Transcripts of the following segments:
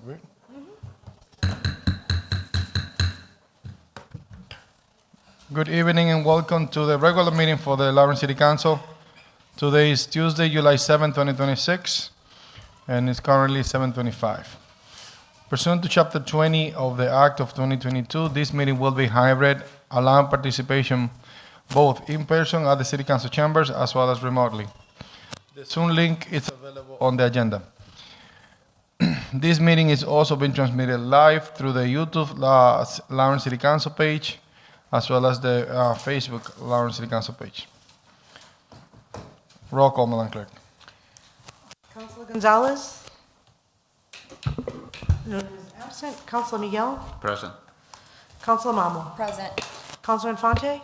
Agree? Good evening and welcome to the regular meeting for the Lawrence City Council. Today is Tuesday, July 7, 2026, and it's currently 7:25. Pursuant to Chapter 20 of the Act of 2022, this meeting will be hybrid, allowing participation both in person at the City Council chambers as well as remotely. The Zoom link is available on the agenda. This meeting is also being transmitted live through the YouTube Lawrence City Council page, as well as the Facebook Lawrence City Council page. Roll call, Madam Clerk. Councilor Gonzalez? No, is absent. Councilor Miguel? Present. Councilor Mamo? Present. Councilor Infante?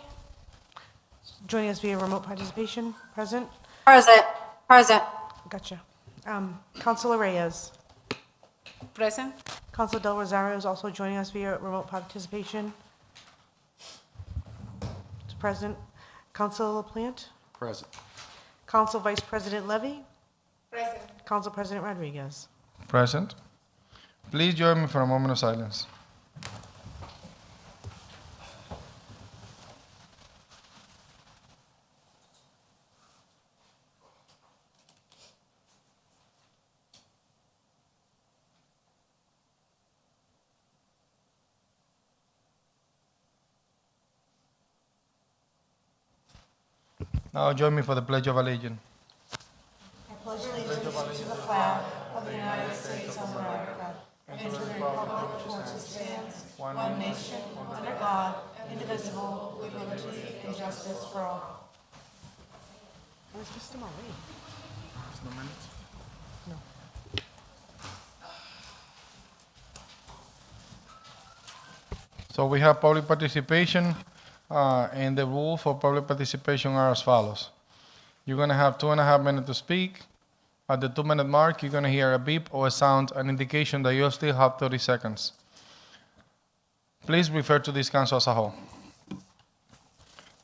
Joining us via remote participation, present? Present. Present. Gotcha. Councilor Reyes? Present. Councilor Del Rosario is also joining us via remote participation. It's present. Councilor LaPlante? Present. Council Vice President Levy? Present. Council President Rodriguez? Present. Please join me for a moment of silence. Now join me for the Pledge of Allegiance. One nation, under God, indivisible, with liberty and justice for all. Where's Mr. Murray? No. So we have public participation, and the rules for public participation are as follows. You're going to have 2.5 minutes to speak. At the 2-minute mark, you're going to hear a beep or a sound, an indication that you still have 30 seconds. Please refer to this council as a whole.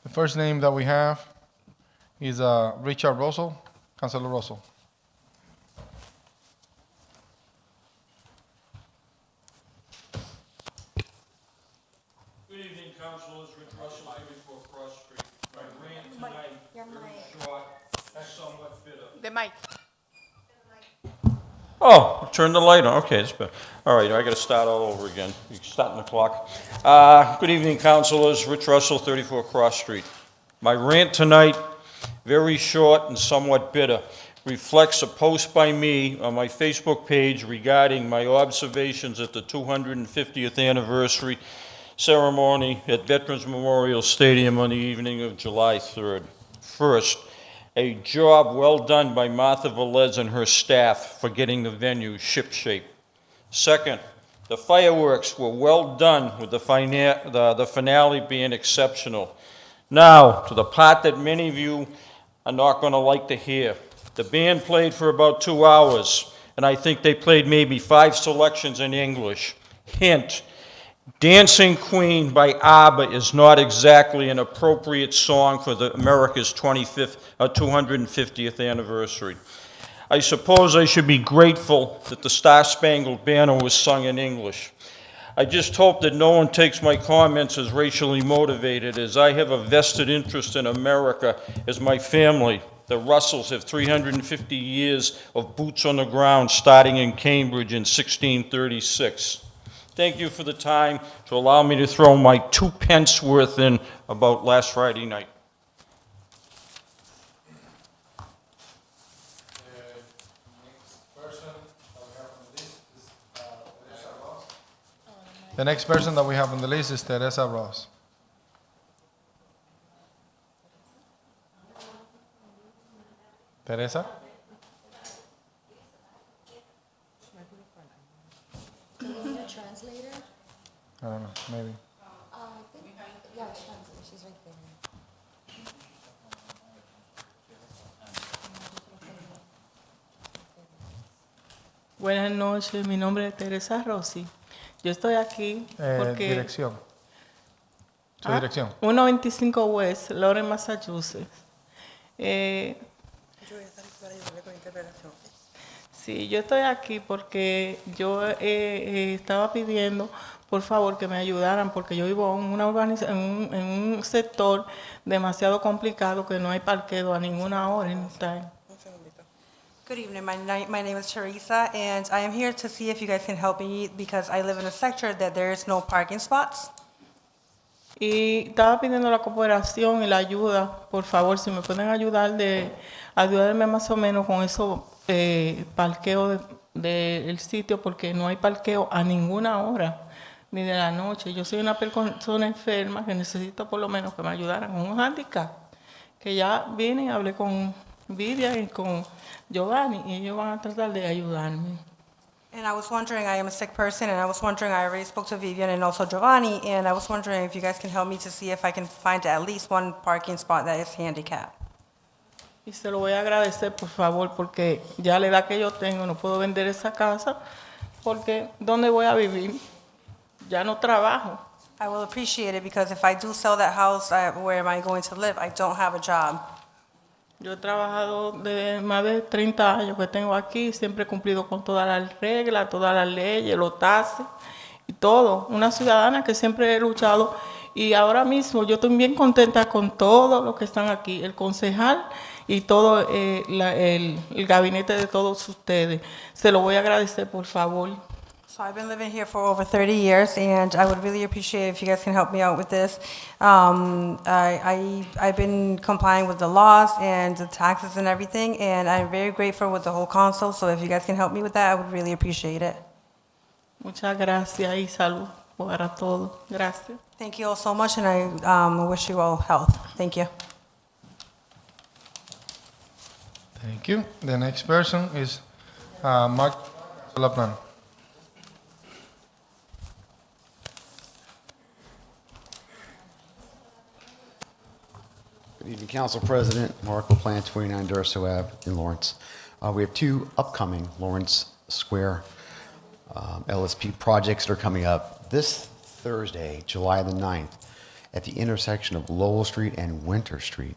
The first name that we have is Richard Russell. Councilor Russell. Good evening, councilors. Rich Russell, 34 Cross Street. My rant tonight, very short, and somewhat bitter. The mic. Oh, turn the light on. Okay, it's better. All right, I got to start all over again. You're starting the clock. Good evening, councilors. Rich Russell, 34 Cross Street. My rant tonight, very short and somewhat bitter, reflects a post by me on my Facebook page regarding my observations at the 250th anniversary ceremony at Veterans Memorial Stadium on the evening of July 3rd. First, a job well done by Martha Velez and her staff for getting the venue shipshape. Second, the fireworks were well done with the finale being exceptional. Now, to the part that many of you are not going to like to hear. The band played for about 2 hours, and I think they played maybe 5 selections in English. Hint, Dancing Queen by ABBA is not exactly an appropriate song for America's 250th anniversary. I suppose I should be grateful that the Star-Spangled Banner was sung in English. I just hope that no one takes my comments as racially motivated, as I have a vested interest in America as my family. The Russells have 350 years of boots on the ground starting in Cambridge in 1636. Thank you for the time to allow me to throw my 2 pence worth in about last Friday night. The next person that we have on the list is Teresa Ross. Teresa? Do you need a translator? I don't know, maybe. Yeah, translator. She's right there. Buenas noches, mi nombre es Teresa Rossi. Yo estoy aquí porque... Dirección. Su dirección. 125 West, Lawrence, Massachusetts. Sí, yo estoy aquí porque yo estaba pidiendo, por favor, que me ayudaran, porque yo vivo en una en un sector demasiado complicado que no hay parqueo a ninguna hora en time. Good evening, my name is Teresa, and I am here to see if you guys can help me because I live in a sector that there is no parking spots. Y estaba pidiendo la cooperación y la ayuda, por favor, si me pueden ayudarme más o menos con eso, parqueo del sitio, porque no hay parqueo a ninguna hora, ni de la noche. Yo soy una persona enferma que necesito por lo menos que me ayudaran con un handicap, que ya vine y hablé con Vivian y con Giovanni, y ellos van a tratar de ayudarme. And I was wondering, I am a sick person, and I was wondering, I already spoke to Vivian and also Giovanni, and I was wondering if you guys can help me to see if I can find at least one parking spot that is handicapped. Y se lo voy a agradecer, por favor, porque ya la edad que yo tengo, no puedo vender esa casa, porque ¿dónde voy a vivir? Ya no trabajo. I will appreciate it because if I do sell that house, where am I going to live? I don't have a job. Yo he trabajado de más de 30 años que tengo aquí, siempre he cumplido con todas las reglas, todas las leyes, los taxes y todo. Una ciudadana que siempre he luchado y ahora mismo yo estoy bien contenta con todos los que están aquí, el concejal y todo el gabinete de todos ustedes. Se lo voy a agradecer, por favor. So I've been living here for over 30 years, and I would really appreciate if you guys can help me out with this. I've been complying with the laws and the taxes and everything, and I'm very grateful with the whole council, so if you guys can help me with that, I would really appreciate it. Muchas gracias y salud para todos. Gracias. Thank you all so much, and I wish you all health. Thank you. Thank you. The next person is Mark Solaplan. Good evening, Council President, Mark LaPlante, 29 Durso Ave in Lawrence. We have two upcoming Lawrence Square LSP projects that are coming up this Thursday, July the 9th, at the intersection of Lowell Street and Winter Street.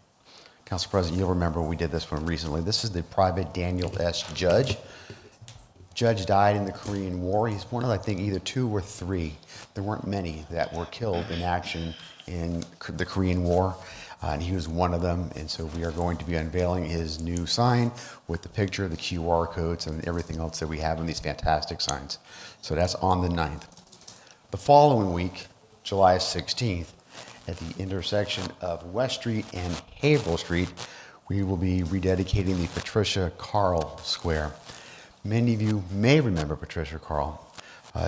Council President, you'll remember we did this one recently. This is the private Daniel S. Judge. Judge died in the Korean War. He's one of, I think, either two or three. There weren't many that were killed in action in the Korean War. And he was one of them, and so we are going to be unveiling his new sign with the picture, the QR codes, and everything else that we have in these fantastic signs. So that's on the 9th. The following week, July 16th, at the intersection of West Street and Haverhill Street, we will be rededicating the Patricia Carl Square. Many of you may remember Patricia Carl.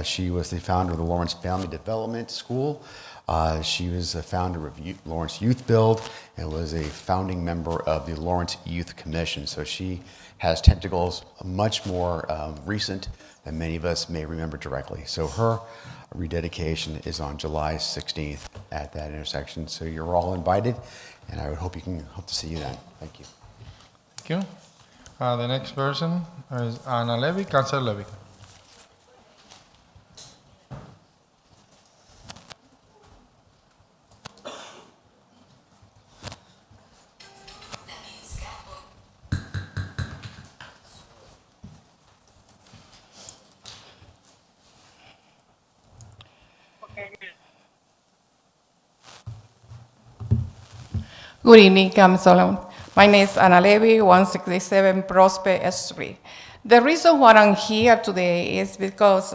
She was the founder of the Lawrence Family Development School. She was a founder of Lawrence Youth Build and was a founding member of the Lawrence Youth Commission. So she has tentacles much more recent than many of us may remember directly. So her rededication is on July 16th at that intersection. So you're all invited, and I would hope to see you then. Thank you. Thank you. The next person is Ana Levy, Councilor Levy. Good evening, Council. My name is Ana Levy, 167 Prosper Street. The reason why I'm here today is because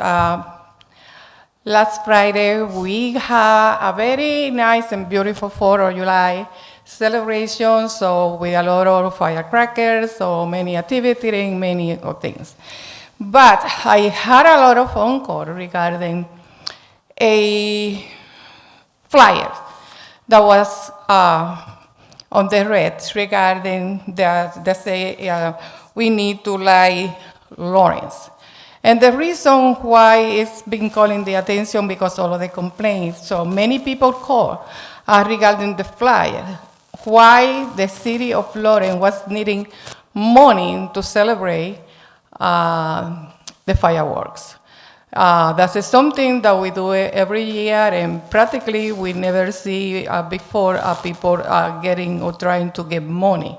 last Friday we had a very nice and beautiful 4th of July celebration, so with a lot of firecrackers, so many activities and many things. But I had a lot of phone calls regarding a flyer that was on the red regarding they say we need to like Lawrence. And the reason why it's been calling the attention because all of the complaints, so many people call regarding the flyer, why the city of Lawrence was needing money to celebrate the fireworks. That is something that we do every year, and practically we never see before people getting or trying to get money.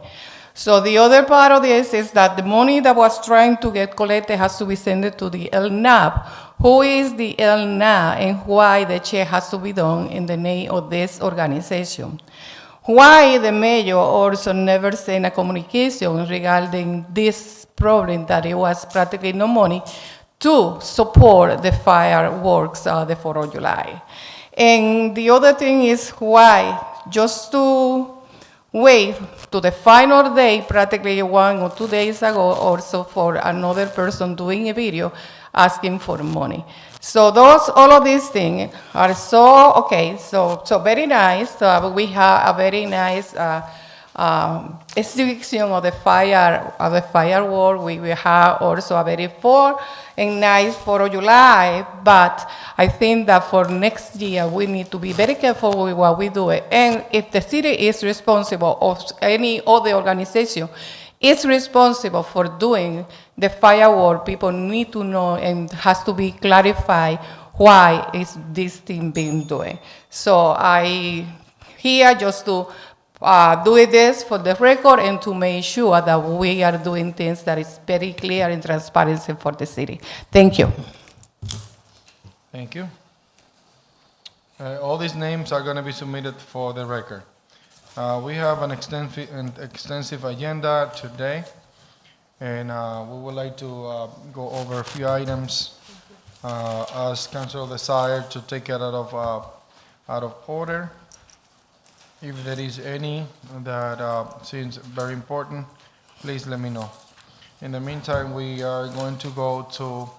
So the other part of this is that the money that was trying to get collected has to be sent to the LNAP. Who is the LNAP and why the check has to be done in the name of this organization? Why the mayor also never sent a communication regarding this problem that it was practically no money to support the fireworks, the 4th of July. And the other thing is why just to wait to the final day, practically 1 or 2 days ago, also for another person doing a video asking for money. So all of these things are so, okay, so very nice. We have a very nice exhibition of the firework. We have also a very full and nice 4th of July, but I think that for next year, we need to be very careful with what we do. And if the city is responsible, or any other organization is responsible for doing the firework, people need to know and has to be clarified why is this thing being done. So I here just to do this for the record and to make sure that we are doing things that is very clear and transparency for the city. Thank you. Thank you. All these names are going to be submitted for the record. We have an extensive agenda today, and we would like to go over a few items as council desired to take it out of order. If there is any that seems very important, please let me know. In the meantime, we are going to go to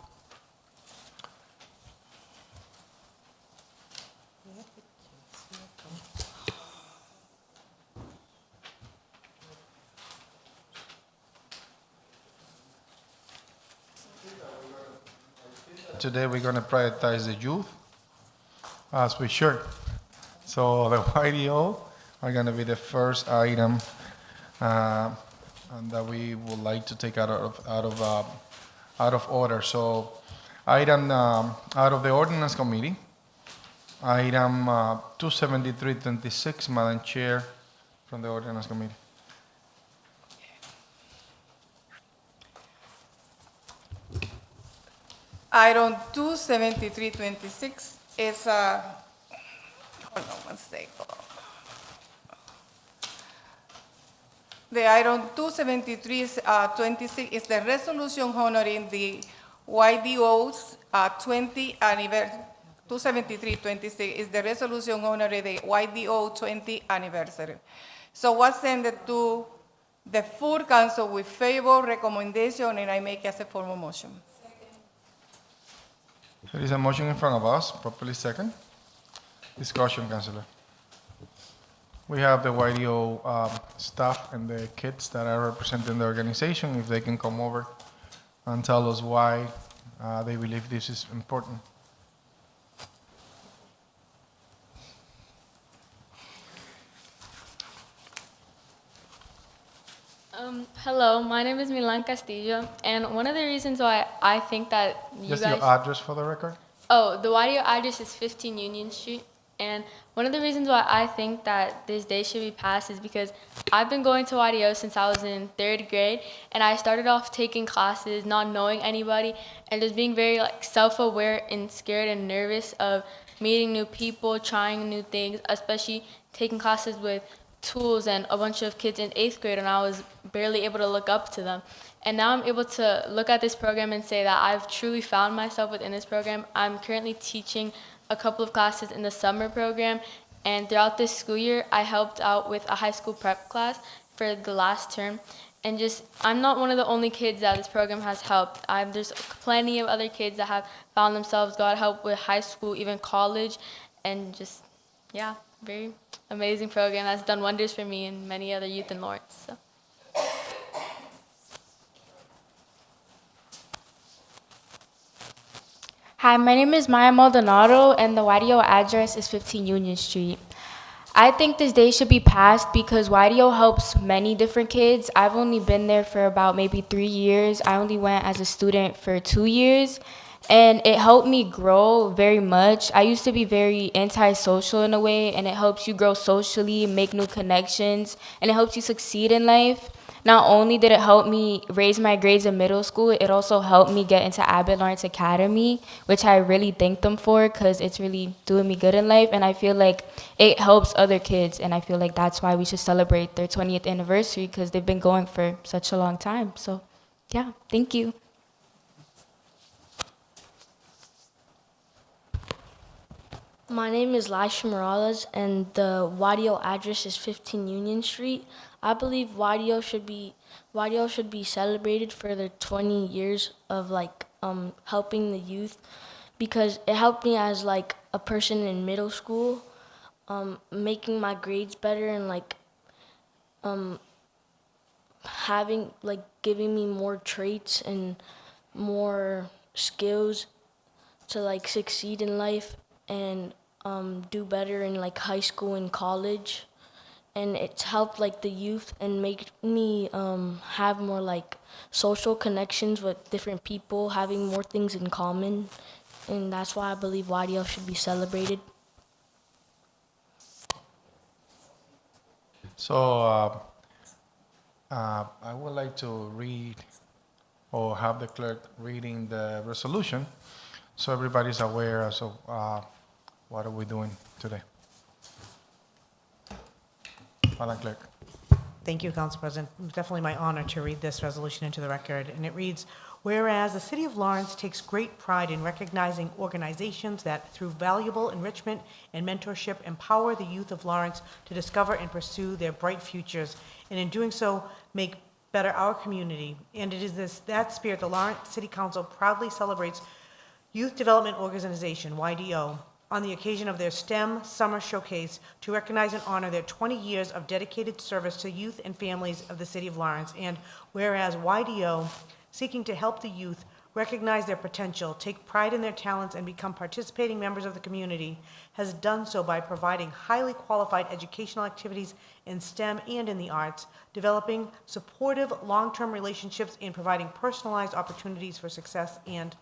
today we're going to prioritize the youth, as we should. So the YDO are going to be the first item and that we would like to take out of order. So item out of the ordinance committee, item 27326, Madam Chair, from the ordinance committee. Item 27326 is hold on one second. The item 27326 is the resolution honoring the YDO's 20 anniversary. 27326 is the resolution honoring the YDO 20 anniversary. So what's sent to the full council with favor recommendation, and I make as a formal motion. There is a motion in front of us, properly second. Discussion, Councillor. We have the YDO staff and the kids that are representing the organization, if they can come over and tell us why they believe this is important. Hello, my name is Milan Castillo, and one of the reasons why I think that you Just guys... your address for the record? Oh, the YDO address is 15 Union Street, and one of the reasons why I think that this day should be passed is because I've been going to YDO since I was in 3rd grade, and I started off taking classes, not knowing anybody, and just being very self-aware and scared and nervous of meeting new people, trying new things, especially taking classes with tools and a bunch of kids in 8th grade, and I was barely able to look up to them. And now I'm able to look at this program and say that I've truly found myself within this program. I'm currently teaching a couple of classes in the summer program, and throughout this school year, I helped out with a high school prep class for the last term. And I'm not one of the only kids that this program has helped. There's plenty of other kids that have found themselves, got help with high school, even college, and yeah, very amazing program that's done wonders for me and many other youth in Lawrence. So. Hi, my name is Maya Maldonado, and the YDO address is 15 Union Street. I think this day should be passed because YDO helps many different kids. I've only been there for about maybe 3 years. I only went as a student for 2 years, and it helped me grow very much. I used to be very antisocial in a way, and it helps you grow socially, make new connections, and it helps you succeed in life. not only did it help me raise my grades in middle school, it also helped me get into Abbott Lawrence Academy, which I really thank them for because it's really doing me good in life. And I feel like it helps other kids. And I feel like that's why we should celebrate their 20th anniversary because they've been going for such a long time. So, yeah, thank you. My name is Laisha Morales, and the YDO address is 15 Union Street. I believe YDO should be celebrated for their 20 years of helping the youth, because it helped me as like a person in middle school, making my grades better and giving me more traits and more skills to succeed in life and do better in high school and college. And it's helped the youth and make me have more social connections with different people, having more things in common. And that's why I believe YDL should be celebrated. So I would like to read or have the clerk reading the resolution so everybody's aware as of what are we doing today. Madam Clerk. Thank you, Council President. It's definitely my honor to read this resolution into the record. And it reads, whereas the City of Lawrence takes great pride in recognizing organizations that, through valuable enrichment and mentorship, empower the youth of Lawrence to discover and pursue their bright futures, and in doing so, make better our community. And it is that spirit the Lawrence City Council proudly celebrates Youth Development Organization, YDO, on the occasion of their STEM Summer Showcase to recognize and honor their 20 years of dedicated service to youth and families of the City of Lawrence. And whereas YDO, seeking to help the youth recognize their potential, take pride in their talents, and become participating members of the community, has done so by providing highly qualified educational activities in STEM and in the arts, developing supportive long-term relationships, and providing personalized opportunities for success. And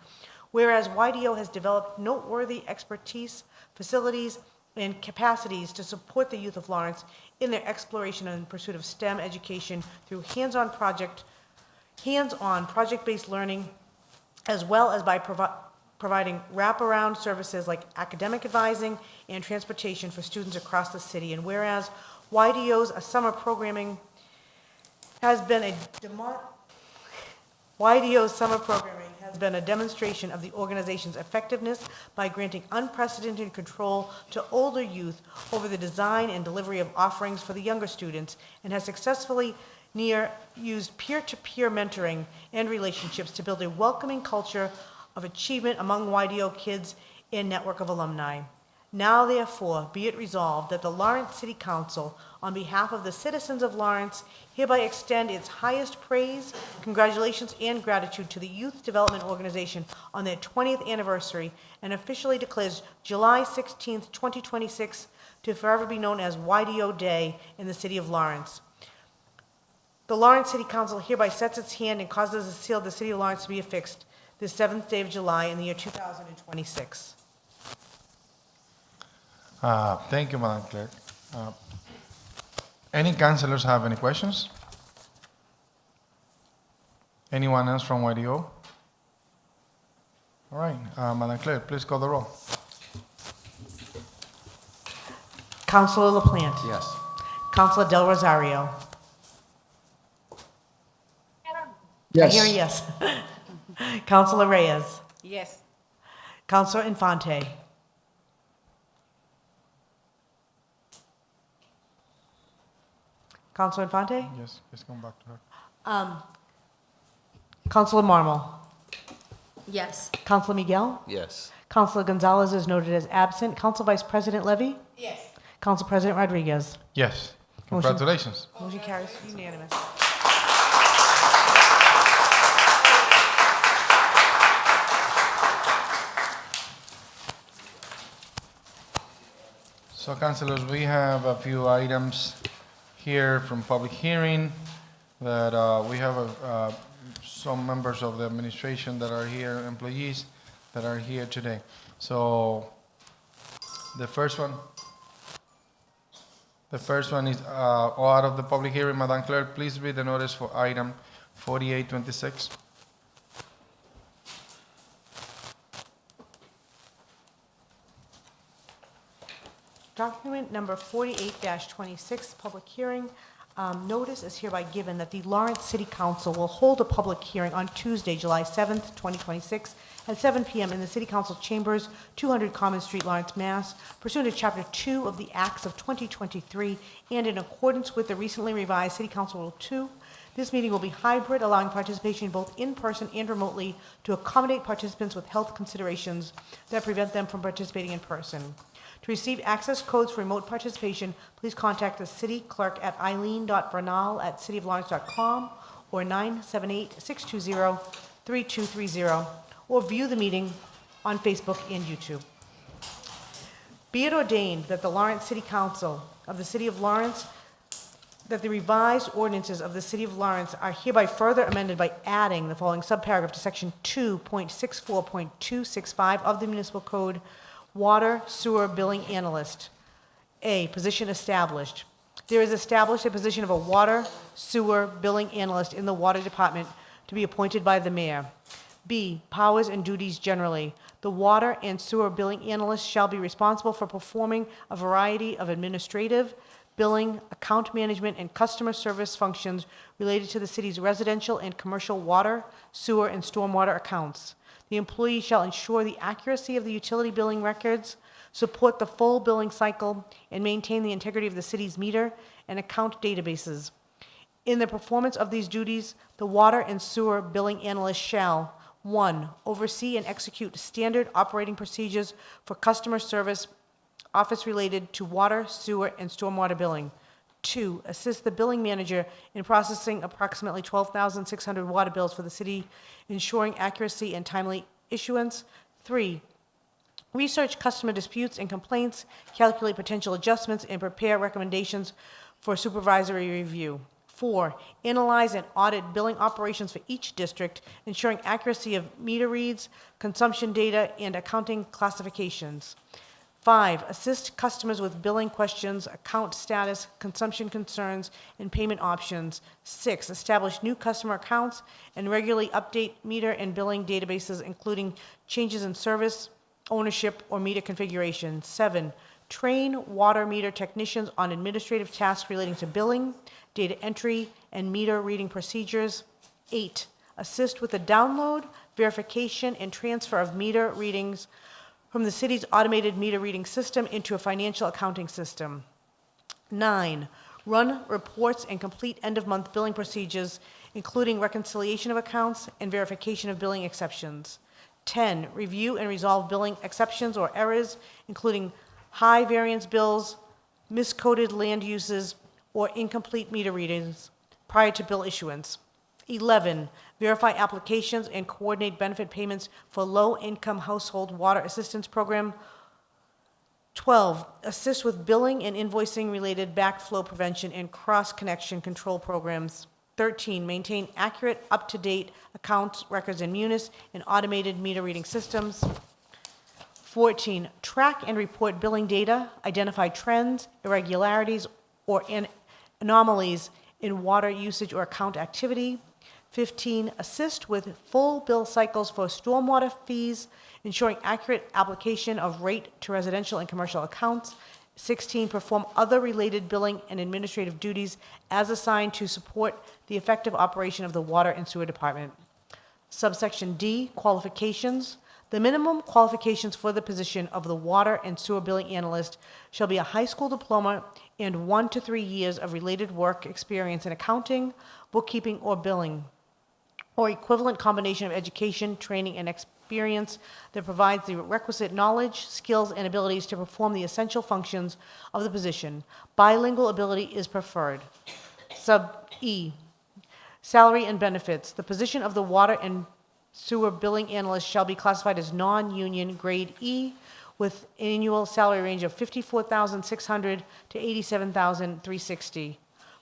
whereas YDO has developed noteworthy expertise, facilities, and capacities to support the youth of Lawrence in their exploration and pursuit of STEM education through hands-on project-based learning, as well as by providing wraparound services like academic advising and transportation for students across the city. And whereas YDO's summer programming has been a demonstration of the organization's effectiveness by granting unprecedented control to older youth over the design and delivery of offerings for the younger students, and has successfully used peer-to-peer mentoring and relationships to build a welcoming culture of achievement among YDO kids and network of alumni. Now, therefore, be it resolved that the Lawrence City Council, on behalf of the citizens of Lawrence, hereby extend its highest praise, congratulations, and gratitude to the Youth Development Organization on their 20th anniversary, and officially declares July 16th, 2026 to forever be known as YDO Day in the City of Lawrence. The Lawrence City Council hereby sets its hand and causes the seal of the City of Lawrence to be affixed this 7th day of July in the year 2026. Thank you, Madam Clerk. Any councilors have any questions? Anyone else from YDO? All right, Madam Clerk, please call the roll. Councilor LaPlante. Yes. Councilor Del Rosario. I hear a yes. Councilor Reyes. Yes. Councilor Infante. Councilor Infante? Yes, let's come back to her. Councilor Marmol. Yes. Councilor Miguel? Yes. Councilor Gonzalez is noted as absent. Council Vice President Levy? Yes. Council President Rodriguez? Yes, Motion- congratulations. Motion carries unanimous. So, councilors, we have a few items here from public hearing that we have some members of the administration that are here, employees that are here today. So, the first one. The first one is all out of the public hearing. Madam Clerk, please read the notice for item 4826. Document number 48-26, public hearing. Notice is hereby given that the Lawrence City Council will hold a public hearing on Tuesday, July 7th, 2026, at 7 p.m. in the City Council Chambers, 200 Common Street, Lawrence, Mass., pursuant to Chapter 2 of the Acts of 2023, and in accordance with the recently revised City Council Rule 2. This meeting will be hybrid, allowing participation both in person and remotely to accommodate participants with health considerations that prevent them from participating in person. To receive access codes for remote participation, please contact the city clerk at eileen.bernal@cityoflawrence.com or 978-620-3230, or view the meeting on Facebook and YouTube. Be it ordained that the Lawrence City Council of the City of Lawrence, that the revised ordinances of the City of Lawrence are hereby further amended by adding the following subparagraph to Section 2.64.265 of the Municipal Code, Water Sewer Billing Analyst. A, position established. There is established a position of a Water Sewer Billing Analyst in the Water Department to be appointed by the mayor. B, powers and duties generally. The Water and Sewer Billing Analyst shall be responsible for performing a variety of administrative, billing, account management, and customer service functions related to the city's residential and commercial water, sewer, and stormwater accounts. The employee shall ensure the accuracy of the utility billing records, support the full billing cycle, and maintain the integrity of the city's meter and account databases. In the performance of these duties, the Water and Sewer Billing Analyst shall: 1. Oversee and execute standard operating procedures for customer service office related to water, sewer, and stormwater billing. 2. Assist the billing manager in processing approximately 12,600 water bills for the city, ensuring accuracy and timely issuance. 3. Research customer disputes and complaints, calculate potential adjustments, and prepare recommendations for supervisory review. 4. Analyze and audit billing operations for each district, ensuring accuracy of meter reads, consumption data, and accounting classifications. 5. Assist customers with billing questions, account status, consumption concerns, and payment options. 6. Establish new customer accounts and regularly update meter and billing databases, including changes in service, ownership, or meter configuration. 7. Train water meter technicians on administrative tasks relating to billing, data entry, and meter reading procedures. 8. Assist with the download, verification, and transfer of meter readings from the city's automated meter reading system into a financial accounting system. 9. Run reports and complete end-of-month billing procedures, including reconciliation of accounts and verification of billing exceptions. 10. Review and resolve billing exceptions or errors, including high variance bills, miscoded land uses, or incomplete meter readings prior to bill issuance. 11. Verify applications and coordinate benefit payments for low-income household water assistance program. 12. Assist with billing and invoicing related backflow prevention and cross-connection control programs. 13. Maintain accurate, up-to-date accounts, records, and munis and automated meter reading systems. 14. Track and report billing data, identify trends, irregularities, or anomalies in water usage or account activity. 15. Assist with full bill cycles for stormwater fees, ensuring accurate application of rate to residential and commercial accounts. 16. Perform other related billing and administrative duties as assigned to support the effective operation of the Water and Sewer Department. Subsection D, qualifications. The minimum qualifications for the position of the Water and Sewer Billing Analyst shall be a high school diploma and 1 to 3 years of related work experience in accounting, bookkeeping, or billing, or equivalent combination of education, training, and experience that provides the requisite knowledge, skills, and abilities to perform the essential functions of the position. Bilingual ability is preferred. Sub E, salary and benefits. The position of the Water and Sewer Billing Analyst shall be classified as non-union grade E, with annual salary range of $54,600 to $87,360.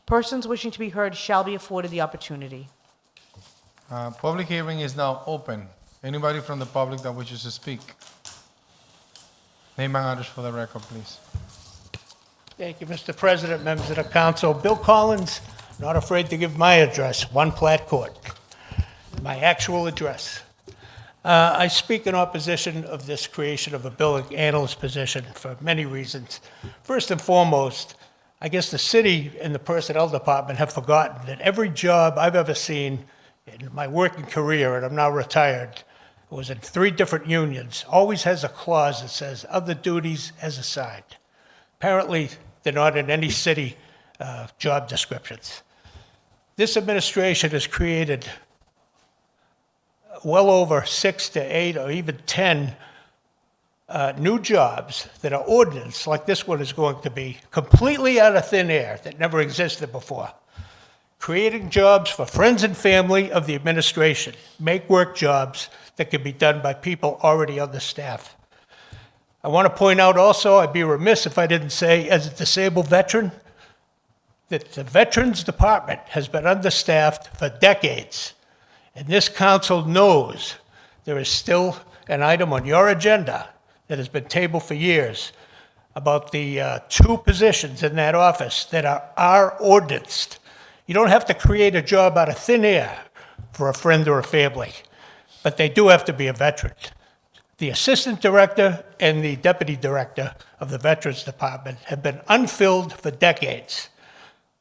Persons wishing to be heard shall be afforded the opportunity. Public hearing is now open. Anybody from the public that wishes to speak? Name and address for the record, please. Thank you, Mr. President, members of the council. Bill Collins, not afraid to give my address, 1 Platt Court, my actual address. I speak in opposition of this creation of a billing analyst position for many reasons. First and foremost, I guess the city and the personnel department have forgotten that every job I've ever seen in my working career, and I'm now retired, was in 3 different unions, always has a clause that says other duties as assigned. Apparently, they're not in any city job descriptions. This administration has created well over 6 to 8 or even 10 new jobs that are ordinance, like this one is going to be, completely out of thin air that never existed before. Creating jobs for friends and family of the administration, make work jobs that can be done by people already on the staff. I want to point out also, I'd be remiss if I didn't say, as a disabled veteran, that the Veterans Department has been understaffed for decades. And this council knows there is still an item on your agenda that has been tabled for years about the 2 positions in that office that are ordinanced. You don't have to create a job out of thin air for a friend or a family, but they do have to be a veteran. The assistant director and the deputy director of the Veterans Department have been unfilled for decades.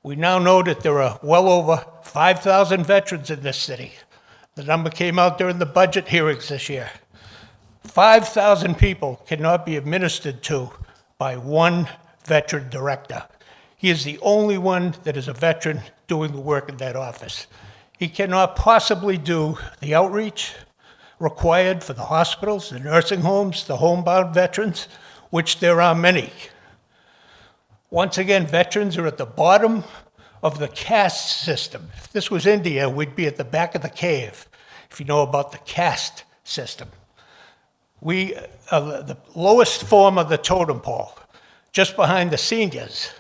We now know that there are well over 5,000 veterans in this city. The number came out during the budget hearings this year. 5,000 people cannot be administered to by 1 veteran director. He is the only one that is a veteran doing the work in that office. He cannot possibly do the outreach required for the hospitals, the nursing homes, the homebound veterans, which there are many. Once again, veterans are at the bottom of the caste system. If this was India, we'd be at the back of the cave, if you know about the caste system. We are the lowest form of the totem pole, just behind the seniors,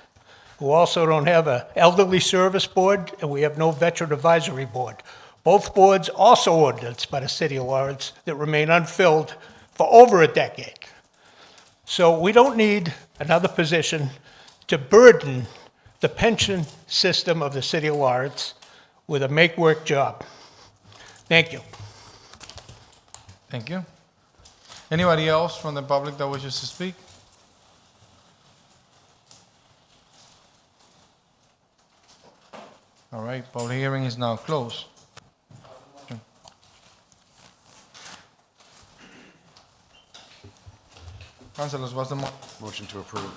who also don't have an elderly service board, and we have no veteran advisory board. Both boards also ordinanced by the city of Lawrence that remain unfilled for over a decade. So we don't need another position to burden the pension system of the city of Lawrence with a make-work job. Thank you. Thank you. Anybody else from the public that wishes to speak? All right, public hearing is now closed. Councilors, what's the Motion to approve.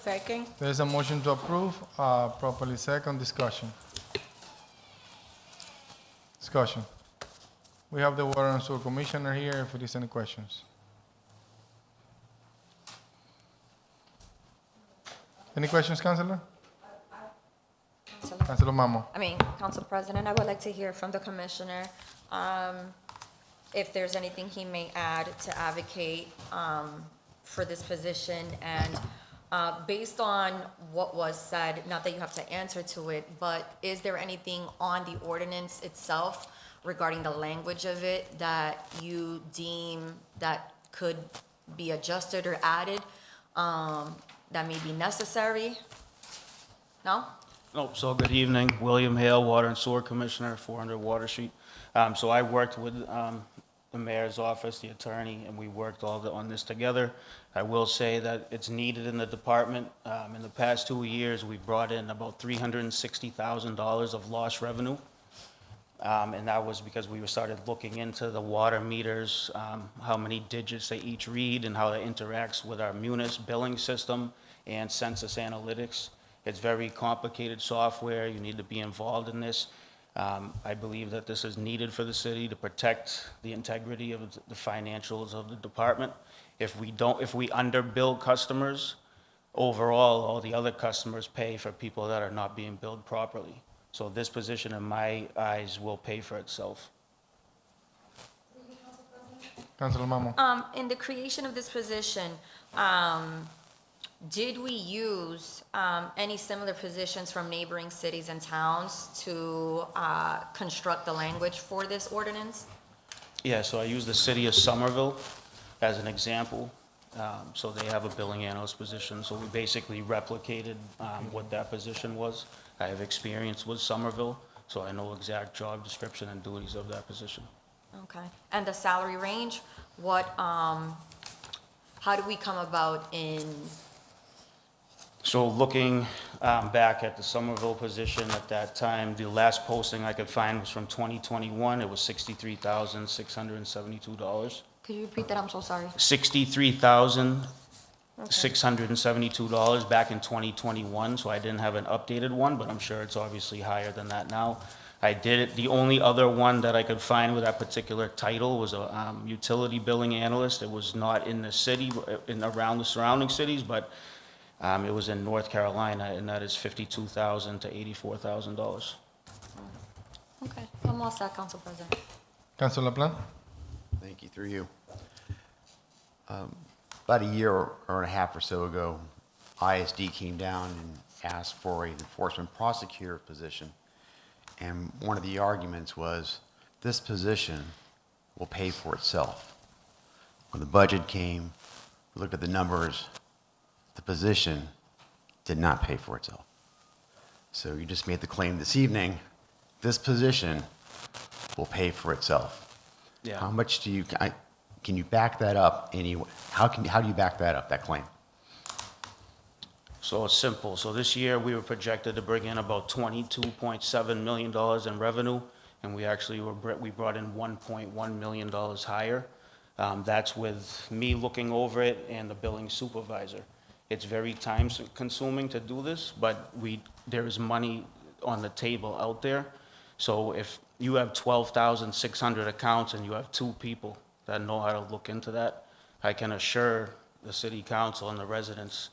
Second. There's a motion to approve, properly second, discussion. Discussion. We have the Water and Sewer Commissioner here if there is any questions. Any questions, Councilor? Councilor Mamo. Council President, I would like to hear from the Commissioner if there's anything he may add to advocate for this position. And based on what was said, not that you have to answer to it, but is there anything on the ordinance itself regarding the language of it that you deem that could be adjusted or added that may be necessary? No? Nope. So good evening, William Hale, Water and Sewer Commissioner, 400 Water Street. So I worked with the mayor's office, the attorney, and we worked on this together. I will say that it's needed in the department. In the past 2 years, we brought in about $360,000 of lost revenue. And that was because we started looking into the water meters, how many digits they each read and how that interacts with our Munis billing system and census analytics. It's very complicated software. You need to be involved in this. I believe that this is needed for the city to protect the integrity of the financials of the department. If we underbill customers, overall, all the other customers pay for people that are not being billed properly. So this position, in my eyes, will pay for itself. Councilor Mamo. In the creation of this position, did we use any similar positions from neighboring cities and towns to construct the language for this ordinance? Yeah, so I use the city of Somerville as an example. So they have a billing analyst position, so we basically replicated what that position was. I have experience with Somerville, so I know exact job description and duties of that position. Okay. And the salary range, how do we come about in, So looking back at the Somerville position at that time, the last posting I could find was from 2021. It was $63,672. could you repeat that? I'm so sorry. $63,672 back in 2021, so I didn't have an updated one, but I'm sure it's obviously higher than that now. I did it, the only other one that I could find with that particular title was a utility billing analyst. It was not in the city, around the surrounding cities, but it was in North Carolina, and that is $52,000 to $84,000. Okay. I'm all set, Council President. Councilor LaPlante? Thank you, through you. About a year or a half or so ago, ISD came down and asked for an enforcement prosecutor position. And one of the arguments was, this position will pay for itself. When the budget came, we looked at the numbers, the position did not pay for itself. So you just made the claim this evening, this position will pay for itself. Yeah. How much do you, can you back that up anyway? How do you back that up, that claim? So it's simple. So this year, we were projected to bring in about $22.7 million in revenue, and we actually we brought in $1.1 million higher. That's with me looking over it and the billing supervisor. It's very time-consuming to do this, but there is money on the table out there. So if you have 12,600 accounts and you have 2 people that know how to look into that, I can assure the city council and the residents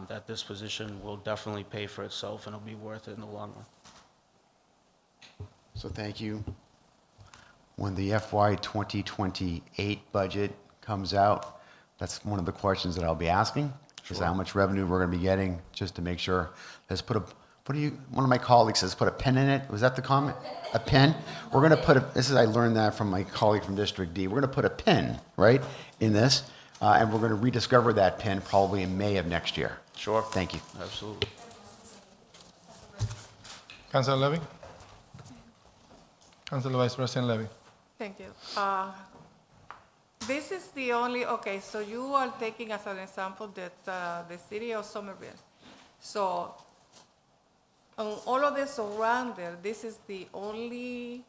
that this position will definitely pay for itself and it'll be worth it in the long run. So thank you. When the FY 2028 budget comes out, that's one of the questions that I'll be asking, is how much revenue we're going to be getting, just to make sure. Let's put one of my colleagues says, put a pin in it. Was that the comment? A pin? We're going to put I learned that from my colleague from District D. We're going to put a pin, right, in this, and we're going to rediscover that pin probably in May of next year. Sure. Thank you. Absolutely. Councilor Levy? Councilor Vice President Levy? Thank you. This is the only, okay, so you are taking as an example that the city of Somerville. So on all of the surrounding, this is the only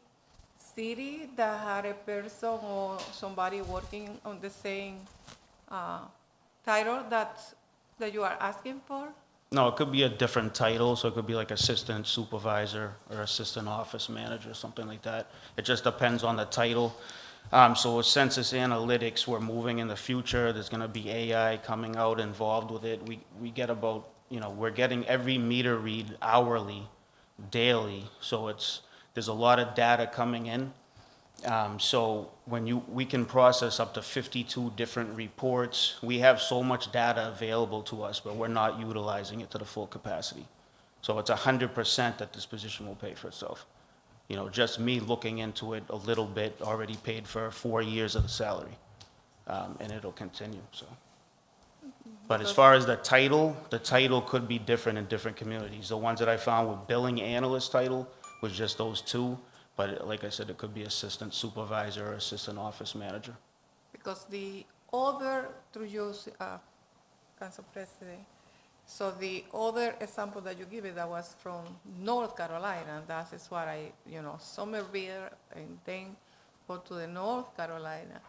city that had a person or somebody working on the same title that you are asking for? No, it could be a different title, so it could be like assistant supervisor or assistant office manager, something like that. It just depends on the title. So with census analytics, we're moving in the future. There's going to be AI coming out involved with it. We get about, we're getting every meter read hourly, daily. So there's a lot of data coming in. So we can process up to 52 different reports. We have so much data available to us, but we're not utilizing it to the full capacity. So it's 100% that this position will pay for itself. Just me looking into it a little bit already paid for 4 years of the salary, and it'll continue, so. But as far as the title could be different in different communities. The ones that I found with billing analyst title was just those 2. But like I said, it could be assistant supervisor or assistant office manager. Because the other, through you, Council President, so the other example that you give it, that was from North Carolina, that is what Somerville, and then go to the North Carolina.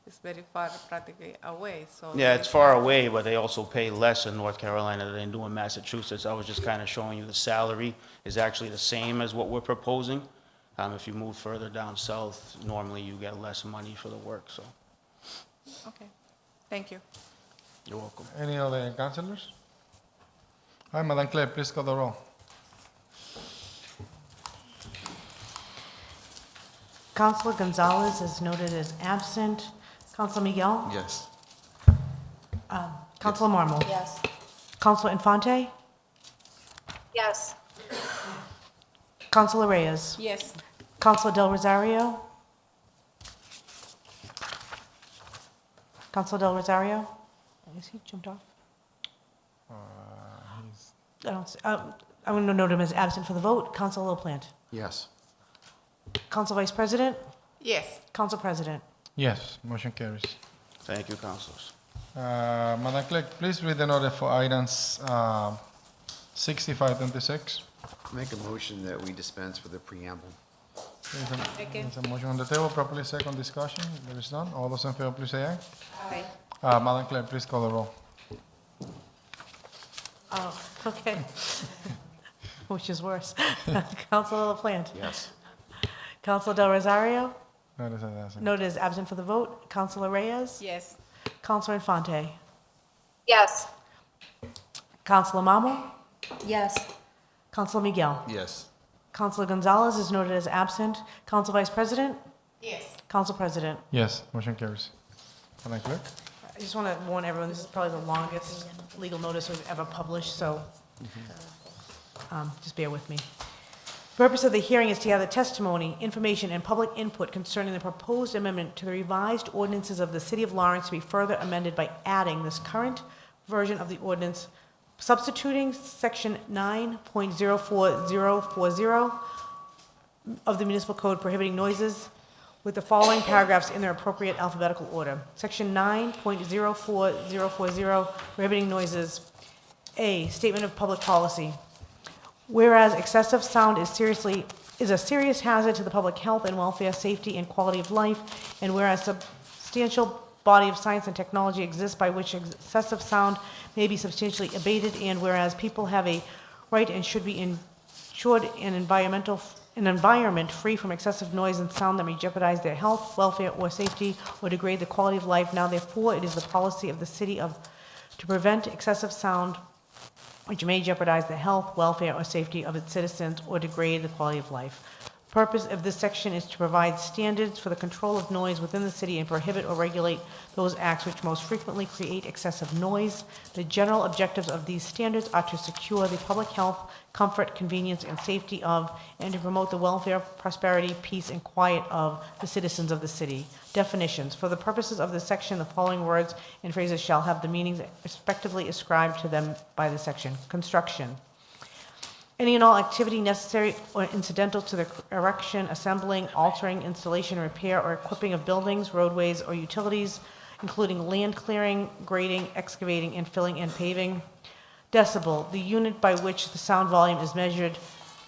It's very far, practically away, so. Yeah, it's far away, but they also pay less in North Carolina than they do in Massachusetts. I was just kind of showing you the salary is actually the same as what we're proposing. If you move further down south, normally you get less money for the work, so. Okay, thank you. You're welcome. Any other councilors? All right, Madam Clerk, please call the roll. Councilor Gonzalez is noted as absent. Councilor Miguel? Yes. Councilor Marmol? Yes. Councilor Infante? Yes. Councilor Reyes? Yes. Councilor Del Rosario? Councilor Del Rosario? Is he jumped off? He's- I don't, I'm going to note him as absent for the vote. Council LaPlante. Yes. Council Vice President. Yes. Council President. Yes, motion carries. Thank you, councilors. Madam Clerk, please read the order for items 6526. Make a motion that we dispense with the preamble. There's a motion on the table, properly second discussion. There is none. All those in favor, please say aye. Aye. Madam Clerk, please call the roll. Oh, okay. Which is worse? Council LaPlante. Yes. Council Del Rosario. No, there's a- Noted as absent for the vote. Councilor Reyes. Yes. Councilor Infante. Yes. Councilor Mamo. Yes. Councilor Miguel. Yes. Councilor Gonzalez is noted as absent. Council Vice President. Yes. Council President. Yes, motion carries. Madam Clerk? I just want to warn everyone, this is probably the longest legal notice we've ever published, so just bear with me. The purpose of the hearing is to gather testimony, information, and public input concerning the proposed amendment to the revised ordinances of the City of Lawrence to be further amended by adding this current version of the ordinance, substituting Section 9.04040 of the Municipal Code prohibiting noises with the following paragraphs in their appropriate alphabetical order. Section 9.04040, prohibiting noises. A, statement of public policy. Whereas excessive sound is a serious hazard to the public health and welfare, safety, and quality of life, and whereas substantial body of science and technology exists by which excessive sound may be substantially abated, and whereas people have a right and should be ensured an environment free from excessive noise and sound that may jeopardize their health, welfare, or safety, or degrade the quality of life. Now, therefore, it is the policy of the city to prevent excessive sound which may jeopardize the health, welfare, or safety of its citizens or degrade the quality of life. The purpose of this section is to provide standards for the control of noise within the city and prohibit or regulate those acts which most frequently create excessive noise. The general objectives of these standards are to secure the public health, comfort, convenience, and safety of, and to promote the welfare, prosperity, peace, and quiet of the citizens of the city. Definitions. For the purposes of this section, the following words and phrases shall have the meanings respectively ascribed to them by the section. Construction. Any and all activity necessary or incidental to the erection, assembling, altering, installation, repair, or equipping of buildings, roadways, or utilities, including land clearing, grading, excavating, and filling and paving. Decibel, the unit by which the sound volume is measured.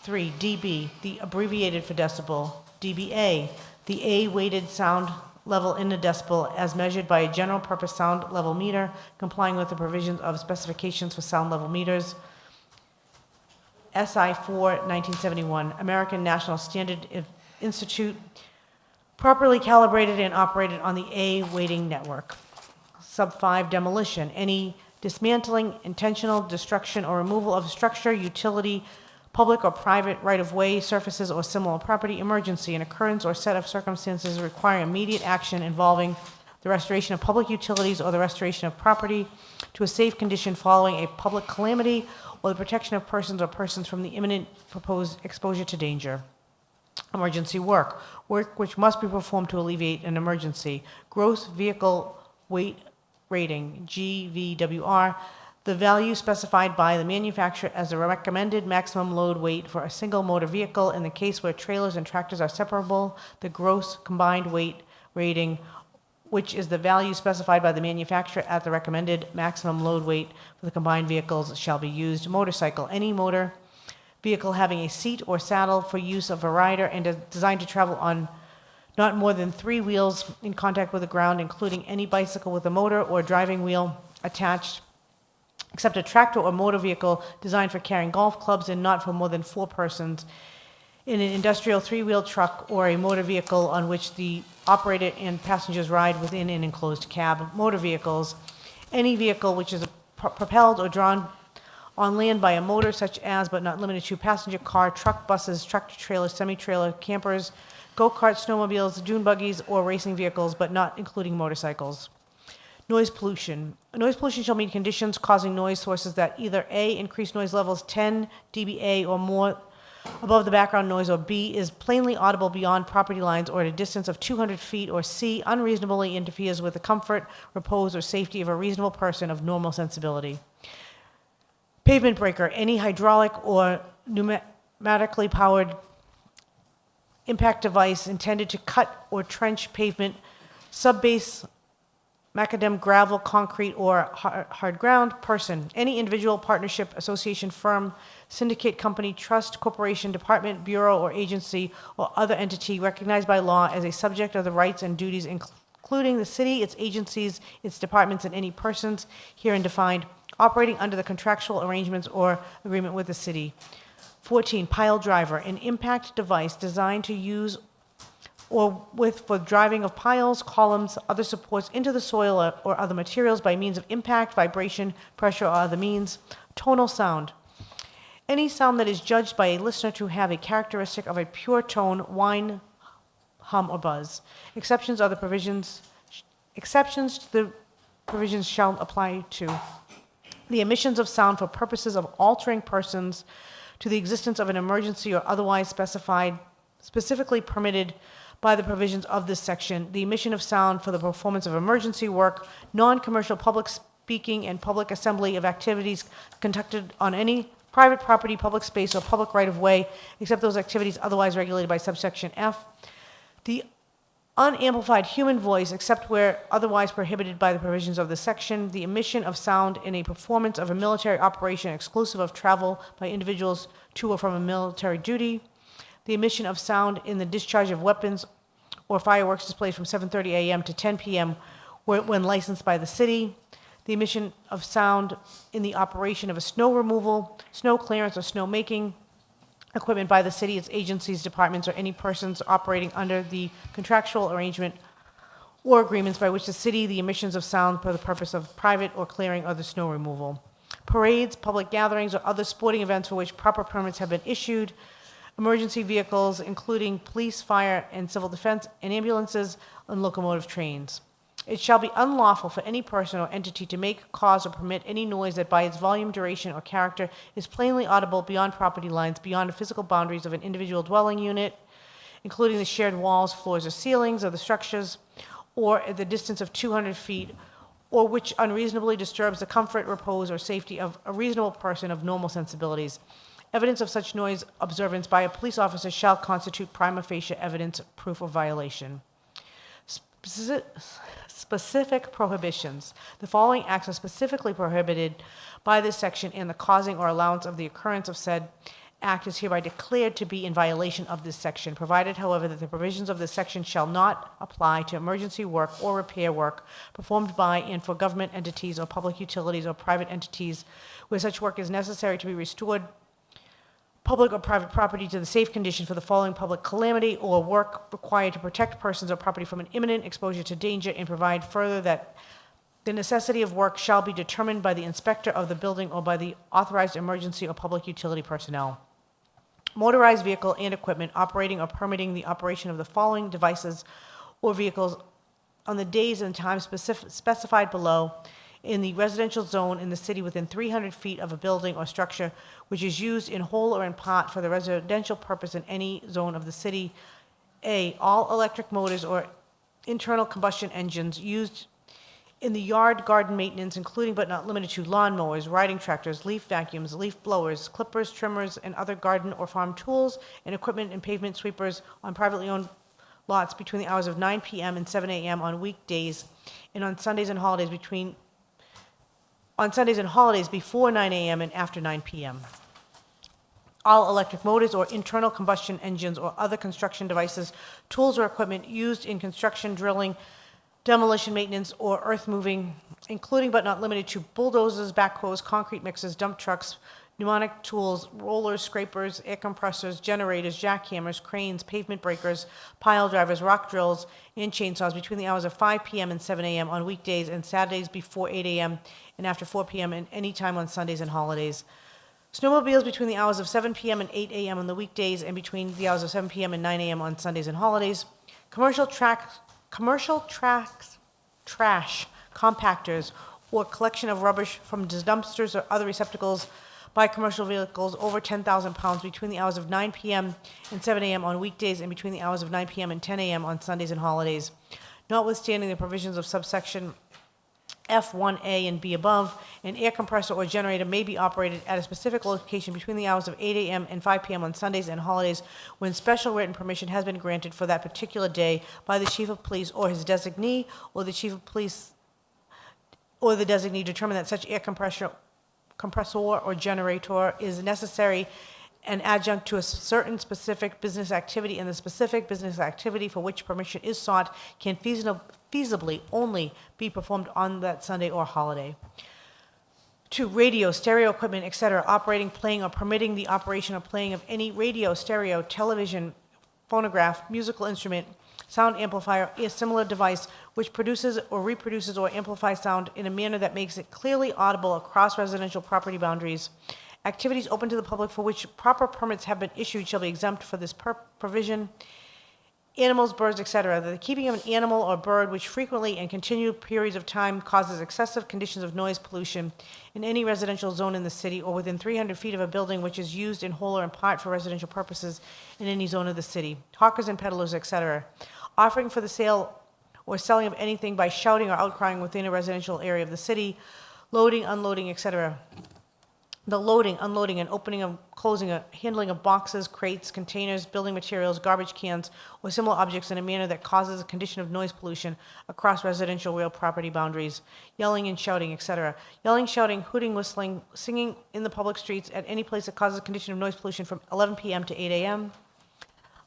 3. dB, the abbreviated for decibel. dBA, the A-weighted sound level in a decibel as measured by a general purpose sound level meter, complying with the provisions of specifications for sound level meters. SI 4, 1971, American National Standard Institute, properly calibrated and operated on the A weighting network. Sub 5, demolition, any dismantling, intentional destruction, or removal of structure, utility, public or private right-of-way, surfaces, or similar property. Emergency, an occurrence or set of circumstances requiring immediate action involving the restoration of public utilities or the restoration of property to a safe condition following a public calamity, or the protection of persons or persons from the imminent proposed exposure to danger. Emergency work, work which must be performed to alleviate an emergency. Gross vehicle weight rating, GVWR, the value specified by the manufacturer as the recommended maximum load weight for a single motor vehicle in the case where trailers and tractors are separable. The gross combined weight rating, which is the value specified by the manufacturer at the recommended maximum load weight for the combined vehicles, shall be used. Motorcycle, any motor vehicle having a seat or saddle for use of a rider and is designed to travel on not more than 3 wheels in contact with the ground, including any bicycle with a motor or driving wheel attached, except a tractor or motor vehicle designed for carrying golf clubs and not for more than 4 persons, in an industrial 3-wheel truck or a motor vehicle on which the operator and passengers ride within an enclosed cab. Motor vehicles, any vehicle which is propelled or drawn on land by a motor, such as but not limited to passenger car, truck, buses, tractor-trailer, semi-trailer, campers, go-karts, snowmobiles, dune buggies, or racing vehicles, but not including motorcycles. Noise pollution. Noise pollution shall mean conditions causing noise sources that either A, increase noise levels 10 dBA or more above the background noise, or B, is plainly audible beyond property lines or at a distance of 200 feet, or C, unreasonably interferes with the comfort, repose, or safety of a reasonable person of normal sensibility. Pavement breaker, any hydraulic or pneumatically powered impact device intended to cut or trench pavement, subbase, macadam, gravel, concrete, or hard ground. Person, any individual, partnership, association, firm, syndicate, company, trust, corporation, department, bureau, or agency, or other entity recognized by law as a subject of the rights and duties, including the city, its agencies, its departments, and any persons herein defined, operating under the contractual arrangements or agreement with the city. 14, pile driver, an impact device designed to use or with for driving of piles, columns, other supports into the soil or other materials by means of impact, vibration, pressure, or other means. Tonal sound, any sound that is judged by a listener to have a characteristic of a pure tone, whine, hum, or buzz. Exceptions to the provisions shall apply to the emissions of sound for purposes of altering persons, to the existence of an emergency or otherwise specifically permitted by the provisions of this section, the emission of sound for the performance of emergency work, non-commercial public speaking and public assembly of activities conducted on any private property, public space, or public right-of-way, except those activities otherwise regulated by subsection F. The unamplified human voice, except where otherwise prohibited by the provisions of this section, the emission of sound in a performance of a military operation exclusive of travel by individuals to or from a military duty, the emission of sound in the discharge of weapons or fireworks displays from 7:30 a.m. to 10 p.m. when licensed by the city, the emission of sound in the operation of a snow removal, snow clearance, or snow making equipment by the city, its agencies, departments, or any persons operating under the contractual arrangement or agreements by which the city, the emissions of sound for the purpose of private or clearing or the snow removal. Parades, public gatherings, or other sporting events for which proper permits have been issued. Emergency vehicles, including police, fire, and civil defense, and ambulances, and locomotive trains. It shall be unlawful for any person or entity to make, cause, or permit any noise that by its volume, duration, or character is plainly audible beyond property lines, beyond the physical boundaries of an individual dwelling unit, including the shared walls, floors, or ceilings of the structures, or at the distance of 200 feet, or which unreasonably disturbs the comfort, repose, or safety of a reasonable person of normal sensibilities. Evidence of such noise observance by a police officer shall constitute prima facie evidence proof of violation. Specific prohibitions. The following acts are specifically prohibited by this section, and the causing or allowance of the occurrence of said act is hereby declared to be in violation of this section, provided, however, that the provisions of this section shall not apply to emergency work or repair work performed by and for government entities or public utilities or private entities where such work is necessary to be restored public or private property to the safe condition for the following public calamity, or work required to protect persons or property from an imminent exposure to danger, and provide further that the necessity of work shall be determined by the inspector of the building or by the authorized emergency or public utility personnel. Motorized vehicle and equipment operating or permitting the operation of the following devices or vehicles on the days and times specified below in the residential zone in the city within 300 feet of a building or structure which is used in whole or in part for the residential purpose in any zone of the city. A, all electric motors or internal combustion engines used in the yard garden maintenance, including but not limited to lawn mowers, riding tractors, leaf vacuums, leaf blowers, clippers, trimmers, and other garden or farm tools and equipment, and pavement sweepers on privately owned lots between the hours of 9 p.m. and 7 a.m. on weekdays, and on Sundays and holidays before 9 a.m. and after 9 p.m. All electric motors or internal combustion engines or other construction devices, tools, or equipment used in construction, drilling, demolition, maintenance, or earth moving, including but not limited to bulldozers, backhoes, concrete mixers, dump trucks, pneumatic tools, rollers, scrapers, air compressors, generators, jackhammers, cranes, pavement breakers, pile drivers, rock drills, and chainsaws between the hours of 5 p.m. and 7 a.m. on weekdays and Saturdays before 8 a.m. and after 4 p.m. and any time on Sundays and holidays. Snowmobiles between the hours of 7 p.m. and 8 a.m. on the weekdays and between the hours of 7 p.m. and 9 a.m. on Sundays and holidays. Commercial trash compactors or collection of rubbish from dumpsters or other receptacles by commercial vehicles over 10,000 pounds between the hours of 9 p.m. and 7 a.m. on weekdays and between the hours of 9 p.m. and 10 a.m. on Sundays and holidays. Notwithstanding the provisions of subsection F1A and B above, an air compressor or generator may be operated at a specific location between the hours of 8 a.m. and 5 p.m. on Sundays and holidays when special written permission has been granted for that particular day by the chief of police or his designee, or the chief of police or the designee determine that such air compressor or generator is necessary and adjunct to a certain specific business activity, and the specific business activity for which permission is sought can feasibly only be performed on that Sunday or holiday. 2, radio, stereo equipment, etc., operating, playing, or permitting the operation or playing of any radio, stereo, television, phonograph, musical instrument, sound amplifier, or similar device which produces or reproduces or amplifies sound in a manner that makes it clearly audible across residential property boundaries. Activities open to the public for which proper permits have been issued shall be exempt for this provision. Animals, birds, etc. The keeping of an animal or bird which frequently and continued periods of time causes excessive conditions of noise pollution in any residential zone in the city or within 300 feet of a building which is used in whole or in part for residential purposes in any zone of the city. Hawkers and peddlers, etc. Offering for the sale or selling of anything by shouting or outcrying within a residential area of the city. Loading, unloading, etc. The loading, unloading, and opening and closing, handling of boxes, crates, containers, building materials, garbage cans, or similar objects in a manner that causes a condition of noise pollution across residential real property boundaries. Yelling and shouting, etc. Yelling, shouting, hooting, whistling, singing in the public streets at any place that causes a condition of noise pollution from 11 p.m. to 8 a.m.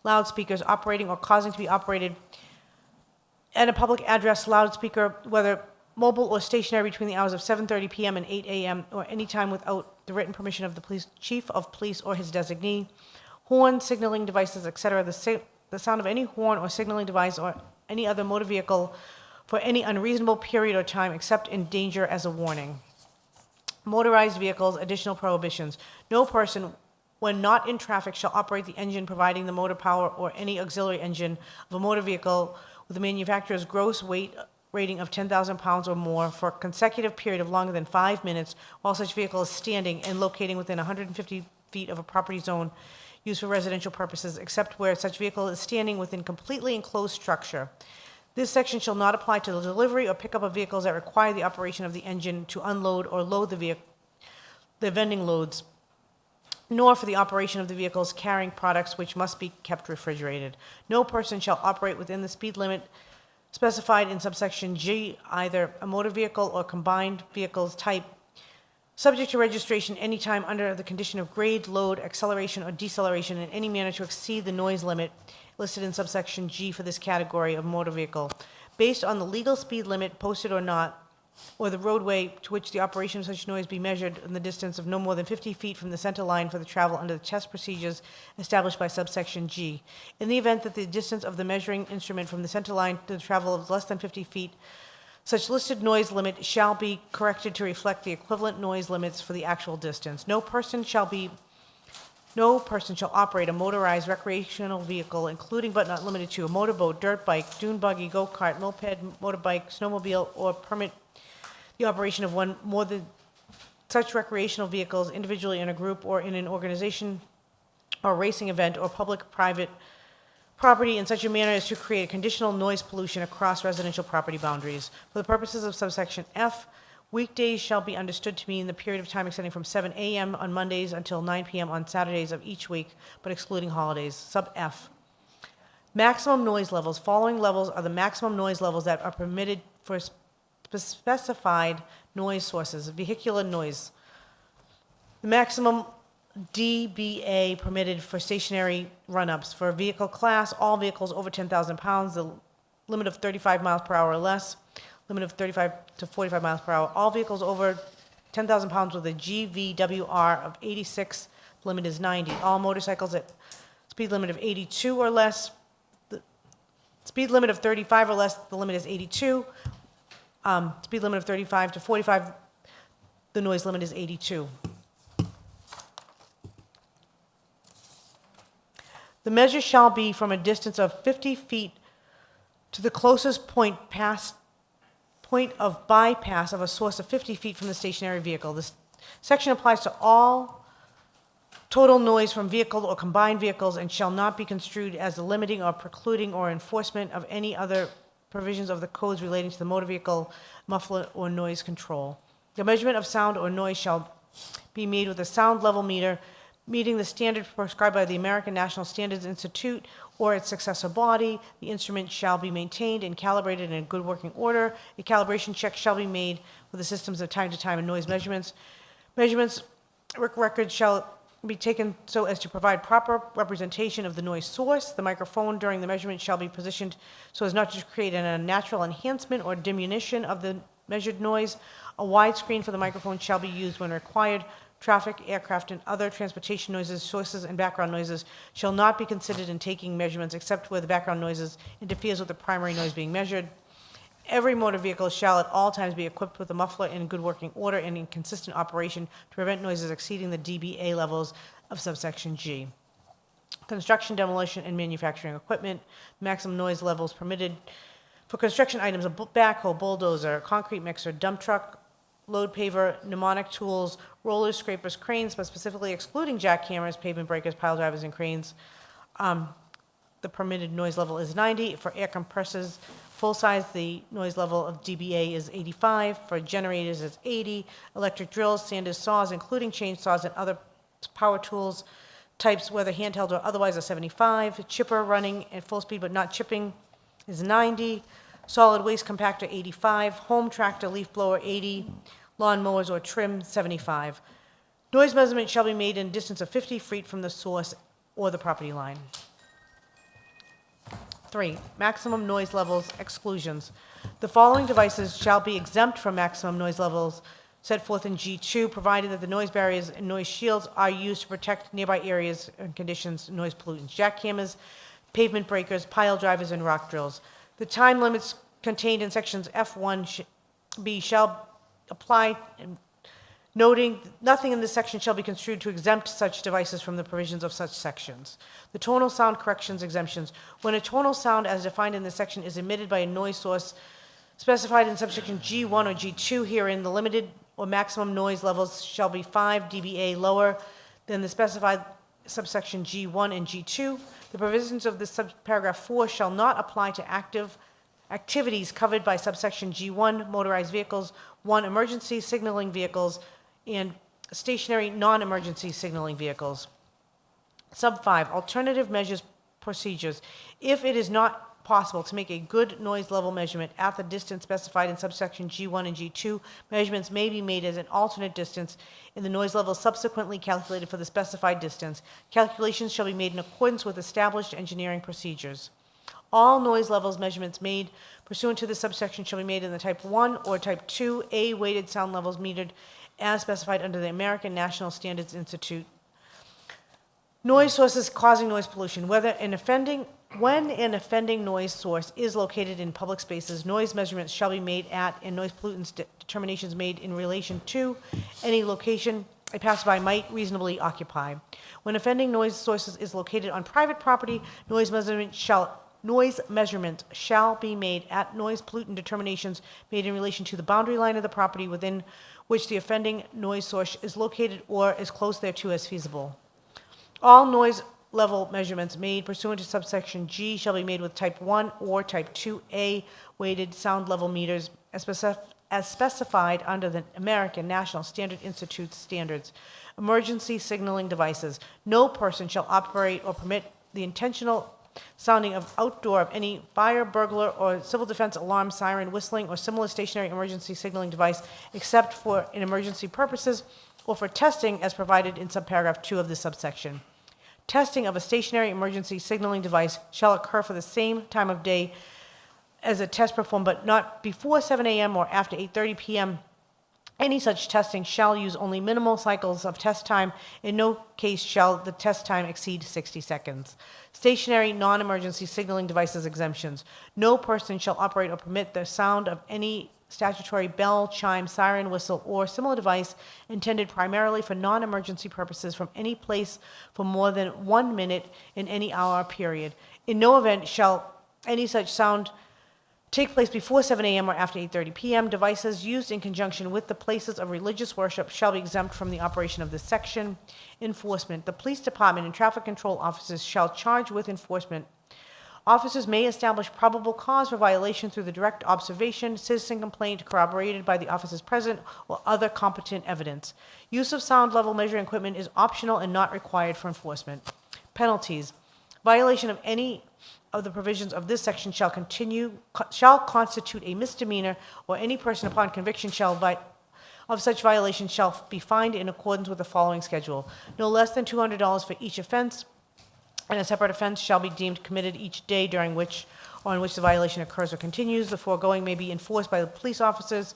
Loudspeakers, operating or causing to be operated at a public address loudspeaker, whether mobile or stationary, between the hours of 7:30 p.m. and 8 a.m. or any time without the written permission of the chief of police or his designee. Horn, signaling devices, etc. The sound of any horn or signaling device or any other motor vehicle for any unreasonable period or time except in danger as a warning. Motorized vehicles, additional prohibitions. No person, when not in traffic, shall operate the engine providing the motor power or any auxiliary engine of a motor vehicle with the manufacturer's gross weight rating of 10,000 pounds or more for a consecutive period of longer than 5 minutes while such vehicle is standing and locating within 150 feet of a property zone used for residential purposes, except where such vehicle is standing within completely enclosed structure. This section shall not apply to the delivery or pickup of vehicles that require the operation of the engine to unload or load the vending loads, nor for the operation of the vehicles carrying products which must be kept refrigerated. No person shall operate within the speed limit specified in subsection G, either a motor vehicle or combined vehicles type, subject to registration any time under the condition of grade, load, acceleration, or deceleration in any manner to exceed the noise limit listed in subsection G for this category of motor vehicle, based on the legal speed limit posted or not, or the roadway to which the operation of such noise be measured in the distance of no more than 50 feet from the center line for the travel under the test procedures established by subsection G. In the event that the distance of the measuring instrument from the center line to the travel is less than 50 feet, such listed noise limit shall be corrected to reflect the equivalent noise limits for the actual distance. No person shall operate a motorized recreational vehicle, including but not limited to a motorboat, dirt bike, dune buggy, go-kart, moped, motorbike, snowmobile, or permit the operation of one more than such recreational vehicles individually in a group or in an organization or racing event or public-private property in such a manner as to create conditional noise pollution across residential property boundaries. For the purposes of subsection F, weekdays shall be understood to mean the period of time extending from 7 a.m. on Mondays until 9 p.m. on Saturdays of each week, but excluding holidays. Sub F. Maximum noise levels. Following levels are the maximum noise levels that are permitted for specified noise sources. Vehicular noise. The maximum dBA permitted for stationary run-ups. For vehicle class, all vehicles over 10,000 pounds, the limit of 35 miles per hour or less, limit of 35 to 45 miles per hour. All vehicles over 10,000 pounds with a GVWR of 86, the limit is 90. All motorcycles at speed limit of 82 or less, the speed limit of 35 or less, the limit is 82. Speed limit of 35 to 45, the noise limit is 82. The measure shall be from a distance of 50 feet to the closest point of bypass of a source of 50 feet from the stationary vehicle. The section applies to all total noise from vehicle or combined vehicles and shall not be construed as the limiting or precluding or enforcement of any other provisions of the codes relating to the motor vehicle muffler or noise control. The measurement of sound or noise shall be made with a sound level meter meeting the standard prescribed by the American National Standards Institute or its successor body. The instrument shall be maintained and calibrated in good working order. A calibration check shall be made with the systems of time-to-time and noise measurements. Records shall be taken so as to provide proper representation of the noise source. The microphone during the measurement shall be positioned so as not to create an unnatural enhancement or diminution of the measured noise. A widescreen for the microphone shall be used when required. Traffic, aircraft, and other transportation noises, sources, and background noises shall not be considered in taking measurements except where the background noises interferes with the primary noise being measured. Every motor vehicle shall at all times be equipped with a muffler in good working order and in consistent operation to prevent noises exceeding the dBA levels of subsection G. Construction, demolition, and manufacturing equipment, maximum noise levels permitted. For construction items, a backhoe, bulldozer, concrete mixer, dump truck, load paver, pneumatic tools, rollers, scrapers, cranes, but specifically excluding jackhammers, pavement breakers, pile drivers, and cranes. The permitted noise level is 90. For air compressors, full size, the noise level of dBA is 85. For generators, it's 80. Electric drills, sanders, saws, including chainsaws and other power tools types, whether handheld or otherwise, are 75. Chipper running at full speed but not chipping is 90. Solid waste compactor, 85. Home tractor, leaf blower, 80. Lawn mowers or trim, 75. Noise measurement shall be made in a distance of 50 feet from the source or the property line. 3, maximum noise levels exclusions. The following devices shall be exempt from maximum noise levels set forth in G2, provided that the noise barriers and noise shields are used to protect nearby areas and conditions, noise pollutants, jackhammers, pavement breakers, pile drivers, and rock drills. The time limits contained in sections F1B shall apply, noting nothing in this section shall be construed to exempt such devices from the provisions of such sections. The tonal sound corrections exemptions. When a tonal sound as defined in this section is emitted by a noise source specified in subsection G1 or G2 herein, the limited or maximum noise levels shall be 5 dBA lower than the specified subsection G1 and G2. The provisions of this subparagraph 4 shall not apply to activities covered by subsection G1, motorized vehicles, 1, emergency signaling vehicles, and stationary non-emergency signaling vehicles. Sub 5, alternative measures procedures. If it is not possible to make a good noise level measurement at the distance specified in subsection G1 and G2, measurements may be made as an alternate distance in the noise level subsequently calculated for the specified distance. Calculations shall be made in accordance with established engineering procedures. All noise levels measurements made pursuant to this subsection shall be made in the Type 1 or Type 2A weighted sound levels metered as specified under the American National Standards Institute. Noise sources causing noise pollution. When an offending noise source is located in public spaces, noise measurements shall be made at and noise pollutants determinations made in relation to any location a passerby might reasonably occupy. When offending noise sources is located on private property, noise measurement shall be made at noise pollutant determinations made in relation to the boundary line of the property within which the offending noise source is located or as close thereto as feasible. All noise level measurements made pursuant to subsection G shall be made with Type 1 or Type 2A weighted sound level meters as specified under the American National Standard Institute standards. Emergency signaling devices. No person shall operate or permit the intentional sounding of outdoor of any fire, burglar, or civil defense alarm, siren, whistling, or similar stationary emergency signaling device except for in emergency purposes or for testing as provided in subparagraph 2 of this subsection. Testing of a stationary emergency signaling device shall occur for the same time of day as a test performed, but not before 7 a.m. or after 8:30 p.m. Any such testing shall use only minimal cycles of test time. In no case shall the test time exceed 60 seconds. Stationary non-emergency signaling devices exemptions. No person shall operate or permit the sound of any statutory bell, chime, siren, whistle, or similar device intended primarily for non-emergency purposes from any place for more than 1 minute in any hour period. In no event shall any such sound take place before 7 a.m. or after 8:30 p.m. Devices used in conjunction with the places of religious worship shall be exempt from the operation of this section. Enforcement. The police department and traffic control officers shall charge with enforcement. Officers may establish probable cause for violation through the direct observation, citizen complaint corroborated by the officers present, or other competent evidence. Use of sound level measuring equipment is optional and not required for enforcement. Penalties. Violation of any of the provisions of this section shall constitute a misdemeanor, or any person upon conviction of such violation shall be fined in accordance with the following schedule. No less than $200 for each offense, and a separate offense shall be deemed committed each day during which or in which the violation occurs or continues. The foregoing may be enforced by the police officers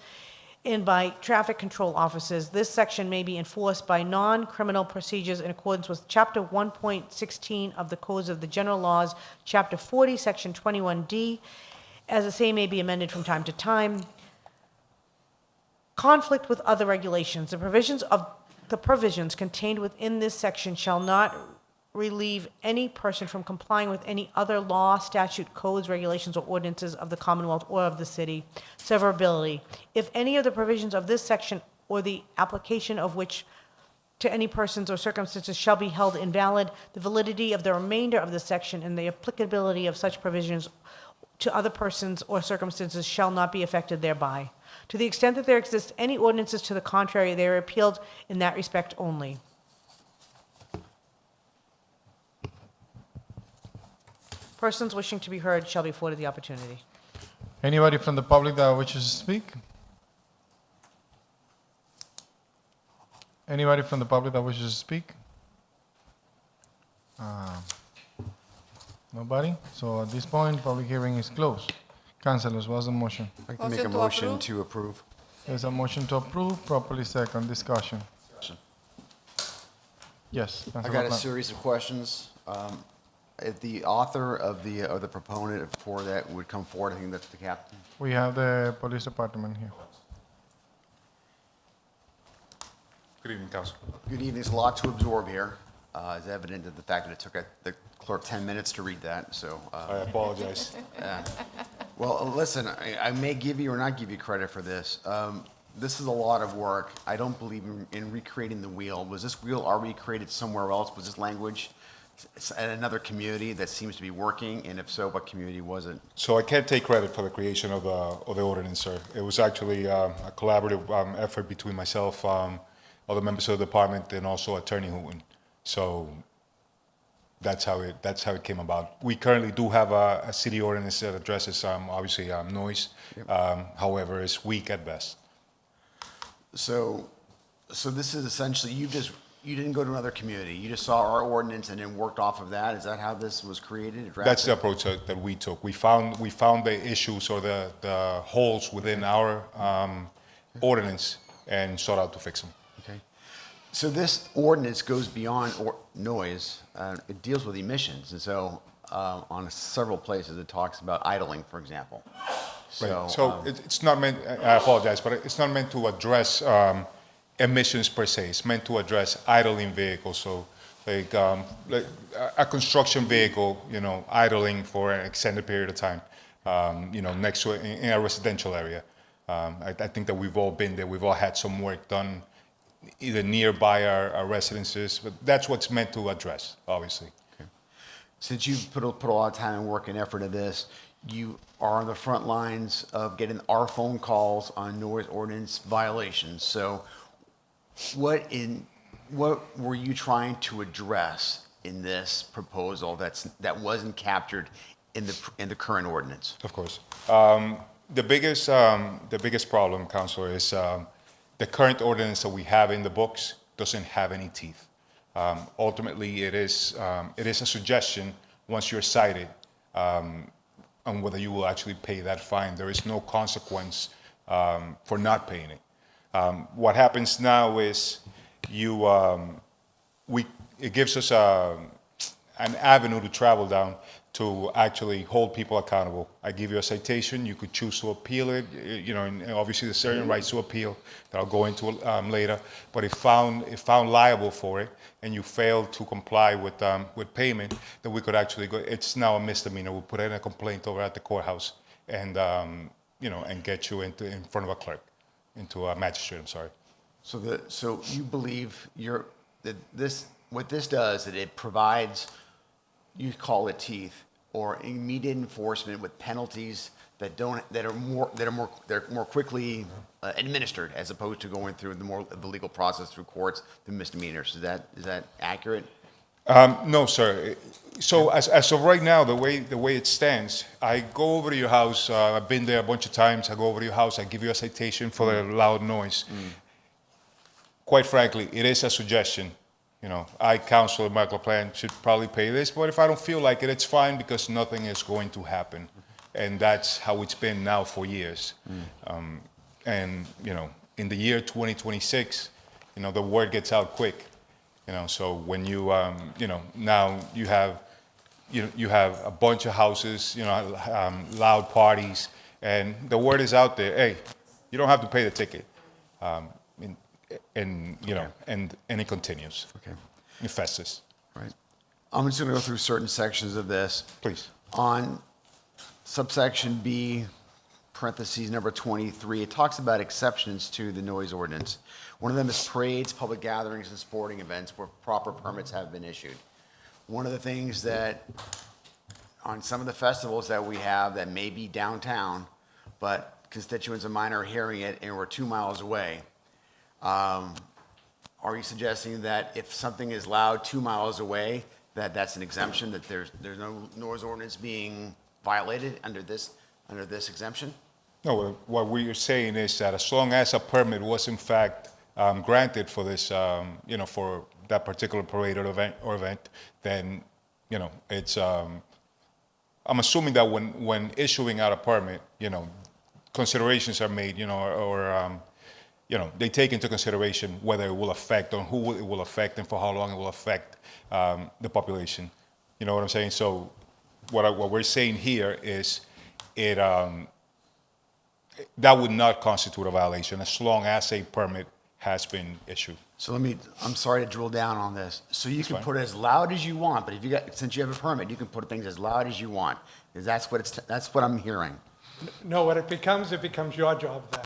and by traffic control officers. This section may be enforced by non-criminal procedures in accordance with Chapter 1.16 of the Codes of the General Laws, Chapter 40, Section 21D, as the same may be amended from time to time. Conflict with other regulations. The provisions contained within this section shall not relieve any person from complying with any other law, statute, codes, regulations, or ordinances of the Commonwealth or of the city. Severability. If any of the provisions of this section or the application of which to any persons or circumstances shall be held invalid, the validity of the remainder of this section and the applicability of such provisions to other persons or circumstances shall not be affected thereby. To the extent that there exist any ordinances to the contrary, they are repealed in that respect only. Persons wishing to be heard shall be afforded the opportunity. Anybody from the public that wishes to speak? Anybody from the public that wishes to speak? Nobody? So at this point, public hearing is closed. Councilors, what's the motion? I'd like to make a motion to approve. There's a motion to approve, properly second. Discussion. Yes. I Councilor got a Plant. series of questions. If the author of the proponent for that would come forward, I think that's the captain. We have the police department here. Good evening, Council. Good evening. There's a lot to absorb here. It's evident that the fact that it took the clerk 10 minutes to read that, so. I apologize. Well, listen, I may give you or not give you credit for this. This is a lot of work. I don't believe in recreating the wheel. Was this wheel already created somewhere else? Was this language at another community that seems to be working? And if so, what community was it? So I can't take credit for the creation of the ordinance, sir. It was actually a collaborative effort between myself, other members of the department, and also Attorney Hooten. So that's how it came about. We currently do have a city ordinance that addresses obviously noise. However, it's weak at best. So this is essentially, you didn't go to another community. You just saw our ordinance and then worked off of that. Is that how this was created? That's the approach that we took. We found the issues or the holes within our ordinance and sought out to fix them. Okay. So this ordinance goes beyond noise. It deals with emissions. And so on several places it talks about idling, for example. Right. So it's not meant, I apologize, but it's not meant to address emissions per se. It's meant to address idling vehicles. So like a construction vehicle, idling for an extended period of time, next to in a residential area. I think that we've all been there. We've all had some work done either nearby our residences, but that's what's meant to address, obviously. Okay. Since you've put a lot of time and work and effort into this, you are on the front lines of getting our phone calls on noise ordinance violations. So what were you trying to address in this proposal that wasn't captured in the current ordinance? Of course. The biggest problem, Councilor, is the current ordinance that we have in the books doesn't have any teeth. Ultimately, it is a suggestion once you're cited on whether you will actually pay that fine. There is no consequence for not paying it. What happens now is it gives us an avenue to travel down to actually hold people accountable. I give you a citation, you could choose to appeal it, and obviously there's certain rights to appeal that I'll go into later, but if found liable for it and you fail to comply with payment, then we could actually go, it's now a misdemeanor, we'll put in a complaint over at the courthouse and and get you in front of a clerk, into a magistrate. I'm sorry. So you believe what this does, that it provides, you call it teeth, or immediate enforcement with penalties that are more quickly administered, as opposed to going through the legal process through courts, the misdemeanors. Is that accurate? No, sir. So as of right now, the way it stands, I go over to your house. I've been there a bunch of times. I go over to your house. I give you a citation for the loud noise. Quite frankly, it is a suggestion. I, Councilor Mike LaPlante, should probably pay this, but if I don't feel like it, it's fine, because nothing is going to happen. And that's how it's been now for years. And, in the year 2026, the word gets out quick. So when you, now you have a bunch of houses, loud parties, and the word is out there, hey, you don't have to pay the ticket. And it continues. Okay. It festers. Right. I'm just going to go through certain sections of this. Please. On subsection B, parentheses number 23, it talks about exceptions to the noise ordinance. One of them is parades, public gatherings, and sporting events where proper permits have been issued. One of the things that, on some of the festivals that we have that may be downtown, but constituents of mine are hearing it and we're 2 miles away, are you suggesting that if something is loud 2 miles away, that's an exemption, that there's no noise ordinance being violated under this exemption? No, what we are saying is that as long as a permit was in fact granted for this, for that particular parade or event, then, it's, I'm assuming that when issuing out a permit, considerations are made, they take into consideration whether it will affect, or who it will affect, and for how long it will affect the population. You know what I'm saying? So what we're saying here is that would not constitute a violation as long as a permit has been issued. So I'm sorry to drill down on this. So you can fine. put it as loud as you want, but since you have a permit, you can put things as loud as you want. Because that's what I'm hearing. No, what it becomes your job then.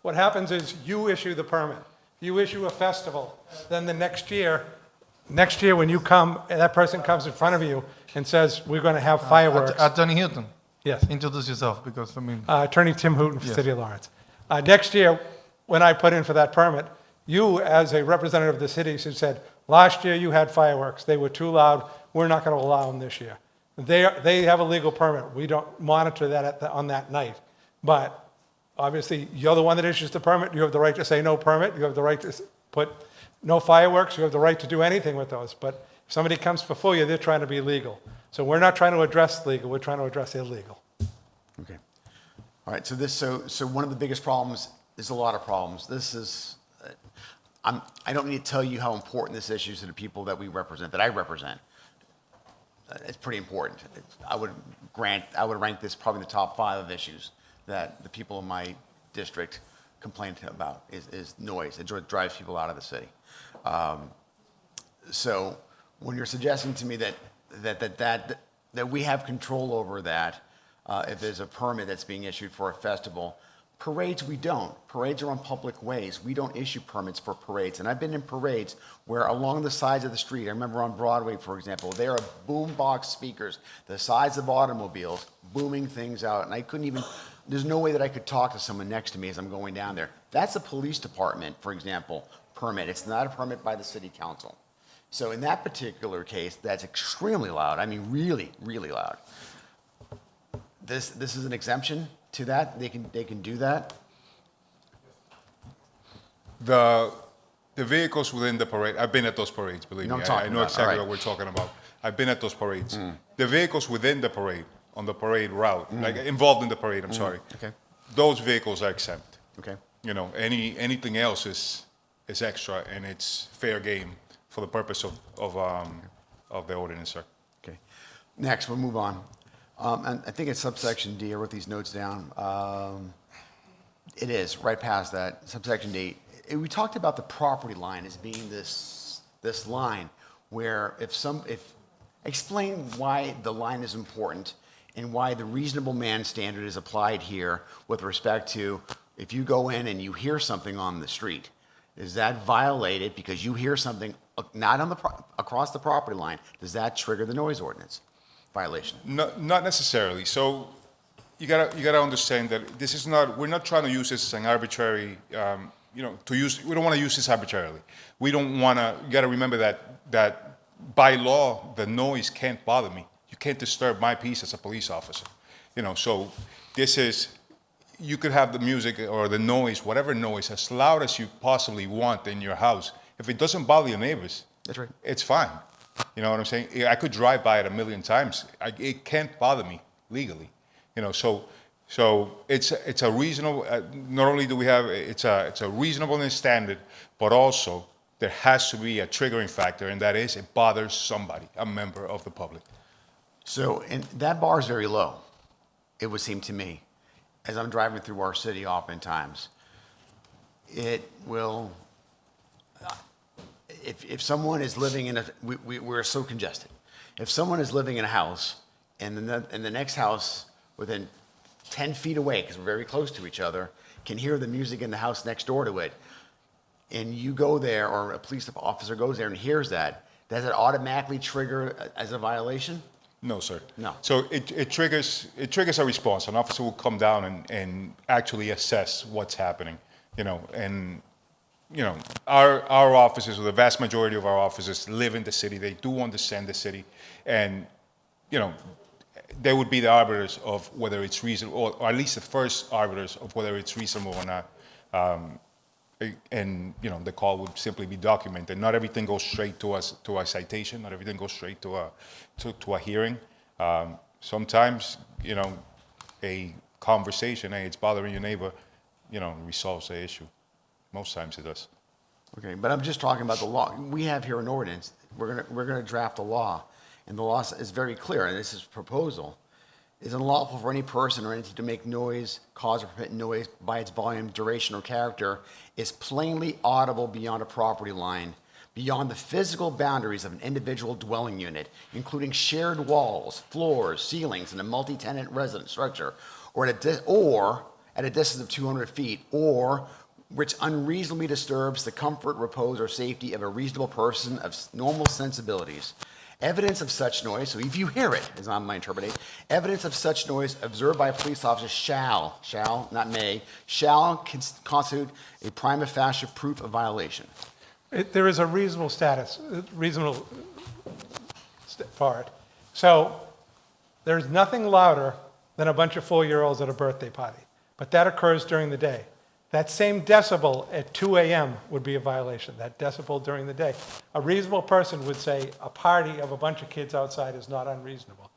What happens is you issue the permit. You issue a festival. Then the next year when you come, that person comes in front of you and says, we're going to have fireworks. Attorney Hilton. Yes. Introduce yourself, because Attorney Tim Hooton for Yes. City of Lawrence. Next year, when I put in for that permit, you, as a representative of the city, said, last year you had fireworks. They were too loud. We're not going to allow them this year. They have a legal permit. We don't monitor that on that night. But obviously, you're the one that issues the permit. You have the right to say no permit. You have the right to put no fireworks. You have the right to do anything with those. But if somebody comes before you, they're trying to be legal. So we're not trying to address legal. We're trying to address illegal. Okay. All right. So one of the biggest problems is a lot of problems. This is, I don't need to tell you how important this issue is to the people that I represent. It's pretty important. I would rank this probably in the top 5 of issues that the people in my district complain about is noise. It drives people out of the city. So when you're suggesting to me that we have control over that, if there's a permit that's being issued for a festival, parades we don't. Parades are on public ways. We don't issue permits for parades. And I've been in parades where along the sides of the street, I remember on Broadway, for example, there are boombox speakers the size of automobiles booming things out. And I couldn't even, there's no way that I could talk to someone next to me as I'm going down there. That's a police department, for example, permit. It's not a permit by the city council. So in that particular case, that's extremely loud. I mean, really, really loud. This is an exemption to that. They can do that. The vehicles within the parade, I've been at those parades, believe No, me. I'm talking I know about, exactly all right. what we're talking about. I've been at those parades. The vehicles within the parade, on the parade route, like involved in the parade, I'm sorry. Okay. Those vehicles are exempt. Okay. Anything else is extra, and it's fair game for the purpose of the ordinance, sir. Okay. Next, we'll move on. And I think it's subsection D. I wrote these notes down. It is right past that, subsection D. We talked about the property line as being this line where explain why the line is important, and why the reasonable man standard is applied here with respect to if you go in and you hear something on the street, is that violated because you hear something not on the across the property line? Does that trigger the noise ordinance violation? Not necessarily. So you gotta understand that this is not. We're not trying to use this as an arbitrary. We don't want to use this arbitrarily. We don't want to. You gotta remember that by law the noise can't bother me. You can't disturb my peace as a police officer. So this is. You could have the music or the noise, whatever noise, as loud as you possibly want in your house. If it doesn't bother your neighbors, that's right. It's fine. You know what I'm saying? I could drive by it a million times. It can't bother me legally. So it's a reasonable. Not only do we have it's a reasonableness standard, but also there has to be a triggering factor, and that is it bothers somebody, a member of the public. So, and that bar is very low, it would seem to me, as I'm driving through our city oftentimes. It will, if someone is living in we're so congested. If someone is living in a house and the next house within 10 feet away, because we're very close to each other, can hear the music in the house next door to it, and you go there, or a police officer goes there and hears that, does it automatically trigger as a violation? No, sir. No. So it triggers a response. An officer will come down and actually assess what's happening. Our officers, or the vast majority of our officers, live in the city. They do understand the city, and they would be the arbiters of whether it's reasonable, or at least the first arbiters of whether it's reasonable or not. The call would simply be documented. Not everything goes straight to a citation. Not everything goes straight to a hearing. Sometimes, a conversation, hey, it's bothering your neighbor, resolves the issue. Most times it does. Okay, but I'm just talking about the law. We have here an ordinance. We're gonna draft a law, and the law is very clear, and this is a proposal. Is unlawful for any person or entity to make noise, cause or permit noise by its volume, duration, or character is plainly audible beyond a property line, beyond the physical boundaries of an individual dwelling unit, including shared walls, floors, ceilings in a multi-tenant residence structure, or at a distance of 200 feet, or which unreasonably disturbs the comfort, repose, or safety of a reasonable person of normal sensibilities. Evidence of such noise, so if you hear it, is on my interpretation, evidence of such noise observed by a police officer shall, not may, shall constitute a prima facie proof of violation. There is a reasonable for it. So there's nothing louder than a bunch of 4-year-olds at a birthday party, but that occurs during the day. That same decibel at 2 a.m. would be a violation, that decibel during the day. A reasonable person would say a party of a bunch of kids outside is not unreasonable.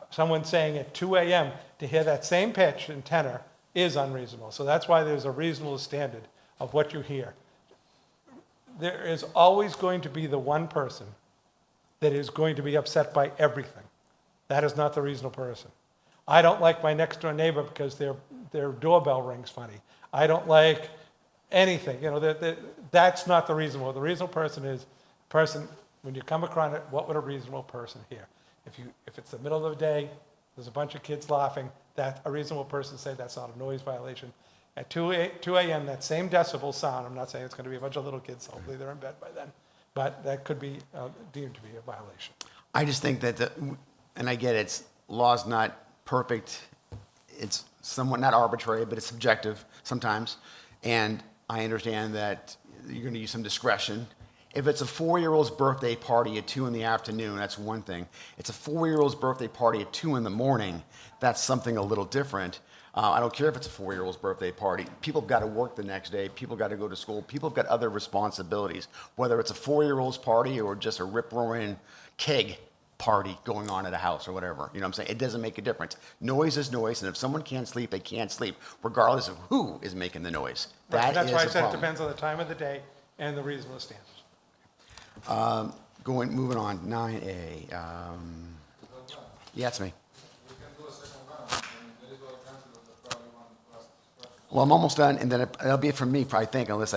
Someone saying at 2 a.m. to hear that same pitch and tenor is unreasonable. So that's why there's a reasonable standard of what you hear. There is always going to be the one person that is going to be upset by everything. That is not the reasonable person. I don't like my next door neighbor because their doorbell rings funny. I don't like anything. That's not the reasonable. The reasonable person is when you come across it, what would a reasonable person hear? If it's the middle of the day, there's a bunch of kids laughing, that a reasonable person say that's not a noise violation. At 2 a.m., that same decibel sound, I'm not saying it's going to be a bunch of little kids, hopefully they're in bed by then, but that could be deemed to be a violation. I just think that, and I get it's law's not perfect, it's somewhat not arbitrary, but it's subjective sometimes, and I understand that you're going to use some discretion. If it's a 4-year-old's birthday party at 2 in the afternoon, that's one thing. It's a 4-year-old's birthday party at 2 in the morning, that's something a little different. I don't care if it's a 4-year-old's birthday party. People have got to work the next day. People got to go to school. People have got other responsibilities, whether it's a 4-year-old's party or just a rip-roaring keg party going on at a house or whatever. You know what I'm saying? It doesn't make a difference. Noise is noise, and if someone can't sleep, they can't sleep, regardless of who is making the noise. Right, that's why I said it problem. depends on the time of the day and the reasonable standards. Moving on, 9A. Yeah, it's me. Well, I'm almost done, and then it'll be it from me, I think, unless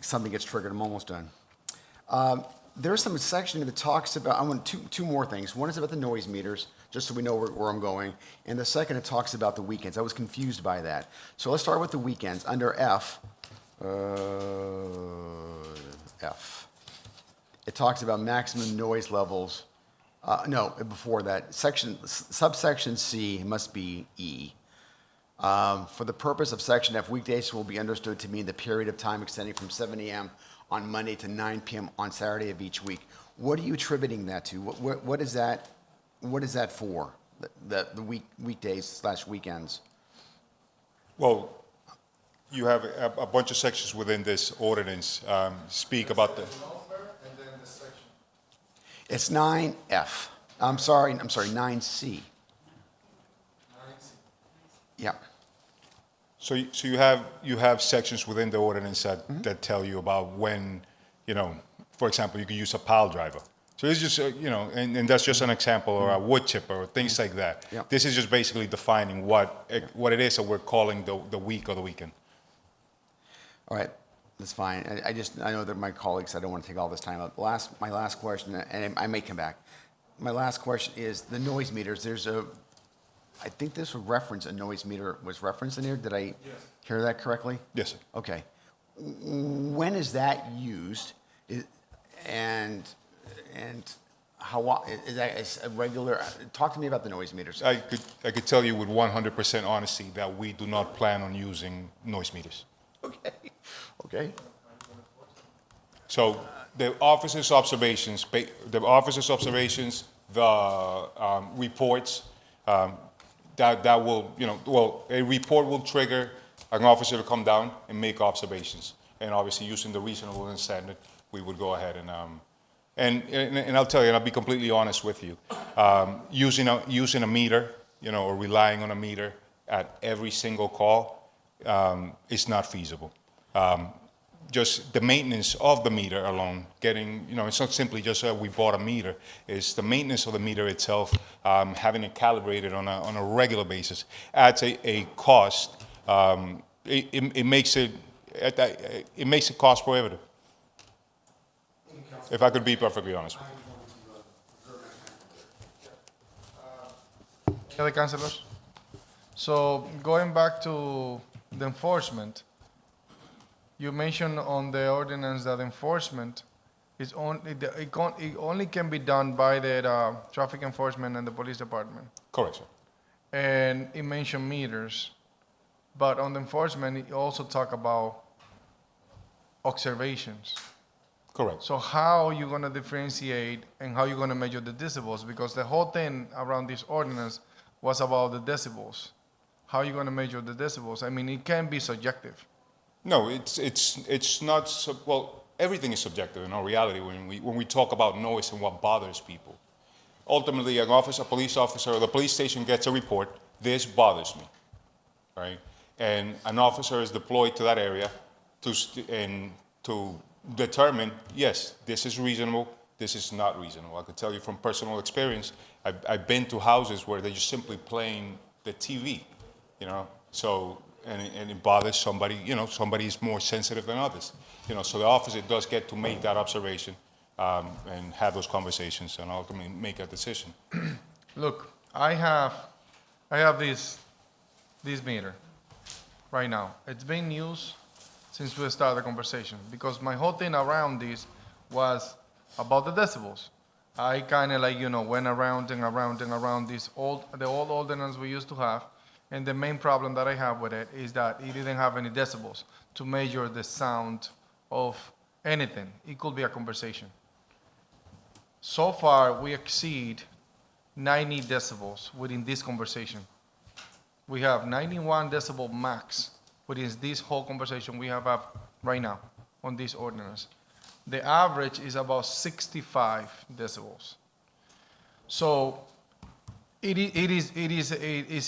something gets triggered. I'm almost done. There's some section that talks about, I want two more things. One is about the noise meters. just so we know where I'm going. And the second, it talks about the weekends. I was confused by that. So let's start with the weekends. Under F, it talks about maximum noise levels. No, before that, subsection C must be E. For the purpose of section F, weekdays will be understood to mean the period of time extending from 7 a.m. on Monday to 9 p.m. on Saturday of each week. What are you attributing that to? What is that? What is that for? The weekdays / weekends. Well, you have a bunch of sections within this ordinance speak about the. It's 9F. I'm sorry, 9C. Yeah. So you have sections within the ordinance that tell you about when, for example, you can use a pile driver. So it's just, and that's just an example, or a wood chipper, or things like that. Yeah. This is just basically defining what it is that we're calling the week or the weekend. All right, that's fine. I know that my colleagues, I don't want to take all this time up. My last question, and I may come back. My last question is the noise meters. I think this would reference a noise meter was referenced in here. Did I hear that correctly? Yes, sir. Okay. When is that used? And how is that a regular? Talk to me about the noise meters. I could tell you with 100% honesty that we do not plan on using noise meters. Okay. Okay. So the officer's observations, the reports, that will, a report will trigger an officer to come down and make observations. And obviously, using the reasonableness standard, we would go ahead and I'll tell you, and I'll be completely honest with you, using a meter, or relying on a meter at every single call is not feasible. Just the maintenance of the meter alone, it's not simply just we bought a meter, it's the maintenance of the meter itself, having it calibrated on a regular basis adds a cost. It makes it cost prohibitive. If I could be perfectly honest with you. Any other councilors? So going back to the enforcement, you mentioned on the ordinance that enforcement is it only can be done by the traffic enforcement and the police department. Correct, sir. And it mentioned meters, but on the enforcement, it also talk about observations. Correct. So how are you going to differentiate and how are you going to measure the decibels? Because the whole thing around this ordinance was about the decibels. How are you going to measure the decibels? I mean, it can be subjective. No, it's not. Well, everything is subjective in all reality when we talk about noise and what bothers people. Ultimately, a police officer, or the police station gets a report. This bothers me, right? And an officer is deployed to that area to determine, yes, this is reasonable. This is not reasonable. I could tell you from personal experience. I've been to houses where they're just simply playing the TV, So. And it bothers somebody, somebody is more sensitive than others. So the officer does get to make that observation and have those conversations and ultimately make a decision. Look, I have this meter right now. It's been used since we started the conversation because my whole thing around this was about the decibels. I kind of went around and around and around the old ordinance we used to have. And the main problem that I have with it is that it didn't have any decibels to measure the sound of anything. It could be a conversation. So far, we exceed 90 decibels within this conversation. We have 91 decibel max within this whole conversation we have right now on this ordinance. The average is about 65 decibels. So it is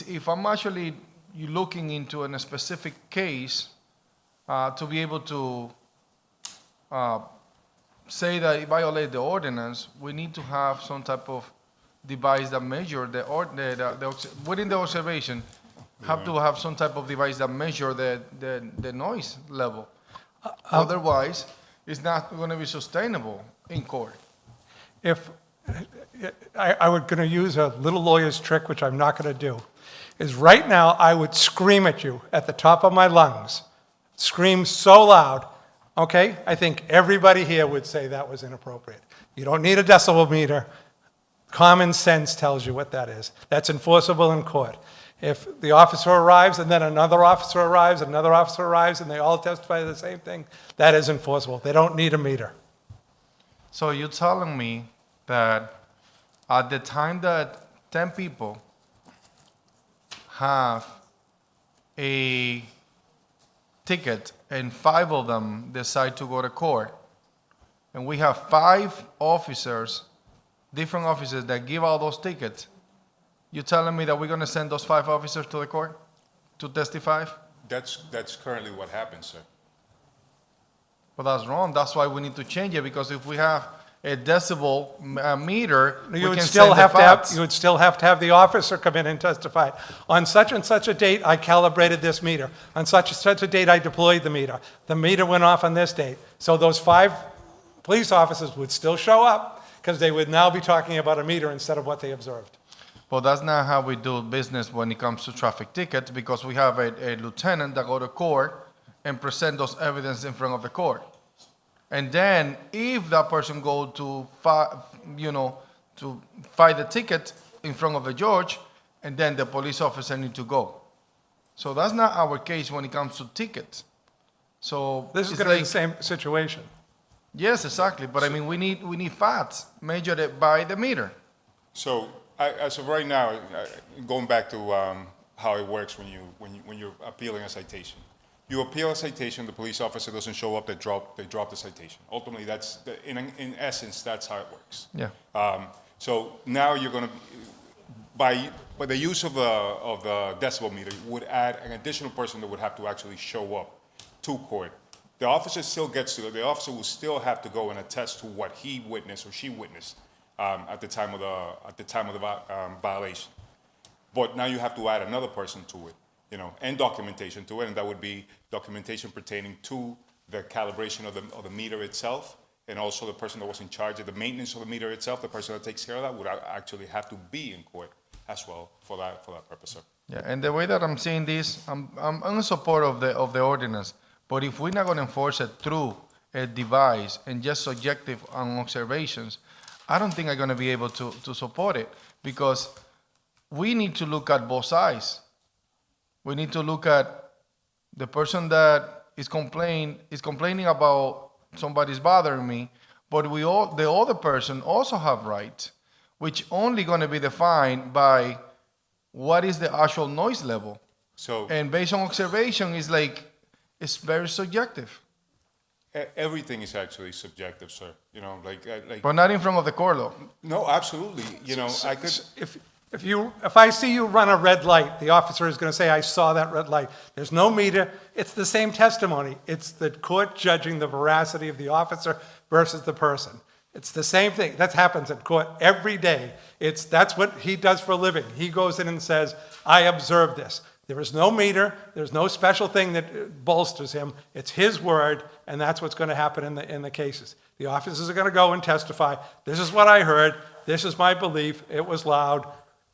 if I'm actually looking into a specific case to be able to say that it violates the ordinance, we need to have some type of device that measure within the observation, have to have some type of device that measure the noise level. Otherwise, it's not going to be sustainable in court. If I would going to use a little lawyer's trick, which I'm not going to do, is right now I would scream at you at the top of my lungs, scream so loud, okay? I think everybody here would say that was inappropriate. You don't need a decibel meter. Common sense tells you what that is. That's enforceable in court. If the officer arrives and then another officer arrives, and they all testify to the same thing, that is enforceable. They don't need a meter. So you're telling me that at the time that 10 people have a ticket and 5 of them decide to go to court, and we have 5 officers, different officers that give out those tickets, you're telling me that we're going to send those 5 officers to the court to testify? That's currently what happens, sir. But that's wrong. That's why we need to change it, because if we have a decibel meter, we You would can still send the have to have, facts. you would still have to have the officer come in and testify. On such and such a date, I calibrated this meter. On such and such a date, I deployed the meter. The meter went off on this date. So those 5 police officers would still show up, because they would now be talking about a meter instead of what they observed. But that's not how we do business when it comes to traffic tickets, because we have a lieutenant that go to court and present those evidence in front of the court. And then if that person go to fight the ticket in front of the judge, and then the police officer need to go. So that's not our case when it comes to tickets. So This is it's going to be like- the same situation. Yes, exactly. But I mean, we need facts measured by the meter. So as of right now, going back to how it works when you're appealing a citation. You appeal a citation, the police officer doesn't show up, they drop the citation. Ultimately, in essence, that's how it works. Yeah. So now you're going to, by the use of the decibel meter, you would add an additional person that would have to actually show up to court. The officer will still have to go and attest to what he witnessed or she witnessed at the time of the violation. But now you have to add another person to it, and documentation to it, and that would be documentation pertaining to the calibration of the meter itself, and also the person that was in charge of the maintenance of the meter itself, the person that takes care of that, would actually have to be in court as well for that purpose, sir. Yeah, and the way that I'm seeing this, I'm in support of the ordinance. But if we're not going to enforce it through a device and just subjective on observations, I don't think I'm going to be able to support it, because we need to look at both sides. We need to look at the person that is complaining about somebody's bothering me, but the other person also have rights, which only going to be defined by what is the actual noise level. So And based on observation, it's very subjective. everything is actually subjective, sir. But not in front of the court, though. No, absolutely. I could. If I see you run a red light, the officer is going to say, I saw that red light. There's no meter. It's the same testimony. It's the court judging the veracity of the officer versus the person. It's the same thing. That happens in court every day. That's what he does for a living. He goes in and says, I observed this. There is no meter. There's no special thing that bolsters him. It's his word, and that's what's going to happen in the cases. The officers are going to go and testify. This is what I heard. This is my belief. It was loud.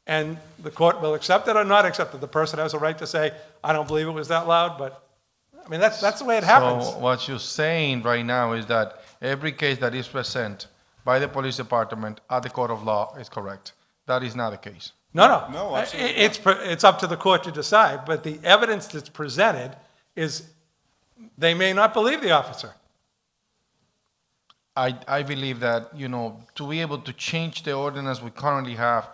And the court will accept it or not accept it. The person has a right to say, I don't believe it was that loud, but I mean, that's the way it happens. So what you're saying right now is that every case that is present by the police department at the court of law is correct. That is not the case. No, absolutely it's up to the court to decide, but the evidence that's presented is they may not believe the officer. I believe that, to be able to change the ordinance we currently have,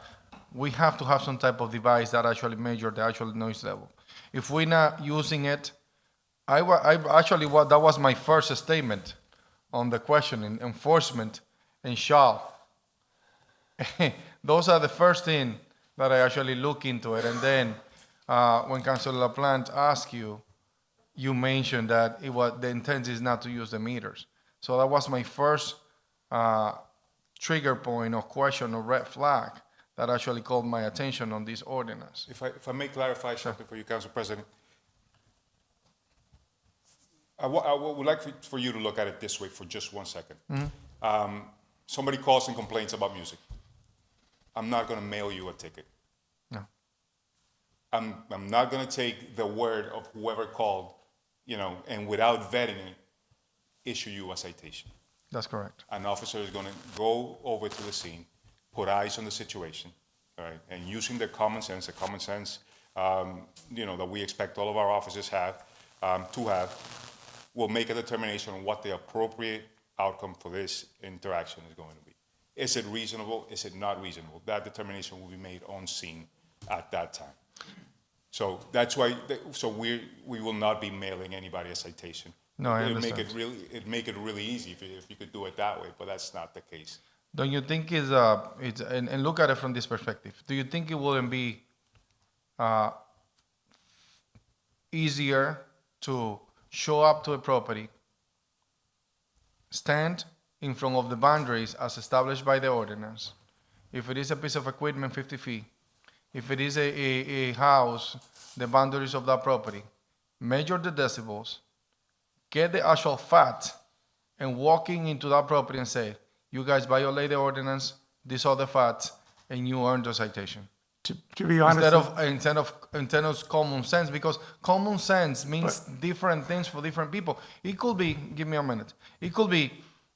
we have to have some type of device that actually measure the actual noise level. If we're not using it, that was my first statement on the question in enforcement and shall. Those are the first thing that I actually look into it. And then when Councilor LaPlante asked you mentioned that the intent is not to use the meters. So that was my first trigger point or question or red flag that actually called my attention on this ordinance. If I may clarify something for you, Council President. I would like for you to look at it this way for just 1 second. Somebody calls and complains about music. I'm not going to mail you a ticket. No. I'm not going to take the word of whoever called, and without vetting it, issue you a citation. That's correct. An officer is going to go over to the scene, put eyes on the situation, all right, and using the common sense that we expect all of our officers to have, will make a determination on what the appropriate outcome for this interaction is going to be. Is it reasonable? Is it not reasonable? That determination will be made on scene at that time. So that's why. So we will not be mailing anybody a citation. No, I It'd understand. make it really easy if you could do it that way, but that's not the case. Don't you think and look at it from this perspective, do you think it wouldn't be easier to show up to a property, stand in front of the boundaries as established by the ordinance? If it is a piece of equipment, 50 feet. If it is a house, the boundaries of that property. Measure the decibels, get the actual fact, and walking into that property and say, you guys violate the ordinance, these are the facts, and you earn the citation. To be honest, Instead of common sense, because common sense means different things for different people. It could be, give me a minute. It could be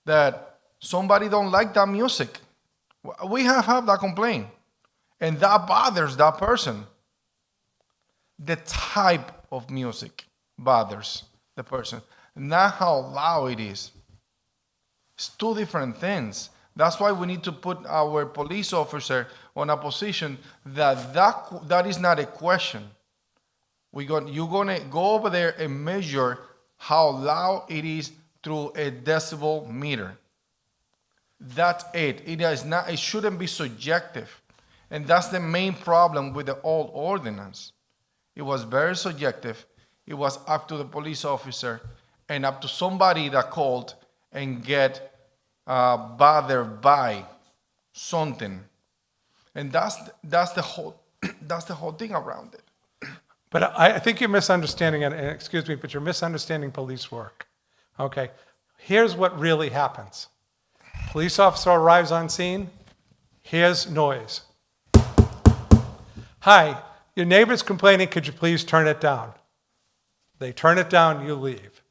that somebody don't like that music. We have that complaint, and that bothers that person. The type of music bothers the person, not how loud it is. It's two different things. That's why we need to put our police officer on a position that is not a question. You're gonna go over there and measure how loud it is through a decibel meter. That's it. It shouldn't be subjective. And that's the main problem with the old ordinance. It was very subjective. It was up to the police officer and up to somebody that called and get bothered by something. And that's the whole thing around it. but I think you're misunderstanding, and excuse me, but you're misunderstanding police work. Okay, here's what really happens. Police officer arrives on scene, hears noise. Hi, your neighbor's complaining, could you please turn it down? They turn it down, you leave.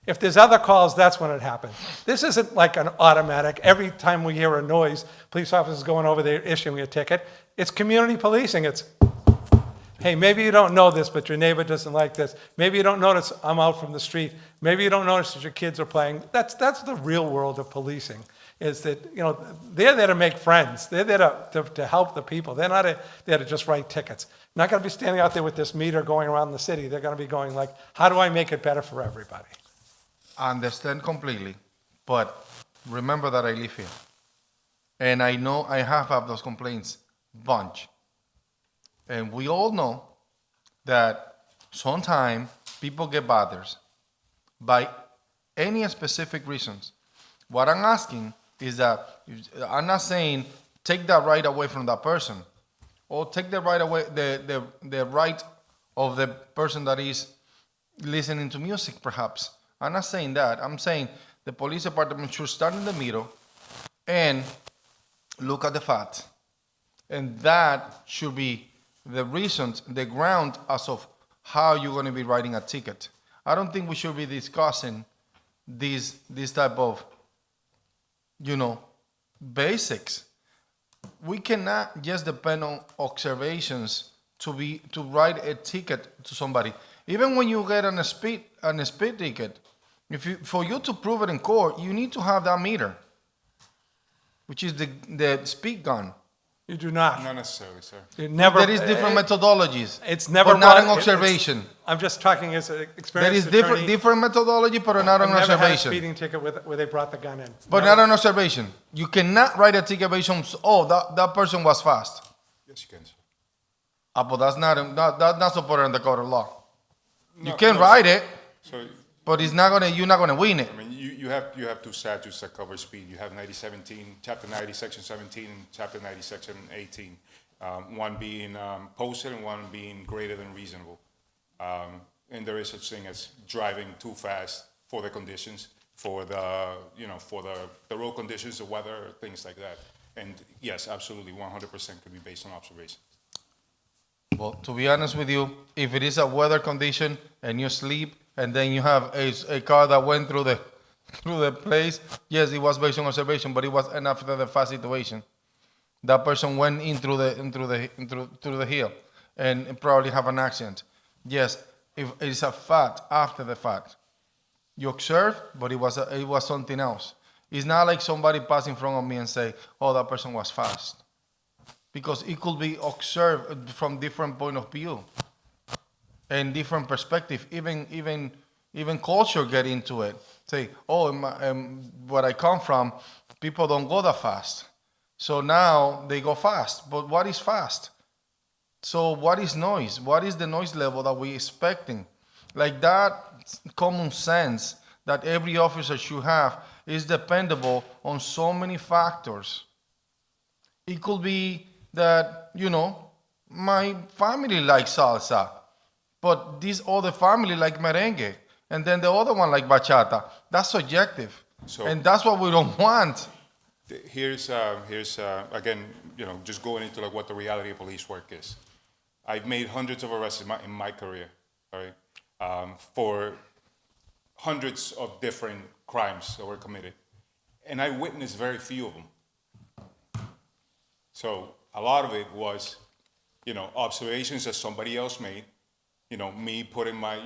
If there's other calls, that's when it happens. This isn't like an automatic, every time we hear a noise, police officers going over there issuing a ticket. It's community policing. It's, hey, maybe you don't know this, but your neighbor doesn't like this. Maybe you don't notice I'm out from the street. Maybe you don't notice that your kids are playing. That's the real world of policing, is that, they're there to make friends. They're there to help the people. They're not there to just write tickets. Not going to be standing out there with this meter going around the city. They're going to be going like, how do I make it better for everybody? I understand completely, but remember that I live here. And I know I have had those complaints bunch. And we all know that sometimes people get bothered by any specific reasons. What I'm asking is that, I'm not saying take that right away from that person, or take the right away, the right of the person that is listening to music, perhaps. I'm not saying that. I'm saying the police department should start in the middle and look at the facts. And that should be the reasons, the ground as of how you're going to be writing a ticket. I don't think we should be discussing this type of, basics. We cannot just depend on observations to write a ticket to somebody. Even when you get on a speed ticket, for you to prove it in court, you need to have that meter, which is the speed gun. You do not. Not necessarily, sir. There is different methodologies. It's never but not brought- an observation. I'm just talking as an There experienced is attorney. different methodology, but not an I've never had a observation. speeding ticket where they brought the gun in. But Never. not an observation. You cannot write a ticket based on, that person was fast. Yes, you can, sir. But that's not supported in the code of law. You No, can no, write it, So, but you're not gonna win it. I mean, you have two statutes that cover speed. You have Chapter 90, Section 17, and Chapter 90, Section 18. One being posted and one being greater than reasonable. And there is such thing as driving too fast for the conditions, for the road conditions, the weather, things like that. And yes, absolutely, 100% could be based on observation. Well, to be honest with you, if it is a weather condition and you sleep and then you have a car that went through the place, yes, it was based on observation, but it was an after the fact situation. That person went in through the hill and probably have an accident. Yes, if it's a fact after the fact. You observe, but it was something else. It's not like somebody passing in front of me and say, "Oh, that person was fast," because it could be observed from different point of view and different perspective. Even culture get into it. Say, "Oh, where I come from, people don't go that fast, so now they go fast." But what is fast? So what is noise? What is the noise level that we expecting? Like that common sense that every officer should have is dependable on so many factors. It could be that, my family likes salsa, but this other family like merengue, and then the other one like bachata. That's subjective, and that's what we don't want. Here's again, just going into like what the reality of police work is. I've made hundreds of arrests in my career, all right, for hundreds of different crimes that were committed, and I witnessed very few of them. So a lot of it was, observations that somebody else made, me putting my,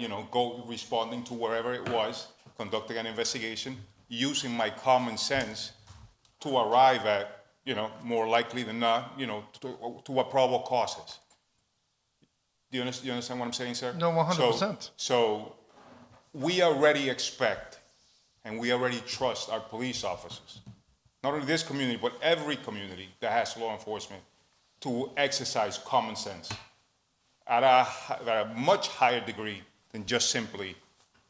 responding to wherever it was, conducting an investigation, using my common sense to arrive at, more likely than not, to what probable causes. Do you understand what I'm saying, sir? No, 100%. So we already expect and we already trust our police officers, not only this community, but every community that has law enforcement, to exercise common sense at a much higher degree than just simply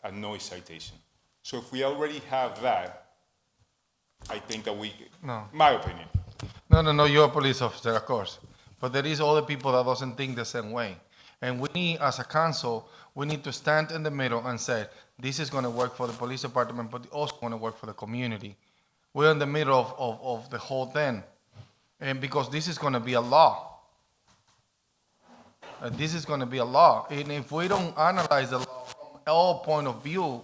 a noise citation. So if we already have that, I think that my opinion. No, you're a police officer, of course. But there is other people that doesn't think the same way. And we need, as a council, we need to stand in the middle and say, this is going to work for the police department, but also going to work for the community. We're in the middle of the whole thing. And because this is going to be a law. This is going to be a law. And if we don't analyze the law from all point of view,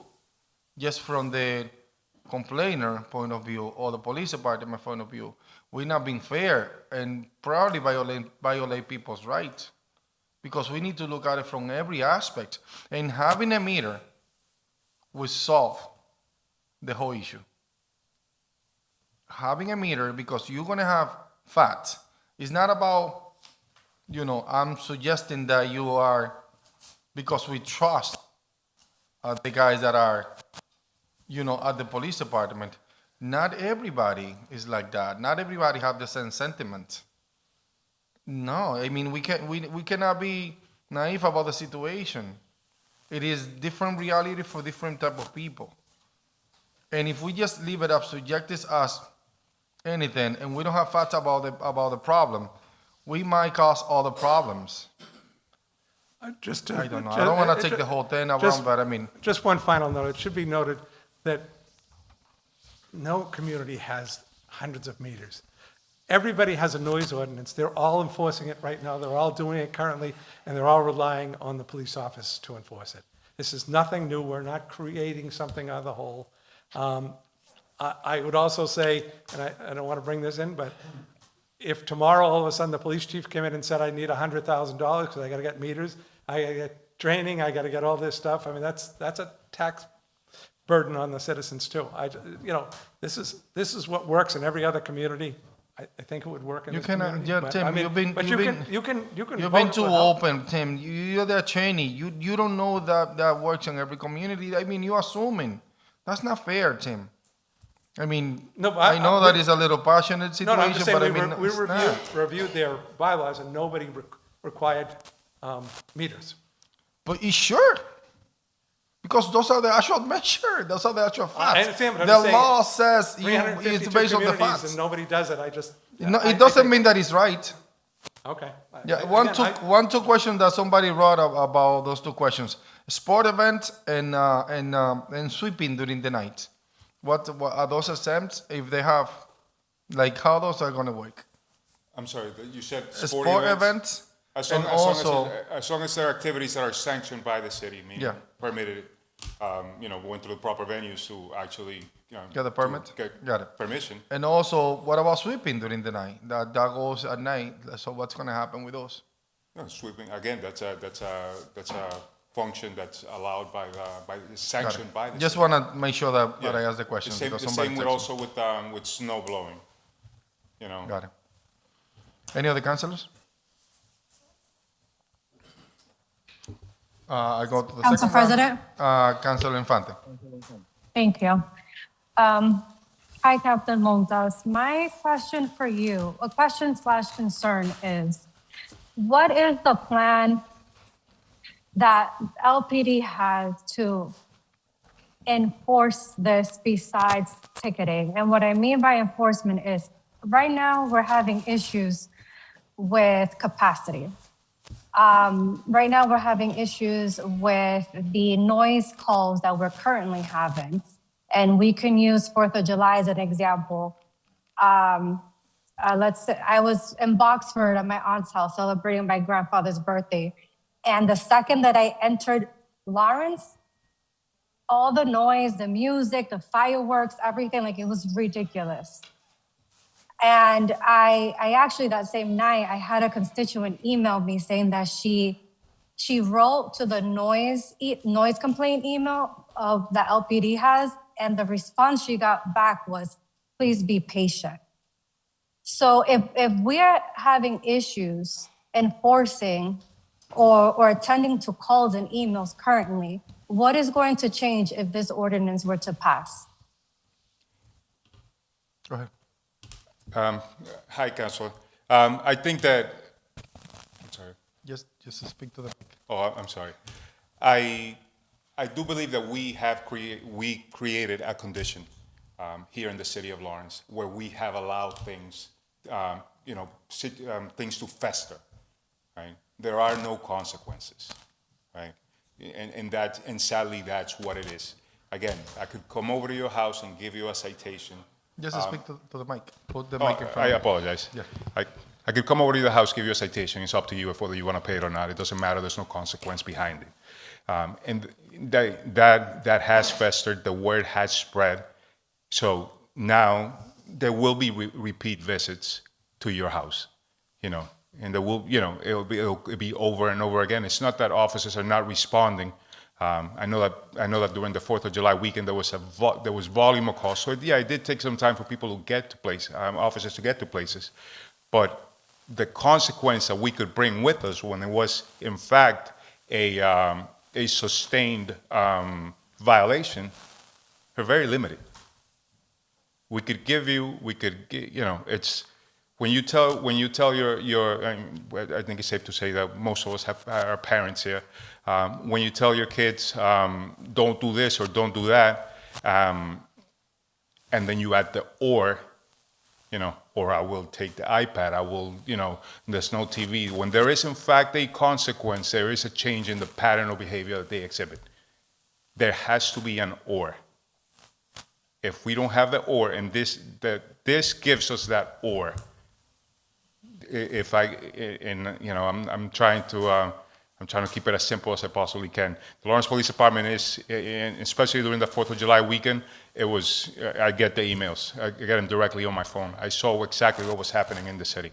just from the complainer point of view or the police department point of view, we're not being fair and probably violate people's rights. Because we need to look at it from every aspect. And having a meter will solve the whole issue. Having a meter, because you're going to have facts. It's not about, I'm suggesting that you are, because we trust the guys that are, at the police department. Not everybody is like that. Not everybody have the same sentiment. No, I mean, we cannot be naive about the situation. It is different reality for different type of people. And if we just leave it up subjective as anything, and we don't have facts about the problem, we might cause other problems. I don't know. I don't want to take the whole thing around, but I mean. Just one final note. It should be noted that no community has hundreds of meters. Everybody has a noise ordinance. They're all enforcing it right now. They're all doing it currently, and they're all relying on the police office to enforce it. This is nothing new. We're not creating something out of the whole. I would also say, and I don't want to bring this in, but if tomorrow all of a sudden the police chief came in and said, I need $100,000 because I got to get meters, I got to get training, I got to get all this stuff, I mean, that's a tax burden on the citizens too. This is what works in every other community. I think it would work in this community. Yeah, Tim, I mean, you can you've been too open, Tim. You're the attorney. You don't know that works in every community. I mean, you're assuming. That's not fair, Tim. I mean, I know that is a little passionate situation, I'm just saying, but I mean, we reviewed their bylaws and nobody required meters. But it's sure. Because those are the actual measures. Those are the actual facts. I understand, but I'm the just saying, law says it's based on the communities facts. and nobody does it. It doesn't mean that it's right. Okay. Yeah, one, two questions that somebody wrote about those two questions: sport events and sweeping during the night. What are those exempt if they have Like how those are gonna work? I'm sorry, you said Sport sporting events, As and long, as, also long as there are activities that are sanctioned by the city, meaning Yeah. permitted, went to the proper venues to actually, get the to permit. get Got it. permission. And also, what about sweeping during the night? That goes at night. So what's gonna happen with those? No, sweeping, again, that's a function that's allowed sanctioned by the Just city. wanna make sure that Yeah. I ask the question The because same somebody with texted me. also with snow blowing, Got it. Any other councilors? I go to the Council second round. President? Councilor Infante. Thank you. Hi, Captain Montas. My question for you, a question/concern is, what is the plan that LPD has to enforce this besides ticketing? And what I mean by enforcement is, right now, we're having issues with capacity. Right now, we're having issues with the noise calls that we're currently having. And we can use 4th of July as an example. Let's say I was in Boxford at my aunt's house celebrating my grandfather's birthday. And the second that I entered Lawrence, all the noise, the music, the fireworks, everything, like it was ridiculous. And I actually, that same night, I had a constituent email me saying that she wrote to the noise complaint email of the LPD has, and the response she got back was, please be patient. So if we're having issues enforcing or attending to calls and emails currently, what is going to change if this ordinance were to pass? Go ahead. Hi, Councilor. I think that, I'm sorry. Just to speak to the mic. Oh, I'm sorry. I do believe that we created a condition here in the city of Lawrence where we have allowed things, things to fester, right? There are no consequences, right? And sadly, that's what it is. Again, I could come over to your house and give you a citation. Just to speak to the mic. Put the Oh, mic in front. I apologize. Yeah. I could come over to your house, give you a citation. It's up to you if whether you want to pay it or not. It doesn't matter. There's no consequence behind it. And that has festered. The word has spread. So now there will be repeat visits to your house, and there will, it'll be over and over again. It's not that officers are not responding. I know that during the 4th of July weekend there was volume of calls. So it did take some time for people to get to places, officers to get to places. But the consequence that we could bring with us when it was in fact a sustained violation are very limited. We could it's when you tell your I think it's safe to say that most of us are parents here. When you tell your kids, don't do this or don't do that, and then you add the or I will take the iPad, I will, there's no TV. When there is in fact a consequence, there is a change in the pattern of behavior that they exhibit. There has to be an or. If we don't have the or, and this gives us that or. I'm trying to keep it as simple as I possibly can. The Lawrence Police Department is, especially during the 4th of July weekend, I get the emails. I get them directly on my phone. I saw exactly what was happening in the city.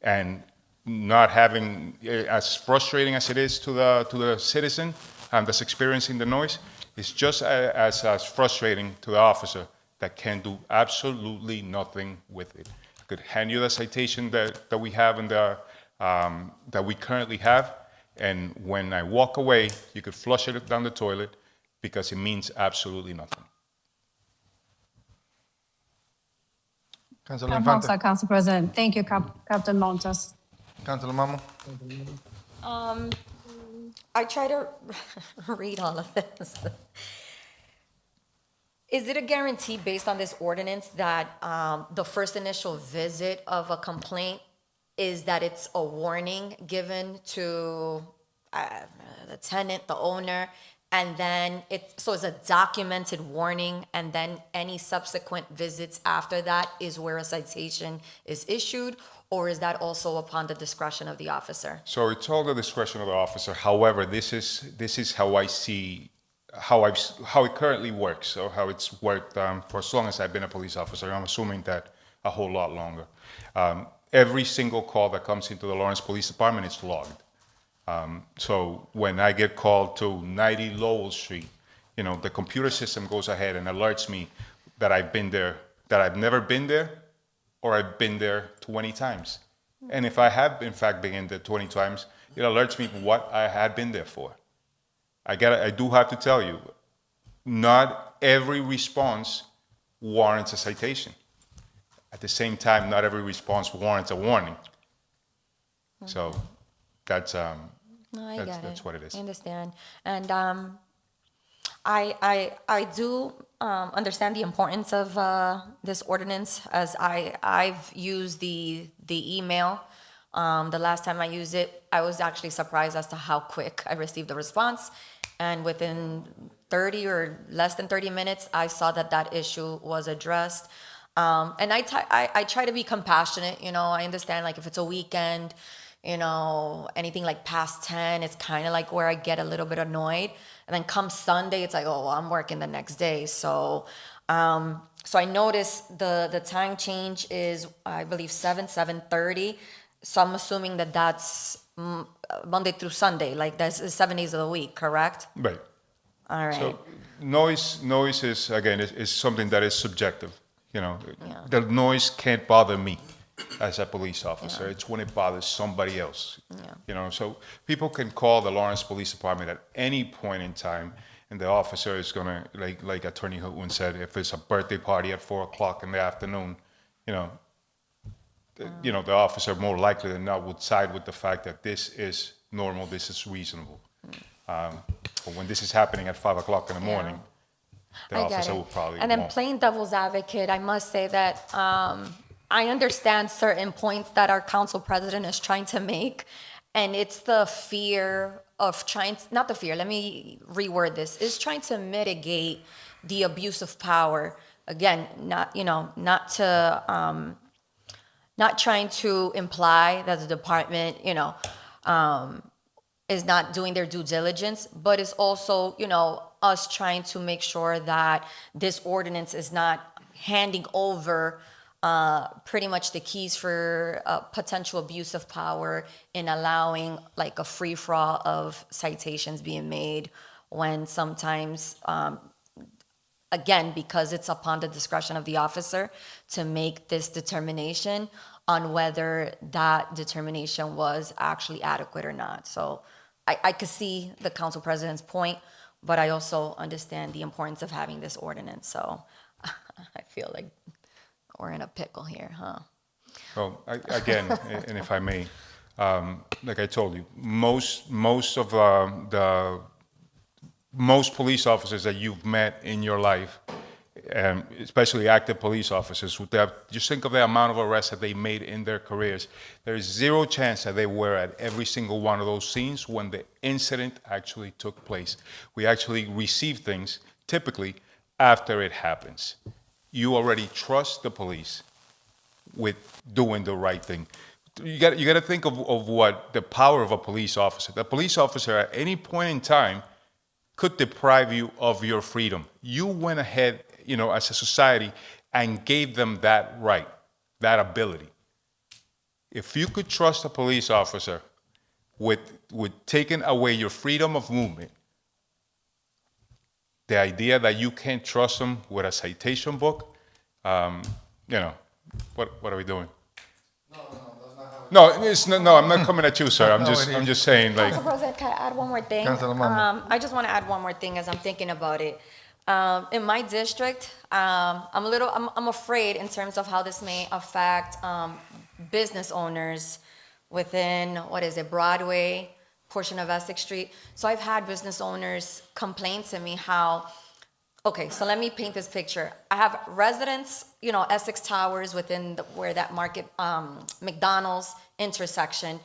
And not having, as frustrating as it is to the citizen that's experiencing the noise, it's just as frustrating to the officer that can do absolutely nothing with it. I could hand you the citation that we have that we currently have, and when I walk away, you could flush it down the toilet because it means absolutely nothing. Councilor Infante. Council President. Thank you, Captain Montas. Councilor Mamo. I try to read all of this. Is it a guarantee based on this ordinance that the first initial visit of a complaint is that it's a warning given to the tenant, the owner, and then so it's a documented warning, and then any subsequent visits after that is where a citation is issued, or is that also upon the discretion of the officer? So it's all the discretion of the officer. However, this is how I see how it currently works, or how it's worked for as long as I've been a police officer. I'm assuming that a whole lot longer. Every single call that comes into the Lawrence Police Department is logged. So when I get called to 90 Lowell Street, the computer system goes ahead and alerts me that I've been there, that I've never been there, or I've been there 20 times. And if I have, in fact, been in there 20 times, it alerts me what I had been there for. I do have to tell you, not every response warrants a citation. At the same time, not every response warrants a warning. So that's what it is. I understand. And I do understand the importance of this ordinance, as I've used the email. The last time I used it, I was actually surprised as to how quick I received the response. And within 30 or less than 30 minutes, I saw that issue was addressed. And I try to be compassionate. I understand, like, if it's a weekend, anything like past 10, it's kind of like where I get a little bit annoyed. And then come Sunday, it's like, oh, well, I'm working the next day. So I noticed the time change is, I believe, 7:30. So I'm assuming that's Monday through Sunday, like that's 7 days of the week, correct? Right. All right. So noise is, again, is something that is subjective. The noise can't bother me as a police officer. Yeah. It's when it bothers somebody else. Yeah. So people can call the Lawrence Police Department at any point in time, and the officer is gonna, like Attorney Hootwin said, if it's a birthday party at 4:00 in the afternoon, the officer more likely than not would side with the fact that this is normal, this is reasonable. But when this is happening at 5:00 in the morning, the officer will probably. And then playing devil's advocate, I must say that I understand certain points that our council president is trying to make, and it's the fear of not the fear, let me reword this, is trying to mitigate the abuse of power. Again, not trying to imply that the department, is not doing their due diligence, but it's also, us trying to make sure that this ordinance is not handing over pretty much the keys for potential abuse of power in allowing like a free-for-all of citations being made when sometimes, again, because it's upon the discretion of the officer to make this determination on whether that determination was actually adequate or not. So I could see the council president's point, but I also understand the importance of having this ordinance. So I feel like we're in a pickle here, huh? Well, again, and if I may, like I told you, most police officers that you've met in your life, especially active police officers, just think of the amount of arrests that they made in their careers. There is zero chance that they were at every single one of those scenes when the incident actually took place. We actually receive things typically after it happens. You already trust the police with doing the right thing. You got to think of what the power of a police officer. The police officer at any point in time could deprive you of your freedom. You went ahead, as a society, and gave them that right, that ability. If you could trust a police officer with taking away your freedom of movement, the idea that you can't trust them with a citation book, what are we doing? No, I'm not coming at you, sir. I'm just saying, like. Council President, can I add one more thing? I just want to add one more thing as I'm thinking about it. In my district, I'm afraid in terms of how this may affect business owners within, Broadway, portion of Essex Street. So I've had business owners complain to me how, okay, so let me paint this picture. I have residents, Essex Towers within where that market, McDonald's intersection.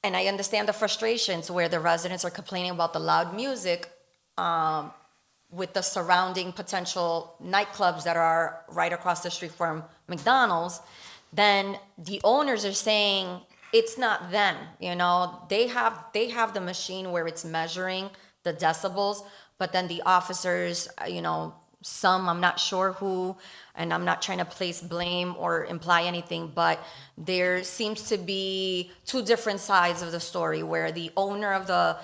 And I understand the frustrations where the residents are complaining about the loud music, with the surrounding potential nightclubs that are right across the street from McDonald's, then the owners are saying it's not them, you know, they have the machine where it's measuring the decibels, but then the officers, you know, some, I'm not sure who, and I'm not trying to place blame or imply anything, but there seems to be two different sides of the story where the owner of the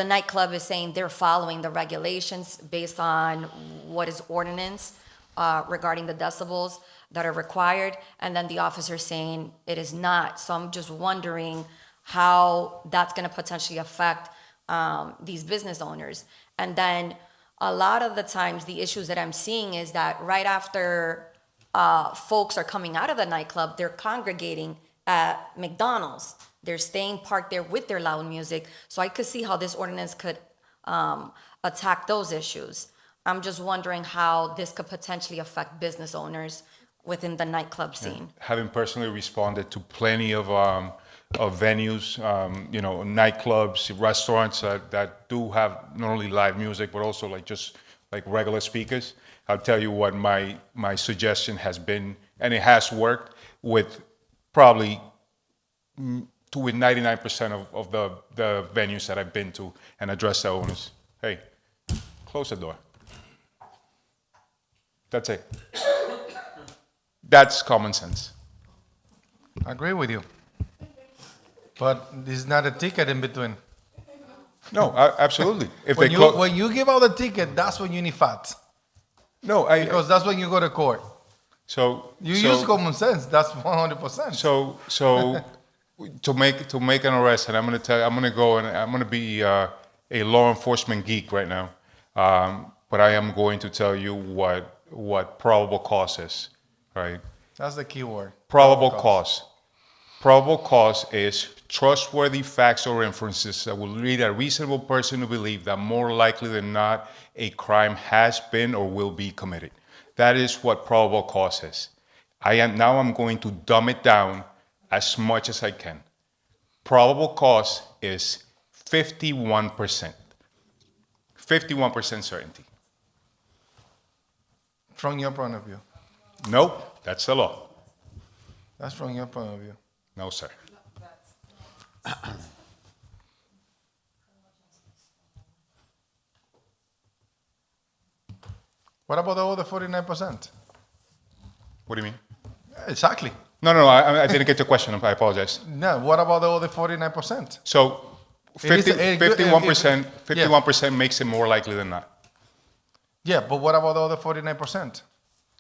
nightclub is saying they're following the regulations based on what is ordinance regarding the decibels that are required, and then the officer saying it is not. So I'm just wondering how that's going to potentially affect these business owners. And then a lot of the times the issues that I'm seeing is that right after folks are coming out of the nightclub, they're congregating at McDonald's. They're staying parked there with their loud music. So I could see how this ordinance could attack those issues. I'm just wondering how this could potentially affect business owners within the nightclub scene. Having personally responded to plenty of venues, you know, nightclubs, restaurants that do have not only live music, but also like just like regular speakers, I'll tell you what my suggestion has been, and it has worked with probably with 99% of the venues that I've been to and addressed the owners. Hey, close the door. That's it. That's common sense. I agree with you. But this is not a ticket in between. No, absolutely. If When they when you give out the ticket, that's when you need facts. No, because that's when you go to court. So You use common sense. That's 100%. So to make an arrest, and I'm gonna go and I'm gonna be a law enforcement geek right now, but I am going to tell you what probable cause is, right? That's the key word. Probable cause. Probable cause is trustworthy facts or inferences that will lead a reasonable person to believe that more likely than not a crime has been or will be committed. That is what probable cause is. I'm going to dumb it down as much as I can. Probable cause is 51%. 51% certainty. From your point of view. Nope, that's the law. That's from your point of view. No, sir. What about the other 49%? What do you mean? Exactly. No, I didn't get your question. I apologize. No, what about the other 49%? So 51% makes it more likely than not. Yeah, but what about the other 49%?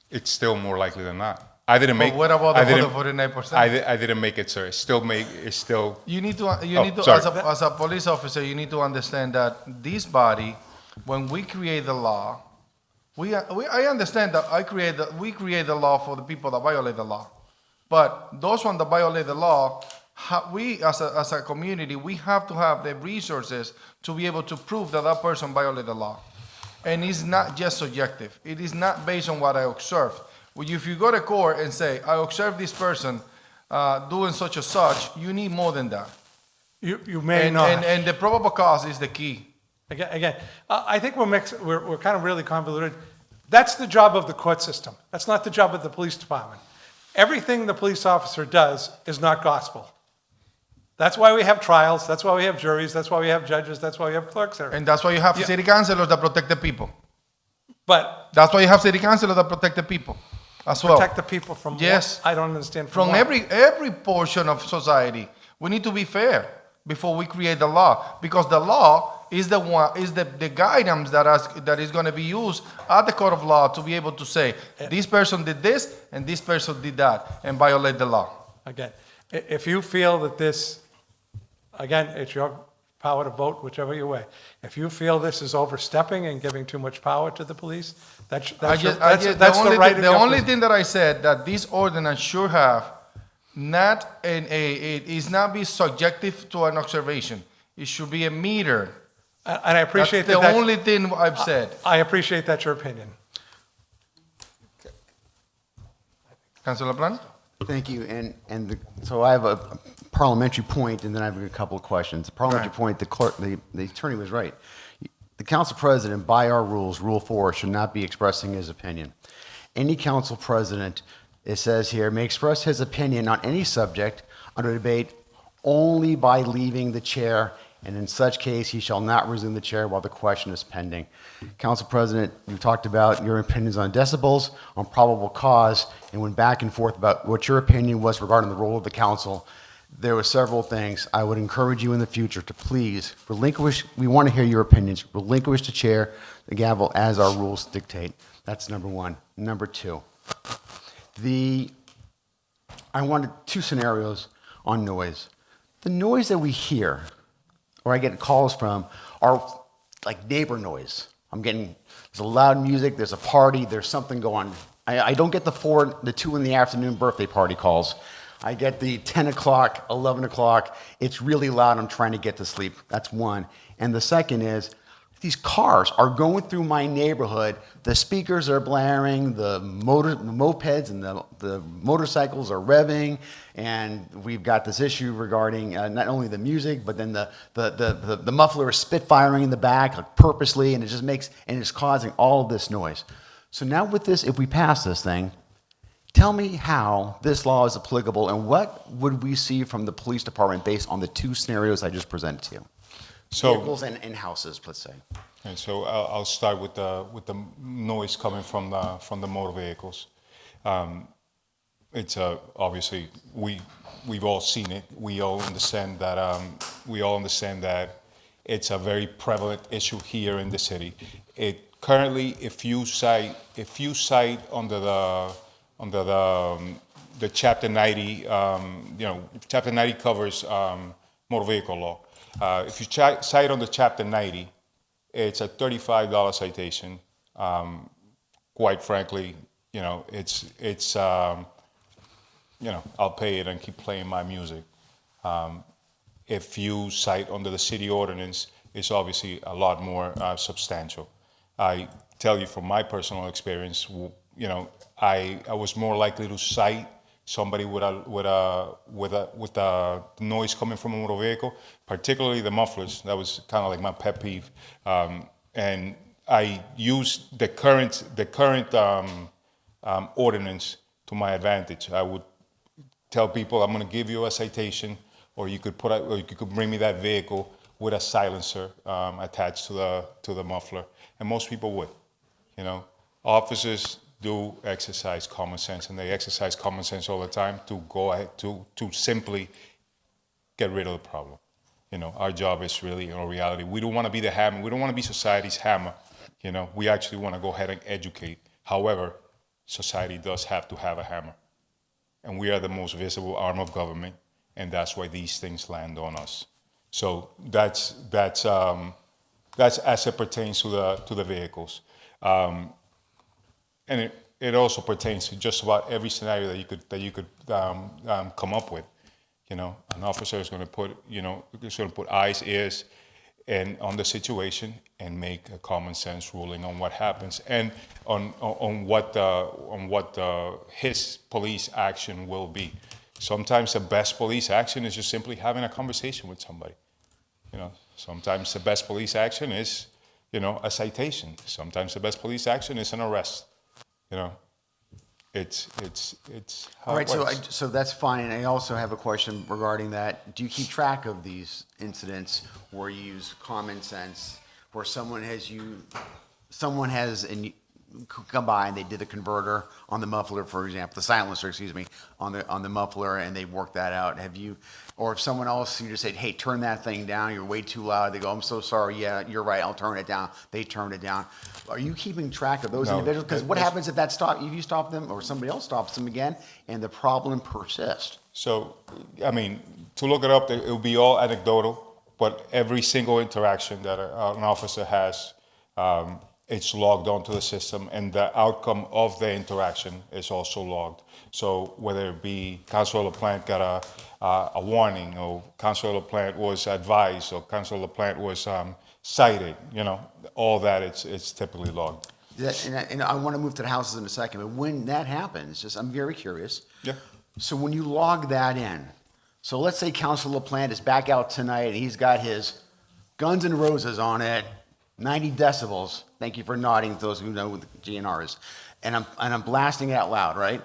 It's still more likely than not. I didn't make. But what about the other 49%? I didn't make it, sir. It's still. You need to sorry. as a police officer, you need to understand that this body, when we create the law, I understand that we create the law for the people that violate the law, but those ones that violate the law, we as a community, we have to have the resources to be able to prove that that person violated the law, and it's not just subjective. It is not based on what I observed. If you go to court and say, I observed this person doing such and such, you need more than that. You may not. And the probable cause is the key. Again, I think we're kind of really convoluted. That's the job of the court system. That's not the job of the police department. Everything the police officer does is not gospel. That's why we have trials. That's why we have juries. That's why we have judges. That's why we have clerks there. And that's why you have city councilors that protect the people. But that's why you have city councilors that protect the people as well. Protect the people from yes. what? I don't understand. From what? every portion of society. We need to be fair before we create the law, because the law is the guidance that is going to be used at the court of law to be able to say this person did this and this person did that and violate the law. Again, if you feel that this, again, it's your power to vote whichever your way. If you feel this is overstepping and giving too much power to the police, that's the right of the only thing that I said that this ordinance should have it is not be subjective to an observation. It should be a meter. And I appreciate that's the only thing I've said. I appreciate that's your opinion. Councilor Plan? Thank you. So I have a parliamentary point, and then I have a couple of questions. The parliamentary point, the attorney was right. The council president, by our rules, Rule 4, should not be expressing his opinion. Any council president, it says here, may express his opinion on any subject under debate only by leaving the chair, and in such case, he shall not resume the chair while the question is pending. Council President, you talked about your opinions on decibels, on probable cause, and went back and forth about what your opinion was regarding the role of the council. There were several things. I would encourage you in the future to please relinquish, we want to hear your opinions, relinquish the chair, the gavel, as our rules dictate. That's number one. Number two, I wanted two scenarios on noise. The noise that we hear, or I get calls from, are like neighbor noise. There's a loud music, there's a party, there's something going on. I don't get the 2 in the afternoon birthday party calls. I get the 10 o'clock, 11 o'clock, it's really loud, I'm trying to get to sleep. That's one. And the second is, these cars are going through my neighborhood, the speakers are blaring, the mopeds and the motorcycles are revving, and we've got this issue regarding not only the music, but then the muffler is spitfiring in the back, like, purposely, and it's causing all of this noise. So now with this, if we pass this thing, tell me how this law is applicable, and what would we see from the police department based on the two scenarios I just presented to you? Vehicles and houses, let's say. And so I'll start with the noise coming from the motor vehicles. It's obviously we've all seen it. We all understand that it's a very prevalent issue here in the city. It currently, if you cite under the Chapter 90, Chapter 90 covers motor vehicle law. If you cite under Chapter 90, it's a $35 citation. Quite frankly, I'll pay it and keep playing my music. If you cite under the city ordinance, it's obviously a lot more substantial. I tell you from my personal experience, I was more likely to cite somebody with a noise coming from a motor vehicle, particularly the mufflers. That was kind of like my pet peeve. And I used the current ordinance to my advantage. I would tell people, I'm going to give you a citation, or you could bring me that vehicle with a silencer attached to the muffler, and most people would. Officers do exercise common sense, and they exercise common sense all the time to go ahead to simply get rid of the problem. Our job is really, in reality, we don't want to be the hammer. We don't want to be society's hammer. We actually want to go ahead and educate. However, society does have to have a hammer, and we are the most visible arm of government, and that's why these things land on us. So that's as it pertains to the vehicles. And it also pertains to just about every scenario that you could come up with. An officer is going to put eyes, ears, and on the situation and make a common sense ruling on what happens and on what his police action will be. Sometimes the best police action is just simply having a conversation with somebody. Sometimes the best police action is a citation. Sometimes the best police action is an arrest. It's how All right, it works. so that's fine. And I also have a question regarding that. Do you keep track of these incidents where you use common sense, where someone has come by and they did the converter on the muffler, for example, the silencer, excuse me, on the muffler, and they worked that out? Or if someone else, you just said, hey, turn that thing down, you're way too loud, they go, I'm so sorry, yeah, you're right, I'll turn it down. They turned it down. Are you keeping track of those individuals? Because what happens if you stop them, or somebody else stops them again, and the problem persists? So, to look it up, it will be all anecdotal, but every single interaction that an officer has, it's logged onto the system, and the outcome of the interaction is also logged. So whether it be Councilor LaPlante got a warning, or Councilor LaPlante was advised, or Councilor LaPlante was cited, all that, it's typically logged. And I want to move to the houses in a second, but when that happens, I'm very curious. Yeah. So when you log that in, so let's say Councilor LaPlante is back out tonight and he's got his Guns N' Roses on it, 90 decibels. Thank you for nodding, those who know what the GNR is. And I'm blasting it out loud, right?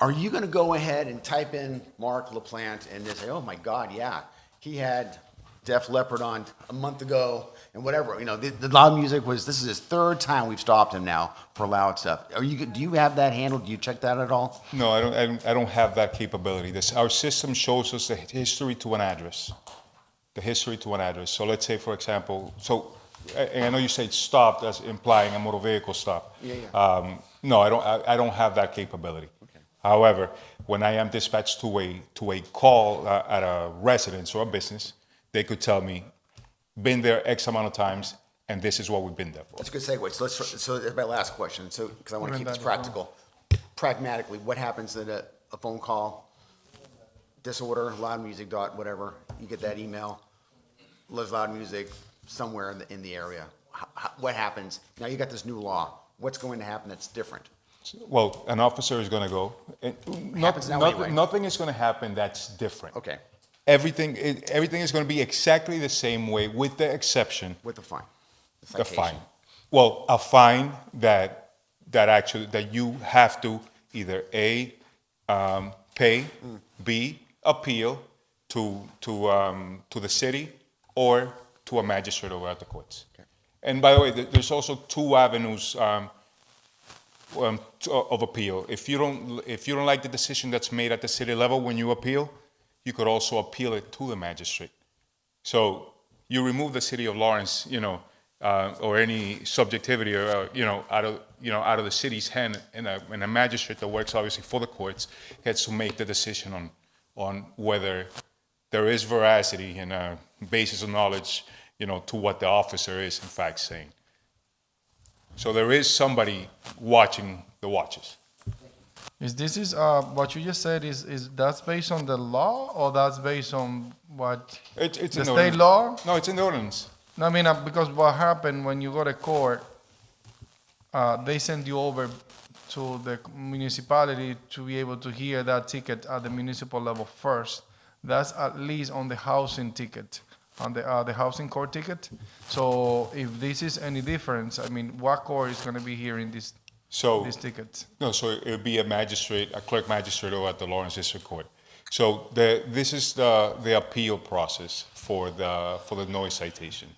Are you going to go ahead and type in Mark LaPlante and just say, oh my God, yeah, he had Def Leppard on a month ago and whatever. You know, the loud music was, this is his third time we've stopped him now for loud stuff. Do you have that handled? Do you check that at all? No, I don't have that capability. Our system shows us the history to an address. The history to an address. So let's say, for example, and I know you said stopped as implying a motor vehicle stop. Yeah. No, I don't have that capability. Okay. However, when I am dispatched to a call at a residence or a business, they could tell me, been there X amount of times, and this is what we've been there for. That's a good segue. So that's my last question. So, because I want to keep this practical. Pragmatically, what happens at a phone call, disorder, loud music, whatever, you get that email, lives loud music somewhere in the area. What happens? Now you got this new law. What's going to happen that's different? Well, an officer is going to go. Happens now anyway. Nothing is going to happen that's different. Okay. Everything is going to be exactly the same way, with the exception. With the fine. The fine. Well, a fine that you have to either A, pay, B, appeal to the city or to a magistrate over at the courts. Okay. And by the way, there's also two avenues of appeal. If you don't like the decision that's made at the city level when you appeal, you could also appeal it to the magistrate. So you remove the city of Lawrence, or any subjectivity, out of the city's hand, and a magistrate that works obviously for the courts gets to make the decision on whether there is veracity and a basis of knowledge, to what the officer is in fact saying. So there is somebody watching the watches. Is what you just said is that's based on the law, or that's based on what It's the in state ordinance. law? No, it's in the ordinance. No, I mean, because what happened when you go to court, they send you over to the municipality to be able to hear that ticket at the municipal level first. That's at least on the housing ticket, on the housing court ticket. So if this is any difference, I mean, what court is going to be hearing this ticket? No, so it would be a clerk magistrate over at the Lawrence District Court. So this is the appeal process for the noise citation.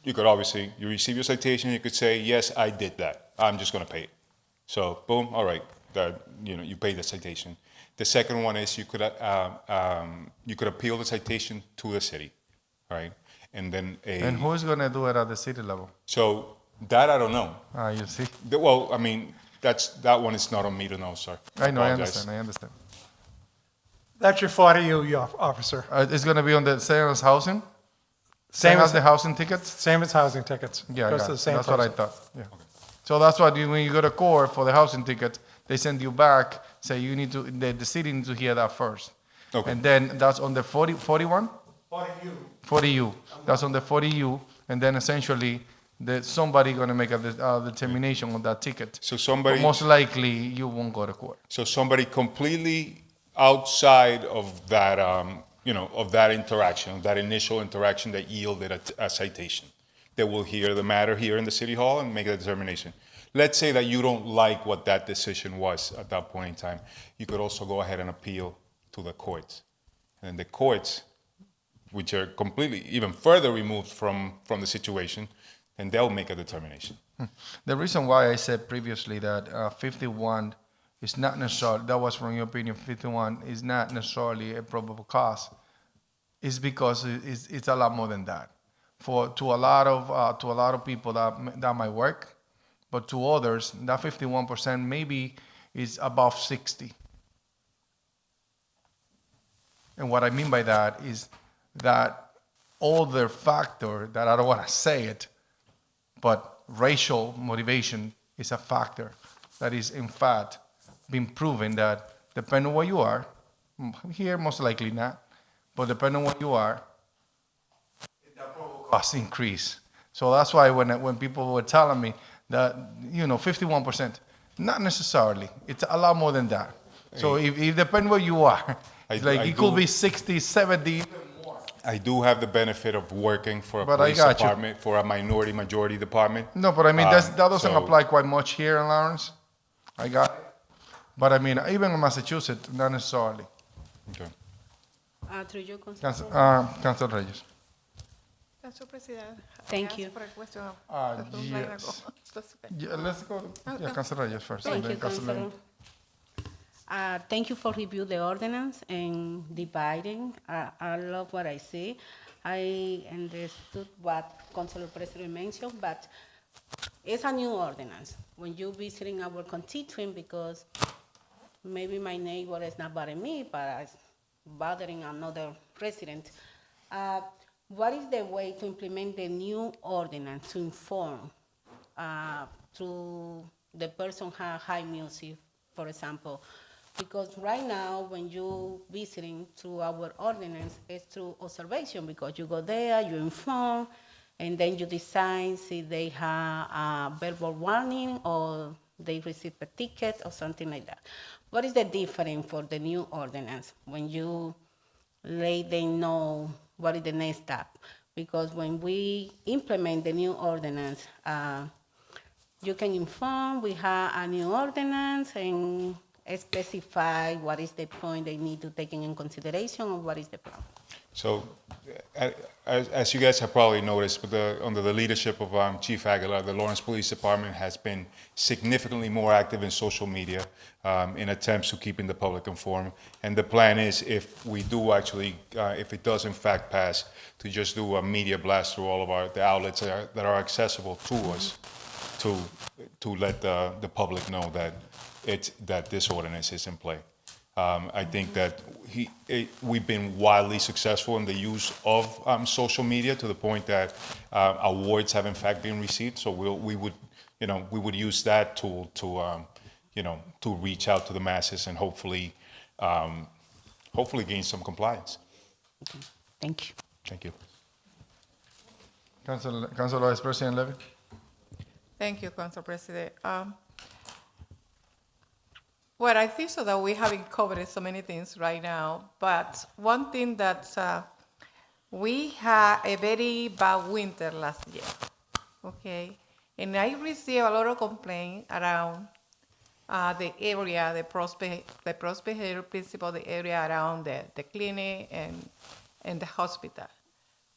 You could obviously, you receive your citation, you could say, yes, I did that. I'm just going to pay it. So boom, all right, you pay the citation. The second one is you could appeal the citation to the city, right? And then And who is going to do it at the city level? So that I don't know. You see? Well, I mean, that one is not on me to know, sir. I know, I apologize. understand. That's your 40U, officer. It's going to be on the same as housing? Same as the housing tickets? Same as housing tickets. Yeah, Goes to the same that's what I person. thought. Yeah. So that's why when you go to court for the housing ticket, they send you back, say you need to, the city needs to hear that first. Okay. And then that's on the 41? 40U. 40U. That's on the 40U, and then essentially somebody going to make a determination on that ticket. So somebody, But most likely you won't go to court. so somebody completely outside of that, of that interaction, that initial interaction that yielded a citation, they will hear the matter here in the city hall and make a determination. Let's say that you don't like what that decision was at that point in time. You could also go ahead and appeal to the courts. And the courts, which are completely, even further removed from the situation, then they'll make a determination. The reason why I said previously that 51 is not necessarily, that was from your opinion, 51 is not necessarily a probable cause, is because it's a lot more than that. To a lot of people that might work, but to others, that 51% maybe is above 60. And what I mean by that is that other factor that I don't want to say it, but racial motivation is a factor that is in fact been proven that depending on where you are, here most likely not, but depending on where you are, costs increase. So that's why when people were telling me that 51%, not necessarily, it's a lot more than that. So if depend where you are, it's like I it could do- be 60, 70. I do have the benefit of working for a But I police got you. department, for a minority majority department. No, but I mean, that doesn't So- apply quite much here in Lawrence. I got it. But I mean, even in Massachusetts, not necessarily. Okay. Through you, Council Reyes. Council President. Thank you. Yes. Yeah, let's go. Yeah, Council Reyes first. Thank and then you, Council Councilor. Thank you for review the ordinance and dividing. I love what I see. I understood what Councilor President mentioned, but it's a new ordinance. When you visiting our constituent, because maybe my neighbor is not bothering me, but it's bothering another resident. What is the way to implement the new ordinance to inform to the person have high music, for example? Because right now, when you visiting through our ordinance, it's through observation, because you go there, you inform, and then you decide if they have a verbal warning or they receive a ticket or something like that. What is the difference for the new ordinance when you let them know what is the next step? Because when we implement the new ordinance, you can inform, we have a new ordinance and specify what is the point they need to take in consideration or what is the problem. So, as you guys have probably noticed, under the leadership of Chief Aguilar, the Lawrence Police Department has been significantly more active in social media in attempts to keeping the public informed. And the plan is, if we do actually, if it does in fact pass, to just do a media blast through all of the outlets that are accessible to us, to let the public know that this ordinance is in play. I think that we've been wildly successful in the use of social media to the point that awards have in fact been received. So we would use that tool to reach out to the masses and hopefully gain some compliance. Thank you. Thank you. Council Vice President Levy. Thank you, Council President. Well, I think so that we haven't covered so many things right now, but one thing that we had a very bad winter last year, okay? And I received a lot of complaints around the area, the Prospect Hill principal, the area around the clinic and the hospital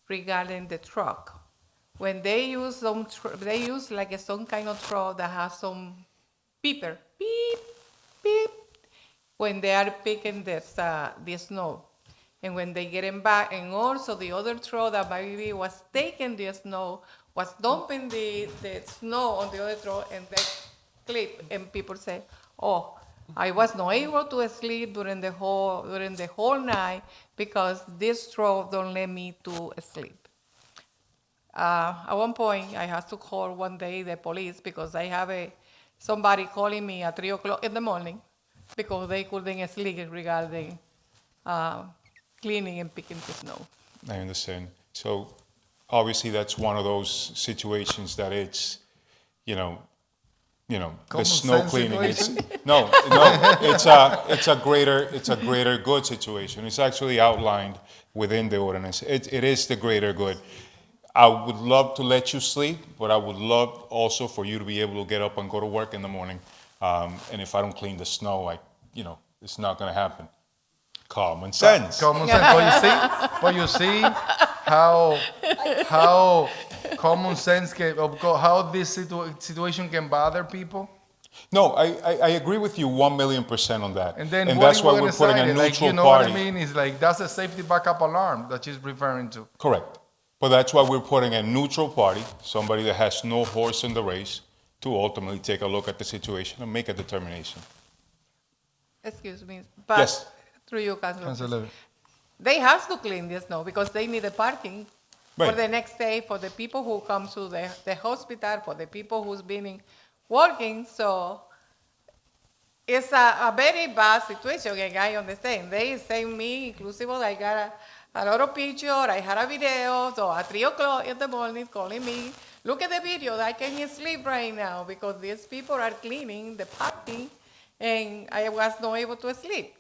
regarding the truck. When they use some, they use like some kind of truck that has some beeper, beep, beep, when they are picking the snow. And when they get it back, and also the other truck that maybe was taking the snow, was dumping the snow on the other truck, and they clip, and people say, oh, I was not able to sleep during the whole night because this truck don't let me to sleep. At one point, I had to call one day the police because I have somebody calling me at 3 o'clock in the morning because they couldn't sleep regarding cleaning and picking the snow. I understand. So obviously that's one of those situations that it's, the Common snow sense cleaning. situation? It's a greater good situation. It's actually outlined within the ordinance. It is the greater good. I would love to let you sleep, but I would love also for you to be able to get up and go to work in the morning. And if I don't clean the snow, it's not going to happen. Common sense. Common sense. But you see how common sense how this situation can bother people. No, I agree with you 1,000,000% on that. And then that's why we're putting a neutral like, you know party. what I mean? It's like that's a safety backup alarm that she's referring to. Correct. But that's why we're putting a neutral party, somebody that has no horse in the race, to ultimately take a look at the situation and make a determination. Excuse me, but Yes. through you, Councilor. Councilor Levy. They have to clean the snow because they need the parking for Right. the next day, for the people who come to the hospital, for the people who's been working. So it's a very bad situation, and I understand. They send me, inclusive, I got a lot of pictures, I had a video, so at 3 o'clock in the morning calling me, look at the video, I can't sleep right now because these people are cleaning the parking and I was not able to sleep.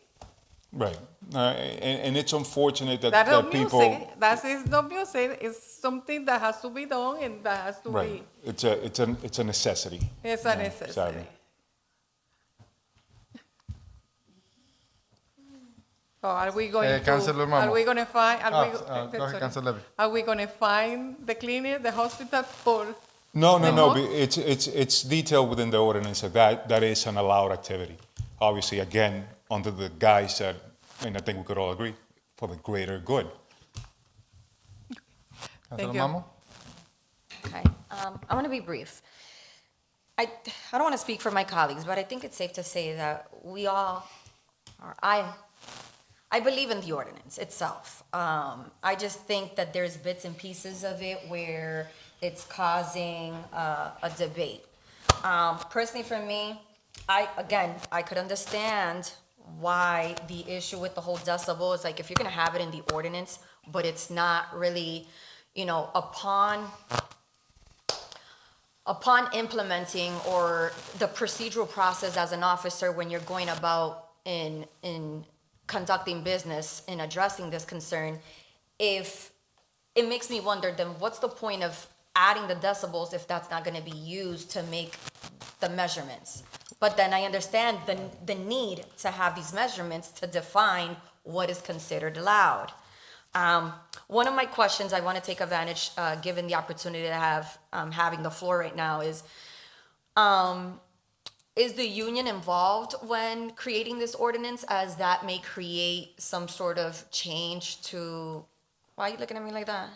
Right. And it's unfortunate that, That's that not people. music. That is not music. It's something that has to be done and that has to Right. It's a necessity. be. It's a Yeah, necessity. sadly. So are we going Councilor to? Mamo. Are we going to find? Are we, Go ahead, Councilor Levy. Are we going to find the clinic, the hospital for? No. Remote? It's detailed within the ordinance that is an allowed activity. Obviously, again, under the guise that, and I think we could all agree, for the greater good. Councilor you. Mamo? Okay, I'm going to be brief. I don't want to speak for my colleagues, but I think it's safe to say that we all, or I believe in the ordinance itself. I just think that there's bits and pieces of it where it's causing a debate. Personally, for me, I could understand why the issue with the whole decibel is like, if you're going to have it in the ordinance, but it's not really, upon implementing or the procedural process as an officer when you're going about in conducting business and addressing this concern, if it makes me wonder, then what's the point of adding the decibels if that's not going to be used to make the measurements? But then I understand the need to have these measurements to define what is considered loud. One of my questions I want to take advantage, given the opportunity to have having the floor right now, is the union involved when creating this ordinance, as that may create some sort of change to? Why are you looking at me like that?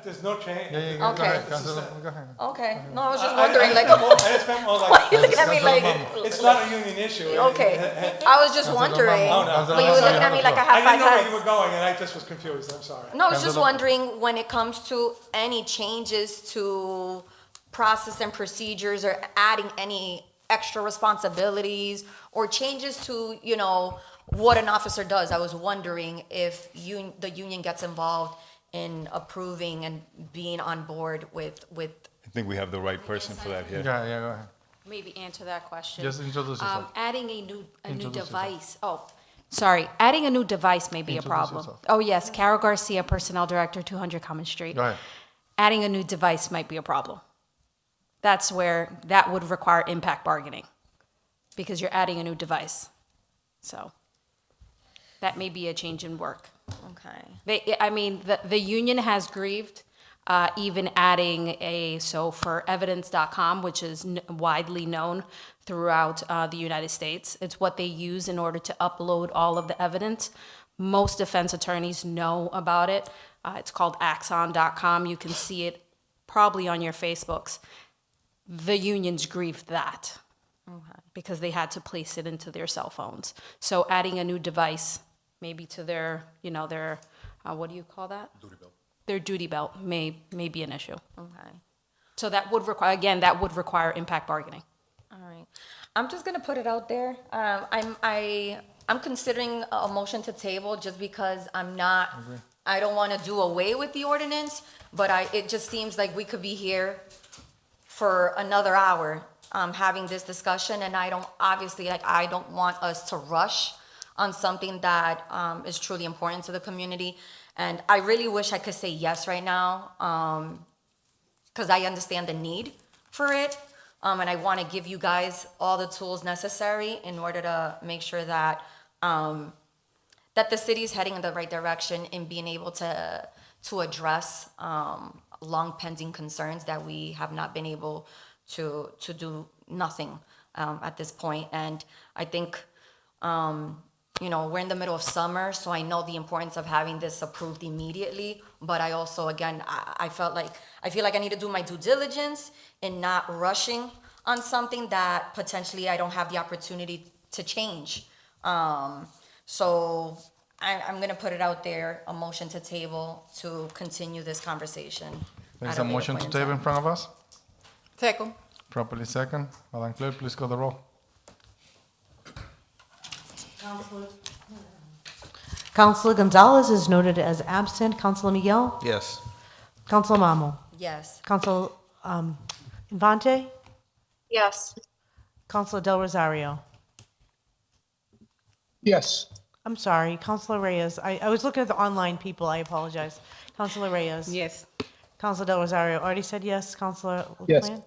There's no change. Yeah, go Okay. ahead, Councilor. Go ahead. Okay, no, I was just wondering, like, I just meant more why like, you looking at me like? it's not a union issue. Okay, I was just wondering, but you were looking at me like I I have five didn't know where you were heads. going, and I just was confused, I'm sorry. No, I was just wondering when it comes to any changes to process and procedures or adding any extra responsibilities or changes to, what an officer does. I was wondering if the union gets involved in approving and being on board with I think we have the right person for that here. Yeah, go ahead. Maybe answer that question. Just introduce yourself. Adding a new Introduce yourself. device. Oh, sorry. Adding a new device may be a Introduce problem. yourself. Oh, yes. Carol Garcia, Personnel Director, 200 Common Street. Go ahead. Adding a new device might be a problem. That's where that would require impact bargaining because you're adding a new device. So that may be a change in work. Okay. The union has grieved, even adding for evidence.com, which is widely known throughout the United States. It's what they use in order to upload all of the evidence. Most defense attorneys know about it. It's called axon.com. You can see it probably on your Facebooks. The unions grieved that because they had to place it into their cell phones. So adding a new device maybe to their, what do you call that? Duty belt. Their duty belt may be an issue. Okay. So that would require impact bargaining. All right. I'm just gonna put it out there. I'm considering a motion to table just because I don't want to do away with the ordinance, but it just seems like we could be here for another hour having this discussion, and I don't want us to rush on something that is truly important to the community. And I really wish I could say yes right now, because I understand the need for it. And I want to give you guys all the tools necessary in order to make sure that that the city is heading in the right direction in being able to address long pending concerns that we have not been able to do nothing at this point. And I think we're in the middle of summer, so I know the importance of having this approved immediately. But I also, again, I feel like I need to do my due diligence and not rushing on something that potentially I don't have the opportunity to change. So I'm going to put it out there, a motion to table to continue this conversation. There's at a later motion point to in table in time. front of us. Second. Properly second. Madam Clerk, please call the roll. Councilor Gonzalez is noted as absent. Councilor Miguel? Yes. Councilor Mamo? Yes. Councilor Infante? Yes. Councilor Del Rosario? Yes. I'm sorry, Councilor Reyes. I was looking at the online people. I apologize. Councilor Reyes. Yes. Councilor Del Rosario already said yes. Councilor Yes. LaPlante?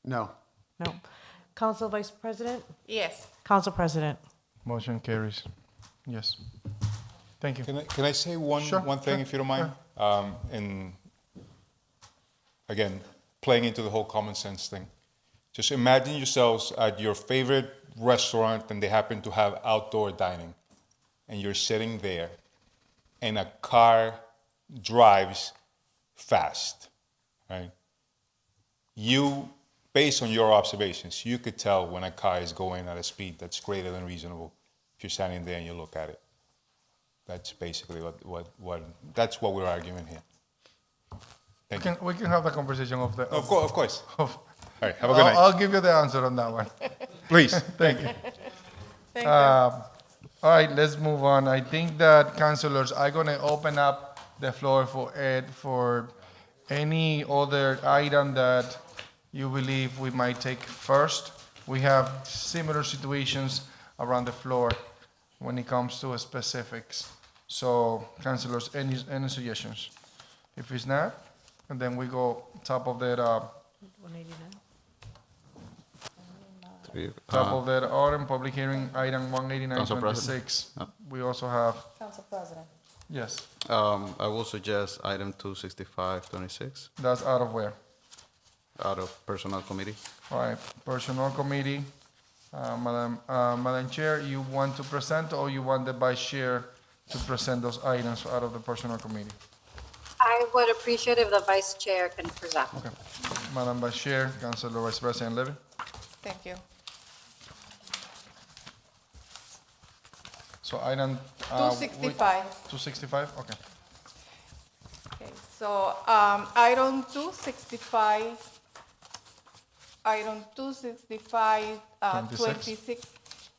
No. No. Council Vice President? Yes. Council President? Motion carries. Yes. Thank you. Can I say one Sure, thing, sure, if you don't mind? And again, playing into the whole common sense thing. Just imagine yourselves at your favorite restaurant and they happen to have outdoor dining. And you're sitting there and a car drives fast, right? You, based on your observations, you could tell when a car is going at a speed that's greater than reasonable if you're standing there and you look at it. That's basically that's what we're arguing here. Thank you. We can have the conversation of the. Of course. All right, have a good I'll, night. I'll give you the answer on that one. Please. Thank you. Thank you. All right, let's move on. I think that councilors are going to open up the floor for Ed for any other item that you believe we might take first. We have similar situations around the floor when it comes to specifics. So, councilors, any suggestions? If it's not, and then we go top of that 189? top of that order, public hearing, item 18926. We also have, Council President. yes, I will suggest item 26526 that's out of where? out of Personnel Committee. All right, Personnel Committee. Madam Chair, you want to present or you want the Vice Chair to present those items out of the Personnel Committee? I would appreciate if the Vice Chair can present. Okay. Madam Vice Chair, Councilor Vice President Levy. Thank you. So item. 265. 265, okay. Okay, so item 265, item 265, 26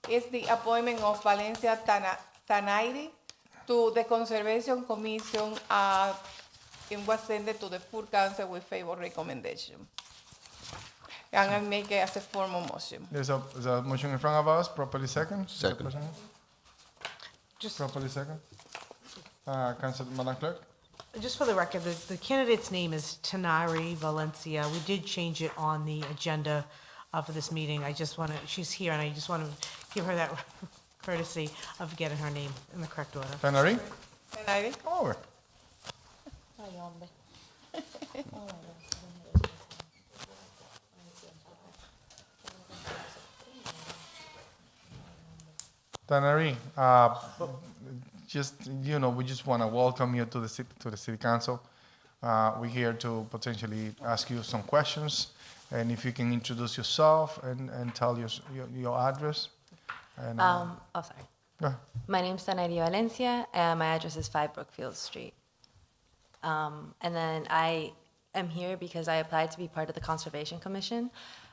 is the appointment of Valencia Tanairi to the Conservation Commission. It was sent to the full council with favor recommendation. And I make it as a formal motion. There's a motion in front of us, properly second? Second. Just, Properly second? Council, Madam Clerk? just for the record, the candidate's name is Tanari Valencia. We did change it on the agenda for this meeting. I just want to, she's here, and I just want to give her that courtesy of getting her name in the correct order. Tanari? Tanairi? Over. Tanari, just, we just want to welcome you to the city council. We're here to potentially ask you some questions, and if you can introduce yourself and tell your address. And, sorry. go ahead. My name's Tanairi Valencia, and my address is 5 Brookfield Street. And then I am here because I applied to be part of the Conservation Commission.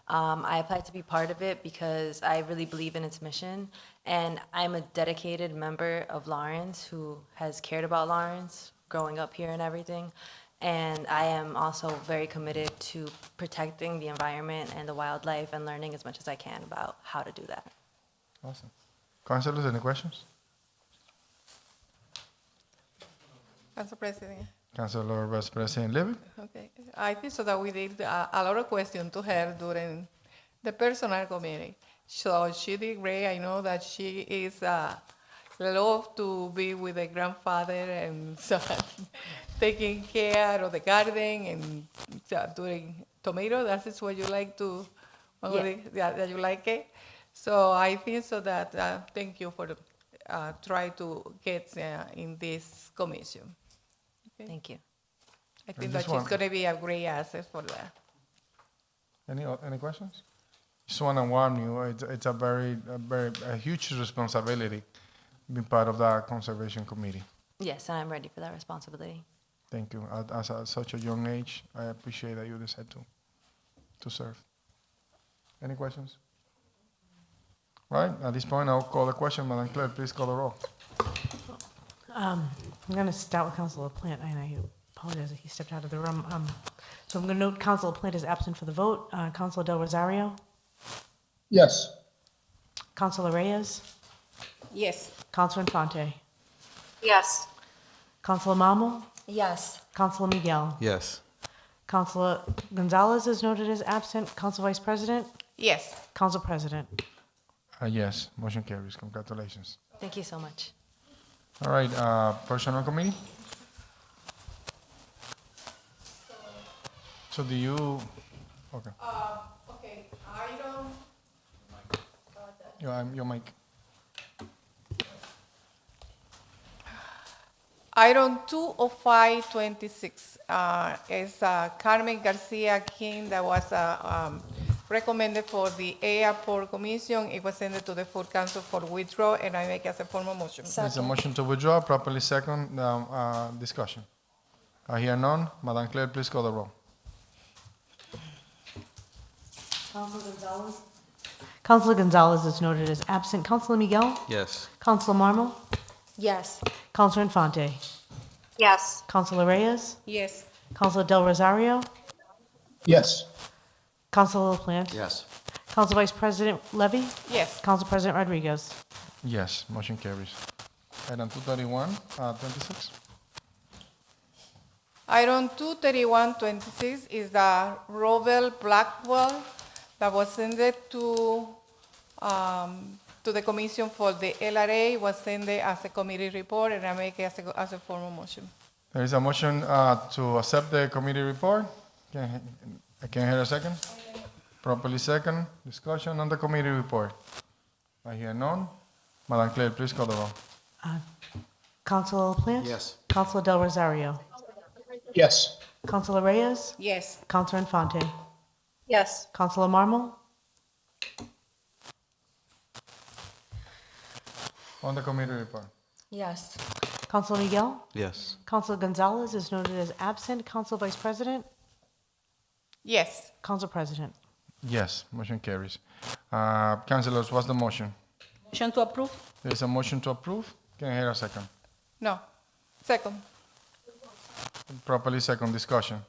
I applied to be part of it because I really believe in its mission, and I'm a dedicated member of Lawrence who has cared about Lawrence growing up here and everything. And I am also very committed to protecting the environment and the wildlife and learning as much as I can about how to do that. Awesome. Councilors, any questions? Council President. Councilor Vice President Levy? Okay, I think so that we did a lot of questions to her during the Personnel Committee. So she did great. I know that she is love to be with the grandfather and so taking care of the garden and doing tomato. That is what you like to, that you like it. So I think so that thank you for try to get in this commission. Okay. Thank you. I think that she's going to be a great asset for that. Any questions? Just want to warn you, it's a huge responsibility being part of that conservation committee. Yes, and I'm ready for that responsibility. Thank you. At such a young age, I appreciate that you decide to serve. Any questions? Right, at this point, I'll call the question. Madam Clerk, please call the roll. I'm going to start with Councilor LaPlante, and I apologize that he stepped out of the room. So I'm going to note Councilor LaPlante is absent for the vote. Councilor Del Rosario? Yes. Councilor Reyes? Yes. Counselor Infante? Yes. Counselor Marmal? Yes. Counselor Miguel? Yes. Counselor Gonzalez is noted as absent. Council Vice President? Yes. Council President? Yes, motion carries. Congratulations. Thank you so much. All right, Personnel Committee? So do you, okay, Okay, item. your mic. Item 20526 is Carmen Garcia King that was recommended for the Airport Commission. It was sent to the Full Council for withdrawal, and I make as a formal motion. There's a motion to withdraw, properly second, discussion. I hear none. Madam Clerk, please call the roll. Counselor Gonzalez? Counselor Gonzalez is noted as absent. Counselor Miguel? Yes. Counselor Marmal? Yes. Counselor Infante? Yes. Counselor Reyes? Yes. Counselor Del Rosario? Yes. Counselor LaPlante? Yes. Council Vice President Levy? Yes. Council President Rodriguez? Yes, motion carries. Item 231, 26. Item 23126 is the Robel Blackwell that was sent to the commission for the LRA, was sent as a committee report, and I make it as a formal motion. There is a motion to accept the committee report. Can I hear a second? Properly second. Discussion on the committee report. I hear none. Madam Clerk, please call the roll. Councilor LaPlante? Yes. Councilor Del Rosario? Yes. Councilor Reyes? Yes. Councilor Infante? Yes. Councilor Marmal? On the committee report. Yes. Councilor Miguel? Yes. Councilor Gonzalez is noted as absent. Council Vice President? Yes. Council President? Yes, motion carries. Councilors, what's the motion? Motion to approve? There is a motion to approve. Can I hear a second? No. Second. Properly second. Discussion.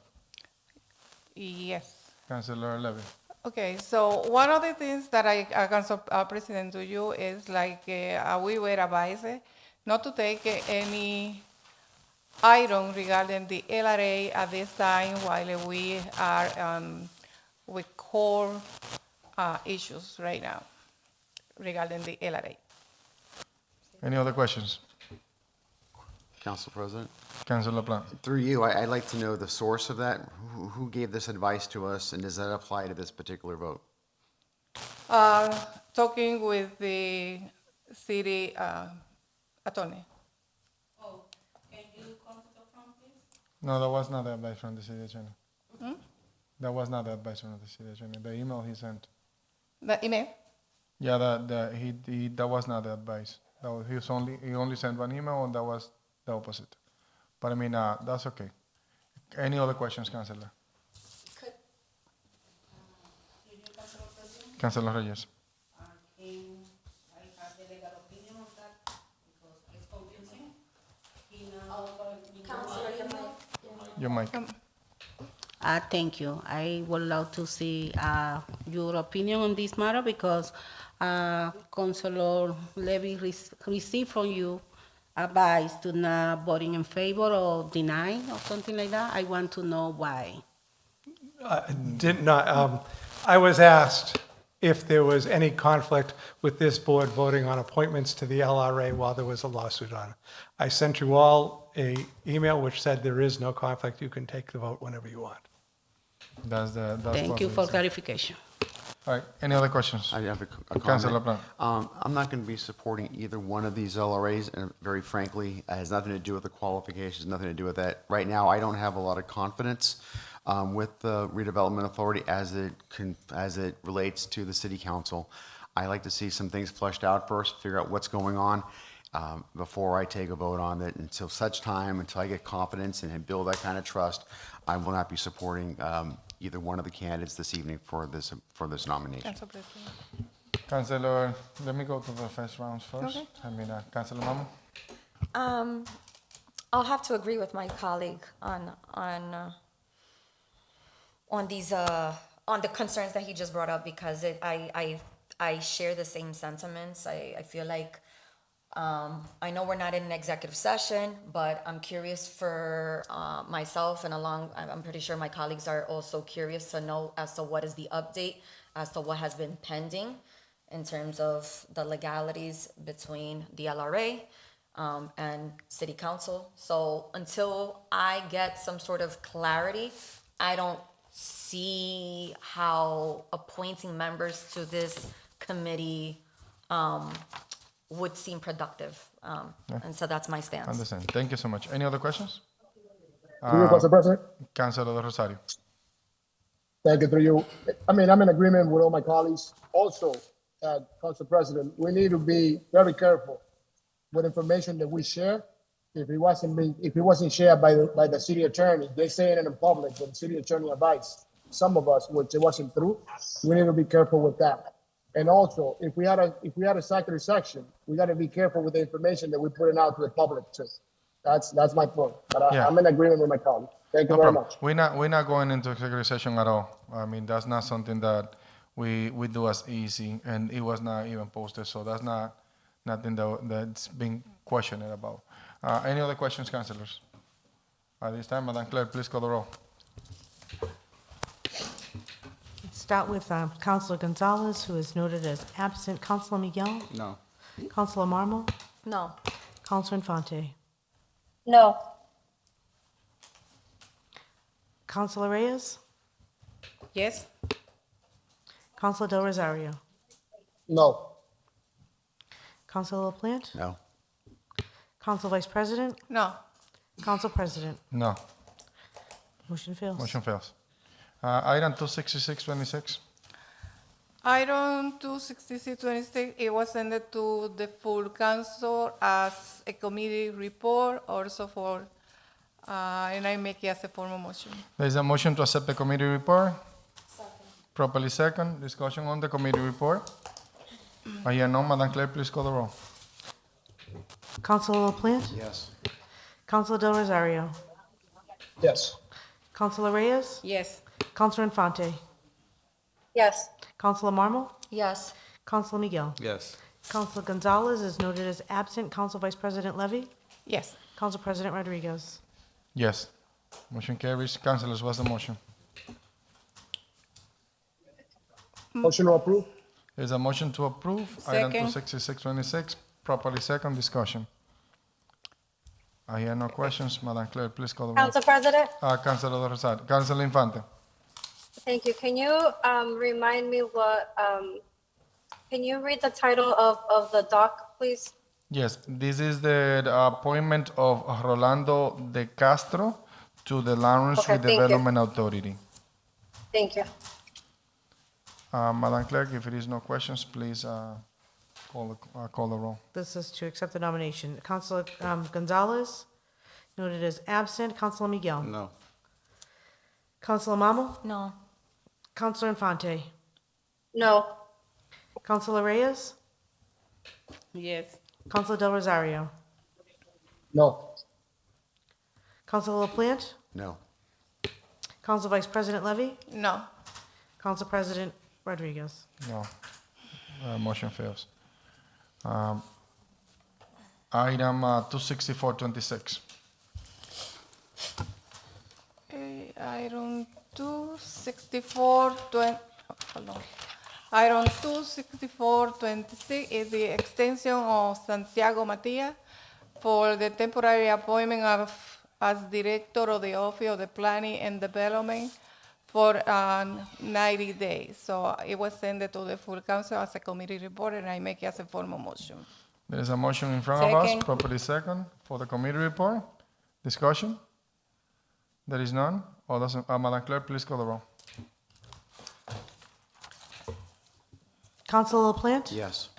Yes. Councilor Levy. Okay, so one of the things that I Council President to you is like we were advised not to take any item regarding the LRA at this time while we are with core issues right now regarding the LRA. Any other questions? Council President? Councilor Plant. Through you, I'd like to know the source of that. Who gave this advice to us, and does that apply to this particular vote? Talking with the city attorney. No, that was not the advice from the city attorney. Hmm? That was not the advice from the city attorney. The email he sent. The email? Yeah, that was not the advice. That was, he only sent one email, and that was the opposite. But I mean, that's okay. Any other questions, Councilor? Councilor Reyes. Your mic. Thank you. I would love to see your opinion on this matter because Councilor Levy received from you advice to not voting in favor or denying or something like that. I want to know why. Did not. I was asked if there was any conflict with this board voting on appointments to the LRA while there was a lawsuit on it. I sent you all an email which said there is no conflict. You can take the vote whenever you want. Thank you for clarification. All right. Any other questions? I have a comment. Councilor Plant. I'm not going to be supporting either one of these LRAs, and very frankly, it has nothing to do with the qualifications, nothing to do with that. Right now, I don't have a lot of confidence with the redevelopment authority as it relates to the city council. I like to see some things fleshed out first, figure out what's going on before I take a vote on it. Until such time, until I get confidence and build that kind of trust, I will not be supporting either one of the candidates this evening for this nomination. Council President. Councilor, let me go to the first rounds first. Okay. I mean, Councilor Mamo. I'll have to agree with my colleague on these on the concerns that he just brought up because I share the same sentiments. I feel like I know we're not in an executive session, but I'm curious for myself and I'm pretty sure my colleagues are also curious to know as to what is the update, as to what has been pending in terms of the legalities between the LRA and City Council. So until I get some sort of clarity, I don't see how appointing members to this committee would seem productive. And so that's my stance. Understand. Thank you so much. Any other questions? Council President. Councilor De Rosario. Thank you through you. I mean, I'm in agreement with all my colleagues. Also, Council President, we need to be very careful with information that we share. If it wasn't shared by the city attorney, they say it in public, but the city attorney advised some of us, which it wasn't true. We need to be careful with that. And also, if we had a executive section, we got to be careful with the information that we're putting out to the public too. That's my point. But Yeah. I'm in agreement with my colleague. Thank you No very problem. much. We're not going into executive session at all. I mean, that's not something that we do as easy, and it was not even posted, so that's not nothing that's being questioned about. Any other questions, councilors? At this time, Madam Clerk, please call the roll. Start with Councilor Gonzalez, who is noted as absent. Councilor Miguel? No. Councilor Marmol? No. Councilor Infante? No. Councilor Reyes? Yes. Councilor Del Rosario? No. Councilor LaPlante? No. Council Vice President? No. Council President? No. Motion fails. Motion fails. Item 26626. Item 26626, it was sent to the full council as a committee report, also for, and I make it as a formal motion. There is a motion to accept the committee report. Properly second. Discussion on the committee report. I hear none. Madam Clerk, please call the roll. Councilor LaPlante? Yes. Councilor Del Rosario? Yes. Councilor Reyes? Yes. Councilor Infante? Yes. Councilor Marmol? Yes. Councilor Miguel? Yes. Councilor Gonzalez is noted as absent. Council Vice President Levy? Yes. Council President Rodriguez? Yes. Motion carries. Councilors, what's the motion? Motion to approve. There's a motion to approve. Item Second. 26626. Properly second. Discussion. I hear no questions. Madam Clerk, please call the roll. Council President, Councilor De Rosario. Councilor Infante. Thank you. Can you remind me can you read the title of the doc, please? Yes, this is the appointment of Rolando De Castro to the Lawrence Okay, thank you. Redevelopment Authority. Thank you. Madam Clerk, if it is no questions, please call the roll. This is to accept the nomination. Councilor Gonzalez, noted as absent. Councilor Miguel? No. Councilor Marmol? No. Councilor Infante? No. Councilor Reyes? Yes. Councilor Del Rosario? No. Councilor LaPlante? No. Council Vice President Levy? No. Council President Rodriguez? No. Motion fails. Item 26426. Item 26420, hold on. Item 26426 is the extension of Santiago Matias for the temporary appointment as Director of the Office of the Planning and Development for 90 days. So it was sent to the full council as a committee report, and I make it as a formal motion. There is a motion in front of us, Second. properly second, for the committee report. Discussion? There is none. All those, Madam Clerk, please call the roll. Councilor LaPlante? Yes.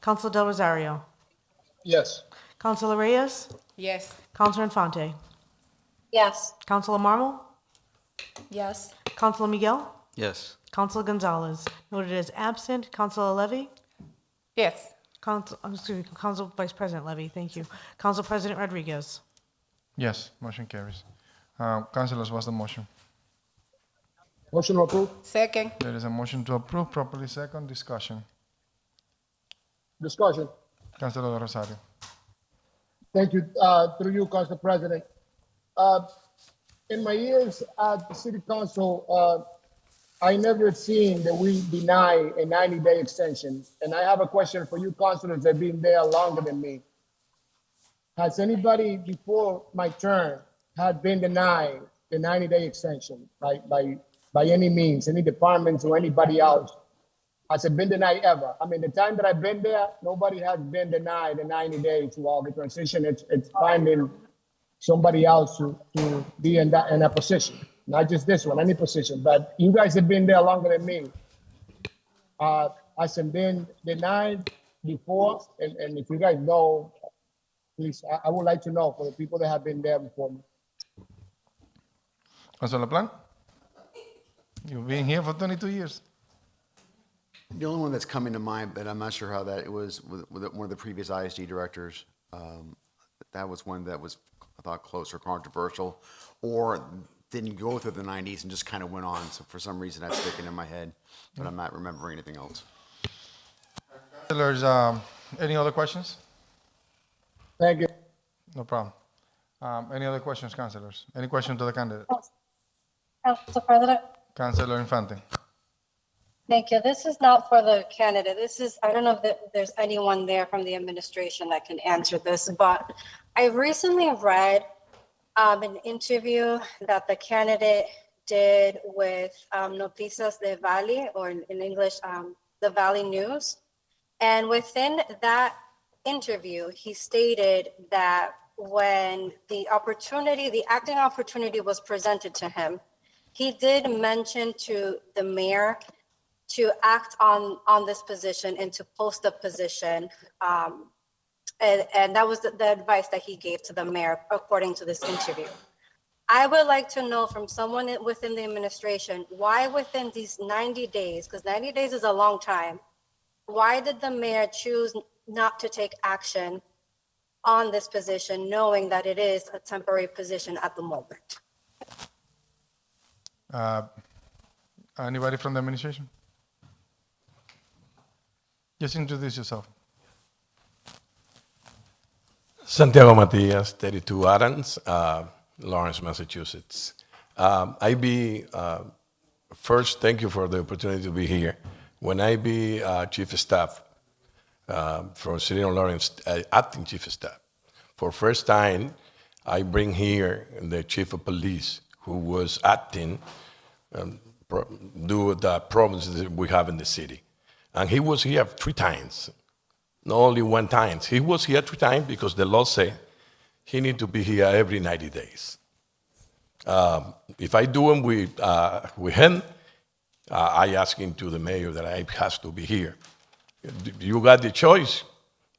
Councilor Del Rosario? Yes. Councilor Reyes? Yes. Councilor Infante? Yes. Councilor Marmol? Yes. Councilor Miguel? Yes. Councilor Gonzalez, noted as absent. Councilor Levy? Yes. Council Vice President Levy, thank you. Council President Rodriguez? Yes, motion carries. Councilors, what's the motion? Motion to approve. Second. There is a motion to approve, properly second. Discussion. Discussion. Councilor De Rosario. Thank you, through you, Council President. In my years at the City Council, I never seen that we deny a 90-day extension. And I have a question for you councilors that have been there longer than me. Has anybody before my turn had been denied the 90-day extension by any means, any departments or anybody else? Has it been denied ever? I mean, the time that I've been there, nobody has been denied the 90 days while the transition. It's finding somebody else to be in that position. Not just this one, any position. But you guys have been there longer than me. Has it been denied before? And if you guys know, please, I would like to know for the people that have been there before me. Councilor LaPlante? You've been here for 22 years. The only one that's coming to mind, but I'm not sure how that, it was with one of the previous ISD directors. That was one that was, I thought, close or controversial, or didn't go through the 90s and just kind of went on. So for some reason that's sticking in my head, but I'm not remembering anything else. Councilors, any other questions? Thank you. No problem. Any other questions, councilors? Any questions to the candidate? Council President? Councilor Infante. Thank you. This is not for the candidate. This is, I don't know if there's anyone there from the administration that can answer this, but I recently read an interview that the candidate did with Noticias de Valley, or in English, the Valley News. And within that interview, he stated that when the acting opportunity was presented to him, he did mention to the mayor to act on this position and to post the position. And that was the advice that he gave to the mayor, according to this interview. I would like to know from someone within the administration, why within these 90 days, because 90 days is a long time, why did the mayor choose not to take action on this position, knowing that it is a temporary position at the moment? Anybody from the administration? Just introduce yourself. Santiago Matias, 32 Adams, Lawrence, Massachusetts. First, thank you for the opportunity to be here. When I be chief of staff for City of Lawrence, acting chief of staff, for first time, I bring here the chief of police who was acting due to the problems that we have in the city. And he was here 3 times, not only 1 time. He was here 3 times because the law said he need to be here every 90 days. If I do him with him, I ask him to the mayor that I has to be here. You got the choice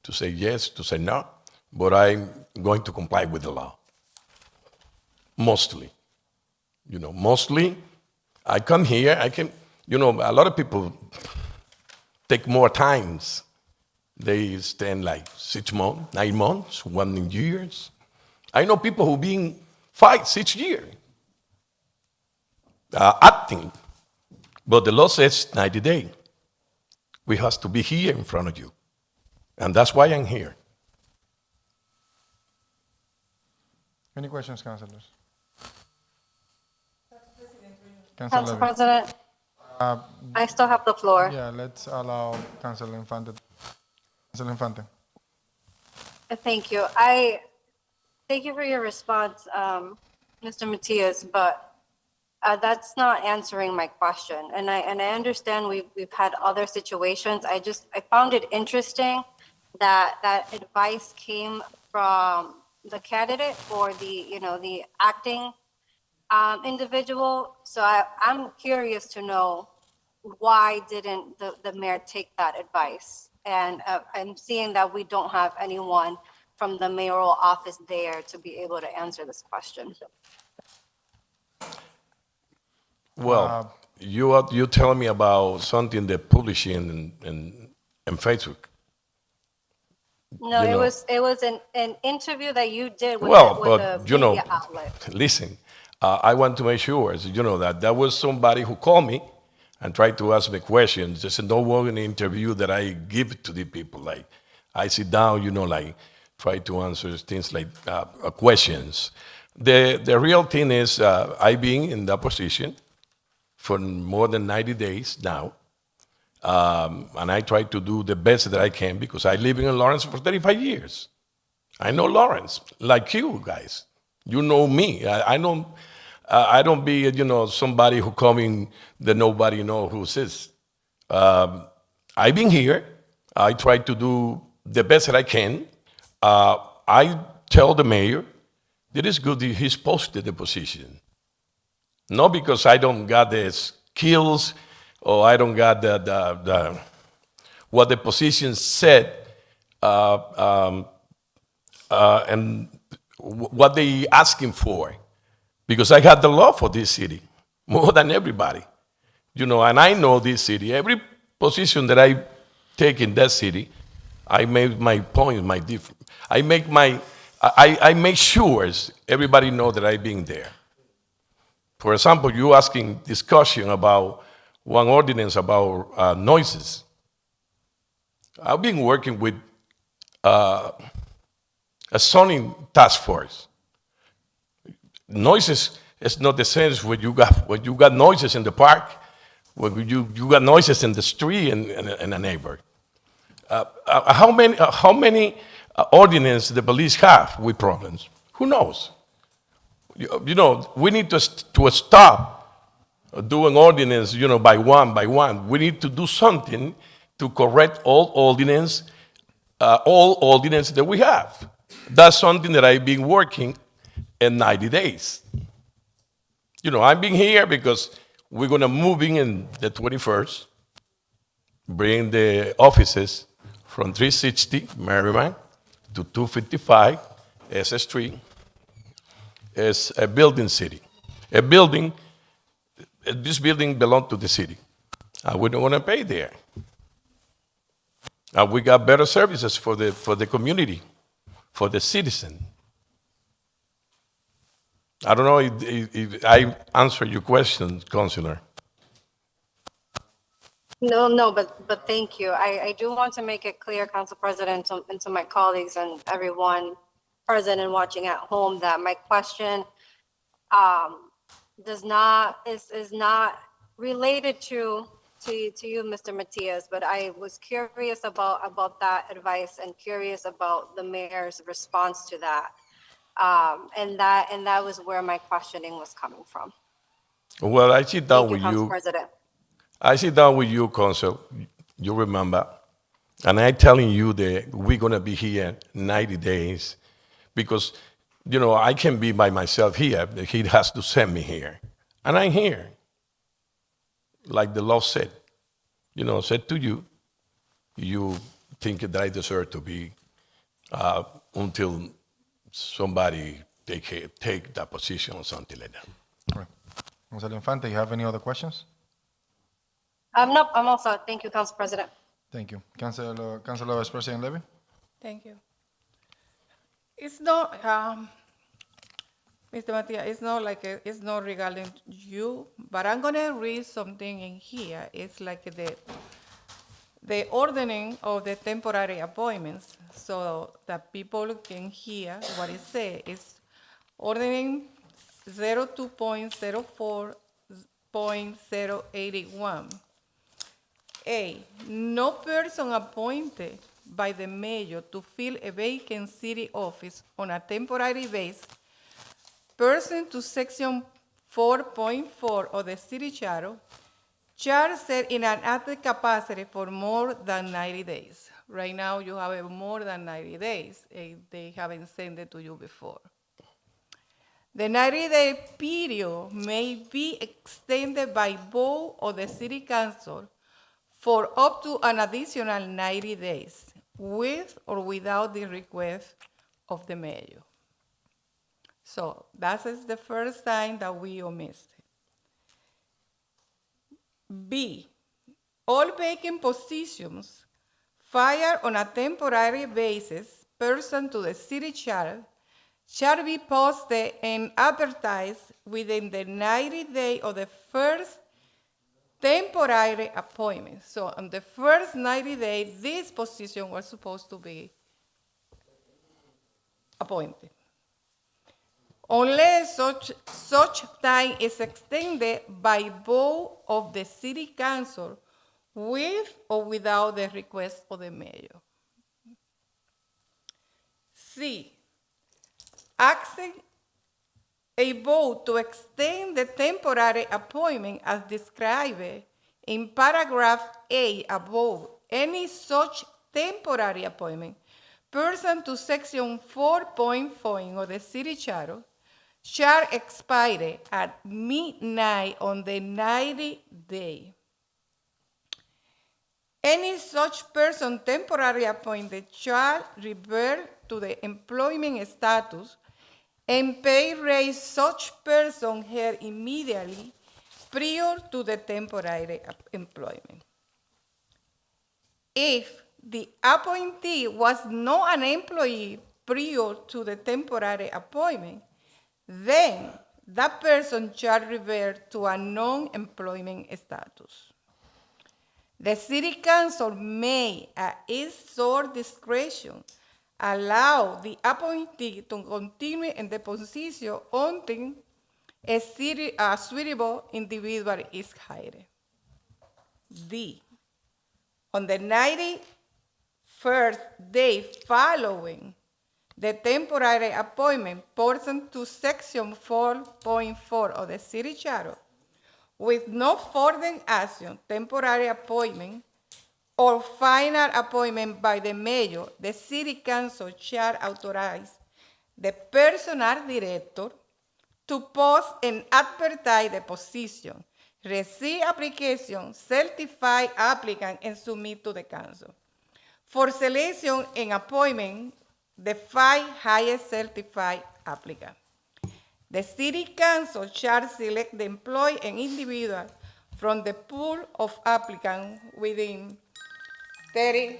to say yes, to say no, but I'm going to comply with the law. Mostly. Mostly, I come here, a lot of people take more times. They spend like 6 months, 9 months, 1 year. I know people who've been 5, 6 years acting, but the law says 90 days. We have to be here in front of you. And that's why I'm here. Any questions, councilors? Council President, I still have the floor. Yeah, let's allow Councilor Infante. Councilor Infante. Thank you. Thank you for your response, Mr. Matias, but that's not answering my question. And I understand we've had other situations. I found it interesting that advice came from the candidate or the acting individual. So I'm curious to know, why didn't the mayor take that advice? And I'm seeing that we don't have anyone from the mayoral office there to be able to answer this question. Well, you telling me about something they're publishing in Facebook. No, it was an interview that you did with but the media outlet. Listen, I want to make sure, that was somebody who called me and tried to ask me questions. There's no one in the interview that I give to the people. Like, I sit down, try to answer things like questions. The real thing is I've been in that position for more than 90 days now. And I try to do the best that I can because I live in Lawrence for 35 years. I know Lawrence, like you guys. You know me. I don't be, somebody who coming that nobody know who is. I've been here. I try to do the best that I can. I tell the mayor that it's good that he's posted the position. Not because I don't got the skills or I don't got the what the position said and what they asking for. Because I got the love for this city more than everybody. And I know this city. Every position that I take in that city, I make my point, my difference. I make sure everybody know that I've been there. For example, you asking discussion about one ordinance about noises. I've been working with a zoning task force. Noises is not the same when you got noises in the park, when you got noises in the street and a neighbor. How many ordinances the police have with problems? Who knows? We need to stop doing ordinance, by one. We need to do something to correct all ordinance that we have. That's something that I've been working in 90 days. I've been here because we're going to move in the 21st, bring the offices from 360 Merrimack to 255 SS Street. It's a building city. This building belongs to the city. We don't want to pay there. We got better services for the community, for the citizen. I don't know if I answered your question, Councilor. No, but thank you. I do want to make it clear, Council President, and to my colleagues and everyone present and watching at home, that my question is not related to you, Mr. Matias, but I was curious about that advice and curious about the mayor's response to that. And that was where my questioning was coming from. Well, I sit down with Council you. President. I sit down with you, Council. You remember, and I'm telling you that we're gonna be here 90 days, because I can be by myself here. He has to send me here, and I'm here. Like the law said, said to you, you think that I deserve to be until somebody take that position or something like that. Right. Councilor Infante, you have any other questions? No, I'm all set. Thank you, Council President. Thank you. Councilor Vice President Levy? Thank you. It's not, Mr. Matias, it's not it's not regarding you, but I'm gonna read something in here. It's like the ordering of the temporary appointments, so that people can hear what it says. It's ordering 02.04.081. A, no person appointed by the mayor to fill a vacant city office on a temporary basis, pursuant to section 4.4 of the city charter, shall serve in an active capacity for more than 90 days. Right now, you have more than 90 days. They haven't sent it to you before. The 90-day period may be extended by vote of the city council for up to an additional 90 days, with or without the request of the mayor. So that is the first time that we omit. B, all vacant positions fired on a temporary basis pursuant to the city charter shall be posted and advertised within the 90 days of the first temporary appointment. So on the first 90 days, this position was supposed to be appointed. Unless such time is extended by vote of the city council with or without the request of the mayor. C, asking a vote to extend the temporary appointment as described in paragraph A above. Any such temporary appointment pursuant to section 4.4 of the city charter shall expire at midnight on the 90th day. Any such person temporarily appointed shall revert to the employment status and pay raise such person here immediately prior to the temporary employment. If the appointee was not an employee prior to the temporary appointment, then that person shall revert to a non-employment status. The city council may, at its sole discretion, allow the appointee to continue in the position until a suitable individual is hired. D, on the 91st day following the temporary appointment pursuant to section 4.4 of the city charter, with no further action, temporary appointment, or final appointment by the mayor, the city council shall authorize the personnel director to post and advertise the position, receive application, certify applicant, and submit to the council. For selection and appointment, the 5 highest certified applicants. The city council shall select the employee and individual from the pool of applicants within 30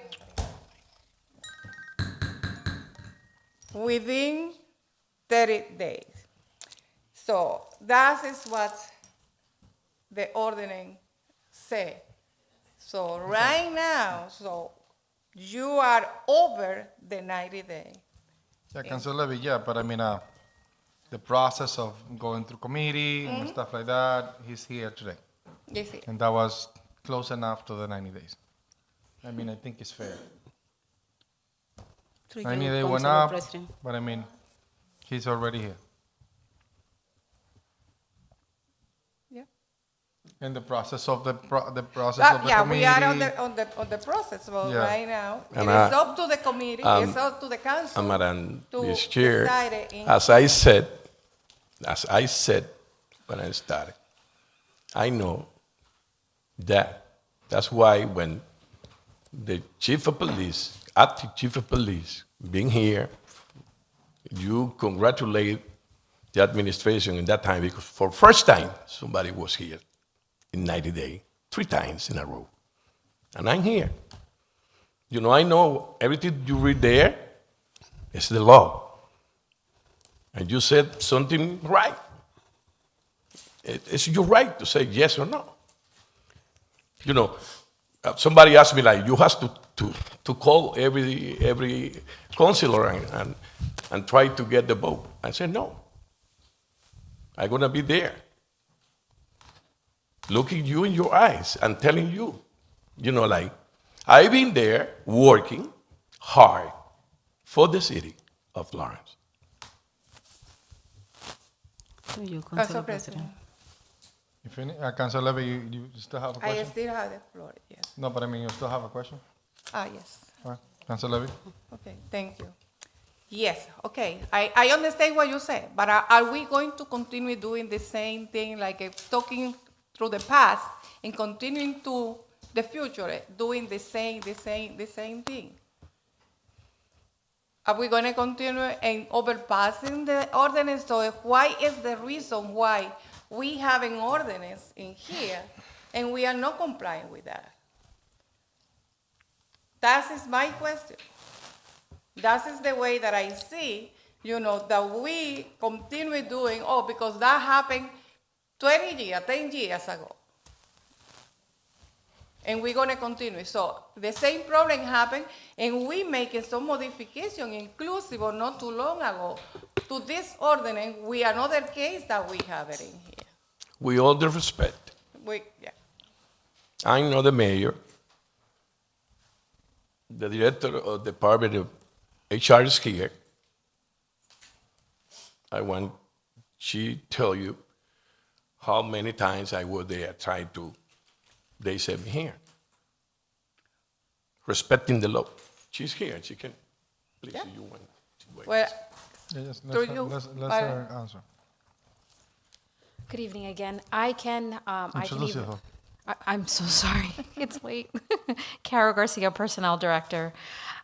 days. So that is what the ordinance says. So right now, so you are over the 90 days. Yeah, Councilor Levy, yeah, but I mean, the process of going through committee and stuff like that, he's here today. Yes, sir. And that was close enough to the 90 days. I mean, I think it's fair. 90 days went up, but I mean, he's already here. Yeah. And the process of the process of the Yeah, committee. we are on the process right now. And It is up to the committee, it's up to the council Madam to Vice Chair, decide in. as I said when I started, I know that. That's why when the chief of police, acting chief of police, being here, you congratulate the administration in that time because for first time somebody was here in 90 days, 3 times in a row. And I'm here. You know, I know everything you read there is the law. And you said something right. It's your right to say yes or no. You know, somebody asked me like, you have to call every councilor and try to get the vote. I said, no. I'm gonna be there, looking you in your eyes and telling you, you know, like, I've been there working hard for the city of Lawrence. Council President. If any, Councilor Levy, you still have a question? I still have the floor, yes. No, but I mean, you still have a question? Yes. All right, Councilor Levy? Okay, thank you. Yes, okay, I understand what you say, but are we going to continue doing the same thing, like talking through the past and continuing to the future, doing the same thing? Are we going to continue and overpassing the ordinance? So why is the reason why we have an ordinance in here and we are not complying with that? That is my question. That is the way that I see, you know, that we continue doing, because that happened 20 years, 10 years ago. and we're gonna continue. So the same problem happened, and we making some modification, inclusive or not too long ago, to this ordinance with another case that we have it in here. With all the respect, Yeah. I'm not the mayor. The director of the Department of HR is here. I want she tell you how many times I was there trying to, they sent me here. Respecting the law. She's here, she can, please, Yeah. you want to wait. Well, Yeah, just through let's you, answer. Good evening again. I can Introduce even. yourself. I'm so sorry. It's late. Carol Garcia, Personnel Director.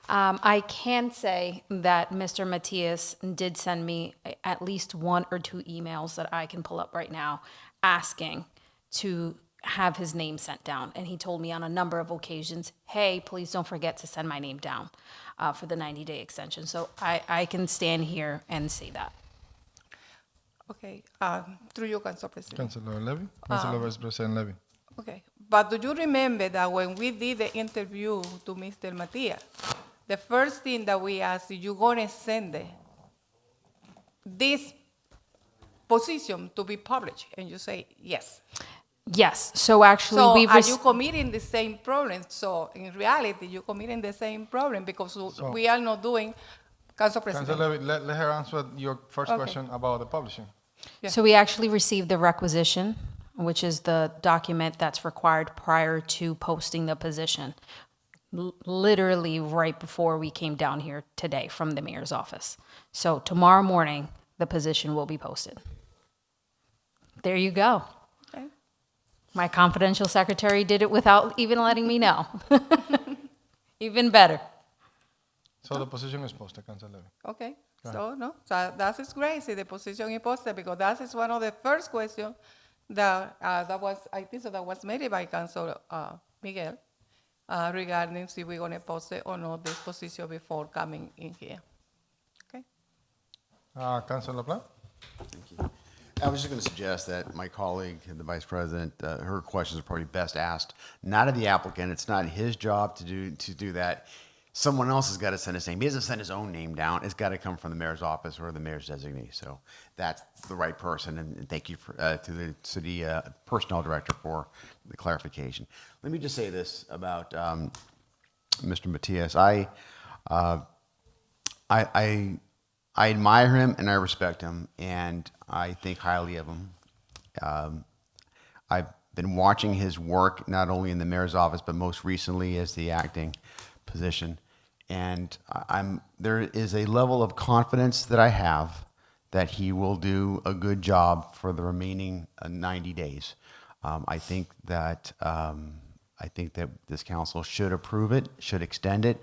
I can say that Mr. Matias did send me at least 1 or 2 emails that I can pull up right now asking to have his name sent down. And he told me on a number of occasions, hey, please don't forget to send my name down for the 90-day extension. So I can stand here and say that. okay, through you, Council President. Councilor Levy, Councilor Vice President Levy. Okay, but do you remember that when we did the interview to Mr. Matias, the first thing that we asked, you gonna send this position to be published? And you say yes. Yes. So actually, So we've are you committing the same problem? So in reality, you're committing the same problem because we are not doing, Council President. Councilor Levy, let her answer your first Okay. question about the publishing. So we actually received the requisition, which is the document that's required prior to posting the position, literally right before we came down here today from the mayor's office. So tomorrow morning, the position will be posted. There you go. Okay. My confidential secretary did it without even letting me know. Even better. So the position is posted, Councilor Levy. Okay, Go so no, so that is great, see the position is posted, because that is one of the first questions that, I think so that was made by Council Miguel regarding if we're gonna post it or not, this position before coming in here. Okay, Councilor Plant? Thank you. I was just going to suggest that my colleague, the Vice President, her questions are probably best asked not of the applicant. It's not his job to do that. Someone else has got to send his name. He doesn't send his own name down. It's got to come from the mayor's office or the mayor's designee. So that's the right person. And thank you to the city personnel director for the clarification. Let me just say this about Mr. Matias. I admire him and I respect him, and I think highly of him. I've been watching his work not only in the mayor's office, but most recently as the acting position. And there is a level of confidence that I have that he will do a good job for the remaining 90 days. I think that this council should approve it, should extend it.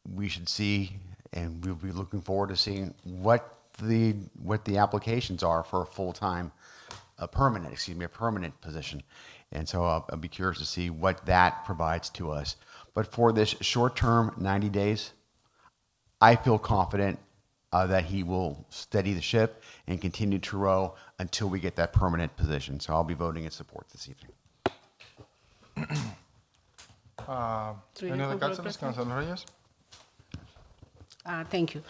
We should see, and we'll be looking forward to seeing what the applications are for a full-time, a permanent position. And so I'll be curious to see what that provides to us. But for this short-term, 90 days, I feel confident that he will steady the ship and continue to row until we get that permanent position. So I'll be voting in support this evening. Any other councilors? Councilor Reyes? Thank you.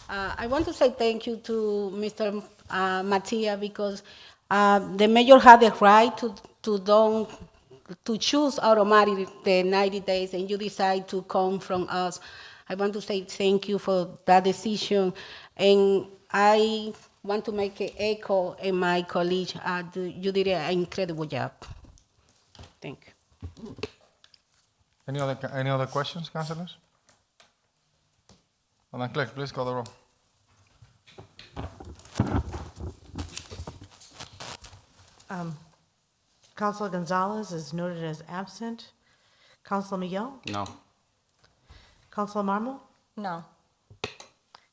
I want to say thank you to Mr. Matia, because the mayor had the right to choose automatically the 90 days, and you decide to come from us. I want to say thank you for that decision, and I want to make an echo in my colleague. You did an incredible job. Thank you. Any other questions, councilors? Madam Clerk, please call the roll. Councilor Gonzalez is noted as absent. Councilor Miguel? No. Councilor Marmol? No.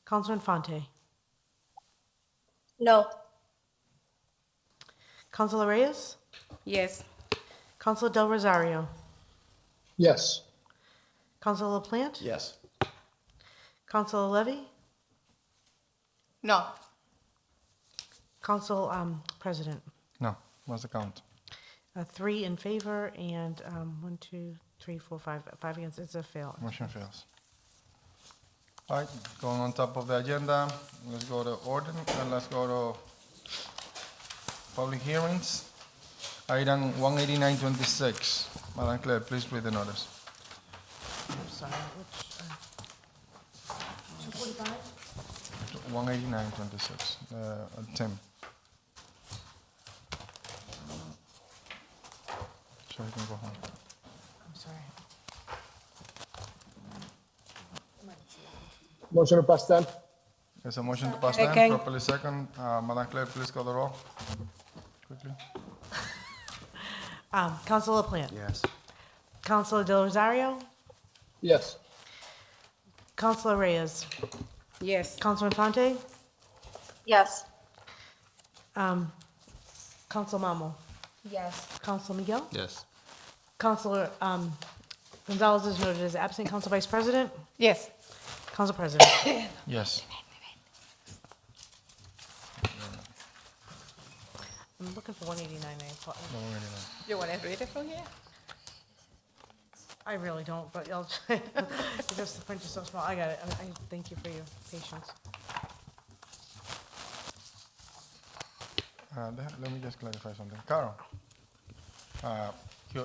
Councilor Infante? No. Councilor Reyes? Yes. Councilor Del Rosario? Yes. Councilor LaPlante? Yes. Councilor Levy? No. Council President? No. What's the count? 3 in favor, and 1, 2, 3, 4, 5 against. It's a fail. Motion fails. All right, going on top of the agenda, let's go to ordinance, and let's go to public hearings. Item 18926. Madam Clerk, please read the notice. I'm sorry, which, 245? 18926, Tim. So you can go home. I'm sorry. Motion to pass 10. There's a motion to pass 10, Second. properly second. Madam Clerk, please call the roll. Quickly. Councilor LaPlante? Yes. Councilor Del Rosario? Yes. Councilor Reyes? Yes. Councilor Infante? Yes. Councilor Mamo? Yes. Councilor Miguel? Yes. Councilor Gonzalez is noted as absent. Council Vice President? Yes. Council President? Yes. I'm looking for 189. You want to read it from here? I really don't, but I'll, just the print is so small. I got it. I thank you for your patience. Let me just clarify something. Carol,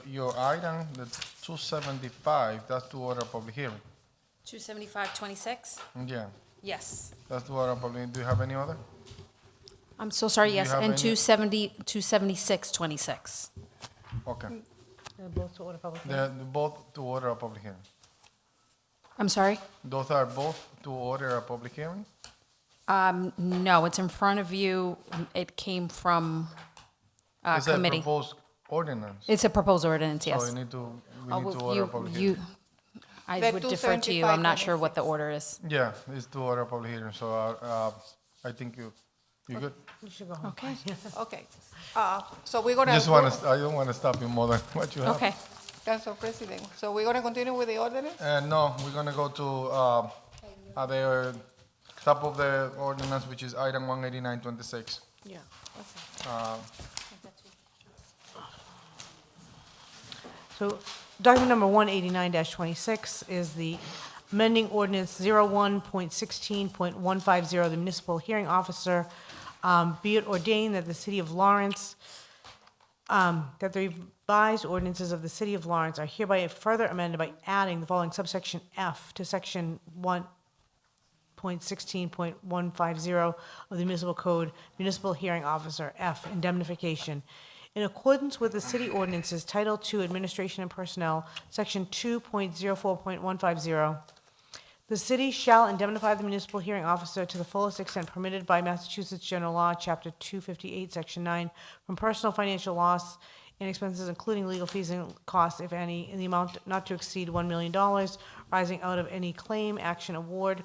your item, the 275, that's to order a public hearing. 275-26? Yeah, Yes. that's to order a public, do you have any other? I'm so sorry, Do you yes, have and any- 276-26. Okay. They're both to order public They're hearing. both to order a public hearing. I'm sorry? Those are both to order a public hearing? No, it's in front of you. It came from It's a committee. proposed ordinance. It's a proposed ordinance, So yes. we need to Oh, order a public hearing. I The would defer to you. I'm not sure what the 275-26. order is. Yeah, it's to order a public hearing, so I think you good? You should go home. Okay. Okay. So we're gonna. I don't want to stop you more than what you have. Okay. Council President, so we're gonna continue with the ordinance? No, we're gonna go to at the top of the ordinance, which is item 18926. Yeah. So document number 189-26 is the amending ordinance 01.16.150, the municipal hearing officer. Be it ordained that the city of Lawrence, that the revised ordinances of the city of Lawrence are hereby further amended by adding the following subsection F to section 1.16.150 of the municipal code, municipal hearing officer, F, indemnification. In accordance with the city ordinances, Title II, Administration and Personnel, Section 2.04.150, the city shall indemnify the municipal hearing officer to the fullest extent permitted by Massachusetts General Law, Chapter 258, Section 9, from personal financial loss and expenses, including legal fees and costs, if any, in the amount not to exceed $1 million, rising out of any claim, action, award,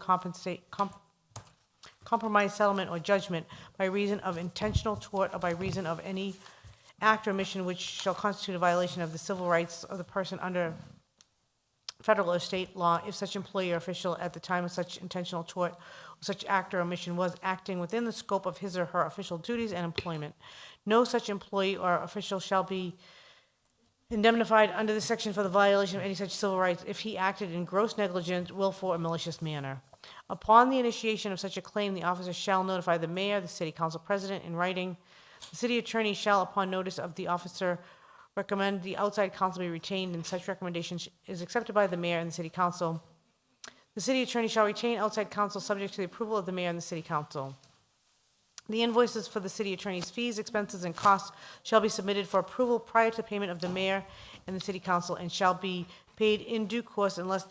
compromise, settlement, or judgment by reason of intentional tort or by reason of any act or omission which shall constitute a violation of the civil rights of the person under federal or state law if such employee or official at the time of such intentional tort or such act or omission was acting within the scope of his or her official duties and employment. No such employee or official shall be indemnified under this section for the violation of any such civil rights if he acted in gross negligence, willful, or malicious manner. Upon the initiation of such a claim, the officer shall notify the mayor, the city council president in writing. The city attorney shall, upon notice of the officer, recommend the outside counsel be retained, and such recommendation is accepted by the mayor and the city council. The city attorney shall retain outside counsel subject to the approval of the mayor and the city council. The invoices for the city attorney's fees, expenses, and costs shall be submitted for approval prior to payment of the mayor and the city council and shall be paid in due course unless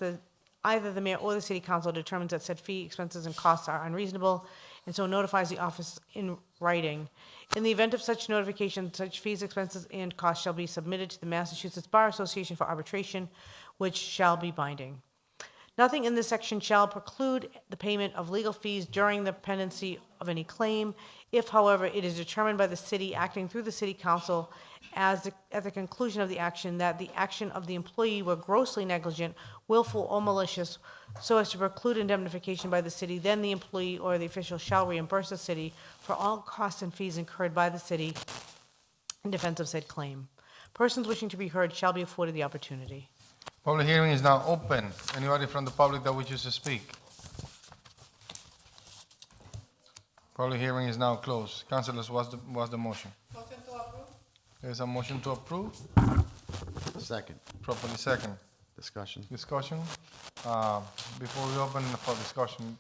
either the mayor or the city council determines that said fee, expenses, and costs are unreasonable, and so notifies the office in writing. In the event of such notification, such fees, expenses, and costs shall be submitted to the Massachusetts Bar Association for arbitration, which shall be binding. Nothing in this section shall preclude the payment of legal fees during the pendency of any claim. If, however, it is determined by the city acting through the city council at the conclusion of the action that the action of the employee were grossly negligent, willful, or malicious, so as to preclude indemnification by the city, then the employee or the official shall reimburse the city for all costs and fees incurred by the city in defense of said claim. Persons wishing to be heard shall be afforded the opportunity. Public hearing is now open. Anybody from the public that wishes to speak? Public hearing is now closed. Councilors, what's the motion? Motion to approve. There's a motion to approve, Second. properly second. Discussion. Discussion. Before we open for discussion,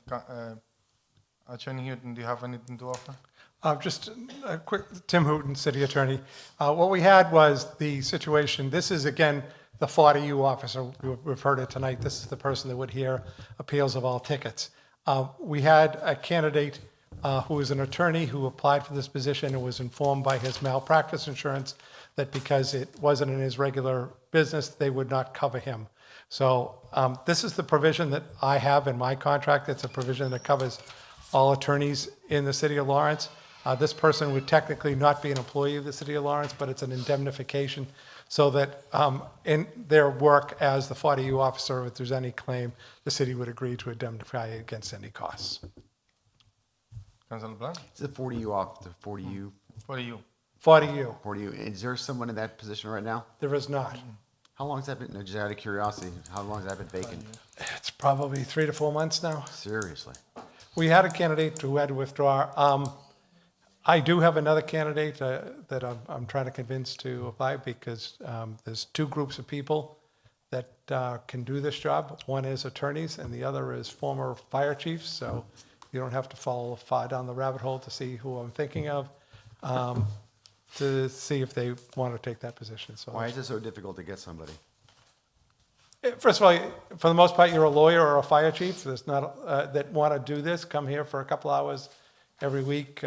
Attorney Houghton, do you have anything to offer? Just a quick, Tim Hooton, City Attorney. What we had was the situation, this is again, the 40U officer, we've heard it tonight, this is the person that would hear appeals of all tickets. We had a candidate who was an attorney who applied for this position and was informed by his malpractice insurance that because it wasn't in his regular business, they would not cover him. So this is the provision that I have in my contract. It's a provision that covers all attorneys in the city of Lawrence. This person would technically not be an employee of the city of Lawrence, but it's an indemnification so that in their work as the 40U officer, if there's any claim, the city would agree to indemnify against any costs. Councilor Blunt? It's the 40U off, the 40U. 40U. 40U. 40U. Is there someone in that position right now? There is not. How long has that been, just out of curiosity, how long has that been vacant? It's probably 3 to 4 months now. Seriously? We had a candidate who had to withdraw. I do have another candidate that I'm trying to convince to apply because there's two groups of people that can do this job. One is attorneys and the other is former fire chiefs. So you don't have to follow far down the rabbit hole to see who I'm thinking of to see if they want to take that position. So Why is it so difficult to get somebody? first of all, for the most part, you're a lawyer or a fire chief. There's not that want to do this. Come here for a couple hours every week.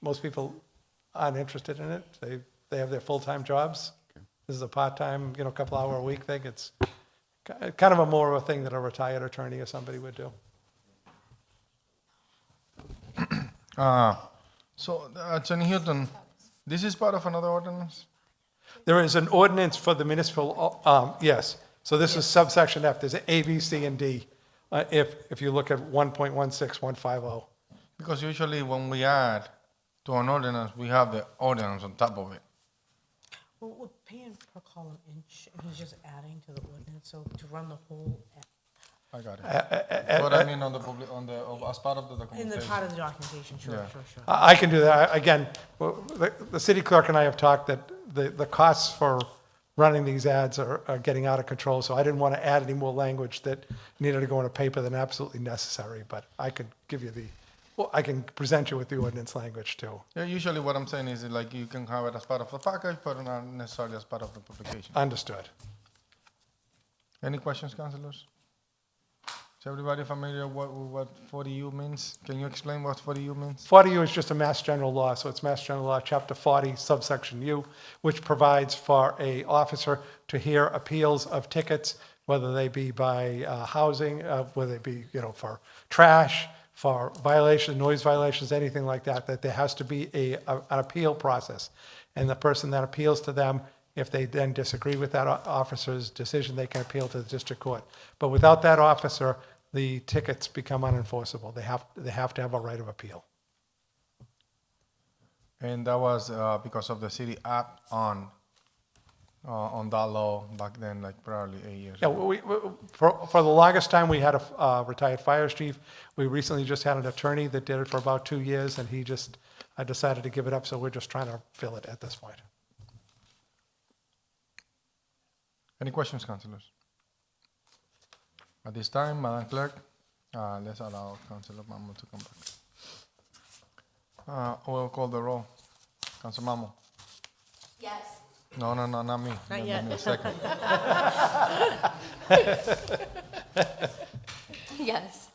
Most people aren't interested in it. They have their full-time jobs. This is a part-time, couple hour a week thing. It's kind of a more of a thing that a retired attorney or somebody would do. So, Attorney Houghton, this is part of another ordinance? There is an ordinance for the municipal, yes. So this is subsection F. There's A, B, C, and D. If you look at 1.16150. Because usually when we add to an ordinance, we have the ordinance on top of it. Well, we're paying per column inch, and he's just adding to the ordinance, so to run the whole, I got it. What I mean on the public, as part of the in documentation. the part of the documentation, sure, Yeah. sure. I can do that. Again, the city clerk and I have talked that the costs for running these ads are getting out of control, so I didn't want to add any more language that needed to go in a paper than absolutely necessary, but I could give you I can present you with the ordinance language too. Yeah, usually what I'm saying is like you can have it as part of the package, but not necessarily as part of the publication. Understood. Any questions, councilors? Is everybody familiar with what 40U means? Can you explain what 40U means? 40U is just a Mass General Law, so it's Mass General Law, Chapter 40, subsection U, which provides for a officer to hear appeals of tickets, whether they be by housing, whether they be, for trash, for violations, noise violations, anything like that, that there has to be an appeal process. And the person that appeals to them, if they then disagree with that officer's decision, they can appeal to the district court. But without that officer, the tickets become unenforceable. They have to have a right of appeal. And that was because of the city app on that law back then, like probably 8 years Yeah, ago. for the longest time, we had a retired fire chief. We recently just had an attorney that did it for about 2 years, and he just decided to give it up, so we're just trying to fill it at this point. Any questions, councilors? At this time, Madam Clerk, let's allow Councilor Mamo to come back. We'll call the roll. Councilor Mamo. Yes. No, not me. Not yet. Give me a second. Yes.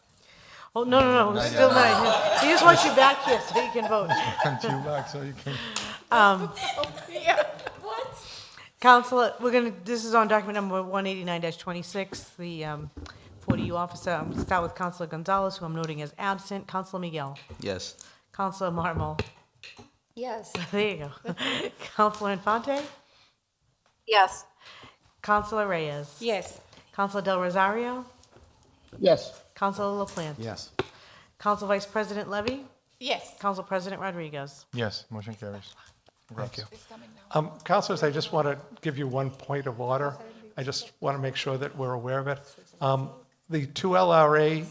Oh, no, Not still yet. not. He just wants you back here so you can vote. Want you back so you can. What? Counselor, this is on document number 189-26, the 40U officer. I'm going to start with Counselor Gonzalez, who I'm noting as absent. Counselor Miguel. Yes. Counselor Marmol. Yes. There you go. Counselor Infante. Yes. Counselor Reyes. Yes. Counselor Del Rosario. Yes. Counselor LaPlante. Yes. Council Vice President Levy. Yes. Council President Rodriguez. Yes, motion carries. Thank you. Councilors, I just want to give you one point of order. I just want to make sure that we're aware of it. The two LRA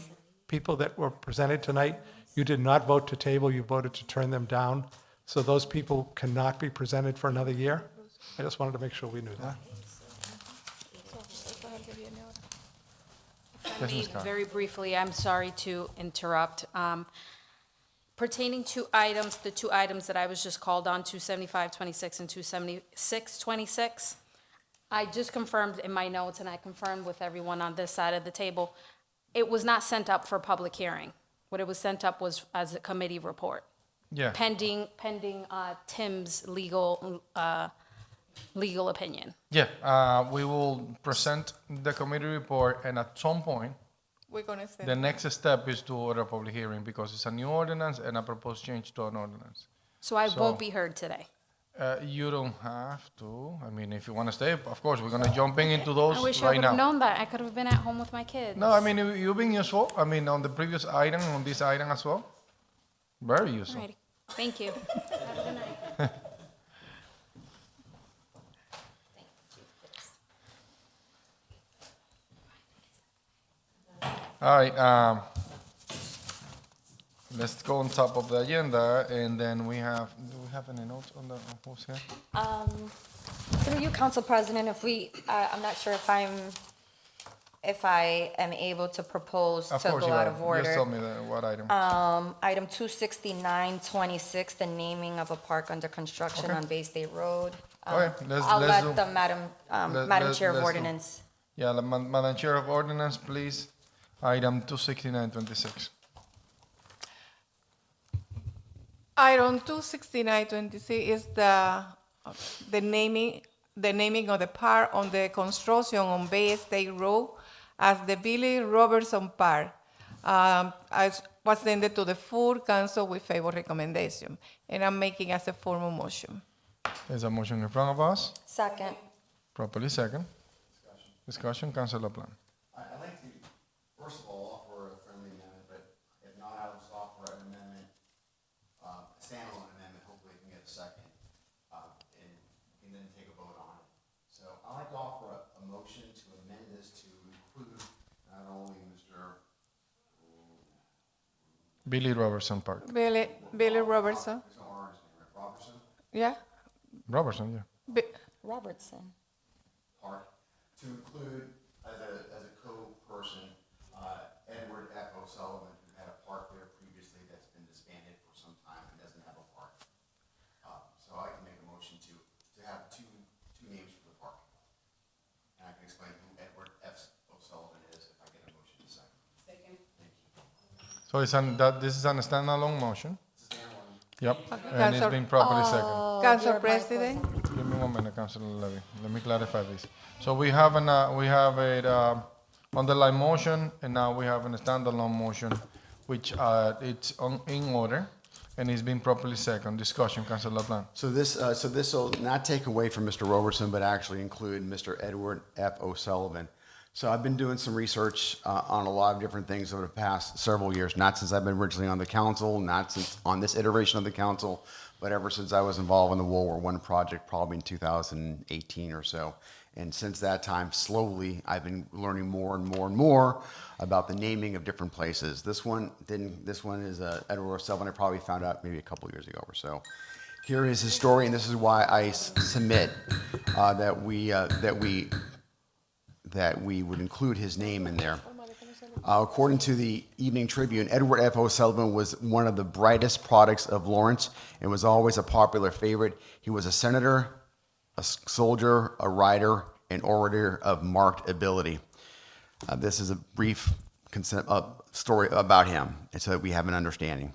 people that were presented tonight, you did not vote to table, you voted to turn them down. So those people cannot be presented for another year. I just wanted to make sure we knew that. Yes, Ms. Khan. Very briefly, I'm sorry to interrupt. Pertaining to items, the two items that I was just called on, 27526 and 27626, I just confirmed in my notes, and I confirmed with everyone on this side of the table, it was not sent up for public hearing. What it was sent up was as a committee report, Yeah. pending Tim's legal opinion. Yeah, we will present the committee report, and at some point, We're going to say. the next step is to order a public hearing because it's a new ordinance and a proposed change to an ordinance. So I won't be heard today. You don't have to. I mean, if you want to stay, of course, we're going to jump into those I wish I right would have now. known that. I could have been at home with my kids. No, I mean, you've been useful. I mean, on the previous item, on this item as well. Very useful. Alrighty. Thank you. Have a good night. All right, let's go on top of the agenda, and then we have, do we have any notes on the, on who's here? Through you, Council President, if we, I'm not sure if I am able to propose Of to course go you out are. of order. Just tell me what item. Item 26926, the naming of a park under construction Okay. on Bay State Road. Okay, let's I'll do- let the Madam Chair of let's do- Ordinance. Yeah, Madam Chair of Ordinance, please. Item 26926. Item 26926 is the naming of the park on the construction on Bay State Road as the Billy Robertson Park. As was sent to the full council with favor recommendation, and I'm making as a formal motion. There's a motion in front of us, Second. properly second. Discussion, Councilor Plan. I'd like to, first of all, offer a friendly amendment, but if not, I'll just offer an amendment, a standalone amendment, hopefully we can get a second, and then take a vote on it. So I'd like to offer a motion to amend this to include not only Mr. Billy Robertson Park. Billy Robertson, There's no R in his name, right? Robertson yeah? Robertson, yeah. Robertson. Park, to include as a co-person, Edward F. O'Sullivan, who had a park there previously that's been disbanded for some time and doesn't have a park. So I can make a motion to have two names for the park. And I can explain who Edward F. O'Sullivan is if I get a motion in a second. Second. Thank you. So this is a standalone motion? Yep, and it's Council- been properly second. Council President, Give me 1 minute, Councilor Levy. Let me clarify this. So we have a underlying motion, and now we have a standalone motion, which it's in order, and it's been properly second. Discussion, Councilor Plan. So this will not take away from Mr. Robertson, but actually include Mr. Edward F. O'Sullivan. So I've been doing some research on a lot of different things over the past several years, not since I've been originally on the council, not since on this iteration of the council, but ever since I was involved in the World War I project, probably in 2018 or so. And since that time, slowly, I've been learning more and more and more about the naming of different places. This one is Edward O'Sullivan. I probably found out maybe a couple years ago or so. Here is his story, and this is why I submit that we would include his name in there. According to the Evening Tribune, Edward F. O'Sullivan was one of the brightest products of Lawrence and was always a popular favorite. He was a senator, a soldier, a writer, an orator of marked ability. This is a brief story about him, so that we have an understanding.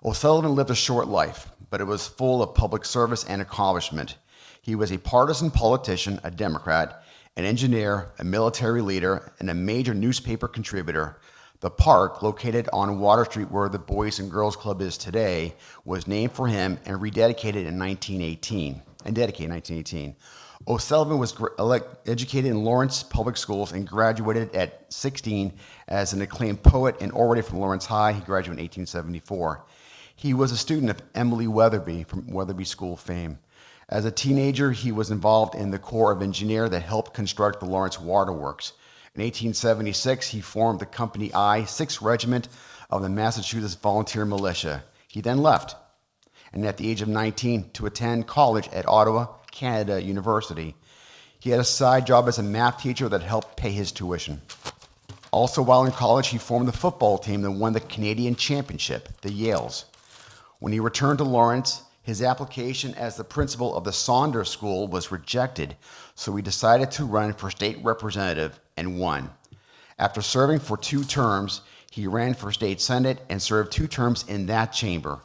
O'Sullivan lived a short life, but it was full of public service and accomplishment. He was a partisan politician, a Democrat, an engineer, a military leader, and a major newspaper contributor. The park, located on Water Street where the Boys and Girls Club is today, was named for him and rededicated in 1918. O'Sullivan was educated in Lawrence Public Schools and graduated at 16 as an acclaimed poet and orator from Lawrence High. He graduated in 1874. He was a student of Emily Weatherby from Weatherby School fame. As a teenager, he was involved in the Corps of Engineer that helped construct the Lawrence Waterworks. In 1876, he formed the Company I, 6th Regiment of the Massachusetts Volunteer Militia. He then left, and at the age of 19, to attend college at Ottawa, Canada University. He had a side job as a math teacher that helped pay his tuition. Also, while in college, he formed the football team that won the Canadian Championship, the Yales. When he returned to Lawrence, his application as the principal of the Saunders School was rejected, so he decided to run for state representative and won. After serving for 2 terms, he ran for state senate and served 2 terms in that chamber.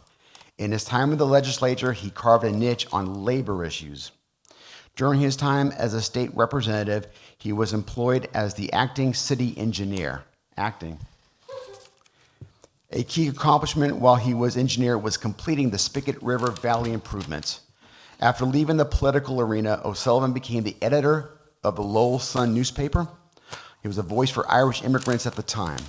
In his time in the legislature, he carved a niche on labor issues. During his time as a state representative, he was employed as the acting city engineer. A key accomplishment while he was engineer was completing the Spigot River Valley improvements. After leaving the political arena, O'Sullivan became the editor of the Lowell Sun newspaper. He was a voice for Irish immigrants at the time.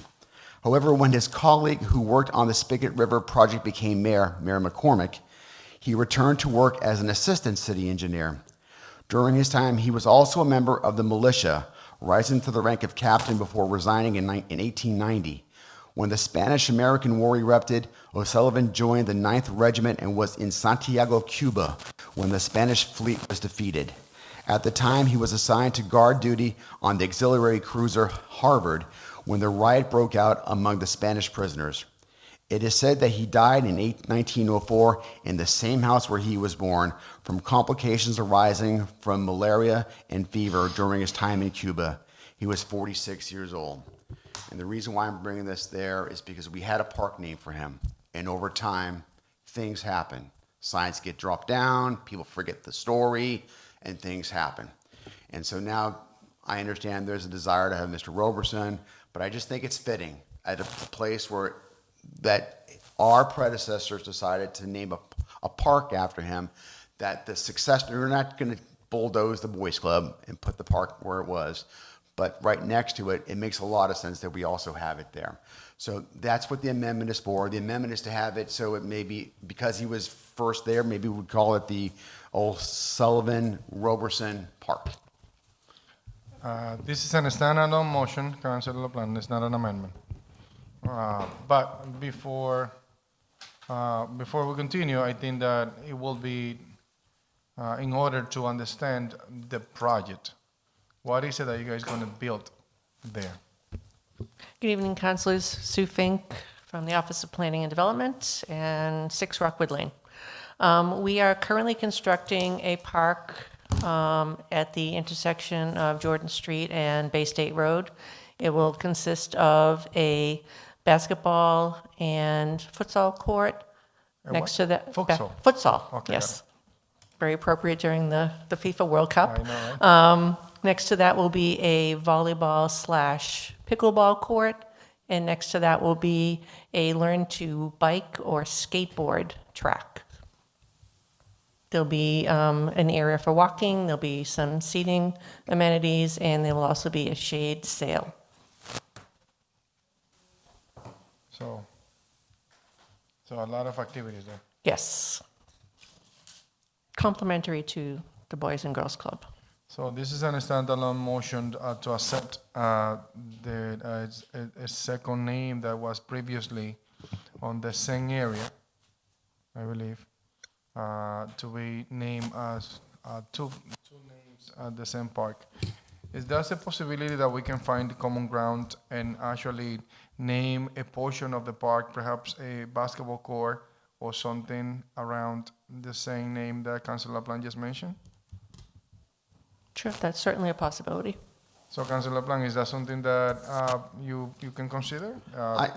However, when his colleague who worked on the Spigot River project became Mayor McCormick, he returned to work as an assistant city engineer. During his time, he was also a member of the militia, rising to the rank of captain before resigning in 1890. When the Spanish-American War erupted, O'Sullivan joined the 9th Regiment and was in Santiago, Cuba, when the Spanish fleet was defeated. At the time, he was assigned to guard duty on the auxiliary cruiser Harvard when the riot broke out among the Spanish prisoners. It is said that he died in 1904 in the same house where he was born from complications arising from malaria and fever during his time in Cuba. He was 46 years old. And the reason why I'm bringing this there is because we had a park named for him. And over time, things happen. Signs get dropped down, people forget the story, and things happen. And so now I understand there's a desire to have Mr. Roberson, but I just think it's fitting at a place where that our predecessors decided to name a park after him, that the successor, we're not going to bulldoze the Boys Club and put the park where it was, but right next to it, it makes a lot of sense that we also have it there. So that's what the amendment is for. The amendment is to have it so it may be, because he was first there, maybe we'd call it the O'Sullivan Roberson Park. This is a standalone motion, Councilor LaPlante. It's not an amendment. But before we continue, I think that it will be in order to understand the project. What is it that you guys going to build there? Good evening, councilors. Sue Fink from the Office of Planning and Development and 6 Rockwood Lane. We are currently constructing a park at the intersection of Jordan Street and Bay State Road. It will consist of a basketball and futsal court next to that. Futsal, Okay, yes. Very appropriate during the FIFA World Cup. I know, right? Next to that will be a volleyball/pickleball court, and next to that will be a learn to bike or skateboard track. There'll be an area for walking, there'll be some seating amenities, and there will also be a shade sail. So a lot of activities there. Yes. Complementary to the Boys and Girls Club. So this is a standalone motion to accept a second name that was previously on the same area, I believe, to be named as two names at the same park. Is there a possibility that we can find common ground and actually name a portion of the park, perhaps a basketball court or something around the same name that Councilor LaPlante just mentioned? Sure, that's certainly a possibility. So, Councilor LaPlante, is that something that you can consider?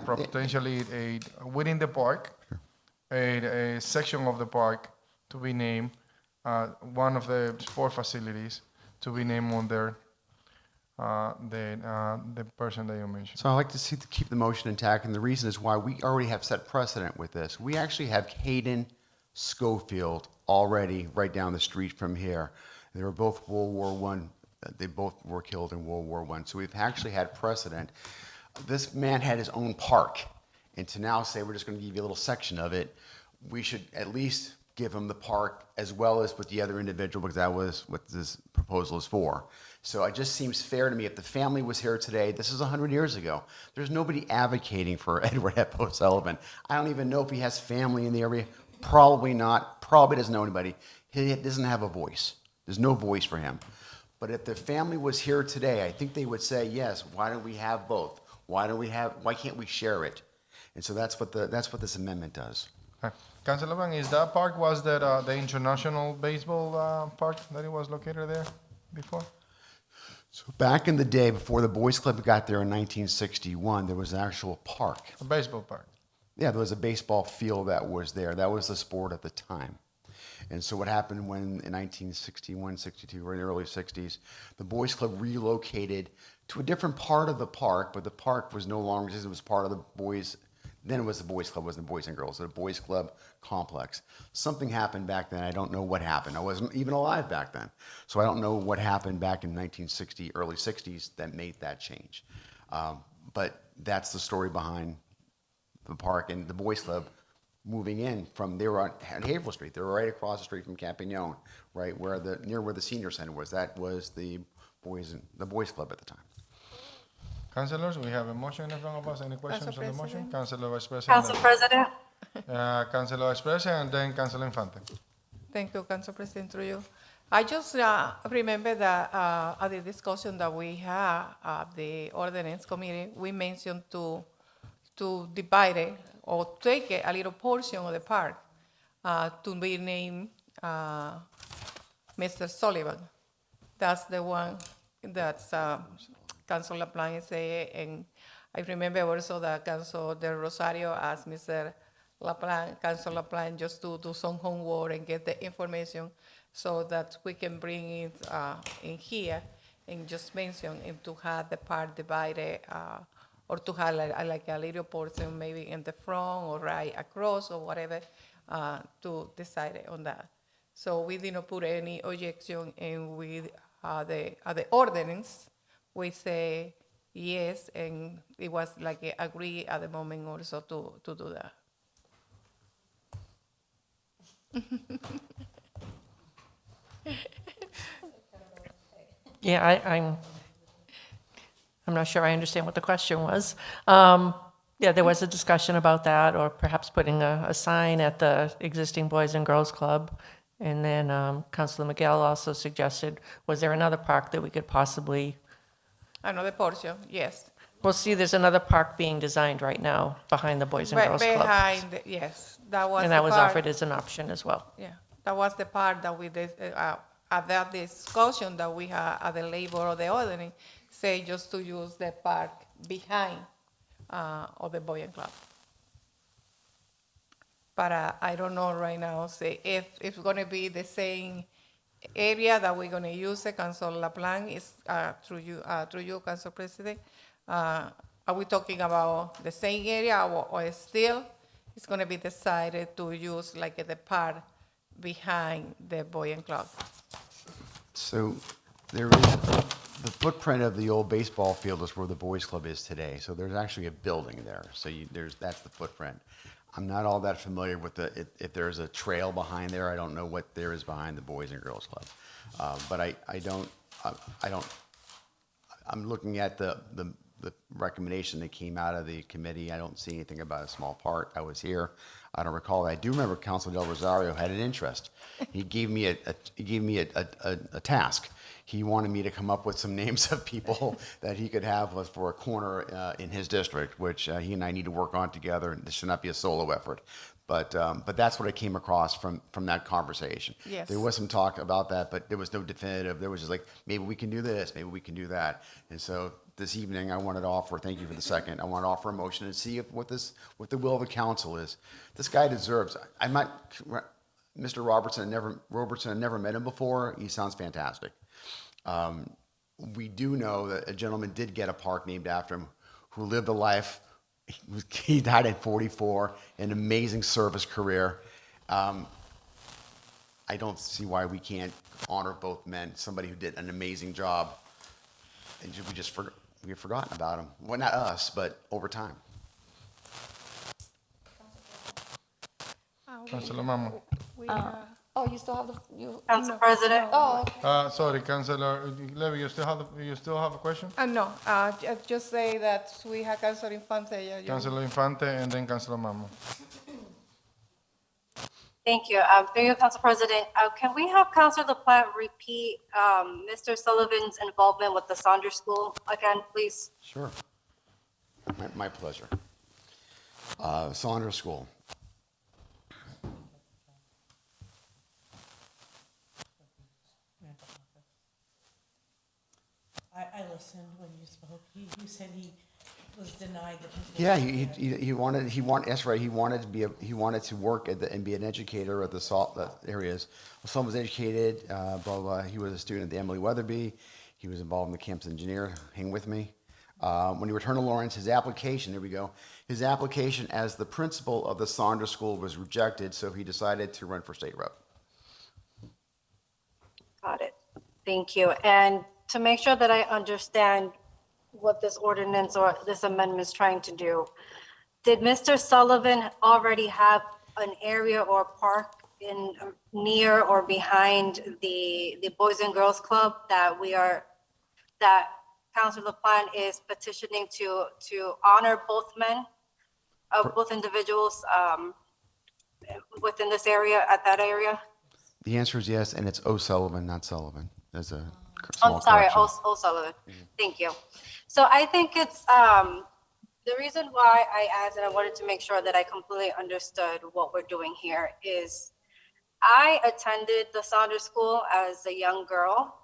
Potentially within the park, a section of the park to be named, one of the sport facilities to be named under the person that you mentioned. So I like to keep the motion intact, and the reason is why we already have set precedent with this. We actually have Hayden Schofield already right down the street from here. They were both World War I. They both were killed in World War I. So we've actually had precedent. This man had his own park, and to now say we're just going to give you a little section of it, we should at least give him the park as well as with the other individual, because that was what this proposal is for. So it just seems fair to me, if the family was here today, this is 100 years ago, there's nobody advocating for Edward F. O'Sullivan. I don't even know if he has family in the area. Probably not. Probably doesn't know anybody. He doesn't have a voice. There's no voice for him. But if the family was here today, I think they would say, yes, why don't we have both? Why can't we share it? And so that's what this amendment does. Councilor Van, is that park, was that the international baseball park that it was located there before? So back in the day, before the Boys Club got there in 1961, there was an actual park. A baseball park. Yeah, there was a baseball field that was there. That was the sport at the time. And so what happened when in 1961, 62, or in the early 60s, the Boys Club relocated to a different part of the park, but the park was no longer, it was part of the boys. Then it was the Boys Club, wasn't the Boys and Girls, the Boys Club complex. Something happened back then. I don't know what happened. I wasn't even alive back then. So I don't know what happened back in 1960, early 60s that made that change. But that's the story behind the park and the Boys Club moving in from, they were on Haverhill Street. They were right across the street from Campagnon, right near where the senior center was. That was the Boys Club at the time. Councilors, we have a motion in front of us. Any questions on the motion? Councilor Vice President. Council President. Councilor Vice President, and then Councilor Infante. Thank you, Council President, through you. I just remember that at the discussion that we had at the ordinance committee, we mentioned to divide it or take a little portion of the park to be named Mr. Sullivan. That's the one that's Council LaPlante say, and I remember also that Council Del Rosario asked Mr. LaPlante, Council LaPlante, just to do some homework and get the information so that we can bring it in here and just mention and to have the part divided or to have like a little portion maybe in the front or right across or whatever to decide on that. So we did not put any objection, and with the ordinance, we say yes, and it was like agree at the moment also to do that. Yeah, I'm not sure I understand what the question was. Yeah, there was a discussion about that, or perhaps putting a sign at the existing Boys and Girls Club. And then Councilor Miguel also suggested, was there another park that we could possibly? Another portion, yes. Well, see, there's another park being designed right now behind the Boys and Girls Club. Behind, yes, that was. And that was part, offered as an option as well. Yeah, that was the part that we did, at that discussion that we had at the labor of the ordinance, say just to use the park behind of the Boy and Club. But I don't know right now, say if it's going to be the same area that we're going to use. The Council LaPlante is through you, Council President. Are we talking about the same area, or still it's going to be decided to use like the part behind the Boy and Club? So there is the footprint of the old baseball field is where the Boys Club is today. So there's actually a building there. So that's the footprint. I'm not all that familiar with if there's a trail behind there. I don't know what there is behind the Boys and Girls Club. But I'm looking at the recommendation that came out of the committee. I don't see anything about a small part. I was here. I don't recall. I do remember Councilor Del Rosario had an interest. He gave me a task. He wanted me to come up with some names of people that he could have for a corner in his district, which he and I need to work on together. This should not be a solo effort. But that's what I came across from that conversation. Yes. There was some talk about that, but there was no definitive. There was just like, maybe we can do this, maybe we can do that. And so this evening, I wanted to offer, thank you for the second, I want to offer a motion and see what the will of the council is. This guy deserves, Mr. Robertson, I never met him before. He sounds fantastic. We do know that a gentleman did get a park named after him who lived a life. He died at 44, an amazing service career. I don't see why we can't honor both men, somebody who did an amazing job. And we've forgotten about him. Well, not us, but over time. Councilor Mamo. Oh, you still have the, you? Council President? Oh, okay. Sorry, Councilor Levy, you still have a question? No, just say that we have Councilor Infante. Councilor Infante and then Councilor Mamo. Thank you. Through you, Council President, can we have Councilor LaPlante repeat Mr. Sullivan's involvement with the Saunders School again, please? Sure. My pleasure. Saunders School. I listened when you spoke. You said he was denied the position. Yeah, that's right. He wanted to work and be an educator at the SALT areas. Well, someone was educated, blah, blah. He was a student at the Emily Weatherby. He was involved in the campus engineer. Hang with me. When he returned to Lawrence, his application as the principal of the Saunders School was rejected, so he decided to run for state rep. Got it. Thank you. And to make sure that I understand what this ordinance or this amendment is trying to do, did Mr. Sullivan already have an area or park in near or behind the Boys and Girls Club that Councilor LaPlante is petitioning to honor both men, both individuals within this area, at that area? The answer is yes, and it's O'Sullivan, not Sullivan. There's a I'm sorry, correction. O'Sullivan. Thank you. So I think it's, the reason why I asked, and I wanted to make sure that I completely understood what we're doing here, is I attended the Saunders School as a young girl,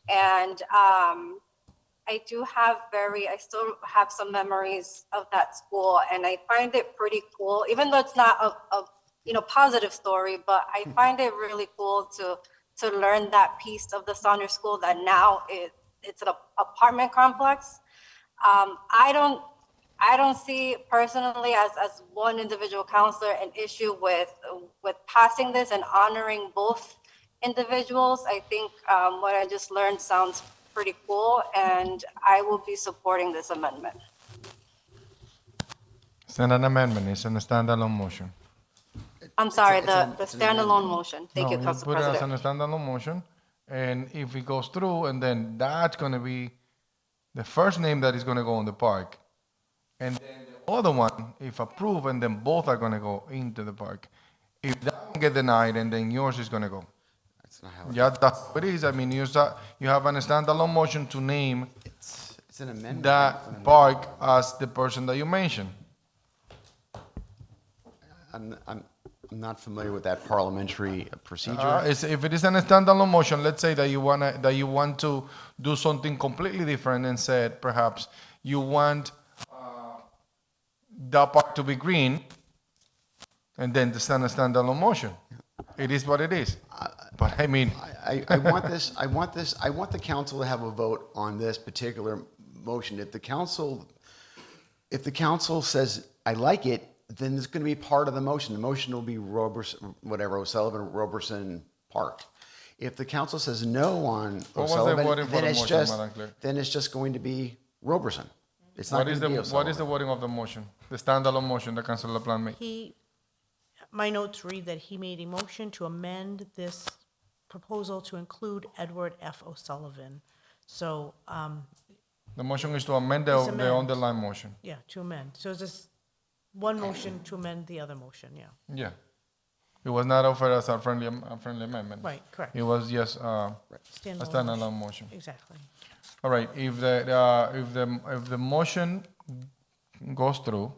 and I still have some memories of that school, and I find it pretty cool, even though it's not a positive story, but I find it really cool to learn that piece of the Saunders School that now it's an apartment complex. I don't see personally as one individual counselor an issue with passing this and honoring both individuals. I think what I just learned sounds pretty cool, and I will be supporting this amendment. It's not an amendment, it's a standalone motion. I'm sorry, the standalone motion. Thank you, Council Put it as a President. standalone motion, and if it goes through, and then that's gonna be the first name that is gonna go in the park. And then the other one, if approved, and then both are gonna go into the park. If that one get denied, and then yours is gonna go. That's not how it Yeah, that's what it is. I mean, you have a standalone motion to name It's an amendment. that park as the person that you mentioned. I'm not familiar with that parliamentary procedure. If it is a standalone motion, let's say that you want to do something completely different and said perhaps you want that part to be green, and then it's not a standalone motion. It is what it is. But I mean, I want the council to have a vote on this particular motion. If the council says, I like it, then it's going to be part of the motion. The motion will be O'Sullivan, Roberson Park. If the council says no on What was the O'Sullivan, wording for then the it's motion, just, Madam Clerk? then it's just going to be Roberson. It's not what going is to be the O'Sullivan. wording of the motion? The standalone motion that Councilor LaPlante made. My notes read that he made a motion to amend this proposal to include Edward F. O'Sullivan. So, The motion is to amend the It's amend. underlying motion. yeah, to amend. So it's just one motion to amend the other motion, yeah. Yeah. It was not offered as a friendly amendment. Right, correct. It was just a Standalone standalone motion. Exactly. All right, if the motion goes through,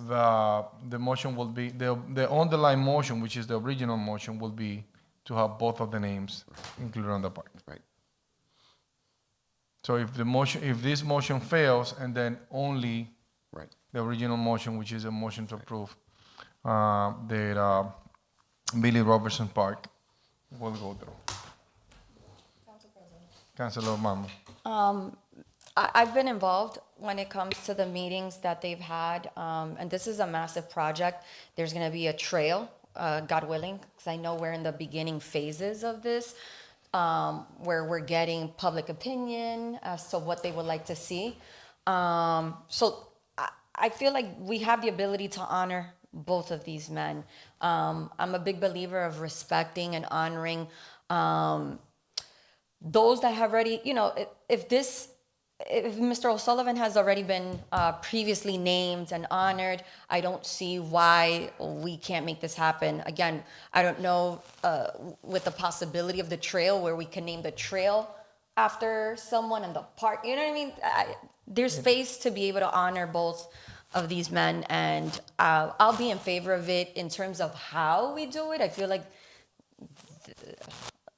the motion will be, the underlying motion, which is the original motion, will be to have both of the names included on the park. Right. So if this motion fails, and then only Right. the original motion, which is a motion to approve that Billy Robertson Park will go through. Councilor Mamo. I've been involved when it comes to the meetings that they've had, and this is a massive project. There's going to be a trail, God willing, because I know we're in the beginning phases of this, where we're getting public opinion as to what they would like to see. So I feel like we have the ability to honor both of these men. I'm a big believer of respecting and honoring those that have already, if Mr. O'Sullivan has already been previously named and honored, I don't see why we can't make this happen. Again, I don't know with the possibility of the trail where we can name the trail after someone in the park. You know what I mean? There's space to be able to honor both of these men, and I'll be in favor of it in terms of how we do it. I feel like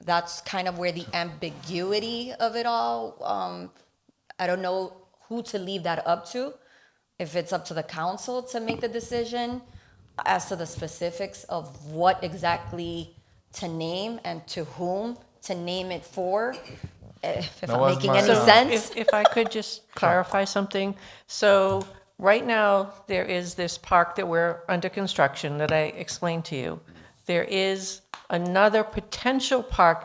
that's kind of where the ambiguity of it all. I don't know who to leave that up to, if it's up to the council to make the decision as to the specifics of what exactly to name and to whom to name it for, if I'm making any sense. If I could just clarify something. So right now, there is this park that we're under construction that I explained to you. There is another potential park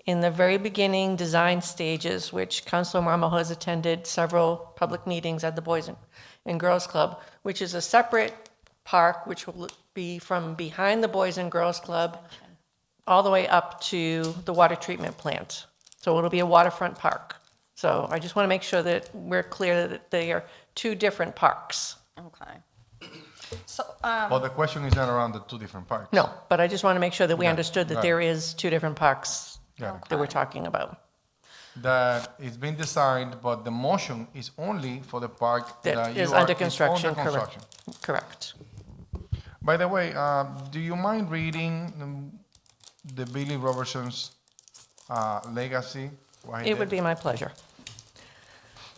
in the very beginning design stages, which Councilor Marmol has attended several public meetings at the Boys and Girls Club, which is a separate park, which will be from behind the Boys and Girls Club all the way up to the water treatment plant. So it'll be a waterfront park. So I just want to make sure that we're clear that they are two different parks. Okay. So, Well, the question is not around the two different parks. No, but I just want to make sure that we Yeah, understood that got there it. is two different parks Got it. that we're talking about. That it's been designed, but the motion is only for the park That you is are- under is construction, under construction. Correct. By the way, do you mind reading the Billy Robertson's legacy? what he It would did? be my pleasure.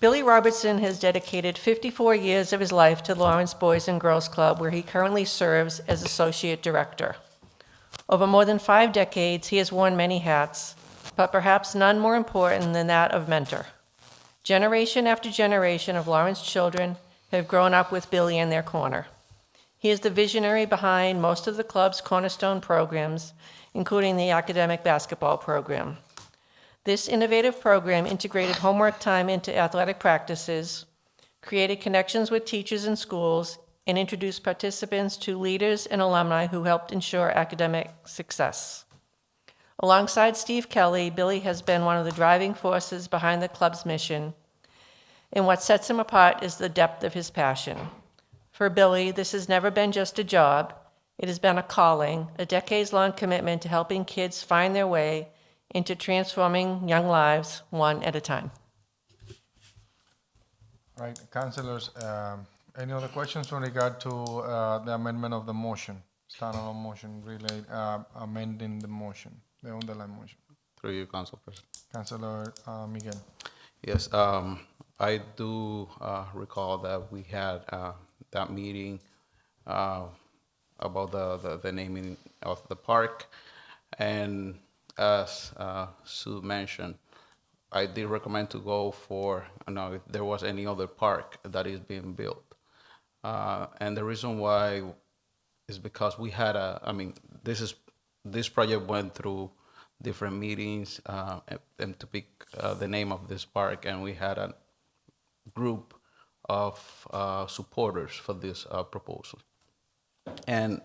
Billy Robertson has dedicated 54 years of his life to Lawrence Boys and Girls Club, where he currently serves as associate director. Over more than 5 decades, he has worn many hats, but perhaps none more important than that of mentor. Generation after generation of Lawrence children have grown up with Billy in their corner. He is the visionary behind most of the club's cornerstone programs, including the academic basketball program. This innovative program integrated homework time into athletic practices, created connections with teachers and schools, and introduced participants to leaders and alumni who helped ensure academic success. Alongside Steve Kelly, Billy has been one of the driving forces behind the club's mission, and what sets him apart is the depth of his passion. For Billy, this has never been just a job. It has been a calling, a decades-long commitment to helping kids find their way into transforming young lives one at a time. Right, councilors, any other questions in regard to the amendment of the motion? Standalone motion, amending the motion, the underlying motion. Through you, Council President. Councilor Miguel. Yes, I do recall that we had that meeting about the naming of the park. And as Sue mentioned, I did recommend to go for, if there was any other park that is being built. And the reason why is because we had this project went through different meetings and to pick the name of this park, and we had a group of supporters for this proposal. And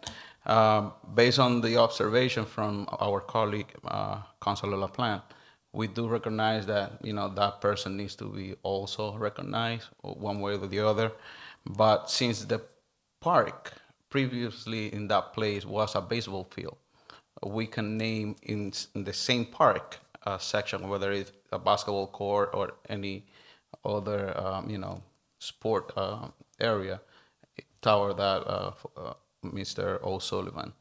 based on the observation from our colleague, Councilor LaPlante, we do recognize that, that person needs to be also recognized one way or the other. But since the park previously in that place was a baseball field, we can name in the same park section, whether it's a basketball court or any other, sport area, tower that Mr. O'Sullivan.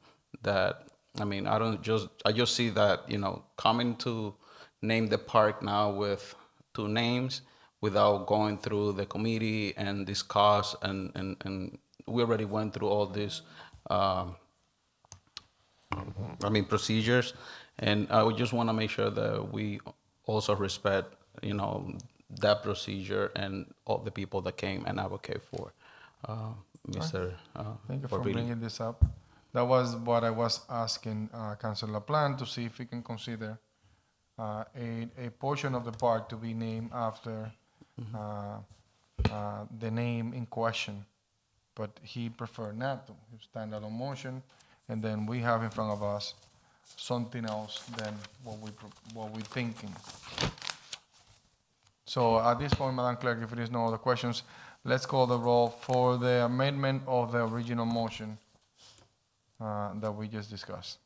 That I just see that coming to name the park now with 2 names without going through the committee and discuss and we already went through all this. Procedures, and I would just want to make sure that we also respect, that procedure and all the people that came and advocate for Mr. Thank you for Orbili. bringing this up. That was what I was asking Councilor LaPlante to see if we can consider a portion of the park to be named after the name in question, but he preferred not to. He standalone motion, and then we have in front of us something else than what we're thinking. So at this point, Madam Clerk, if there is no other questions, let's call the roll for the amendment of the original motion that we just discussed.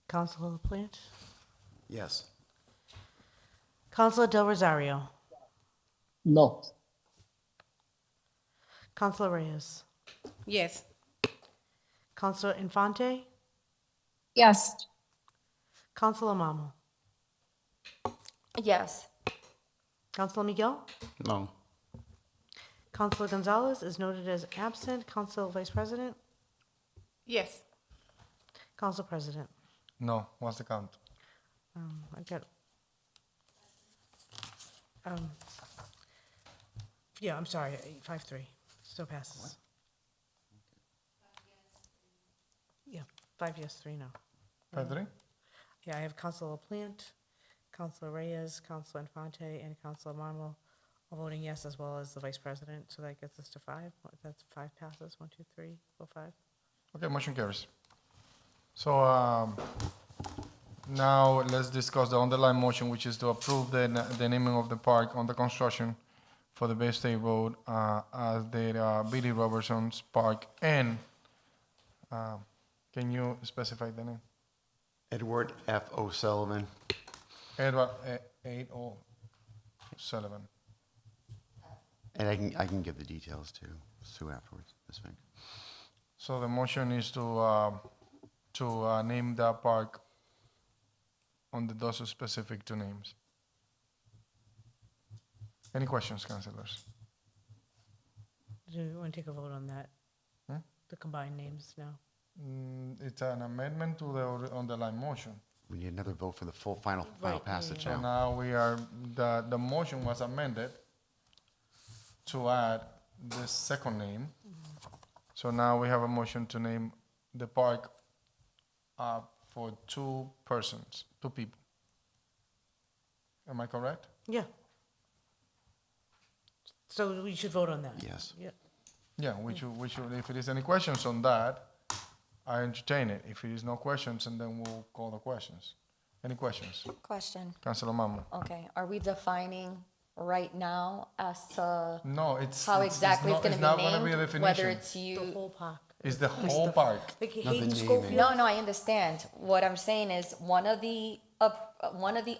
Councilor LaPlante? Yes. Councilor Del Rosario? No. Councilor Reyes? Yes. Councilor Infante? Yes. Councilor Mamo? Yes. Councilor Miguel? No. Councilor Gonzalez is noted as absent. Council Vice President? Yes. Council President? No, what's the count? I got, yeah, I'm sorry, 5-3, still passes. Yeah, 5 yes, 3 no. 5-3? Yeah, I have Councilor LaPlante, Councilor Reyes, Councilor Infante, and Councilor Marmol all voting yes, as well as the Vice President, so that gets us to 5. That's 5 passes, 1, 2, 3, 4, 5. Okay, motion carries. So now let's discuss the underlying motion, which is to approve the naming of the park under construction for the Bay State Road as the Billy Robertson's Park. And can you specify the name? Edward F. O'Sullivan. Edward A.O. Sullivan. And I can give the details to Sue afterwards, Ms. Fink. So the motion is to name that park under those specific two names. Any questions, councilors? Do you want to take a vote on that? Hmm? The combined names now? It's an amendment to the underlying motion. We need another vote for the final Right, passage So now. now we are, the motion was amended to add the second name. So now we have a motion to name the park for two persons, two people. Am I correct? Yeah. So we should vote on that? Yes. Yeah. Yeah, we should, if there is any questions on that, I entertain it. If there is no questions, and then we'll call the questions. Any questions? Question. Councilor Mamo? Okay, are we defining right now as to No, it's. how it's exactly not- it's it's gonna not be gonna be a named? definition. Whether it's you. The whole park. It's the whole park. Like Not the Hayden naming. Schofield? No, I understand. What I'm saying is one of the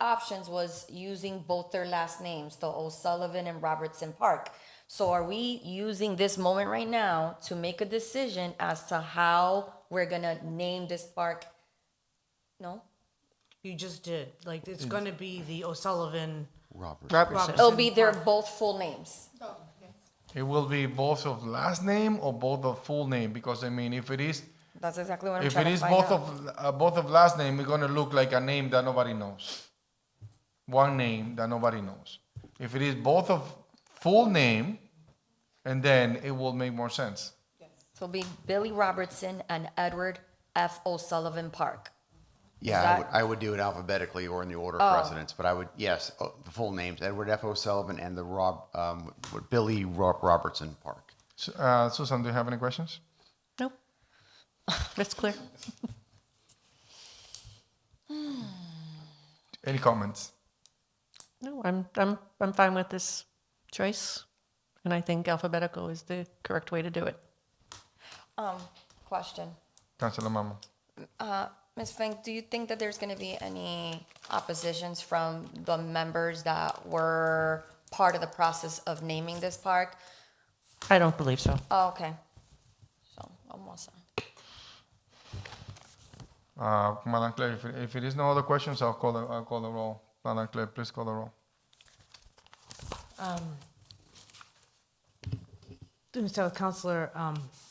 options was using both their last names, the O'Sullivan and Robertson Park. So are we using this moment right now to make a decision as to how we're gonna name this park? No? You just did. Like, it's going to be the O'Sullivan. Robertson. It'll be their both full names. It will be both of last name or both of full name, because I mean, if it is, That's exactly what I'm if trying it to is find both out. of, both of last name, we're gonna look like a name that nobody knows. One name that nobody knows. If it is both of full name, and then it will make more sense. So it'll be Billy Robertson and Edward F. O'Sullivan Park. Yeah, that- I would do it alphabetically or in the order Oh. of precedence, but I would, yes, the full names, Edward F. O'Sullivan and the Billy Robertson Park. Susan, do you have any questions? Nope. That's clear. Any comments? No, I'm fine with this choice, and I think alphabetical is the correct way to do it. Question. Councilor Mamo? Ms. Fink, do you think that there's going to be any oppositions from the members that were part of the process of naming this park? I don't believe so. Oh, okay. So, almost. Madam Clerk, if it is no other questions, I'll call the roll. Madam Clerk, please call the roll. Let's start with Councilor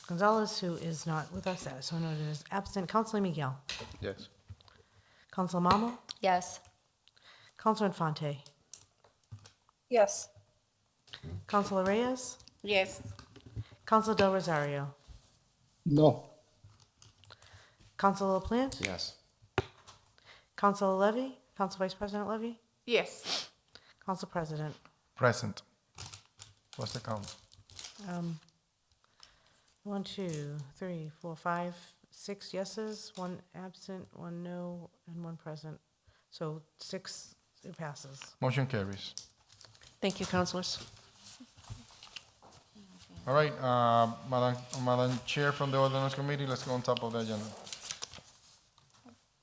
Gonzalez, who is not with us, so noted as absent. Councilor Miguel? Yes. Councilor Mamo? Yes. Councilor Infante? Yes. Councilor Reyes? Yes. Councilor Del Rosario? No. Councilor LaPlante? Yes. Councilor Levy? Council Vice President Levy? Yes. Council President? Present. What's the count? 1, 2, 3, 4, 5, 6 yeses, 1 absent, 1 no, and 1 present. So 6, it passes. Motion carries. Thank you, councilors. All right, Madam Chair from the Ordinance Committee, let's go on top of the agenda.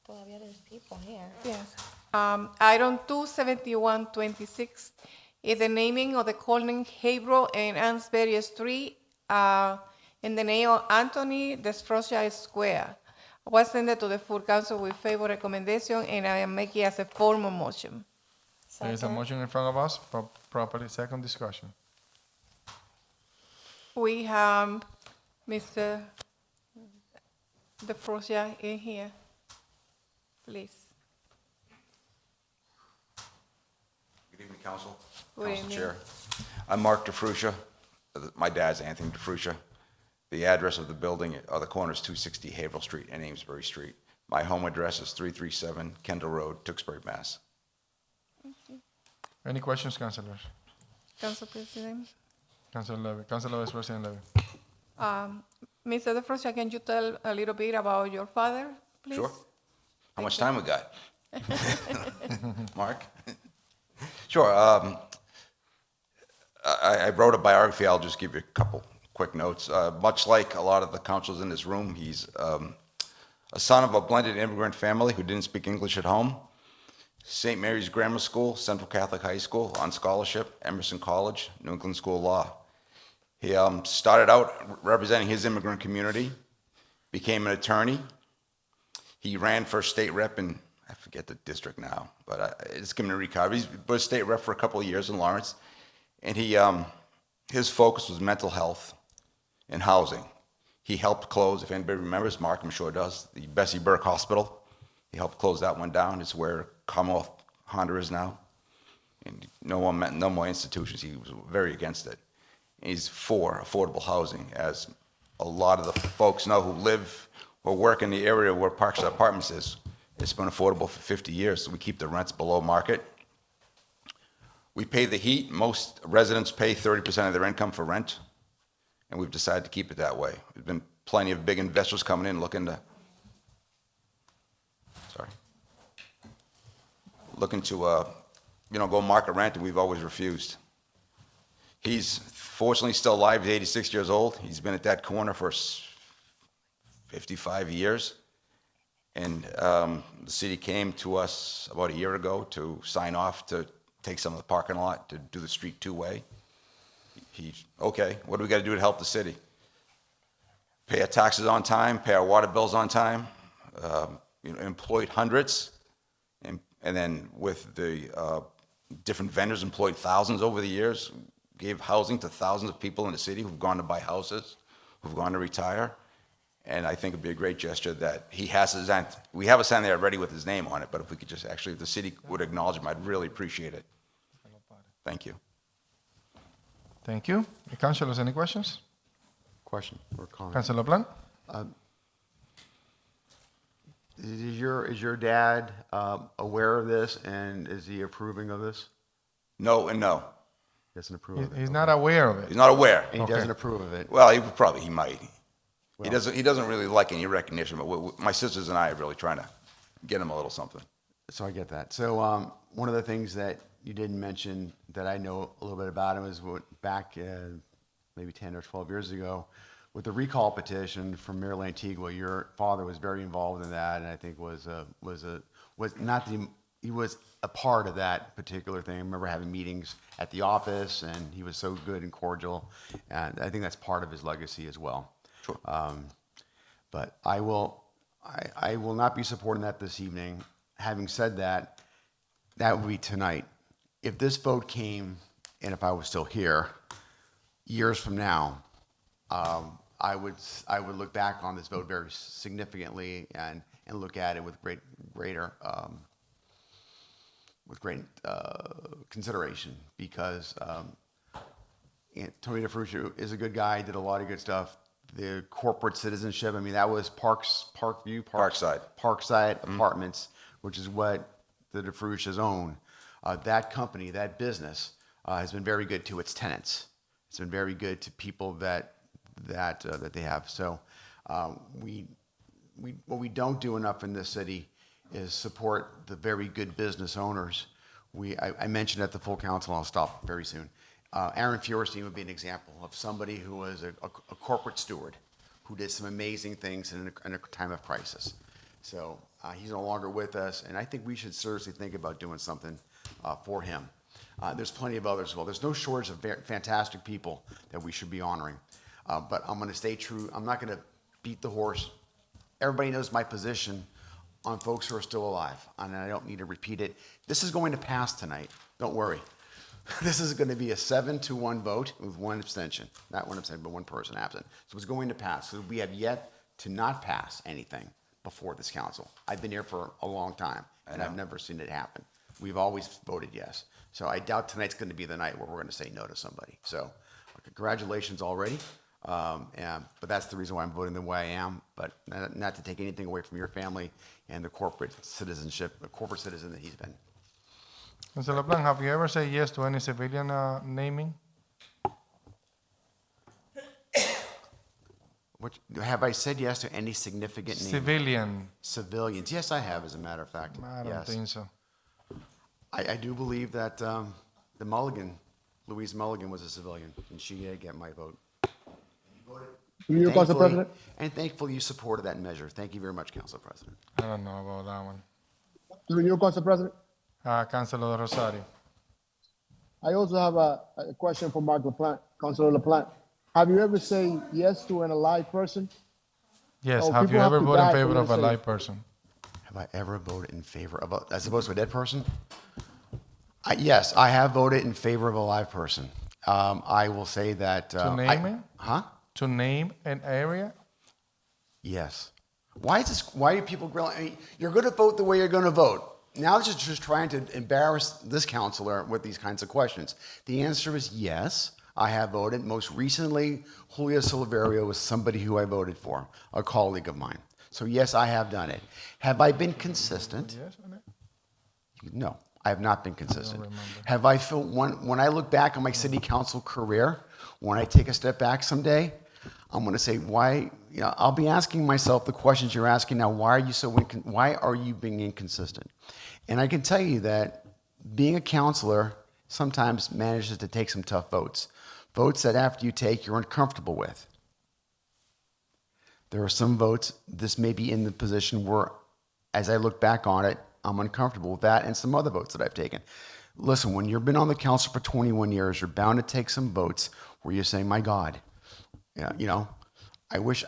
Todavía there's people here. Yes. Item 27126 is the naming of the Colin Haybro and Ansbury Street in the name of Anthony Desfrosia Square. Was sent to the full council with favor recommendation, and I am making as a formal motion. There is a motion in front of us, properly second discussion. We have Mr. Desfrosia in here. Please. Good evening, Council. Good Council evening. Chair. I'm Mark DeFrucia. My dad's Anthony DeFrucia. The address of the building, the corner is 260 Haverhill Street and Amesbury Street. My home address is 337 Kendall Road, Tewksbury, Mass. Any questions, councilors? Council President. Councilor Levy, Councilor Vice President Levy. Mr. DeFrosia, can you tell a little bit about your father, please? Sure. How much time we got? Mark? Sure. I wrote a biography. I'll just give you a couple quick notes. Much like a lot of the councilors in this room, he's a son of a blended immigrant family who didn't speak English at home. St. Mary's Grammar School, Central Catholic High School on scholarship, Emerson College, New England School of Law. He started out representing his immigrant community, became an attorney. He ran for state rep in, I forget the district now, but it's community college. He was state rep for a couple of years in Lawrence. And his focus was mental health and housing. He helped close, if anybody remembers, Mark I'm sure does, the Bessie Burke Hospital. He helped close that one down. It's where Commonwealth Honda is now. And no more institutions. He was very against it. And he's for affordable housing, as a lot of the folks know who live or work in the area where Parkside Apartments is. It's been affordable for 50 years, so we keep the rents below market. We pay the heat. Most residents pay 30% of their income for rent, and we've decided to keep it that way. There's been plenty of big investors coming in looking to go market rent, and we've always refused. He's fortunately still alive. He's 86 years old. He's been at that corner for 55 years. And the city came to us about a year ago to sign off to take some of the parking lot to do the street two-way. He's, okay, what do we got to do to help the city? Pay our taxes on time, pay our water bills on time, employed hundreds, and then with the different vendors, employed thousands over the years, gave housing to thousands of people in the city who've gone to buy houses, who've gone to retire. And I think it'd be a great gesture that he has his, we have a sign there already with his name on it, but if we could just actually, if the city would acknowledge him, I'd really appreciate it. Thank you. Thank you. Councilors, any questions? Question or comment? Councilor Blunt? Is your dad aware of this, and is he approving of this? No and no. He doesn't approve of it. He's not aware of it. He's not aware. And he doesn't approve of it. Well, he might. He doesn't really like any recognition, but my sisters and I are really trying to get him a little something. So I get that. So one of the things that you didn't mention that I know a little bit about him is back maybe 10 or 12 years ago with the recall petition from Mayor Antigua. Your father was very involved in that, and I think he was a part of that particular thing. I remember having meetings at the office, and he was so good and cordial, and I think that's part of his legacy as well. Sure. But I will not be supporting that this evening. Having said that, that would be tonight. If this vote came, and if I was still here, years from now, I would look back on this vote very significantly and look at it with great consideration, because Tony DeFrucia is a good guy, did a lot of good stuff. The corporate citizenship, I mean, that was Parkside Apartments, which is what the DeFrucias own. That company, that business, has been very good to its tenants. It's been very good to people that they have. So what we don't do enough in this city is support the very good business owners. I mentioned at the full council, I'll stop very soon. Aaron Feuerstein would be an example of somebody who was a corporate steward who did some amazing things in a time of crisis. So he's no longer with us, and I think we should seriously think about doing something for him. There's plenty of others as well. There's no shortage of fantastic people that we should be honoring. But I'm going to stay true. I'm not going to beat the horse. Everybody knows my position on folks who are still alive, and I don't need to repeat it. This is going to pass tonight. Don't worry. This is going to be a 7-1 vote with one abstention. Not one abstention, but one person absent. So it's going to pass. So we have yet to not pass anything before this council. I've been here for a long time, and I've never seen it happen. We've always voted yes. So I doubt tonight's going to be the night where we're going to say no to somebody. So congratulations already. But that's the reason why I'm voting the way I am, but not to take anything away from your family and the corporate citizenship, the corporate citizen that he's been. Councilor Blanc, have you ever said yes to any civilian naming? Have I said yes to any significant name? Civilians. Yes, I have, as a matter of fact. I don't think so. I do believe that the Mulligan, Louise Mulligan, was a civilian, and she did get my vote. Through you, Council President. And thankfully you supported that measure. Thank you very much, Council President. I don't know about that one. Through you, Council President. Councilor Rosario. I also have a question for Mark LaPlante, Councilor LaPlante. Have you ever said yes to an alive person? Yes. Oh, Have you people ever have to voted in die favor for of a you to say- live person? Have I ever voted in favor of, as opposed to a dead person? Yes, I have voted in favor of a live person. I will say that. To name it? Huh? To name an area? Yes. Why are people grilling? I mean, you're going to vote the way you're going to vote. Now this is just trying to embarrass this counselor with these kinds of questions. The answer is yes, I have voted. Most recently, Julio Silverio was somebody who I voted for, a colleague of mine. So yes, I have done it. Have I been consistent? Yes or no? No, I have not been consistent. Have I felt when I look back on my city council career, when I take a step back someday, I'm going to say, why? You know, I'll be asking myself the questions you're asking now. Why are you being inconsistent? And I can tell you that being a counselor sometimes manages to take some tough votes, votes that after you take, you're uncomfortable with. There are some votes, this may be in the position where, as I look back on it, I'm uncomfortable with that and some other votes that I've taken. Listen, when you've been on the council for 21 years, you're bound to take some votes where you're saying, my God, you know, I wish,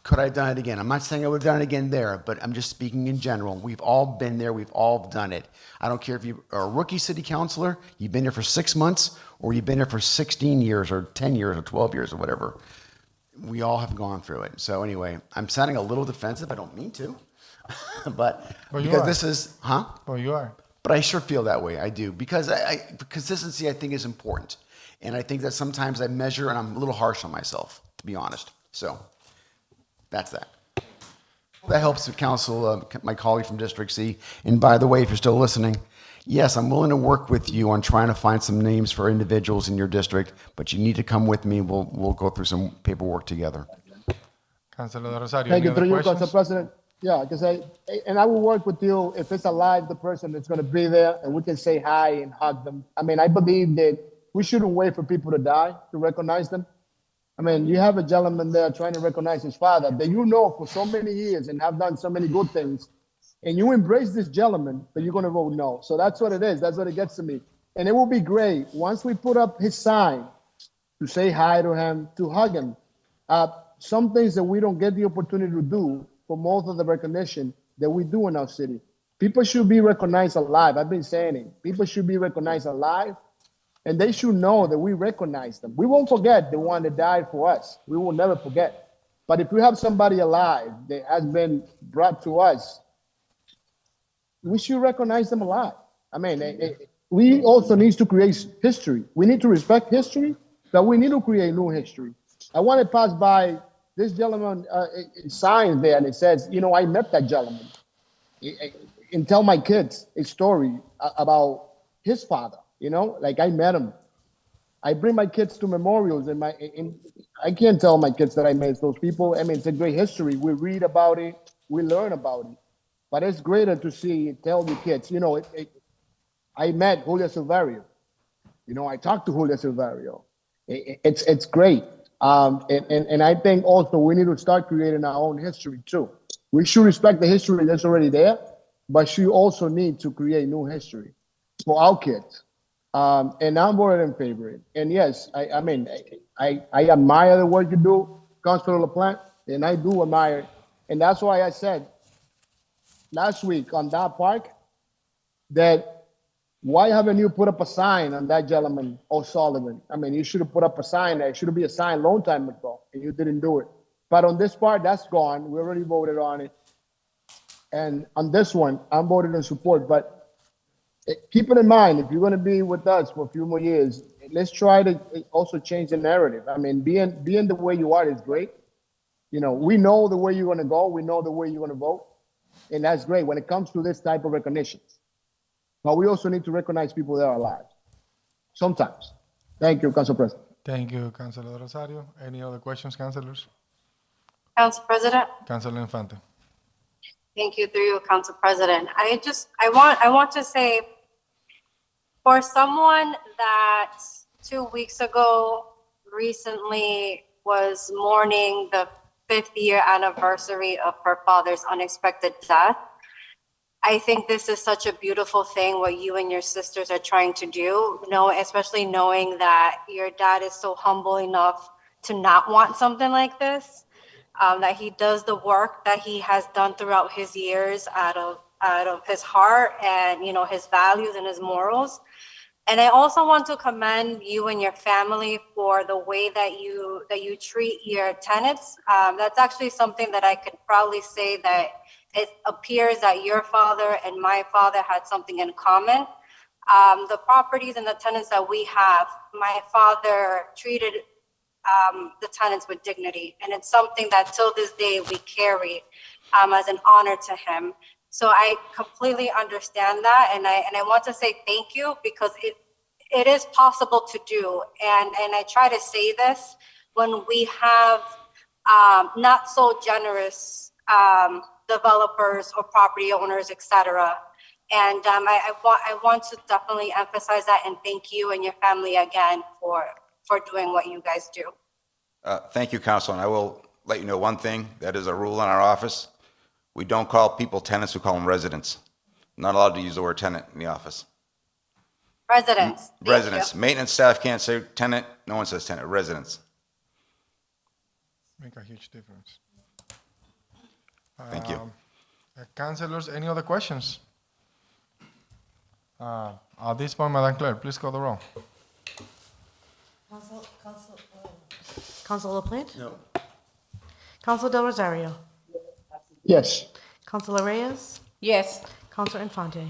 could I have done it again? I'm not saying I would have done it again there, but I'm just speaking in general. We've all been there. We've all done it. I don't care if you are a rookie city councilor, you've been here for 6 months, or you've been here for 16 years or 10 years or 12 years or whatever. We all have gone through it. So anyway, I'm sounding a little defensive. I don't mean to, but because this is, huh? Oh, you are. But I sure feel that way. I do, because consistency I think is important. And I think that sometimes I measure and I'm a little harsh on myself, to be honest. So that's that. That helps the council, my colleague from District C. And by the way, if you're still listening, yes, I'm willing to work with you on trying to find some names for individuals in your district, but you need to come with me. We'll go through some paperwork together. Councilor Rosario. Thank you, any through other you, Council questions? President. Yeah, because I will work with you if it's alive, the person that's going to be there, and we can say hi and hug them. I mean, I believe that we shouldn't wait for people to die to recognize them. I mean, you have a gentleman there trying to recognize his father that you know for so many years and have done so many good things, and you embrace this gentleman, but you're going to vote no. So that's what it is. That's what it gets to me. And it will be great once we put up his sign to say hi to him, to hug him. Some things that we don't get the opportunity to do for most of the recognition that we do in our city. People should be recognized alive. I've been saying it. People should be recognized alive, and they should know that we recognize them. We won't forget the one that died for us. We will never forget. But if we have somebody alive that has been brought to us, we should recognize them alive. I mean, we also need to create history. We need to respect history, but we need to create new history. I want to pass by this gentleman sign there, and it says, you know, I met that gentleman. And tell my kids a story about his father, you know, like I met him. I bring my kids to memorials, and I can't tell my kids that I miss those people. I mean, it's a great history. We read about it, we learn about it, but it's greater to see, tell the kids. You know, I met Julia Silverio. You know, I talked to Julia Silverio. It's great. And I think also we need to start creating our own history too. We should respect the history that's already there, but you also need to create new history for our kids. And I'm more than favorite. And yes, I mean, I admire the work you do, Councilor LaPlante, and I do admire it. And that's why I said last week on that park that why haven't you put up a sign on that gentleman, O'Sullivan? I mean, you should have put up a sign there. It should be a sign long time ago, and you didn't do it. But on this part, that's gone. We already voted on it. And on this one, I'm voting in support. But keep it in mind, if you're going to be with us for a few more years, let's try to also change the narrative. I mean, being the way you are is great. You know, we know the way you're going to go. We know the way you're going to vote. And that's great when it comes to this type of recognitions. But we also need to recognize people that are alive. Sometimes. Thank you, Council President. Thank you, Councilor Rosario. Any other questions, councilors? Council President, Councilor Infante. thank you through you, Council President. I want to say, for someone that 2 weeks ago recently was mourning the 50th anniversary of her father's unexpected death, I think this is such a beautiful thing what you and your sisters are trying to do, especially knowing that your dad is so humble enough to not want something like this, that he does the work that he has done throughout his years out of his heart and, his values and his morals. And I also want to commend you and your family for the way that you treat your tenants. That's actually something that I could probably say that it appears that your father and my father had something in common. The properties and the tenants that we have, my father treated the tenants with dignity. And it's something that till this day we carry as an honor to him. So I completely understand that. And I want to say thank you because it is possible to do. And I try to say this when we have not so generous developers or property owners, etc. And I want to definitely emphasize that and thank you and your family again for doing what you guys do. Thank you, Council. And I will let you know one thing. That is a rule in our office. We don't call people tenants, we call them residents. Not allowed to use the word tenant in the office. Residents. Residents. Maintenance staff can't say tenant. No one says tenant. Residents. Make a huge difference. Thank you. Councilors, any other questions? At this point, Madam Clerk, please call the roll. Council LaPlante? No. Council Del Rosario? Yes. Councilor Reyes? Yes. Councilor Infante?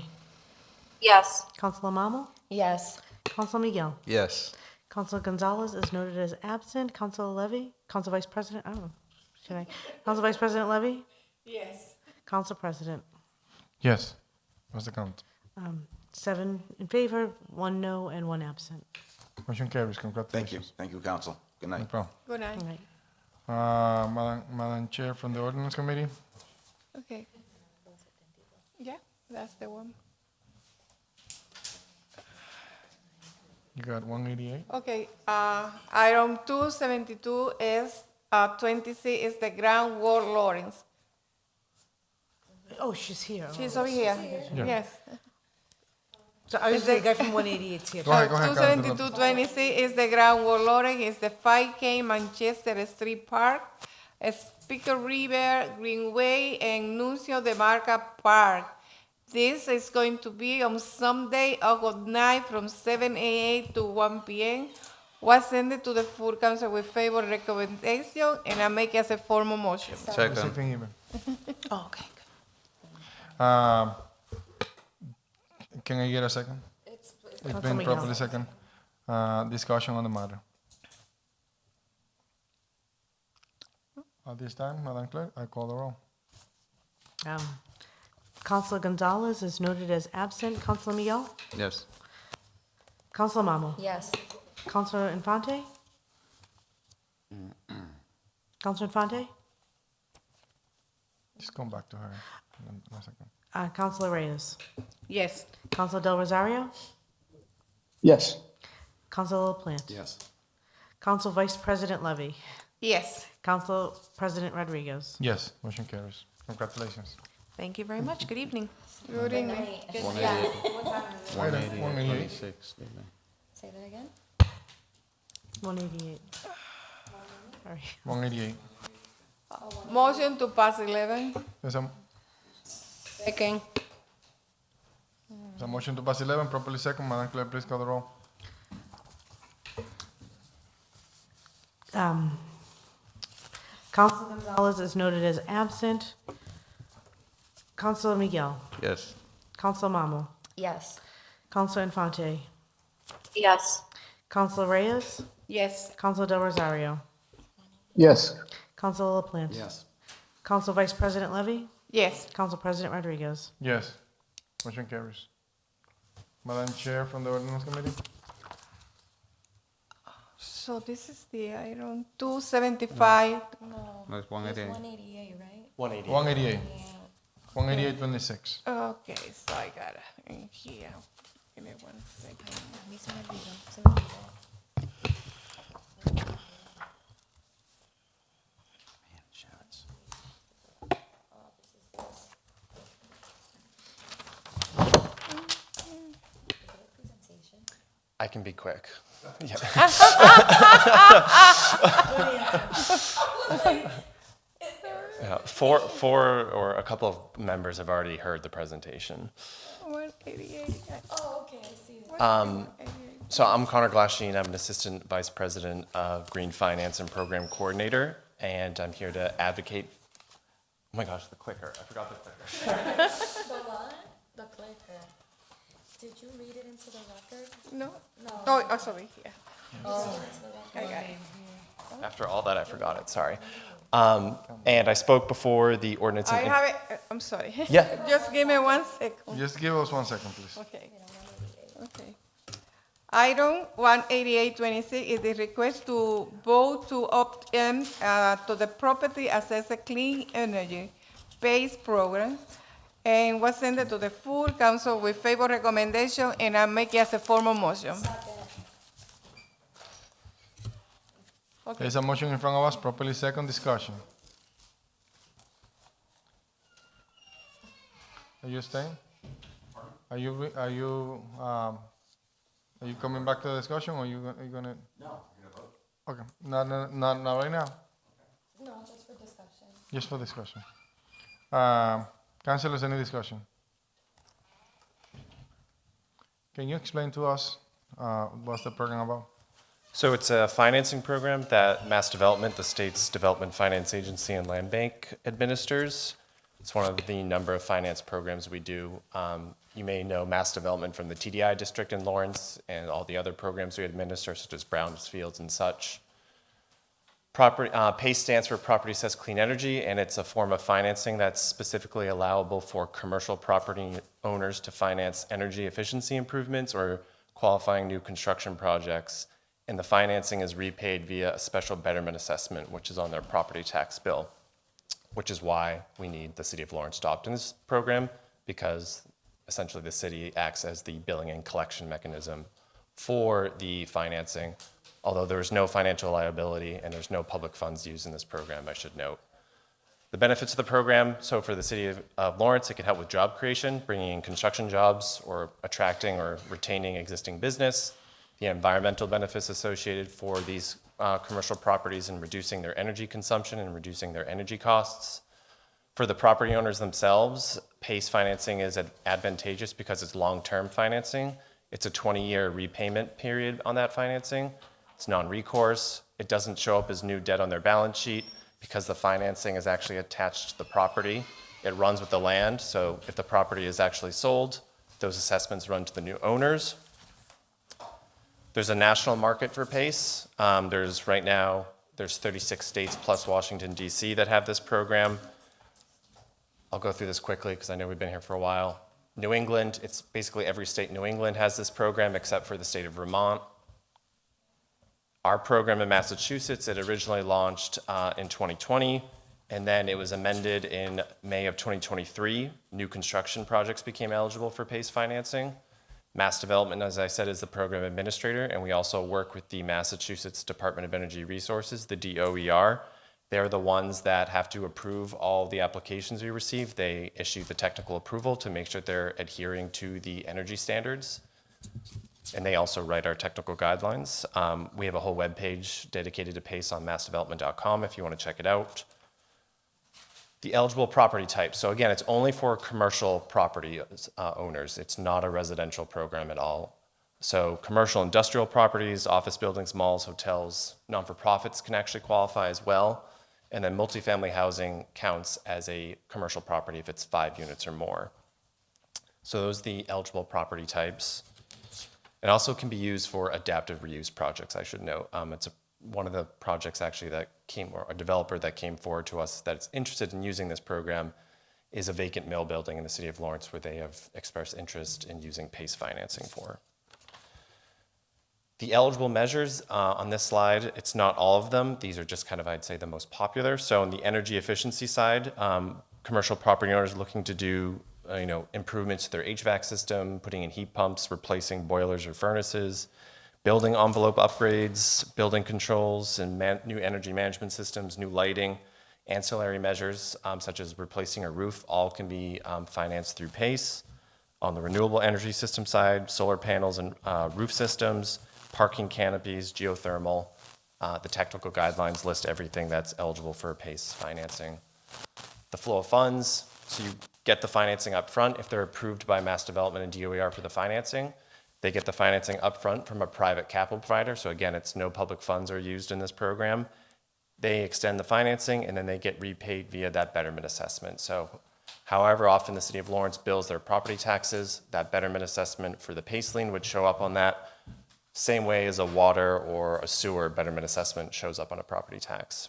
Yes. Councilor Mamo? Yes. Councilor Miguel? Yes. Councilor Gonzalez is noted as absent. Councilor Levy? Council Vice President? I don't know. Should I? Council Vice President Levy? Yes. Council President? Yes. What's the count? 7 in favor, 1 no, and 1 absent. Motion carries. Congratulations. Thank you, Council. Good night. No problem. Good night. All right. Madam Chair from the Ordinance Committee. Okay. Yeah, that's the one. You got 188. Okay, item 272 is 20C is the Grand Wall Lawrence. Oh, she's here. She's over here. Yeah. Yes. So I was the guy from 188 here. Go ahead, go ahead. 27220C is the Grand Wall Lawrence. It's the 5K Manchester Street Park, Speaker River Greenway, and Nuncio de Marca Park. This is going to be on Sunday, August 9, from 7 a.m. to 1 p.m. Was sent to the full council with favor recommendation, and I make it as a formal motion. Second. Oh, okay. Can I get a second? It's been properly second. Discussion on the matter. At this time, Madam Clerk, I call the roll. Councilor Gonzalez is noted as absent. Councilor Miguel? Yes. Councilor Mamo? Yes. Counselor Infante? Counselor Infante? Just come back to her. in 1 second. Counselor Reyes? Yes. Counselor Del Rosario? Yes. Counselor LaPlante? Yes. Council Vice President Levy? Yes. Council President Rodriguez? Yes, motion carries. Congratulations. Thank you very much. Good evening. Good evening. 188, 188. 26. Say that again? 188. Sorry. 188. Motion to pass 11. There's a, Second. there's a motion to pass 11, properly second. Madam Clerk, please call the roll. Councilor Gonzalez is noted as absent. Councilor Miguel? Yes. Councilor Mamo? Yes. Councilor Infante? Yes. Councilor Reyes? Yes. Councilor Del Rosario? Yes. Councilor LaPlante? Yes. Council Vice President Levy? Yes. Council President Rodriguez? Yes, motion carries. Madam Chair from the Ordinance Committee. So this is the item 275. No, it's 188. 188, right? 188. 188.26. Okay, so I got it in here. Give me 1 second. A mí se me olvidó, se me olvidó. I can be quick. Yeah. Yeah, four or a couple of members have already heard the presentation. 188. Oh, okay, I see that. So I'm Connor Glasheen. I'm an assistant vice president of Green Finance and Program Coordinator, and I'm here to advocate. Oh my gosh, the clicker! I forgot the clicker. The what? The clicker. Did you read it into the record? No. No. Oh, sorry. Yeah. Oh. I got it. After all that, I forgot it. Sorry. And I spoke before the ordinance. I have it. I'm sorry. Yeah. Just give me 1 second. Just give us 1 second, please. Okay. Okay. Item 18826 is the request to vote to opt in to the Property Assessor Clean Energy PACE program, and was sent to the full council with favor recommendation, and I make it as a formal motion. Okay. There's a motion in front of us, properly second discussion. Are you staying? Are you coming back to the discussion, or are you gonna? No, you're gonna vote. Okay, not right now. No, just for discussion. Just for discussion. Councilors, any discussion? Can you explain to us what's the program about? So it's a financing program that Mass Development, the state's development finance agency and land bank, administers. It's one of the number of finance programs we do. You may know Mass Development from the TDI district in Lawrence and all the other programs we administer, such as Brownfields and such. PACE stands for Property Assessed Clean Energy, and it's a form of financing that's specifically allowable for commercial property owners to finance energy efficiency improvements or qualifying new construction projects. And the financing is repaid via a special betterment assessment, which is on their property tax bill, which is why we need the City of Lawrence to opt in this program, because essentially the city acts as the billing and collection mechanism for the financing, although there is no financial liability and there's no public funds used in this program, I should note. The benefits of the program, so for the City of Lawrence, it can help with job creation, bringing in construction jobs or attracting or retaining existing business. The environmental benefits associated for these commercial properties and reducing their energy consumption and reducing their energy costs. For the property owners themselves, PACE financing is advantageous because it's long-term financing. It's a 20-year repayment period on that financing. It's non-recourse. It doesn't show up as new debt on their balance sheet because the financing is actually attached to the property. It runs with the land, so if the property is actually sold, those assessments run to the new owners. There's a national market for PACE. Right now, there's 36 states plus Washington, D.C. that have this program. I'll go through this quickly because I know we've been here for a while. New England, it's basically every state in New England has this program except for the state of Vermont. Our program in Massachusetts, it originally launched in 2020, and then it was amended in May of 2023. New construction projects became eligible for PACE financing. Mass Development, as I said, is the program administrator, and we also work with the Massachusetts Department of Energy Resources, the DOER. They're the ones that have to approve all the applications we receive. They issue the technical approval to make sure they're adhering to the energy standards. And they also write our technical guidelines. We have a whole webpage dedicated to PACE on massdevelopment.com if you want to check it out. The eligible property type. So again, it's only for commercial property owners. It's not a residential program at all. So commercial industrial properties, office buildings, malls, hotels, non-for-profits can actually qualify as well. And then multifamily housing counts as a commercial property if it's 5 units or more. So those are the eligible property types. It also can be used for adaptive reuse projects, I should note. It's one of the projects actually that came, or a developer that came forward to us that's interested in using this program is a vacant mill building in the city of Lawrence where they have expressed interest in using PACE financing for. The eligible measures on this slide, it's not all of them. These are just kind of, I'd say, the most popular. So on the energy efficiency side, commercial property owners looking to do improvements to their HVAC system, putting in heat pumps, replacing boilers or furnaces, building envelope upgrades, building controls, and new energy management systems, new lighting, ancillary measures such as replacing a roof, all can be financed through PACE. On the renewable energy system side, solar panels and roof systems, parking canopies, geothermal. The technical guidelines list everything that's eligible for PACE financing. The flow of funds, so you get the financing up front. If they're approved by Mass Development and DOER for the financing, they get the financing up front from a private capital provider. So again, it's no public funds are used in this program. They extend the financing and then they get repaid via that betterment assessment. So however often the city of Lawrence bills their property taxes, that betterment assessment for the PACE lien would show up on that same way as a water or a sewer betterment assessment shows up on a property tax.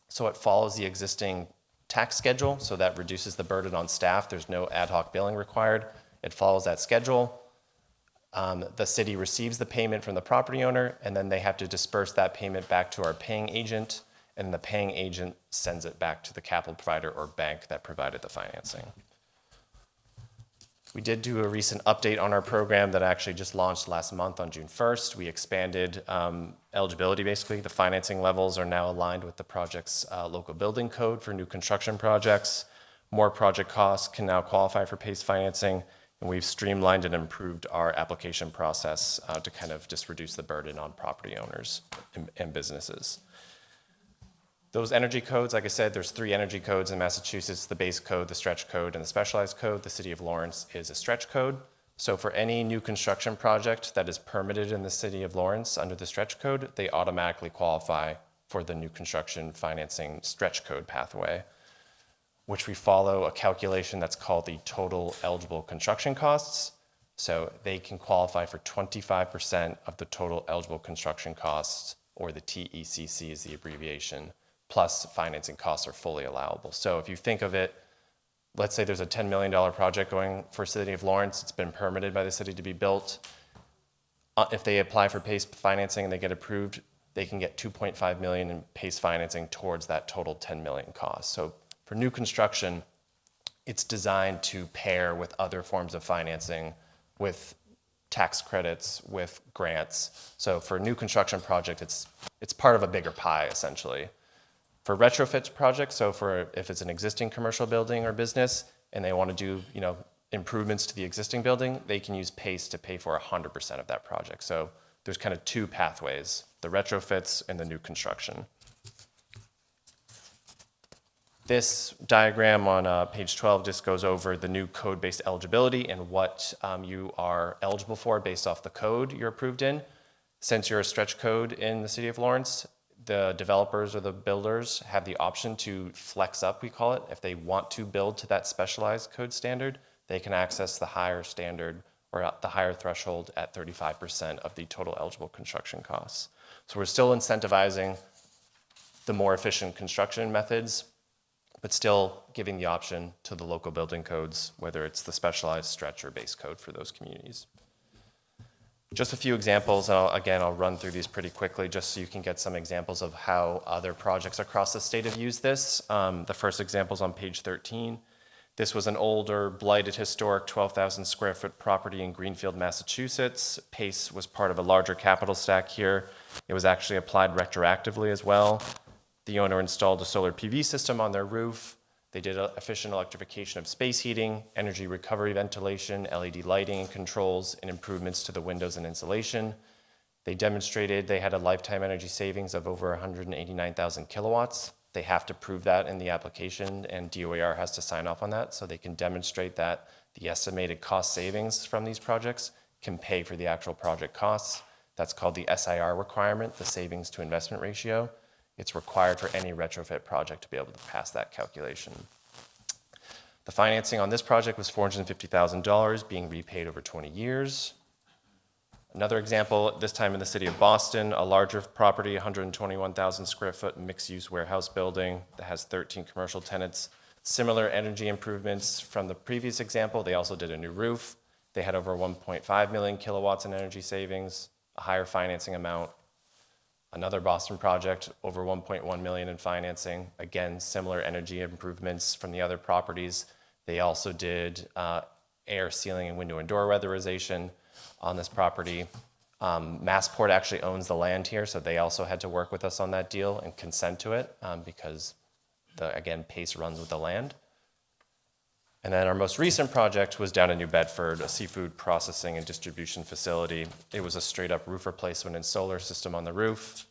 So it follows the existing tax schedule, so that reduces the burden on staff. There's no ad hoc billing required. It follows that schedule. The city receives the payment from the property owner, and then they have to disperse that payment back to our paying agent, and the paying agent sends it back to the capital provider or bank that provided the financing. We did do a recent update on our program that actually just launched last month on June 1st. We expanded eligibility, basically. The financing levels are now aligned with the project's local building code for new construction projects. More project costs can now qualify for PACE financing, and we've streamlined and improved our application process to kind of just reduce the burden on property owners and businesses. Those energy codes, like I said, there's 3 energy codes in Massachusetts: the base code, the stretch code, and the specialized code. The city of Lawrence is a stretch code. So for any new construction project that is permitted in the city of Lawrence under the stretch code, they automatically qualify for the new construction financing stretch code pathway, which we follow a calculation that's called the total eligible construction costs. So they can qualify for 25% of the total eligible construction costs, or the TECC is the abbreviation, plus financing costs are fully allowable. So if you think of it, let's say there's a $10 million project going for City of Lawrence. It's been permitted by the city to be built. If they apply for PACE financing and they get approved, they can get $2.5 million in PACE financing towards that total $10 million cost. So for new construction, it's designed to pair with other forms of financing, with tax credits, with grants. So for a new construction project, it's part of a bigger pie, essentially. For retrofit projects, so for if it's an existing commercial building or business and they want to do improvements to the existing building, they can use PACE to pay for 100% of that project. So there's kind of 2 pathways: the retrofits and the new construction. This diagram on page 12 just goes over the new code-based eligibility and what you are eligible for based off the code you're approved in. Since you're a stretch code in the city of Lawrence, the developers or the builders have the option to flex up, we call it. If they want to build to that specialized code standard, they can access the higher standard or the higher threshold at 35% of the total eligible construction costs. So we're still incentivizing the more efficient construction methods, but still giving the option to the local building codes, whether it's the specialized stretch or base code for those communities. Just a few examples, and I'll run through these pretty quickly just so you can get some examples of how other projects across the state have used this. The first example is on page 13. This was an older, blighted, historic 12,000 square foot property in Greenfield, Massachusetts. PACE was part of a larger capital stack here. It was actually applied retroactively as well. The owner installed a solar PV system on their roof. They did efficient electrification of space heating, energy recovery ventilation, LED lighting and controls, and improvements to the windows and insulation. They demonstrated they had a lifetime energy savings of over 189,000 kilowatts. They have to prove that in the application, and DOER has to sign off on that so they can demonstrate that the estimated cost savings from these projects can pay for the actual project costs. That's called the SIR requirement, the savings to investment ratio. It's required for any retrofit project to be able to pass that calculation. The financing on this project was $450,000 being repaid over 20 years. Another example, this time in the city of Boston, a larger property, 121,000 square foot mixed-use warehouse building that has 13 commercial tenants. Similar energy improvements from the previous example. They also did a new roof. They had over 1.5 million kilowatts in energy savings, a higher financing amount. Another Boston project, over 1.1 million in financing. Again, similar energy improvements from the other properties. They also did air, ceiling, and window and door weatherization on this property. Massport actually owns the land here, so they also had to work with us on that deal and consent to it because, again, PACE runs with the land. And then our most recent project was down in New Bedford, a seafood processing and distribution facility. It was a straight-up roof replacement and solar system on the roof.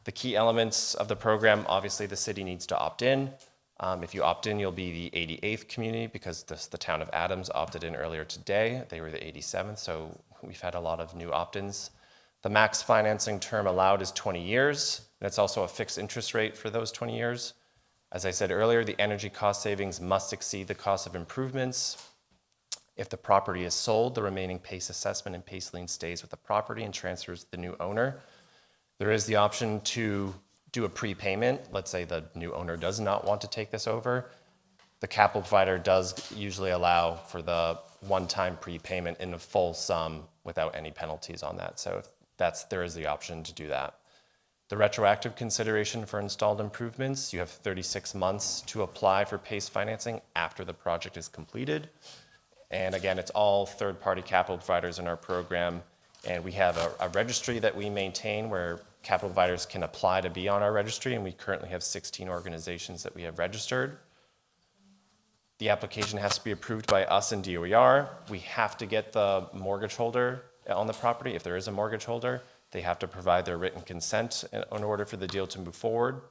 The key elements of the program, obviously the city needs to opt in. If you opt in, you'll be the 88th community because the town of Adams opted in earlier today. They were the 87th, so we've had a lot of new opt-ins. The max financing term allowed is 20 years, and it's also a fixed interest rate for those 20 years. As I said earlier, the energy cost savings must exceed the cost of improvements. If the property is sold, the remaining PACE assessment and PACE lien stays with the property and transfers to the new owner. There is the option to do a prepayment. Let's say the new owner does not want to take this over. The capital provider does usually allow for the one-time prepayment in a full sum without any penalties on that. So there is the option to do that. The retroactive consideration for installed improvements, you have 36 months to apply for PACE financing after the project is completed. And again, it's all third-party capital providers in our program. And we have a registry that we maintain where capital providers can apply to be on our registry. And we currently have 16 organizations that we have registered. The application has to be approved by us and DOER. We have to get the mortgage holder on the property. If there is a mortgage holder, they have to provide their written consent in order for the deal to move forward.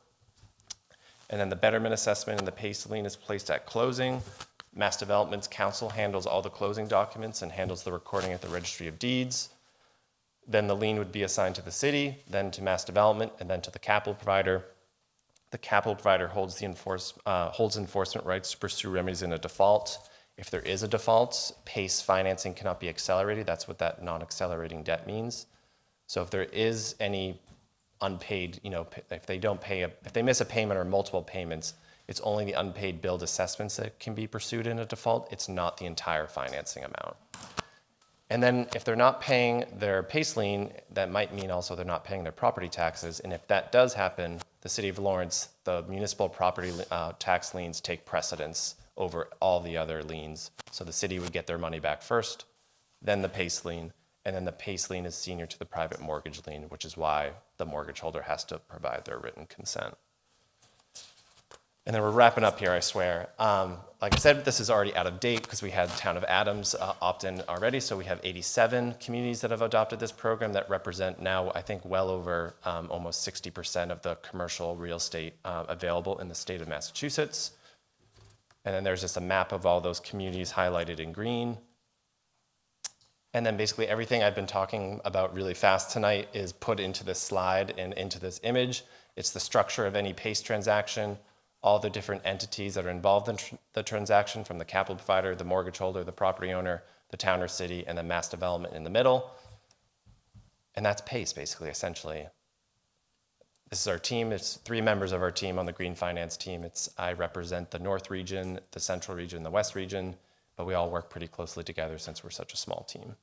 And then the betterment assessment and the PACE lien is placed at closing. Mass Development Council handles all the closing documents and handles the recording at the Registry of Deeds. Then the lien would be assigned to the city, then to Mass Development, and then to the capital provider. The capital provider holds enforcement rights to pursue remedies in a default. If there is a default, PACE financing cannot be accelerated. That's what that non-accelerating debt means. So if there is any unpaid, if they miss a payment or multiple payments, it's only the unpaid billed assessments that can be pursued in a default. It's not the entire financing amount. And then if they're not paying their PACE lien, that might mean also they're not paying their property taxes. And if that does happen, the city of Lawrence, the municipal property tax liens take precedence over all the other liens. So the city would get their money back first, then the PACE lien, and then the PACE lien is senior to the private mortgage lien, which is why the mortgage holder has to provide their written consent. And then we're wrapping up here, I swear. Like I said, this is already out of date because we had Town of Adams opt in already. So we have 87 communities that have adopted this program that represent now, I think, well over almost 60% of the commercial real estate available in the state of Massachusetts. And then there's just a map of all those communities highlighted in green. And then basically everything I've been talking about really fast tonight is put into this slide and into this image. It's the structure of any PACE transaction, all the different entities that are involved in the transaction, from the capital provider, the mortgage holder, the property owner, the town or city, and the Mass Development in the middle. And that's PACE, basically, essentially. This is our team. It's 3 members of our team on the Green Finance team. I represent the North region, the Central region, the West region, but we all work pretty closely together since we're such a small team.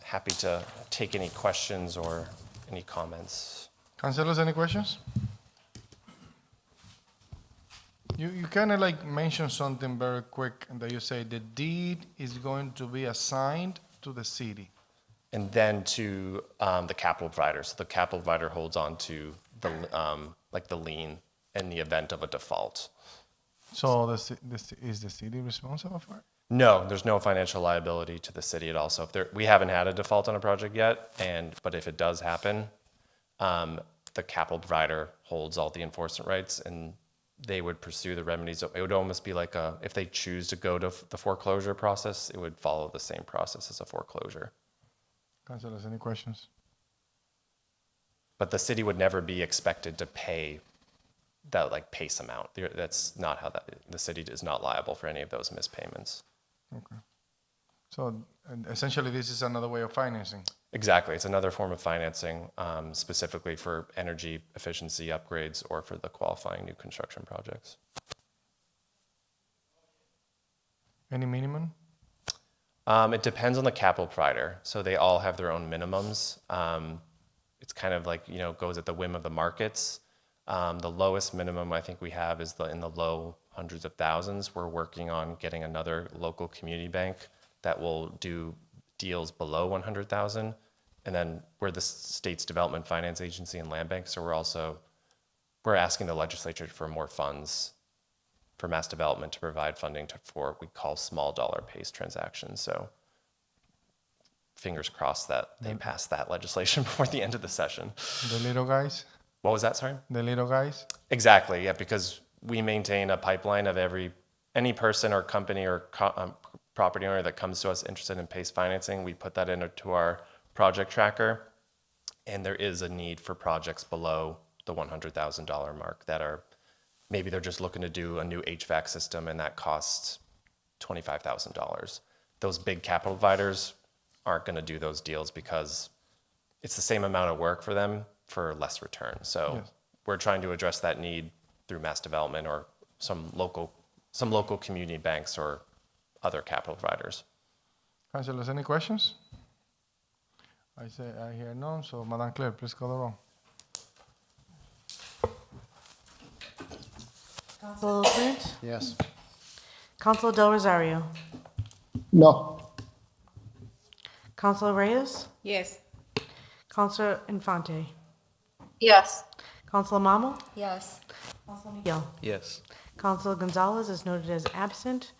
happy to take any questions or any comments. Councilors, any questions? You kind of like mentioned something very quick that you say the deed is going to be assigned to the city. And then to the capital provider. So the capital provider holds on to the like the lien in the event of a default. So is the city responsible for it? No, there's no financial liability to the city at all. So if we haven't had a default on a project yet, but if it does happen, the capital provider holds all the enforcement rights, and they would pursue the remedies. It would almost be like if they choose to go to the foreclosure process, it would follow the same process as a foreclosure. Councilors, any questions? But the city would never be expected to pay that like PACE amount. That's not how the city is not liable for any of those missed payments. Okay. So essentially, this is another way of financing. Exactly. It's another form of financing, specifically for energy efficiency upgrades or for the qualifying new construction projects. Any minimum? It depends on the capital provider. So they all have their own minimums. It's kind of like, goes at the whim of the markets. The lowest minimum I think we have is in the low hundreds of thousands. We're working on getting another local community bank that will do deals below 100,000. And then we're the state's development finance agency and land bank. So we're asking the legislature for more funds for mass development to provide funding for what we call small dollar PACE transactions. So fingers crossed that they pass that legislation before the end of the session. The little guys? What was that, sorry? The little guys? Exactly, yeah, because we maintain a pipeline of any person or company or property owner that comes to us interested in PACE financing. We put that into our project tracker, and there is a need for projects below the $100,000 mark that are, maybe they're just looking to do a new HVAC system and that costs $25,000. Those big capital providers aren't going to do those deals because it's the same amount of work for them for less return. So Yes. we're trying to address that need through mass development or some local community banks or other capital providers. Councilors, any questions? I hear none, so Madam Clerk, please call the roll. Councilor LaPlante? Yes. Councilor Del Rosario? No. Councilor Reyes? Yes. Councilor Infante? Yes. Councilor Mamo? Yes. Councilor Miguel? Yes. Councilor Gonzalez is noted as absent.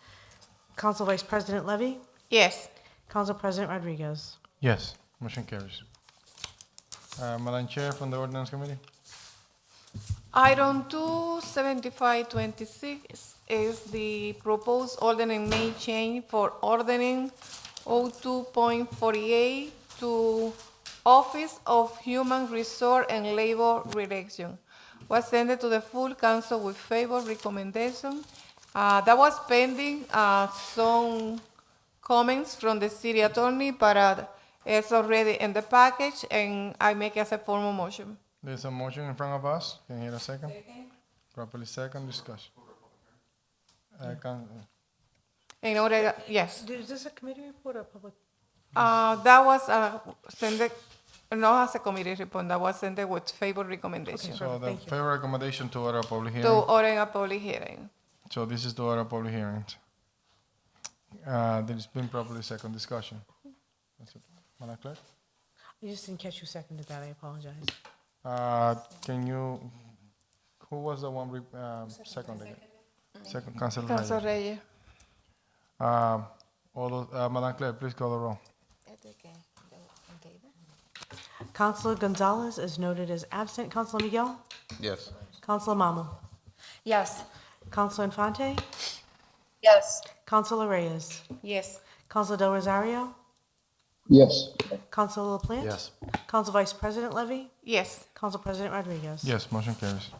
Council Vice President Levy? Yes. Council President Rodriguez? Yes, motion carries. Madam Chair from the Ordinance Committee. Item 27526 is the proposed ordinance may change for ordering 02.48 to Office of Human Resource and Labor Relations. Was sent to the full council with favor recommendation. That was pending some comments from the city attorney, but it's already in the package, and I make as a formal motion. There's a motion in front of us. Can I hear a second? Properly second, discussion. In order, yes. Is this a committee report or public? That was sent, not as a committee report, that was sent with favor recommendation. So the favor recommendation to order a public To hearing. order a public hearing. So this is to order a public hearing. There's been properly second discussion. That's it. Madam Clerk? I just didn't catch who seconded that, I apologize. Who was the one seconding it? Second, Councilor Councilor Reyes. Reyes. Madam Clerk, please call the roll. Councilor Gonzalez is noted as absent. Councilor Miguel? Yes. Councilor Mamo? Yes. Councilor Infante? Yes. Councilor Reyes? Yes. Councilor Del Rosario? Yes. Councilor LaPlante? Yes. Council Vice President Levy? Yes. Council President Rodriguez? Yes, motion carries.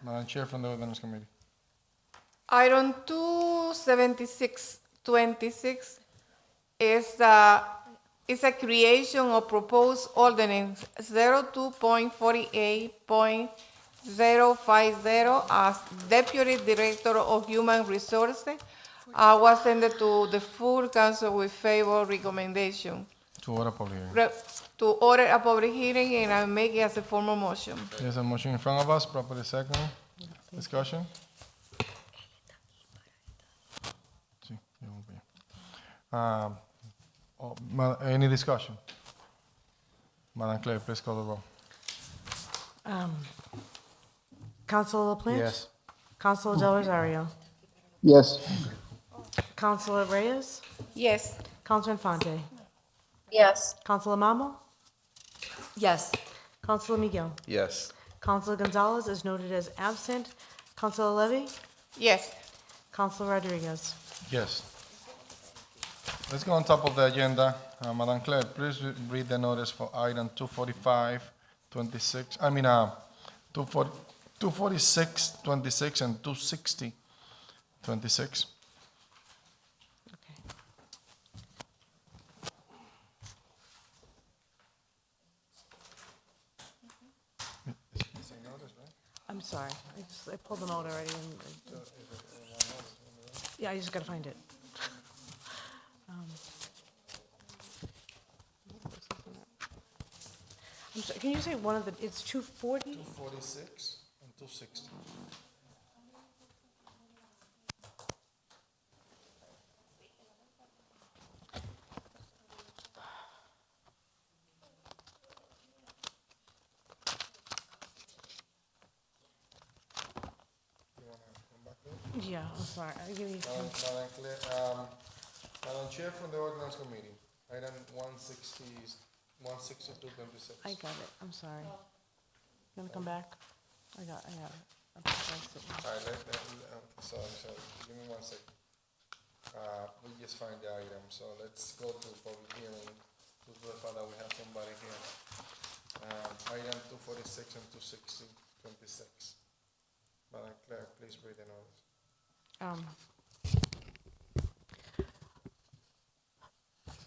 Madam Chair from the Ordinance Committee. Item 27626 is a creation of proposed ordinance 02.48.050 as Deputy Director of Human Resources. I was sent it to the full council with favor recommendation. To order public hearing. To order a public hearing, and I make it as a formal motion. There's a motion in front of us, properly second. Discussion? Sí, ya voy. Any discussion? Madam Clerk, please call the roll. Councilor LaPlante? Yes. Councilor Del Rosario? Yes. Councilor Reyes? Yes. Councilor Infante? Yes. Councilor Mamo? Yes. Councilor Miguel? Yes. Councilor Gonzalez is noted as absent. Councilor Levy? Yes. Councilor Rodriguez? Yes. Let's go on top of the agenda. Madam Clerk, please read the notice for item 245, 26, 246, 26, and 260, 26. I'm sorry, I pulled the note already. Yeah, I just gotta find it. I'm sorry, can you say one of the, it's 240? 246 and 260. Yeah, I'm sorry, I give you. Madam Clerk, Madam Chair from the Ordinance Committee, item 162, 26. I got it, I'm sorry. You wanna come back? I got it. I'm sorry. All right, sorry, give me 1 second. We just find the item, so let's go to public hearing, to the fact that we have somebody here. Item 246 and 260, 26. Madam Clerk, please read the notice.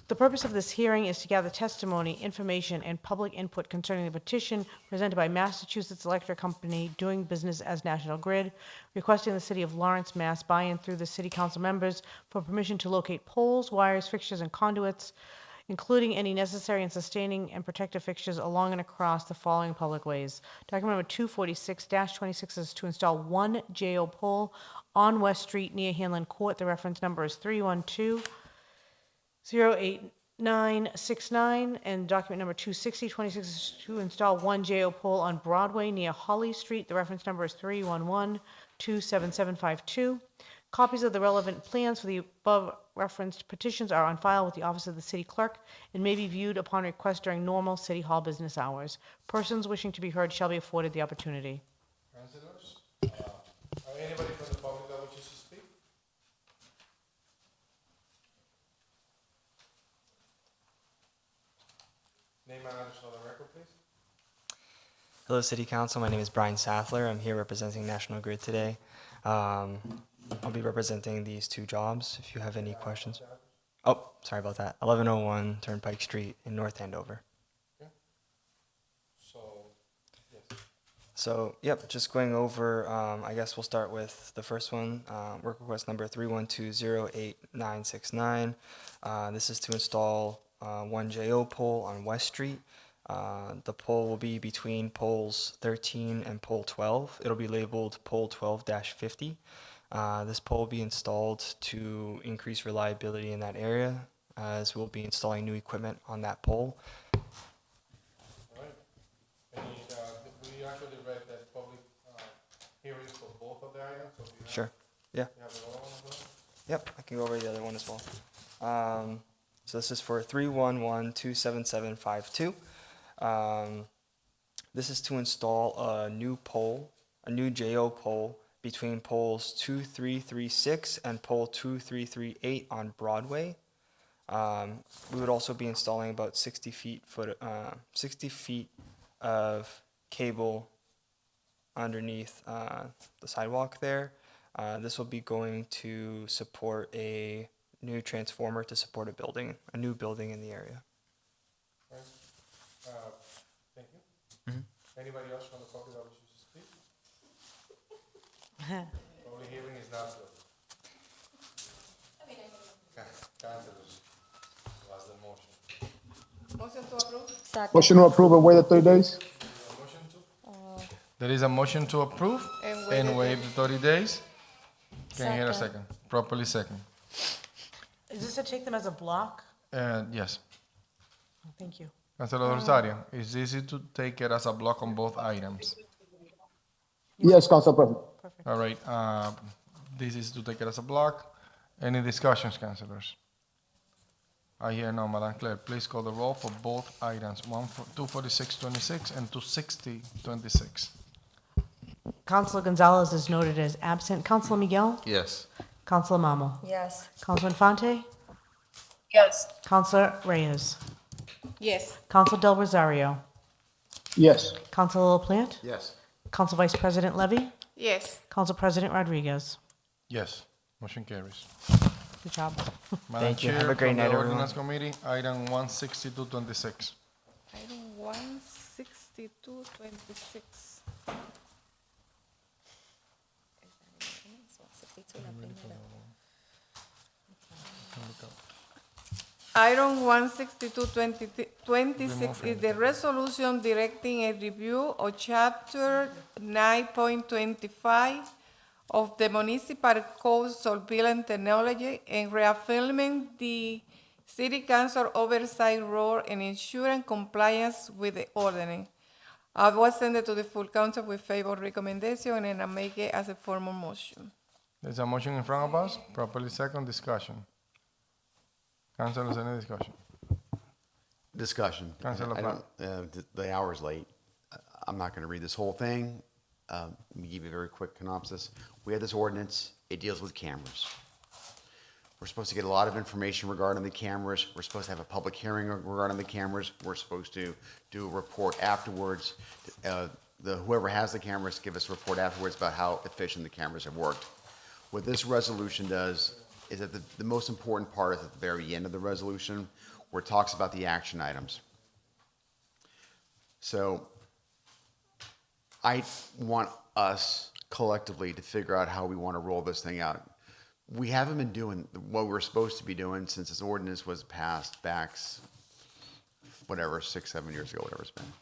The purpose of this hearing is to gather testimony, information, and public input concerning the petition presented by Massachusetts Electric Company doing business as National Grid, requesting the City of Lawrence, Mass. Buy-in through the City Council members for permission to locate poles, wires, fixtures, and conduits, including any necessary and sustaining and protective fixtures along and across the following public ways. Document number 246-26 is to install one JO pole on West Street near Hanlon Court. The reference number is 312-08969, and document number 260-26 is to install one JO pole on Broadway near Holly Street. The reference number is 311-27752. Copies of the relevant plans for the above referenced petitions are on file with the Office of the City Clerk and may be viewed upon request during normal City Hall business hours. Persons wishing to be heard shall be afforded the opportunity. Councilors, anybody from the public that wishes to speak? Name and address for the record, please. Hello, City Council. My name is Brian Sathler. I'm here representing National Grid today. I'll be representing these two jobs. If you have any questions. Oh, sorry about that. 1101 Turnpike Street in North Andover. So, yep, just going over, I guess we'll start with the first one, work request number 312-08969. This is to install one JO pole on West Street. The pole will be between poles 13 and pole 12. It'll be labeled pole 12-50. This pole will be installed to increase reliability in that area, as we'll be installing new equipment on that pole. All right. We actually read that public hearings for both of the items. So Sure. Yeah. you have the other one as well? Yep, I can go over the other one as well. So this is for 311-27752. This is to install a new pole, a new JO pole between poles 2336 and pole 2338 on Broadway. We would also be installing about 60 feet of cable underneath the sidewalk there. This will be going to support a new transformer to support a new building in the area. Right. Thank you. Mhm. Anybody else from the public that wishes to speak? Public hearing is not closed. Motion to approve? Motion to approve and wait the 30 days? There is a motion to approve and waive the 30 days. Can I hear a second? Properly second. Is this to take them as a block? Yes. Thank you. Councilor Rosario, is easy to take it as a block on both items? Yes, Council President. All right, this is to take it as a block. Any discussions, councilors? I hear no, Madam Clerk, please call the roll for both items, 24626 and 26026. Councilor Gonzalez is noted as absent. Councilor Miguel? Yes. Councilor Mamo? Yes. Councilor Infante? Yes. Councilor Reyes? Yes. Councilor Del Rosario? Yes. Councilor LaPlante? Yes. Council Vice President Levy? Yes. Council President Rodriguez? Yes, motion carries. Good job. Madam Thank you. Chair, Have a great from the night, everyone. Ordinance Committee, item 16226. Item 16226. Item 16226 is the resolution directing a review of Chapter 9.25 of the Municipal Code Surveillance Technology and reaffirming the City Council oversight role in ensuring compliance with the ordinance. I will send it to the full council with favor recommendation and I make it as a formal motion. There's a motion in front of us, properly second, discussion. Councilors, any discussion? Discussion. Councilor I don't, the hour's late. I'm not going to read this whole thing. Let me give you a very quick synopsis. We have this ordinance. It deals with cameras. We're supposed to get a lot of information regarding the cameras. We're supposed to have a public hearing regarding the cameras. We're supposed to do a report afterwards. Whoever has the cameras give us a report afterwards about how efficient the cameras have worked. What this resolution does is that the most important part is at the very end of the resolution, where it talks about the action items. So I want us collectively to figure out how we want to roll this thing out. We haven't been doing what we're supposed to be doing since this ordinance was passed back, whatever, 6, 7 years ago, whatever it's been.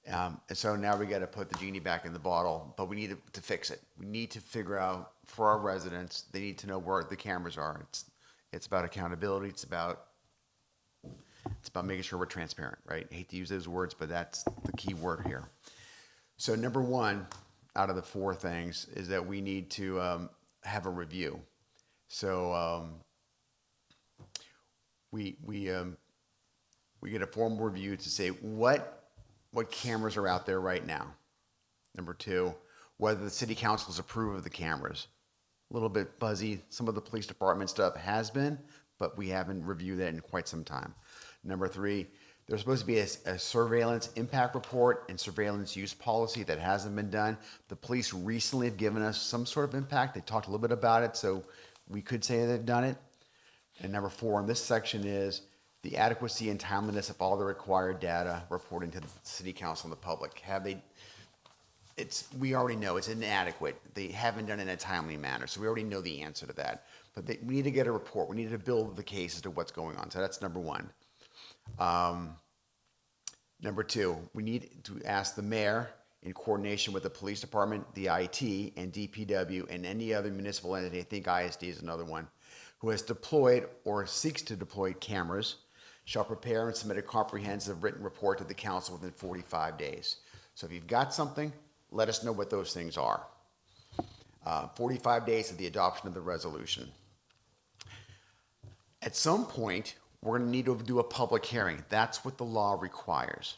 And so now we got to put the genie back in the bottle, but we need to fix it. We need to figure out for our residents, they need to know where the cameras are. It's about accountability. It's about making sure we're transparent, right? I hate to use those words, but that's the key word here. So number one out of the 4 things is that we need to have a review. So we get a formal review to say what cameras are out there right now. Number 2, whether the city councils approve of the cameras. A little bit fuzzy. Some of the police department stuff has been, but we haven't reviewed that in quite some time. Number 3, there's supposed to be a surveillance impact report and surveillance use policy that hasn't been done. The police recently have given us some sort of impact. They talked a little bit about it, so we could say they've done it. And number 4 in this section is the adequacy and timeliness of all the required data reporting to the city council and the public. We already know it's inadequate. They haven't done it in a timely manner, so we already know the answer to that. But we need to get a report. We need to build the case as to what's going on. So that's number 1. Number 2, we need to ask the mayor, in coordination with the police department, the IT, and DPW, and any other municipal entity, I think ISD is another one, who has deployed or seeks to deploy cameras, shall prepare and submit a comprehensive written report to the council within 45 days. So if you've got something, let us know what those things are. 45 days of the adoption of the resolution. At some point, we're going to need to do a public hearing. That's what the law requires.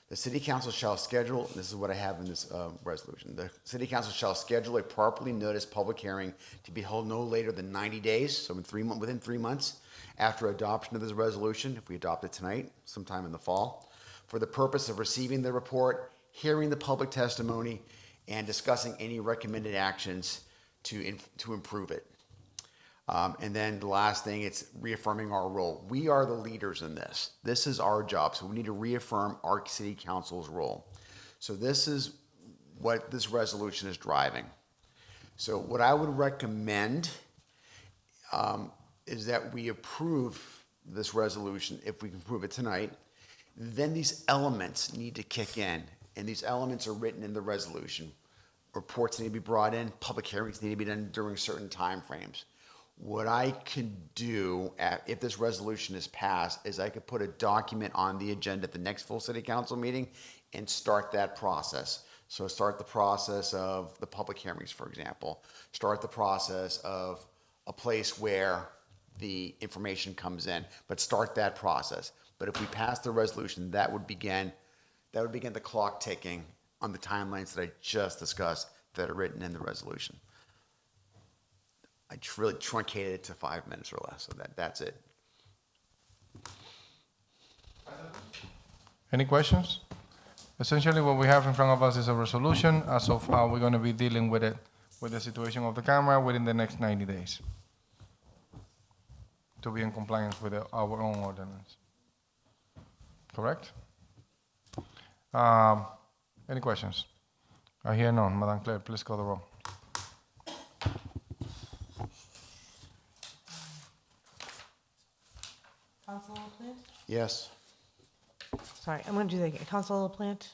The city council shall schedule, this is what I have in this resolution, the city council shall schedule a properly noticed public hearing to be held no later than 90 days, so within 3 months after adoption of this resolution, if we adopt it tonight, sometime in the fall, for the purpose of receiving the report, hearing the public testimony, and discussing any recommended actions to improve it. And then the last thing, it's reaffirming our role. We are the leaders in this. This is our job, so we need to reaffirm our city council's role. So this is what this resolution is driving. So what I would recommend is that we approve this resolution, if we can prove it tonight, then these elements need to kick in, and these elements are written in the resolution. Reports need to be brought in, public hearings need to be done during certain timeframes. What I could do, if this resolution is passed, is I could put a document on the agenda at the next full city council meeting and start that process. So start the process of the public hearings, for example. Start the process of a place where the information comes in, but start that process. But if we pass the resolution, that would begin the clock ticking on the timelines that I just discussed that are written in the resolution. I really truncated it to 5 minutes or less, so that's it. Any questions? Essentially, what we have in front of us is a resolution as of how we're going to be dealing with it, with the situation of the camera within the next 90 days to be in compliance with our own ordinance. Correct? Any questions? I hear none. Madam Clerk, please call the roll. Councilor LaPlante? Yes, Sorry, I'm going to do that again. Councilor LaPlante?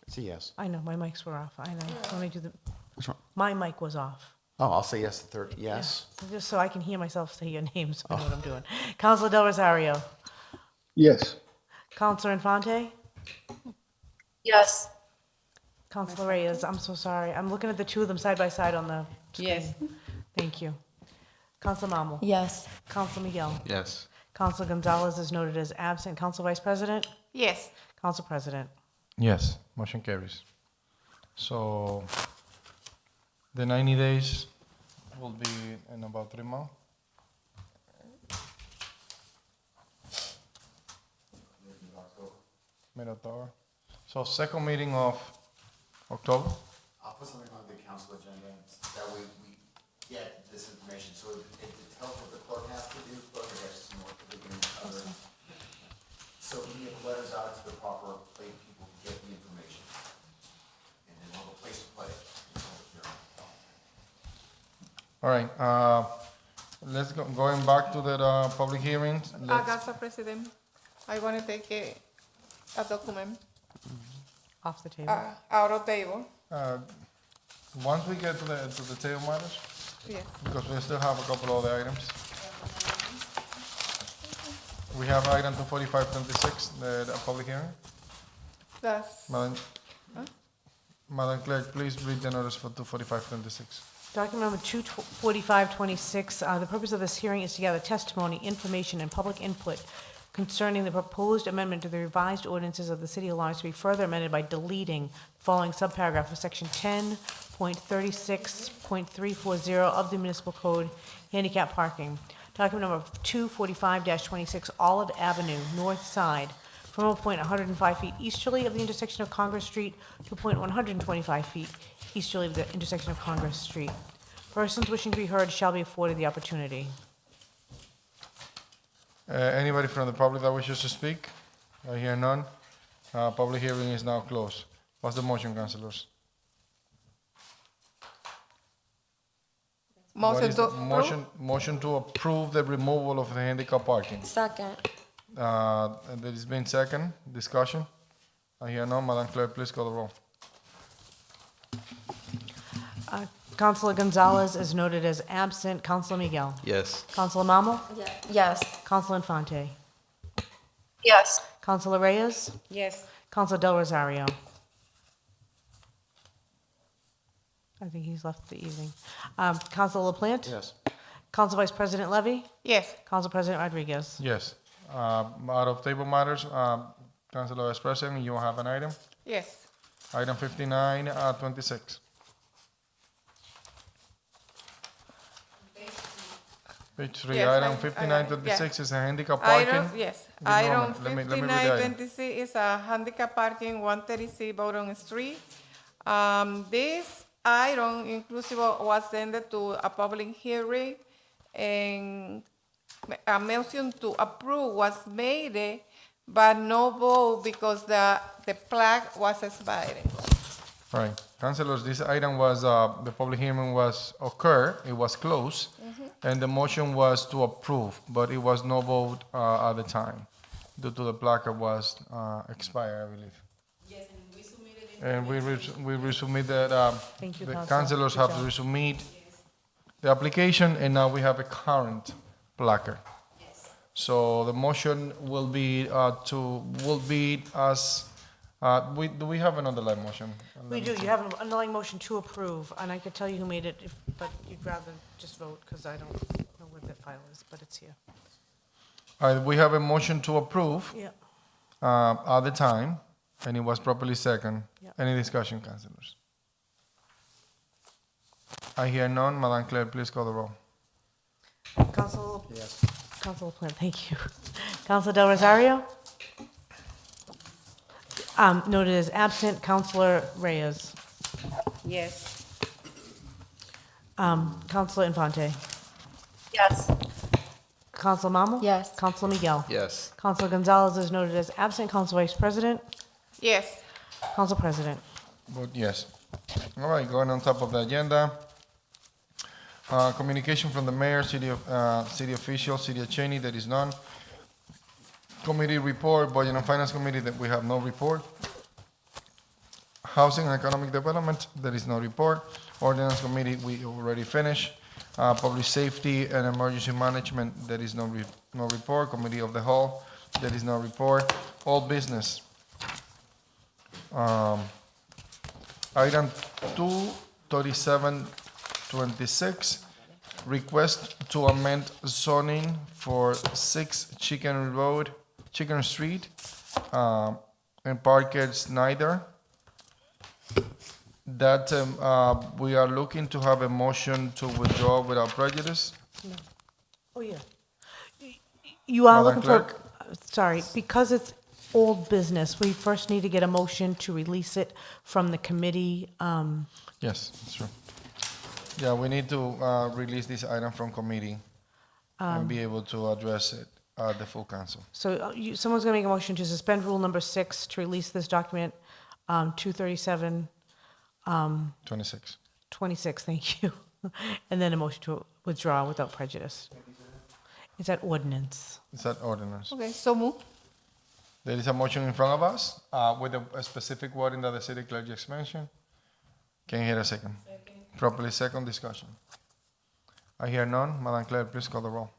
it's a yes. I know, my mics were off. I know. Let me do the, What's wrong? my mic was off. Oh, I'll say yes the third, yes. Just so I can hear myself say your name, so I know what I'm doing. Councilor Del Rosario? Yes. Councilor Infante? Yes. Councilor Reyes, I'm so sorry. I'm looking at the two of them side by side on the screen. Yes. Thank you. Councilor Mammal? Yes. Councilor Miguel? Yes. Councilor Gonzalez is noted as absent. Council Vice President? Yes. Council President? Yes, motion carries. So the 90 days will be in about 3 months. Mid-October. So second meeting of October. I'll put something on the council agenda, that way we get this information, so if it tells what the clerk has to do, clerk has to know what they're doing. So we get letters out to the proper place, people can get the information. And then we'll have a place to put it. All right, let's go, going back to the public hearings. let's- Council President, I want to take a document Off the table. out of table. Once we get to the table matters, Yes. because we still have a couple other items. We have item 24526, the public hearing. That's, Madam Clerk, please read the notice for 24526. Document number 24526, the purpose of this hearing is to gather testimony, information, and public input concerning the proposed amendment to the revised ordinances of the City of Lawrence to be further amended by deleting the following subparagraph of Section 10.36.340 of the Municipal Code, handicap parking. Document number 245-26, Olive Avenue, north side, from a point 105 feet easterly of the intersection of Congress Street to a point 125 feet easterly of the intersection of Congress Street. Persons wishing to be heard shall be afforded the opportunity. Anybody from the public that wishes to speak? I hear none. Public hearing is now closed. What's the motion, councilors? What motion is to the approve. motion to approve the removal of the handicap parking. Second. And there has been second discussion. I hear none. Madam Clerk, please call the roll. Councilor Gonzalez is noted as absent. Councilor Miguel? Yes. Councilor Mammal? Yes. Councilor Infante? Yes. Councilor Reyes? Yes. Councilor Del Rosario? I think he's left the evening. Councilor LaPlante? Yes. Council Vice President Levy? Yes. Council President Rodriguez? Yes. Out of table matters, Councilor Vice President, you have an item? Yes. Item 5926. Page 3, Yes, item I- 5926 is a handicap Item, parking. yes. Give me a Item moment. Let me read the item. 5926 is a handicap parking, 136 Bowdoin Street. This item inclusive was sent to a public hearing, and a motion to approve was made, but no vote because the plaque was expired. Right. Councilors, this item was, the public hearing was occurred, it was closed. And the motion was to approve, but it was no vote at the time due to the placard was expired, I believe. Yes, and we submitted it. And we resubmitted, Thank you, the Council. councilors Good have job. resubmit the application, and now we have a current placard. So the motion will be as, do we have an underlying motion? We do, you have an underlying motion to approve, and I could tell you who made it, but you'd rather just vote, because I don't know where the file is, but it's here. All right, we have a motion to approve Yeah. at the time, and it was properly second. Yep. Any discussion, councilors? I hear none. Madam Clerk, please call the roll. Council? Yes. Council Plant, thank you. Council Del Rosario? Noted as absent. Councilor Reyes? Yes. Councilor Infante? Yes. Councilor Mammal? Yes. Councilor Miguel? Yes. Councilor Gonzalez is noted as absent. Council Vice President? Yes. Council President? Vote yes. All right, going on top of the agenda. Communication from the mayor, city official, city attorney, there is none. Committee report, Budget and Finance Committee, that we have no report. Housing and Economic Development, there is no report. Ordinance Committee, we already finished. Public Safety and Emergency Management, there is no report. Committee of the Whole, there is no report. All business. Item 23726, request to amend zoning for 6 Chicken Street, and Parker Snyder. That, we are looking to have a motion to withdraw without prejudice. No. Oh, yeah. You are Madam looking for, Clerk? sorry, because it's old business, we first need to get a motion to release it from the committee. Yes, that's true. Yeah, we need to release this item from committee and be able to address it at the full council. So someone's going to make a motion to suspend rule number 6 to release this document, 237, 26. 26, thank you. And then a motion to withdraw without prejudice. Is that ordinance? Is that ordinance? Okay, so move. There is a motion in front of us with a specific wording that the city clerk just mentioned. Can you hear a second? Properly second discussion. I hear none. Madam Clerk, please call the roll.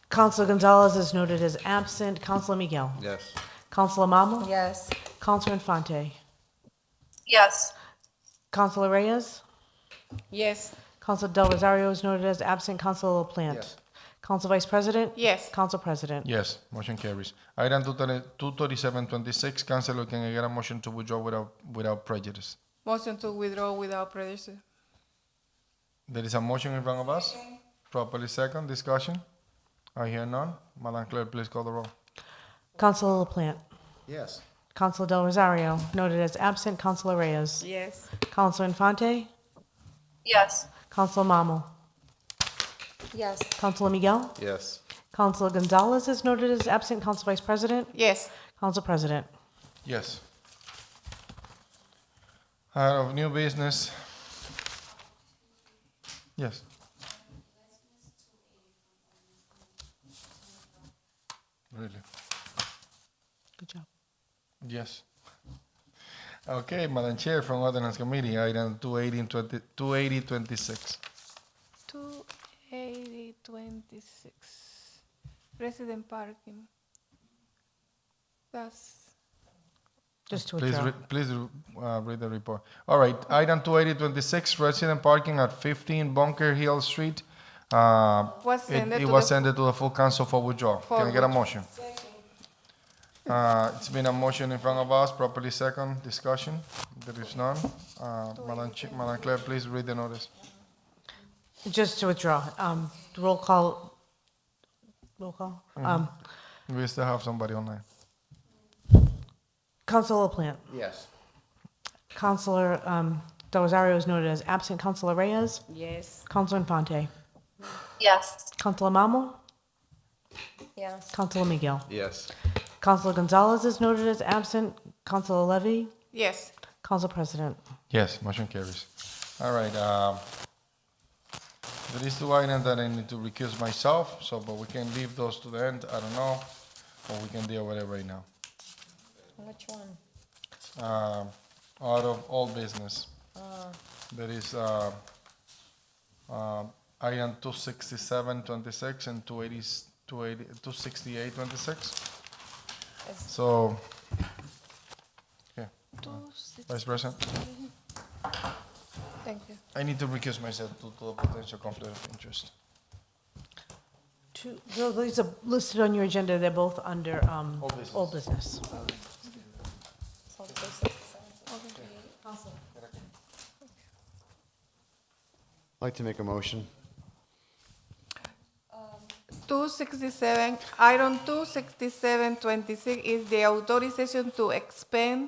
Councilor Gonzalez is noted as absent. Councilor Miguel? Yes. Councilor Mammal? Yes. Councilor Infante? Yes. Councilor Reyes? Yes. Councilor Del Rosario is noted as absent. Councilor LaPlante? Yes. Council Vice President? Yes. Council President? Yes, motion carries. Item 23726, Councilor, can I get a motion to withdraw without prejudice? Motion to withdraw without prejudice. There is a motion in front of us. Properly second discussion. I hear none. Madam Clerk, please call the roll. Councilor LaPlante? Yes. Councilor Del Rosario, noted as absent. Councilor Reyes? Yes. Councilor Infante? Yes. Councilor Mammal? Yes. Councilor Miguel? Yes. Councilor Gonzalez is noted as absent. Council Vice President? Yes. Council President? Yes. Out of new business. Yes. Really? Good job. Yes. Okay, Madam Chair, from Ordinance Committee, item 28026. 28026. Resident parking. That's Just to Please, withdraw. please read the report. All right, item 28026, resident parking at 15 Bunker Hill Street. Was sent It to was the- sent to the full council for withdrawal. For Can I get a withdraw- motion? It's been a motion in front of us, properly second discussion. There is none. Madam Clerk, please read the notice. Just to withdraw. Roll call. Roll call. We still have somebody online. Councilor LaPlante? Yes. Councilor Del Rosario is noted as absent. Councilor Reyes? Yes. Councilor Infante? Yes. Councilor Mammal? Yes. Councilor Miguel? Yes. Councilor Gonzalez is noted as absent. Councilor Levy? Yes. Council President? Yes, motion carries. All right, There is 2 items that I need to recuse myself, so, but we can leave those to the end, I don't know, or we can deal with it right now. Which one? Out of all business. There is item 26726 and 26826. So, yeah, Vice President, Thank you. I need to recuse myself due to a potential conflict of interest. So these are listed on your agenda, they're both under old business. I'd like to make a motion. 267, item 26726 is the authorization to expend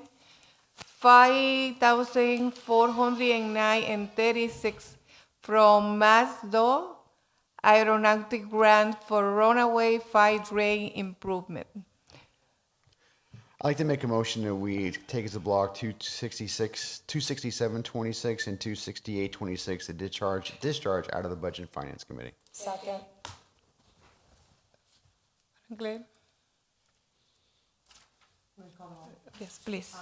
5,409.36 from MassDOT aeronautic grant for runaway fire drain improvement. I'd like to make a motion that we take as a block 26726 and 26826, the discharge out of the Budget and Finance Committee. Second. Glenn? Yes, please.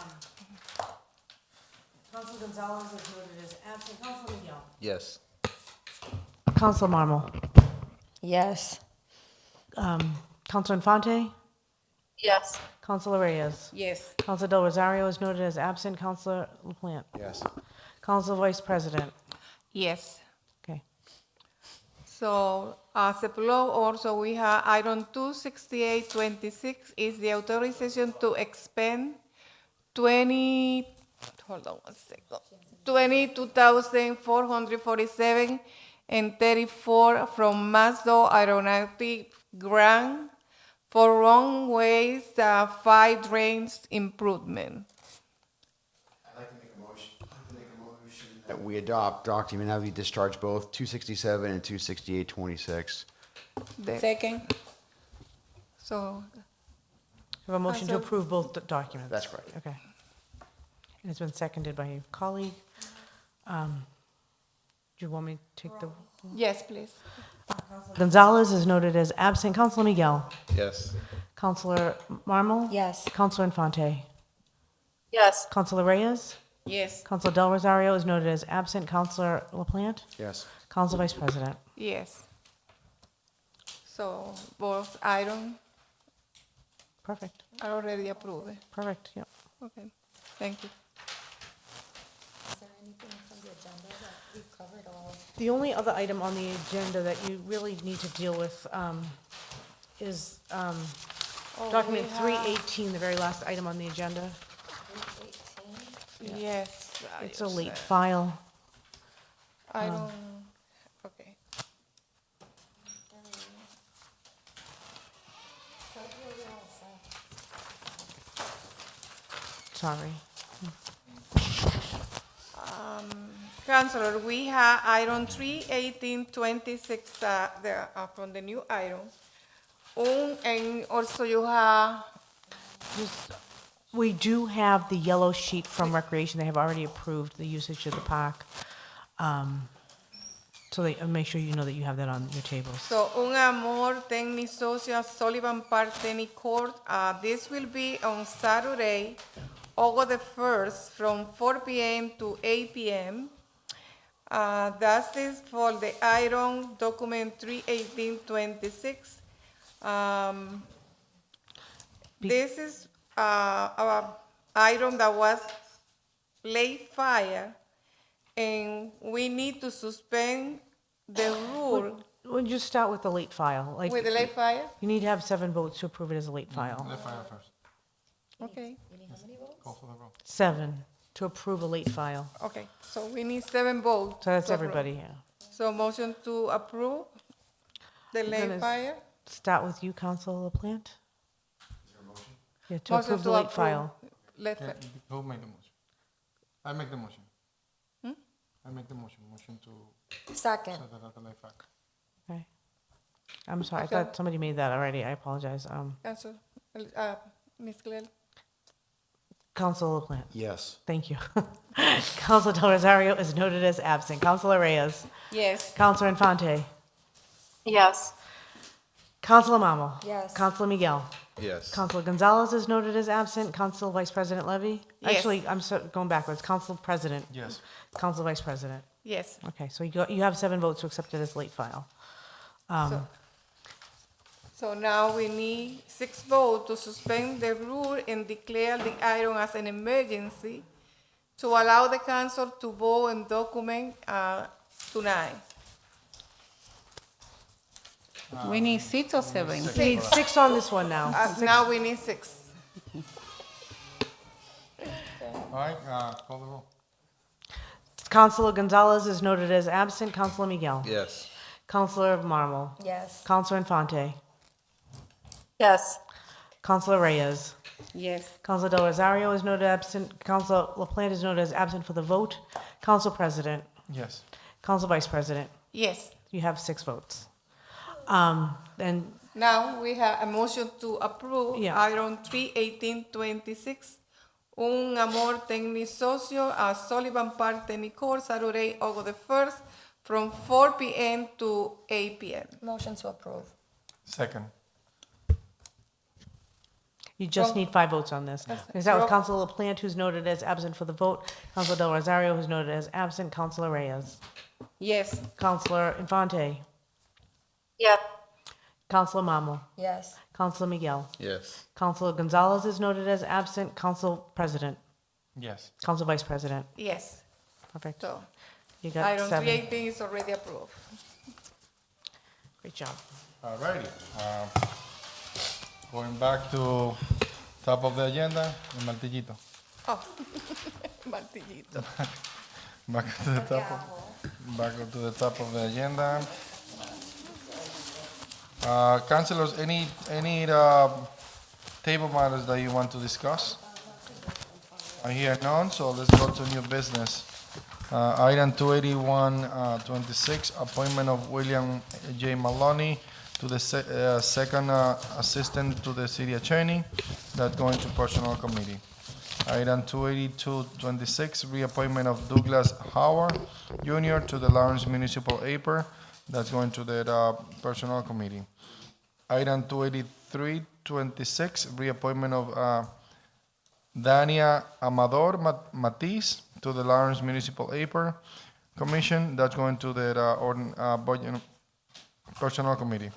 Council Gonzalez is noted as absent. Council Miguel. Yes. Council Marmal. Yes. Council Infante. Yes. Councilor Reyes. Yes. Council Del Rosario is noted as absent. Councilor LaPlante. Yes. Council Vice President. Yes. Okay. So as a block, also we have item 26826 is the authorization to expend 22,447.34 from MassDOT aeronautic grant for runways, fire drains improvement. I'd like to make a motion. That we adopt document, have you discharge both 267 and 26826. Second. So, We have a motion to Council- approve both documents. That's correct. Okay. And it's been seconded by your colleague. Do you want me to take the? yes, please. Gonzalez is noted as absent. Councilor Miguel. Yes. Councilor Marmal. Yes. Councilor Infante. Yes. Councilor Reyes. Yes. Councilor Del Rosario is noted as absent. Councilor LaPlante. Yes. Council Vice President. Yes. So both items Perfect. are already approved. Perfect. Yep. Okay, thank you. Is there anything from the agenda that we've covered all? The only other item on the agenda that you really need to deal with is document we have- 318, the very last item on the agenda. Yes. It's a late file. I don't, okay. Sorry. Councilor, we have item 31826 from the new item. And also you have, We do have the yellow sheet from Recreation. They have already approved the usage of the park. So make sure you know that you have that on your tables. so Un Amor Tennis Social Sullivan Park Tennis Court. This will be on Saturday, August the 1st, from 4 p.m. to 8 p.m. That is for the item document 31826. This is our item that was late fire, and we need to suspend the rule We'll just start with the late file. Like, with the late fire. you need to have 7 votes to approve it as a late file. Let's fire first. Okay, Call for the roll. 7 to approve a late file. okay, so we need 7 votes. So that's to approve. everybody, yeah. So motion to approve the We're late gonna fire? Start with you, Council LaPlante. Yeah, to Motion approve the late file. Late Yeah, fire. who made the motion? I make the motion. Hmm? I make the motion to Second. set that at the late fire. Okay. I'm sorry, I Okay. thought somebody made that already. I apologize. Council, Ms. Glenn? Councilor LaPlante? Yes. Thank you. Councilor Del Rosario is noted as absent. Councilor Reyes? Yes. Councilor Infante? Yes. Councilor Marmal? Yes. Councilor Miguel? Yes. Councilor Gonzalez is noted as absent. Council Vice President Levy? Yes. Actually, going backwards. Council President? Yes. Council Vice President? Yes. Okay, so you have 7 votes to accept it as late file. So now we need 6 votes to suspend the rule and declare the item as an emergency to allow the council to vote and document tonight. We need 6 or 7? We need 6 on this one now. Now we need 6. All right, call the roll. Councilor Gonzalez is noted as absent. Councilor Miguel? Yes. Councilor Marmal? Yes. Councilor Infante? Yes. Councilor Reyes? Yes. Councilor Del Rosario is noted absent. Councilor LaPlante is noted as absent for the vote. Council President? Yes. Council Vice President? Yes. You have 6 votes. And Now we have a motion to approve Yeah. item 31826, Un Amor Tecnisocio at Sullivan Park Technical, Saturday, August the 1st, from 4 p.m. to 8 p.m. Motion to approve. Second. you just Roll. need 5 votes on this. Yes. Is that with Roll. Councilor LaPlante, who's noted as absent for the vote? Councilor Del Rosario, who's noted as absent. Councilor Reyes? Yes. Councilor Infante? Yeah. Councilor Marmal? Yes. Councilor Miguel? Yes. Councilor Gonzalez is noted as absent. Council President? Yes. Council Vice President? Yes. Perfect. So You got item 7. 318 is already approved. Great job. All righty. Going back to top of the agenda, el martillito. Oh, martillito. Back to the top of the agenda. Councilors, any table matters that you want to discuss? I hear none, so let's go to new business. Item 28126, appointment of William J. Maloney to the second assistant to the city attorney. That's going to personnel committee. Item 28226, reappointment of Douglas Howard Jr. to the Lawrence Municipal APR. That's going to the personnel committee. Item 28326, reappointment of Dania Amador Matiz to the Lawrence Municipal APR Commission. That's going to the budget personnel committee.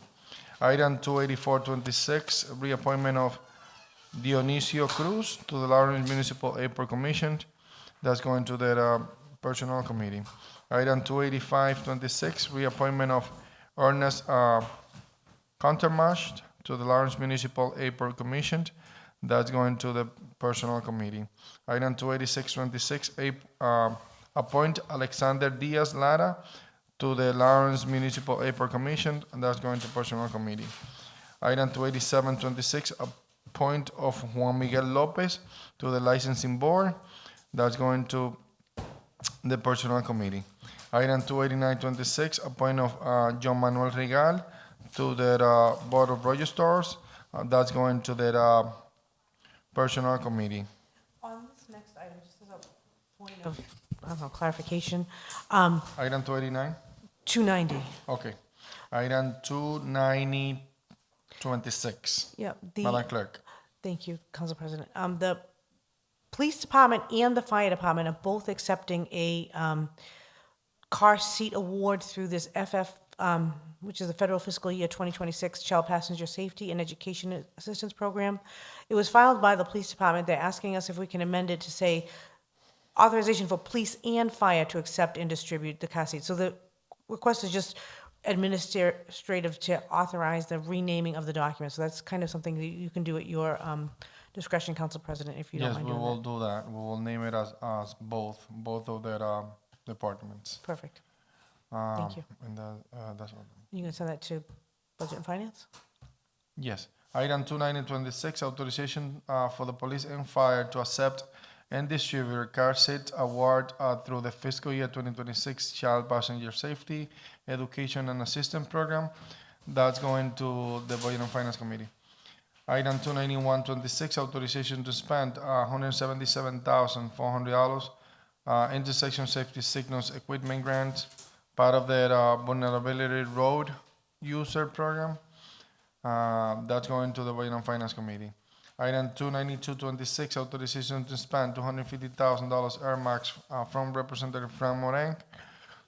Item 28426, reappointment of Dionisio Cruz to the Lawrence Municipal APR Commission. That's going to the personnel committee. Item 28526, reappointment of Ernest Countermash to the Lawrence Municipal APR Commission. That's going to the personnel committee. Item 28626, appoint Alexander Diaz Lara to the Lawrence Municipal APR Commission, and that's going to personnel committee. Item 28726, appoint of Juan Miguel Lopez to the licensing board. That's going to the personnel committee. Item 28926, appoint of John Manuel Regal to the board of registrars. That's going to the personnel committee. On this next item, just as a point of, I don't know, clarification, Item 289? 290. Okay. Item 29026. Yeah, Madam Clerk. Thank you, Council President. The police department and the fire department are both accepting a car seat award through this which is the federal fiscal year 2026 Child Passenger Safety and Education Assistance Program. It was filed by the police department. They're asking us if we can amend it to say authorization for police and fire to accept and distribute the car seats. So the request is just administrative to authorize the renaming of the document. So that's kind of something that you can do at your discretion, Council President, if you don't Yes, mind we doing will that. do that. We will name it as both of their departments. Perfect. Thank you. And that's all. You gonna send that to Budget and Finance? Yes. Item 29026, authorization for the police and fire to accept and distribute car seat award through the fiscal year 2026 Child Passenger Safety, Education and Assistance Program. That's going to the Budget and Finance Committee. Item 29126, authorization to spend $177,400 intersection safety signals equipment grant, part of the vulnerability road user program. That's going to the Budget and Finance Committee. Item 29226, authorization to spend $250,000 earmarks from Representative Frank Moran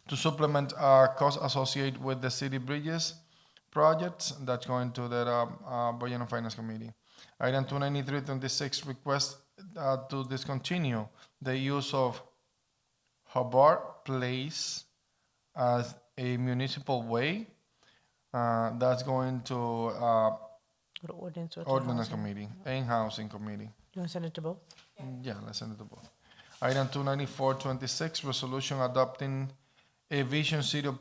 to supplement costs associated with the city bridges projects. That's going to the Budget and Finance Committee. Item 29326, request to discontinue the use of Hobart Place as a municipal way. That's going to Go to ordinance or to Ordinance housing? Committee and Housing Committee. You want to send it to both? Yeah, let's send it to both. Item 29426, resolution adopting a Vision Zero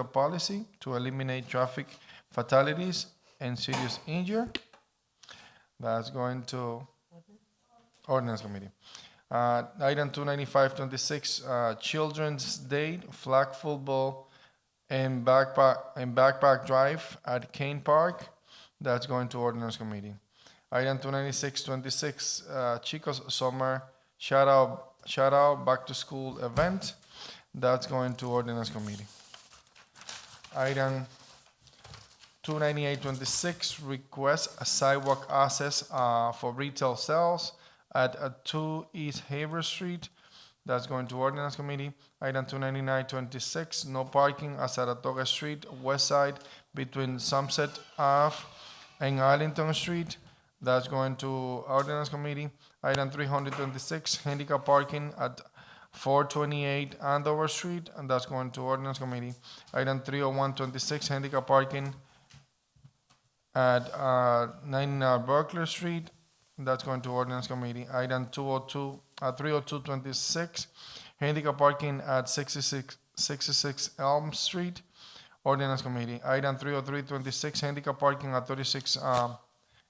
policy to eliminate traffic fatalities and serious injury. That's going to Ordinance Committee. Item 29526, Children's Day flag football and backpack drive at Kane Park. That's going to Ordinance Committee. Item 29626, Chicos Summer shout out back to school event. That's going to Ordinance Committee. Item 29826, request a sidewalk access for retail sales at 2 East Haver Street. That's going to Ordinance Committee. Item 29926, no parking at Saratoga Street, west side between Sunset Ave and Arlington Street. That's going to Ordinance Committee. Item 326, handicap parking at 428 Andover Street, and that's going to Ordinance Committee. Item 30126, handicap parking at 99 Berkeley Street, that's going to Ordinance Committee. Item 30226, handicap parking at 66 Elm Street, Ordinance Committee. Item 30326, handicap parking at 36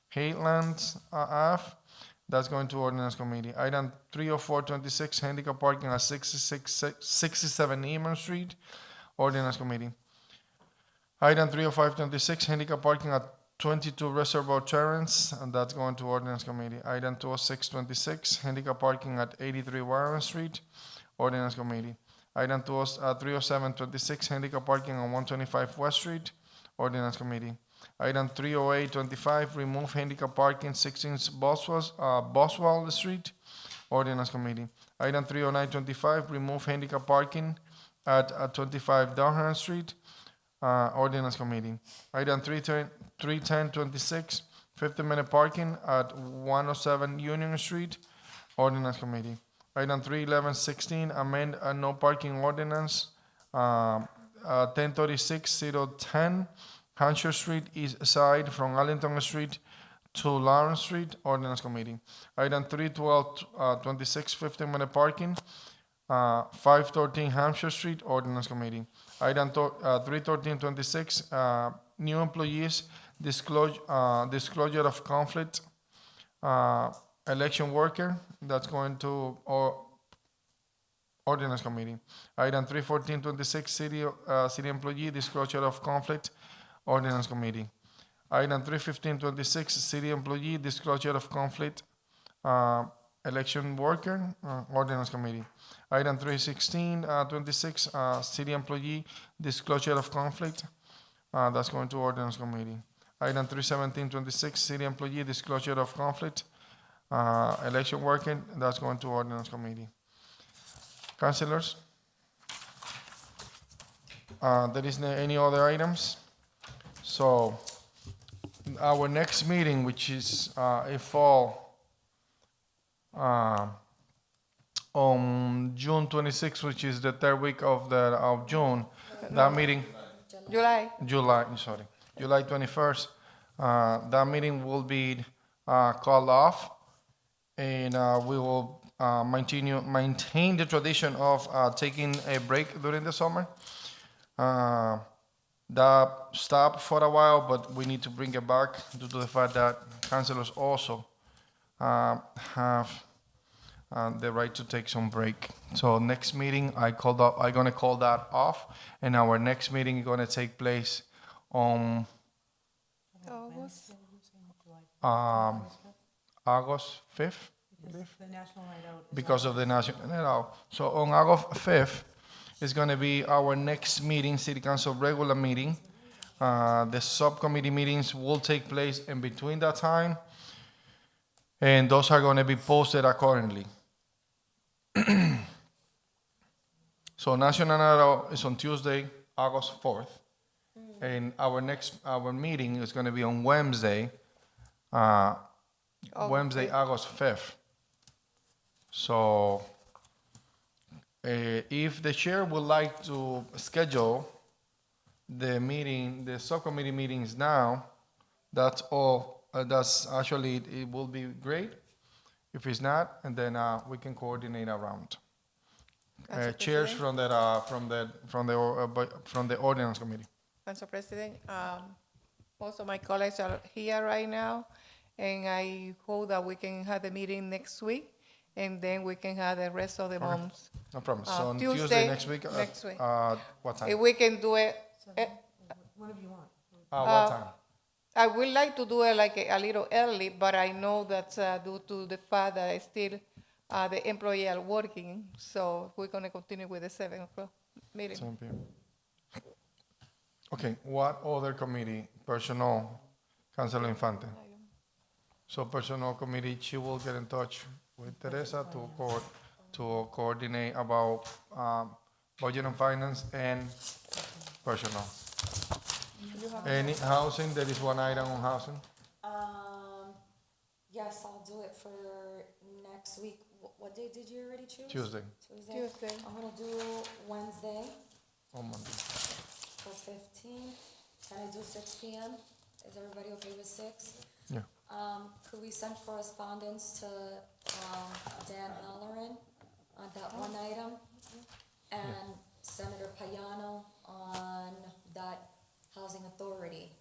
Haylands Ave, that's going to Ordinance Committee. Item 30426, handicap parking at 67 Eamon Street, Ordinance Committee. Item 30526, handicap parking at 22 Reservoir Terrace, and that's going to Ordinance Committee. Item 20626, handicap parking at 83 Warren Street, Ordinance Committee. Item 30726, handicap parking on 125 West Street, Ordinance Committee. Item 30825, remove handicap parking 16 Boswell Street, Ordinance Committee. Item 30925, remove handicap parking at 25 Durham Street, Ordinance Committee. Item 31026, 50-minute parking at 107 Union Street, Ordinance Committee. Item 31116, amend a no parking ordinance, 1036-010, Hampshire Street East Side from Arlington Street to Lawrence Street, Ordinance Committee. Item 31226, 15-minute parking, 513 Hampshire Street, Ordinance Committee. Item 31326, new employees, disclosure of conflict, election worker, that's going to Ordinance Committee. Item 31426, city employee, disclosure of conflict, Ordinance Committee. Item 31526, city employee, disclosure of conflict, election worker, Ordinance Committee. Item 31626, city employee, disclosure of conflict, that's going to Ordinance Committee. Item 31726, city employee, disclosure of conflict, election worker, that's going to Ordinance Committee. Councilors, there is any other items? So our next meeting, which is a fall on June 26th, which is the third week of June, that meeting, July 21st, that meeting will be called off, and we will maintain the tradition of taking a break during the summer. That stopped for a while, but we need to bring it back due to the fact that councilors also have the right to take some break. So next meeting, I'm gonna call that off, and our next meeting is gonna take place on August? August 5th, I Because believe, the National Night Out is because of the National Night Out. So on August 5th is going to be our next meeting, City Council regular meeting. The subcommittee meetings will take place in between that time, and those are going to be posted accordingly. So National Night Out is on Tuesday, August 4th, and our meeting is going to be on Wednesday, August 5th. So if the chair would like to schedule the meeting, the subcommittee meetings now, that's all. That's actually, it will be great. If it's not, and then we can coordinate around. Chairs from the ordinance committee. Council President, most of my colleagues are here right now, and I hope that we can have the meeting next week, and then we can have the rest of the months. No problem. So on Tuesday next week. Next week. What time? If we can do it. Whatever you want. What time? I would like to do it like a little early, but I know that's due to the fact that I still, the employee are working, so we're gonna continue with the 7 o'clock meeting. 7 p.m. Okay, what other committee? Personnel, Councilor Infante. So personnel committee, she will get in touch with Teresa to coordinate about budget and finance and personnel. Any housing, there is one item on housing. Yes, I'll do it for next week. What day did you already choose? Tuesday. Tuesday. I'm gonna do Wednesday, On Monday. for 15. Can I do 6 p.m.? Is everybody okay with 6? Yeah. Could we send correspondence to Dan Halloran on that one item? And Senator Payano on that housing authority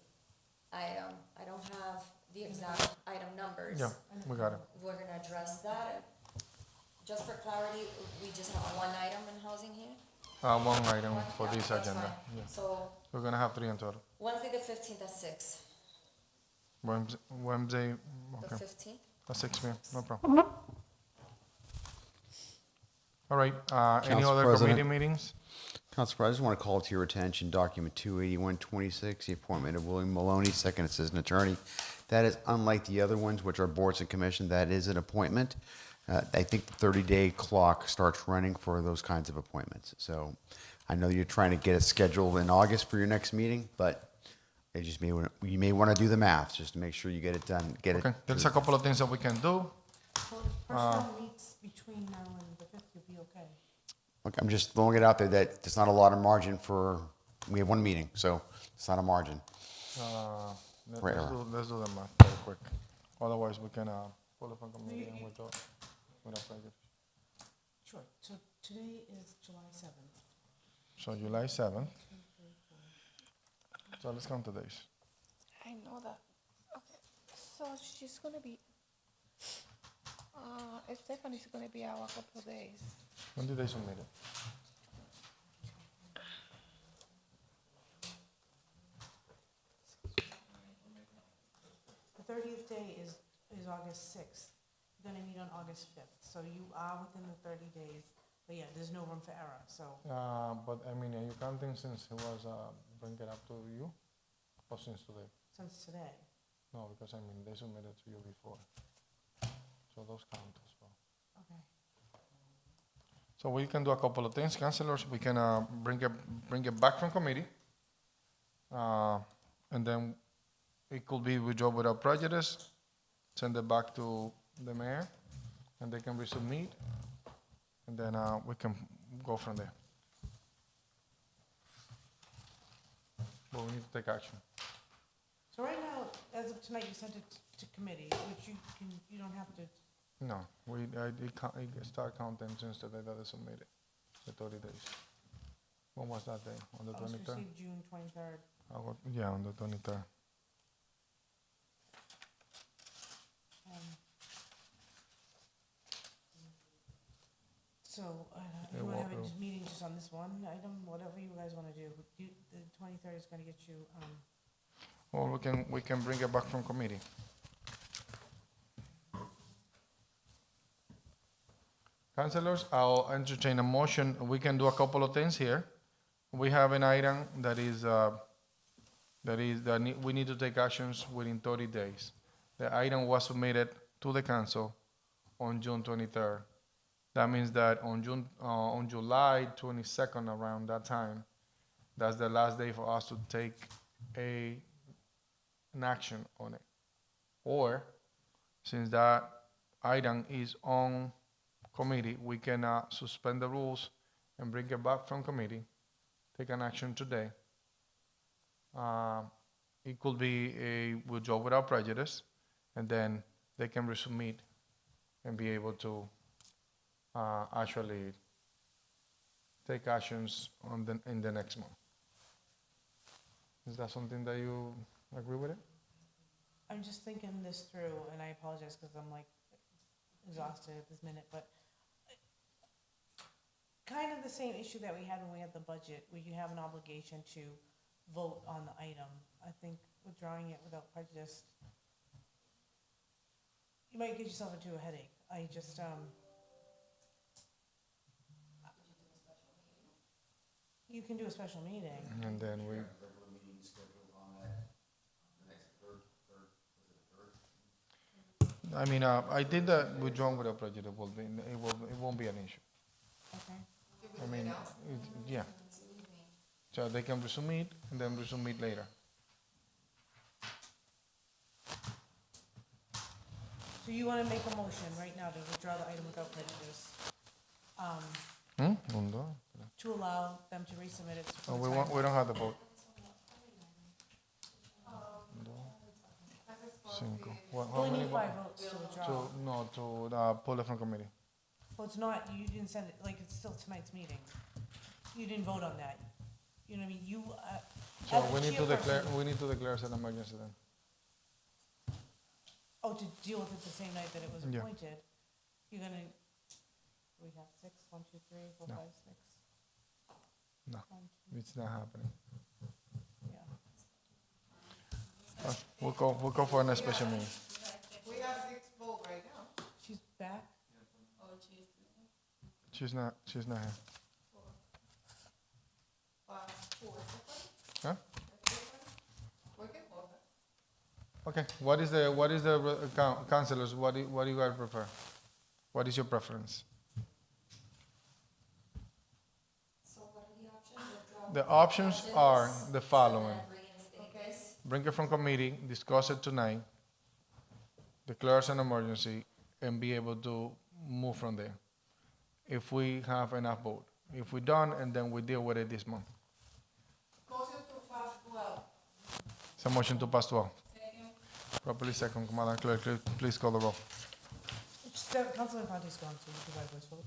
item? I don't have the exact item numbers. Yeah, we got it. We're gonna address that. Just for clarity, we just have one item in housing here? One item for Yeah, this that's agenda. fine. Yeah. So We're gonna have 3 in total. Wednesday, the 15th at 6. Wednesday, The okay. 15th? At 6 p.m., no problem. All right, any Council other President. committee meetings? Council President, I just want to call to your attention document 28126, the appointment of William Maloney, second assistant attorney. That is unlike the other ones, which are boards and commission. That is an appointment. I think the 30-day clock starts running for those kinds of appointments. So I know you're trying to get it scheduled in August for your next meeting, but you may want to do the math just to make sure you get it done. Okay, there's a couple of things that we can do. Personnel meets between now and the 5th, you'll be okay. Look, I'm just throwing it out there that there's not a lot of margin for, we have one meeting, so it's not a margin. Right around. Let's do the math very quick. Otherwise, we can pull up a committee and without prejudice. Sure, so today is July 7th. So July 7th. So let's count the days. I know that. Okay, so she's gonna be, Stephanie's gonna be out a couple of days. When did they submit it? The 30th day is August 6th. You're gonna meet on August 5th, so you are within the 30 days. But yeah, there's no room for error, so. But I mean, are you counting since he was bring it up to you, or since today? Since today. No, because I mean they submitted to you before, so those count as well. Okay. So we can do a couple of things, councilors. We can bring it back from committee, and then it could be withdrawn without prejudice. Send it back to the mayor, and they can resubmit, and then we can go from there. But we need to take action. So right now, as of tonight, you sent it to committee, which you don't have to. No, it start counting since the day that they submitted, the 30 days. When was that day? On the That was 23rd? received June 23rd. Yeah, on the 23rd. So, you want to have a meeting just on this one item, whatever you guys want to do. The 23rd is going to get you, or we can bring it back from committee. Councilors, I'll entertain a motion. We can do a couple of things here. We have an item that we need to take actions within 30 days. The item was submitted to the council on June 23rd. That means that on July 22nd, around that time, that's the last day for us to take an action on it. Or, since that item is on committee, we can suspend the rules and bring it back from committee, take an action today. It could be a withdraw without prejudice, and then they can resubmit and be able to actually take actions in the next month. Is that something that you agree with it? I'm just thinking this through, and I apologize because I'm like exhausted at this minute, but kind of the same issue that we had when we had the budget, where you have an obligation to vote on the item. I think withdrawing it without prejudice, you might get yourself into a headache. I just, you can do a special meeting. And then we. I mean, I did that withdrawn without prejudice. It won't be an issue. Okay. I mean, yeah. So they can resubmit and then resubmit later. So you want to make a motion right now to withdraw the item without prejudice? To allow them to resubmit it. Oh, we don't have the vote. Cinco. How We many need 5 votes to withdraw. to pull it from committee. Well, it's not, you didn't send it, like, it's still tonight's meeting. You didn't vote on that. You know what I mean? You, So as the we need to chairperson- declare it an emergency then. Oh, to deal with it the same night that it was Yeah. appointed. You're gonna, we have 6, 1, 2, 3, 4, No. 5, 6. No, it's not happening. Yeah. We'll go for a special meeting. We got 6 votes right now. She's back? She's not here. Huh? Okay, what is the councilors, what do you guys prefer? What is your preference? So what are the options? The options are the following. Bring it from committee, discuss it tonight, declare it an emergency, and be able to move from there. If we have enough vote. If we don't, and then we deal with it this month. Motion to pass 12. It's a motion to pass 12. Properly second, Madam Clerk, please call the roll. Councilor Infante's gone, so you can by voice vote.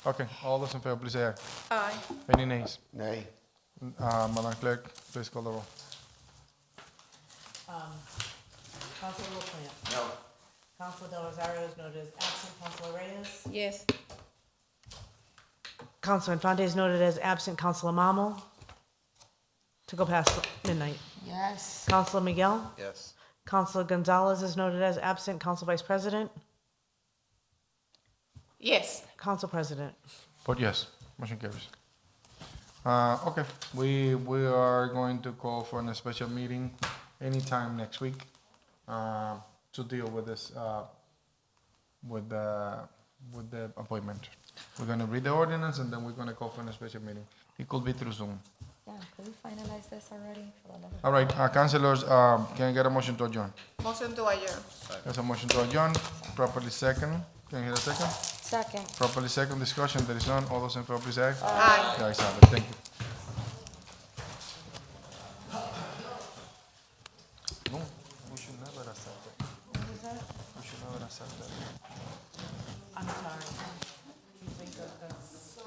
Okay, all those in favor, please say aye. Aye. Any nays? Nay. Madam Clerk, please call the roll. Councilor LaPlante. No. Councilor Del Rosario is noted as absent. Councilor Reyes. Yes. Councilor Infante is noted as absent. Councilor Marmal. To go past midnight. Yes. Councilor Miguel. Yes. Councilor Gonzalez is noted as absent. Council Vice President. Yes. Council President. Vote yes, motion carries. Okay, we are going to call for a special meeting anytime next week to deal with this, with the appointment. We're gonna read the ordinance and then we're gonna call for a special meeting. It could be through Zoom. Yeah, could we finalize this already? All right, councilors, can I get a motion to adjourn? Motion to adjourn. There's a motion to adjourn, properly second. Can I hear a second? Second. Properly second discussion, there is none. All those in favor, please say aye. Aye. The ayes have it, thank you. No, we should never accept it. What was that? We should never accept that. I'm sorry. You think that that's.